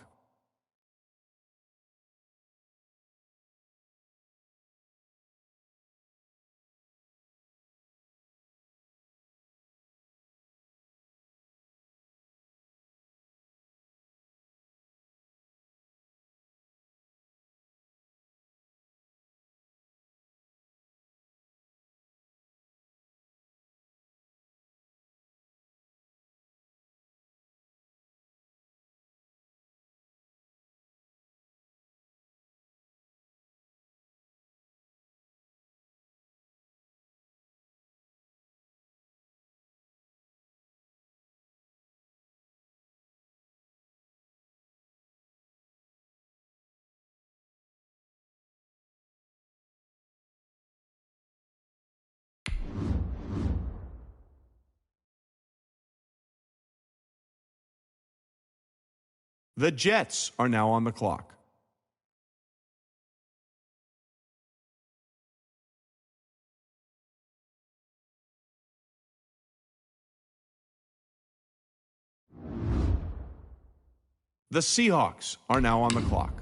The Jets are now on the clock. The Seahawks are now on the clock.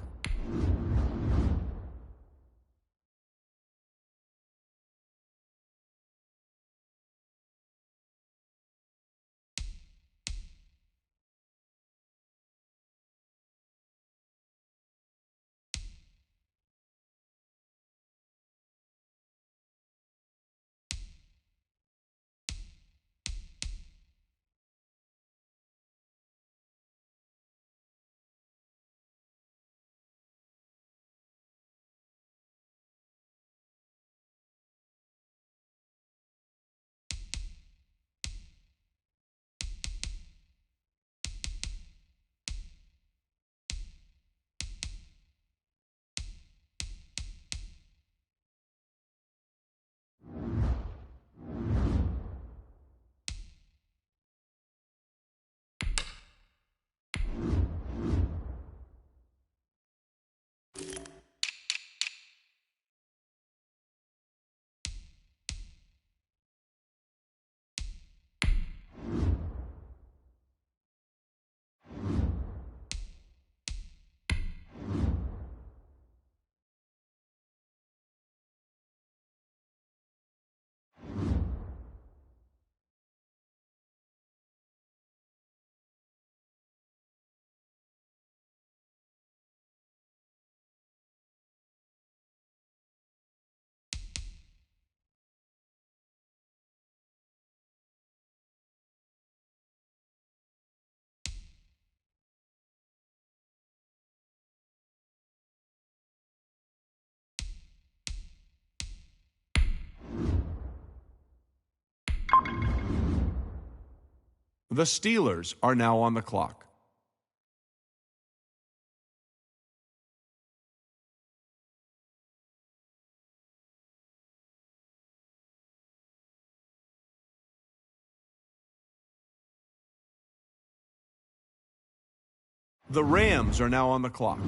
The Steelers are now on the clock. The Rams are now on the clock.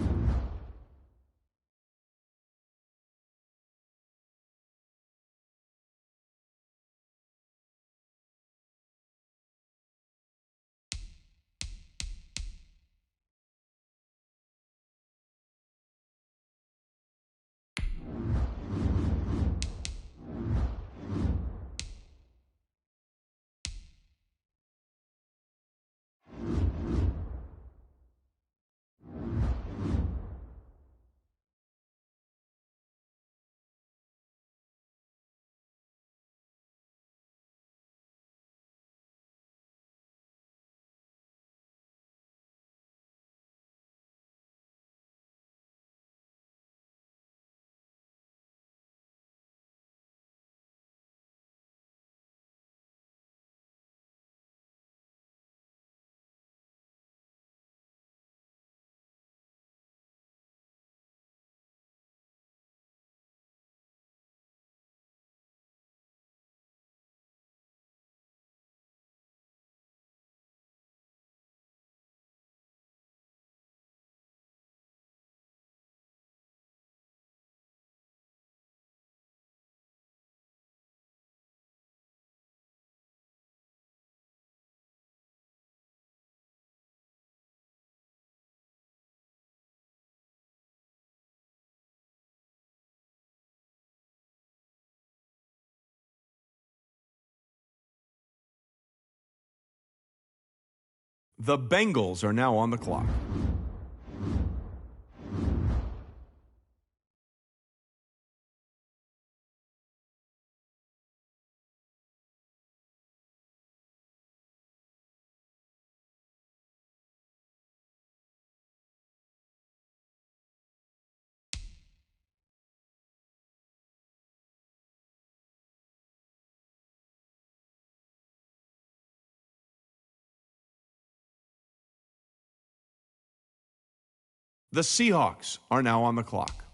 The Bengals are now on the clock. The Seahawks are now on the clock.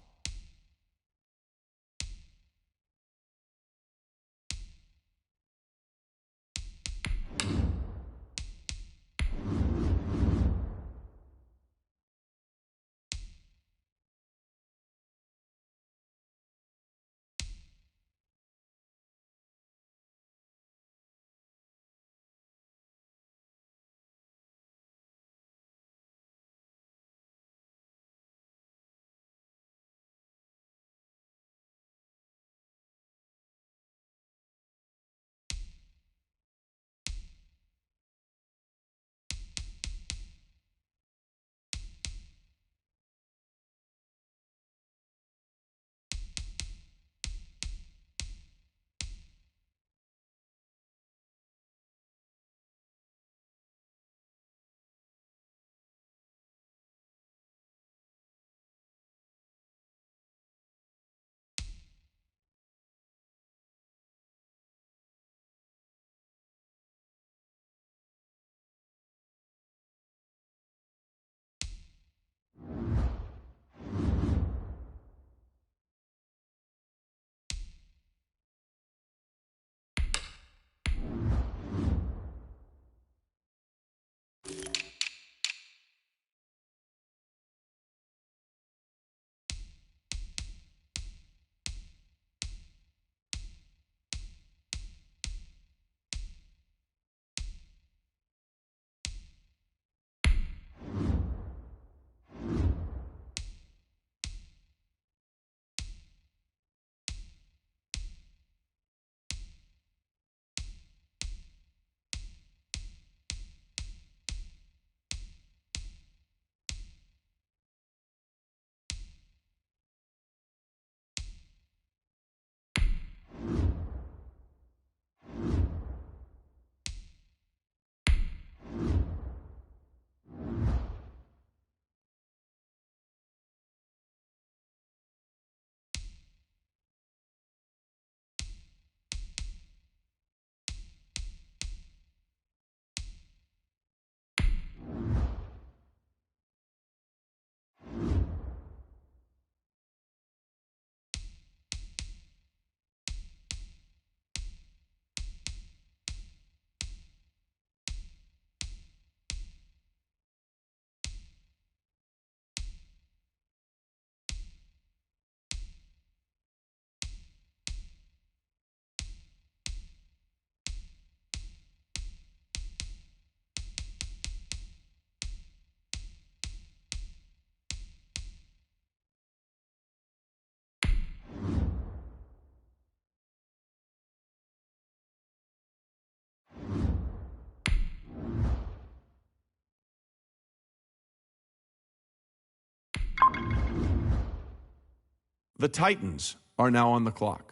The Titans are now on the clock.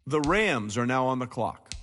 The Rams are now on the clock.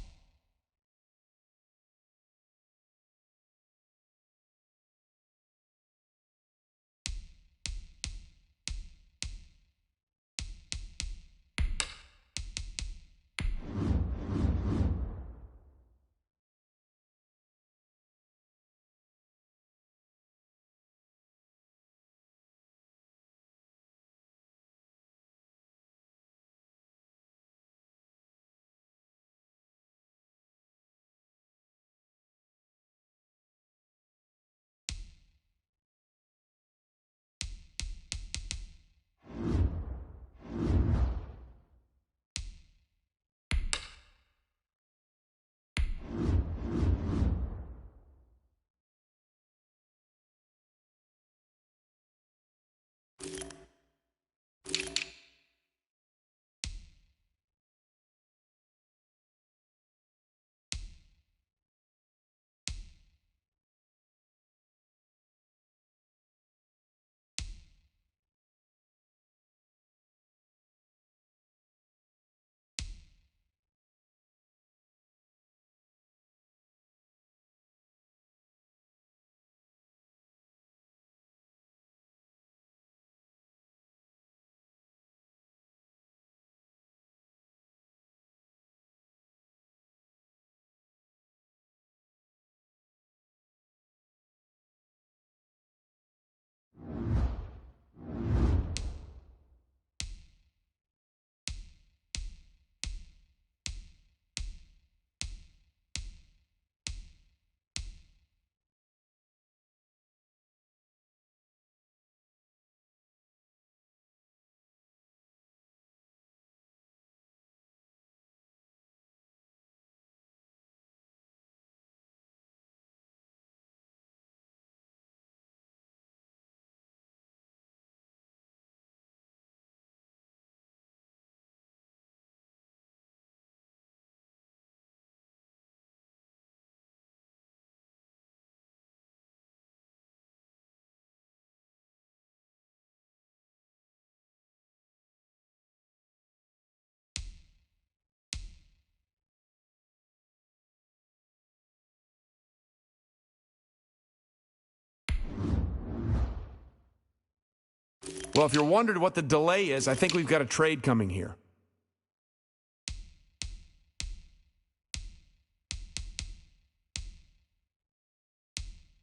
Well, if you're wondering what the delay is, I think we've got a trade coming here.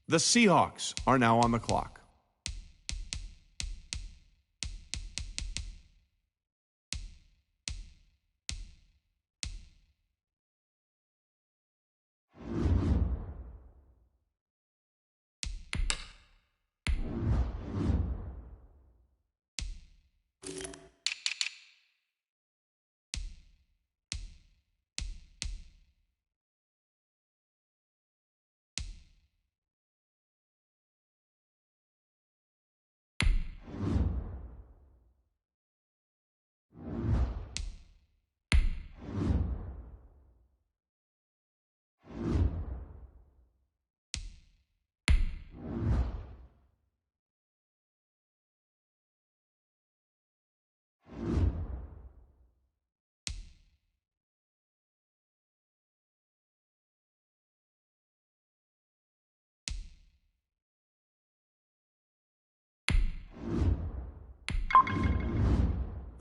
The Seahawks are now on the clock.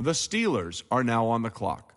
The Steelers are now on the clock.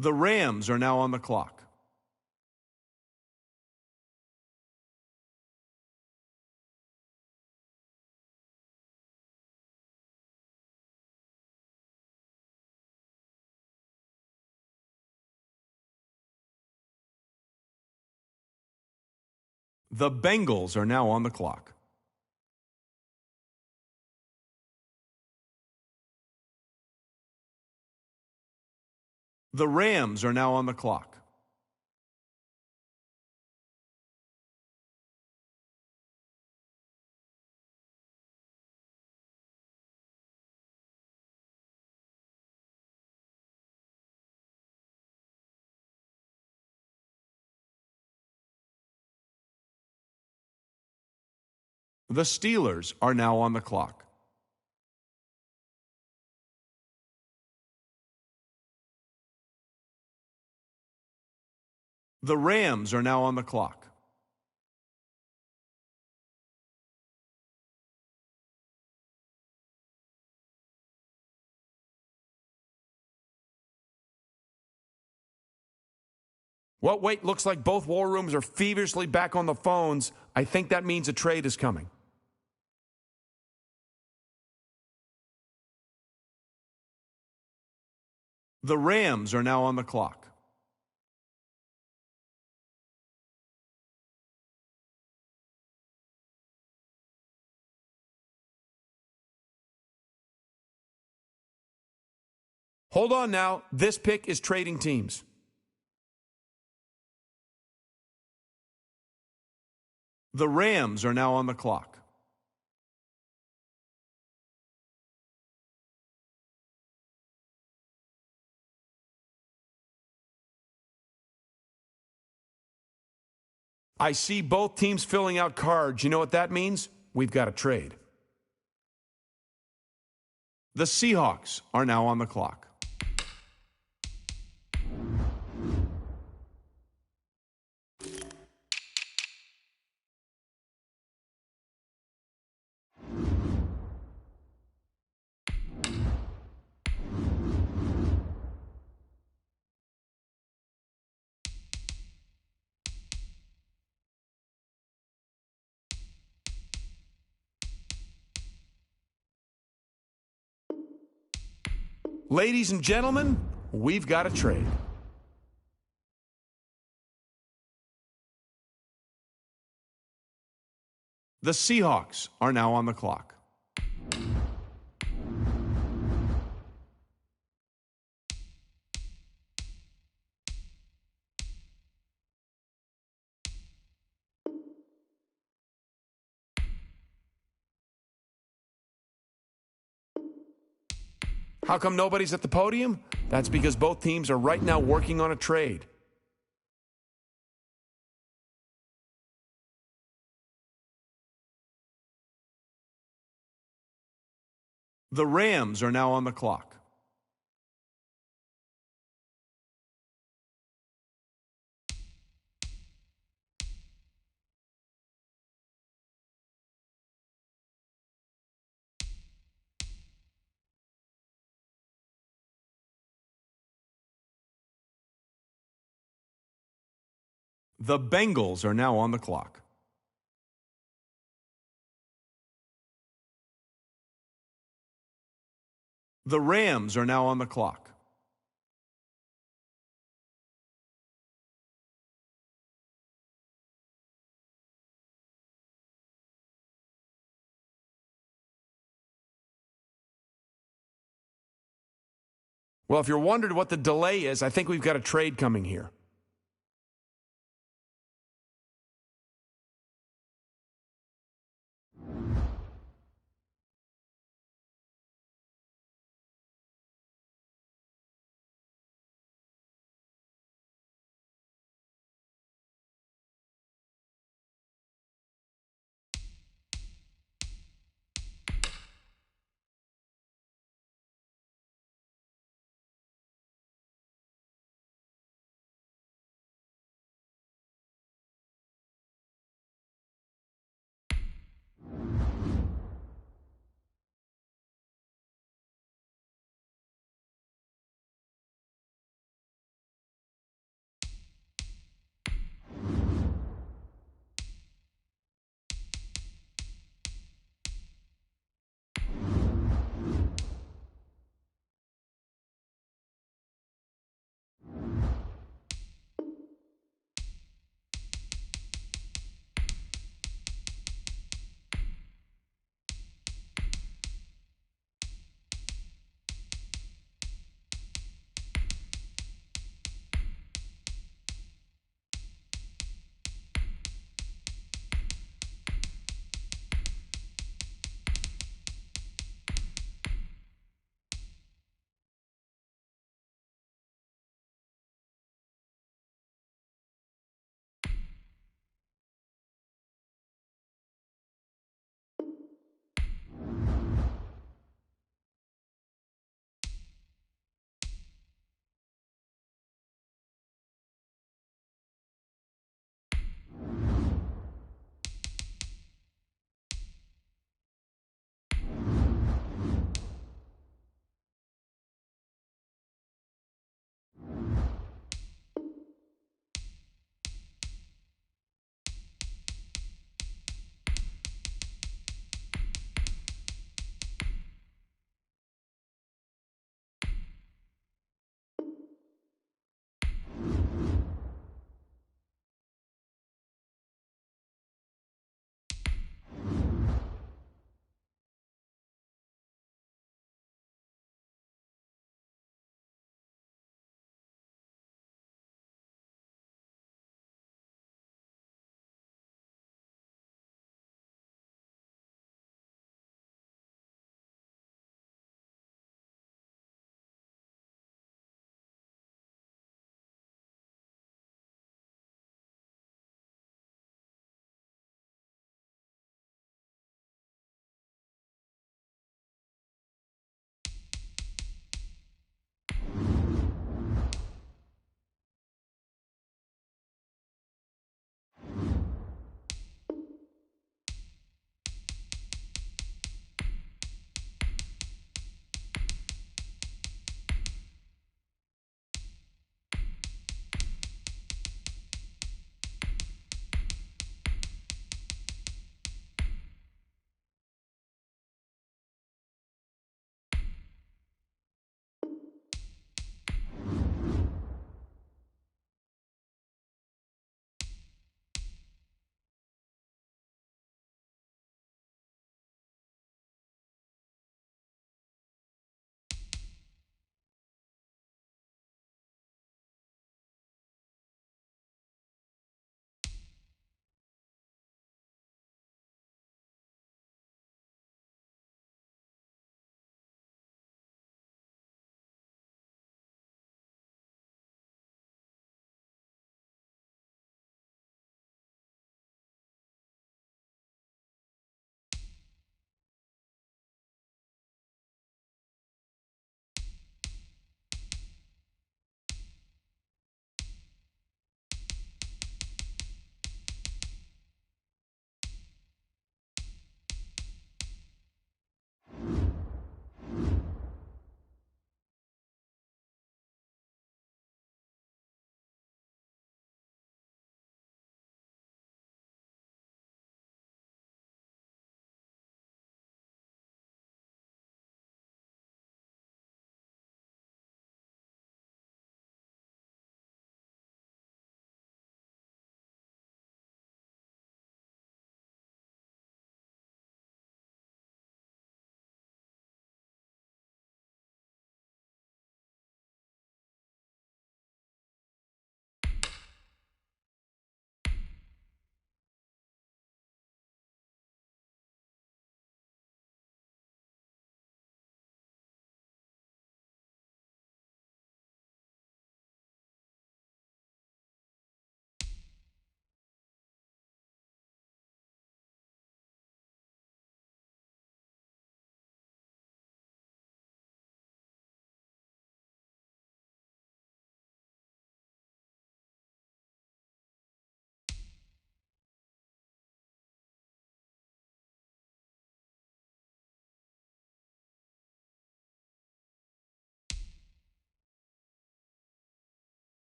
The Rams are now on the clock. The Bengals are now on the clock. The Rams are now on the clock. The Steelers are now on the clock. The Rams are now on the clock. Well, wait, looks like both war rooms are feverishly back on the phones. I think that means a trade is coming. The Rams are now on the clock. Hold on now. This pick is trading teams. The Rams are now on the clock. I see both teams filling out cards. You know what that means? We've got a trade. The Seahawks are now on the clock. Ladies and gentlemen, we've got a trade. The Seahawks are now on the clock. How come nobody's at the podium? That's because both teams are right now working on a trade. The Rams are now on the clock. The Bengals are now on the clock. The Rams are now on the clock. Well, if you're wondering what the delay is, I think we've got a trade coming here.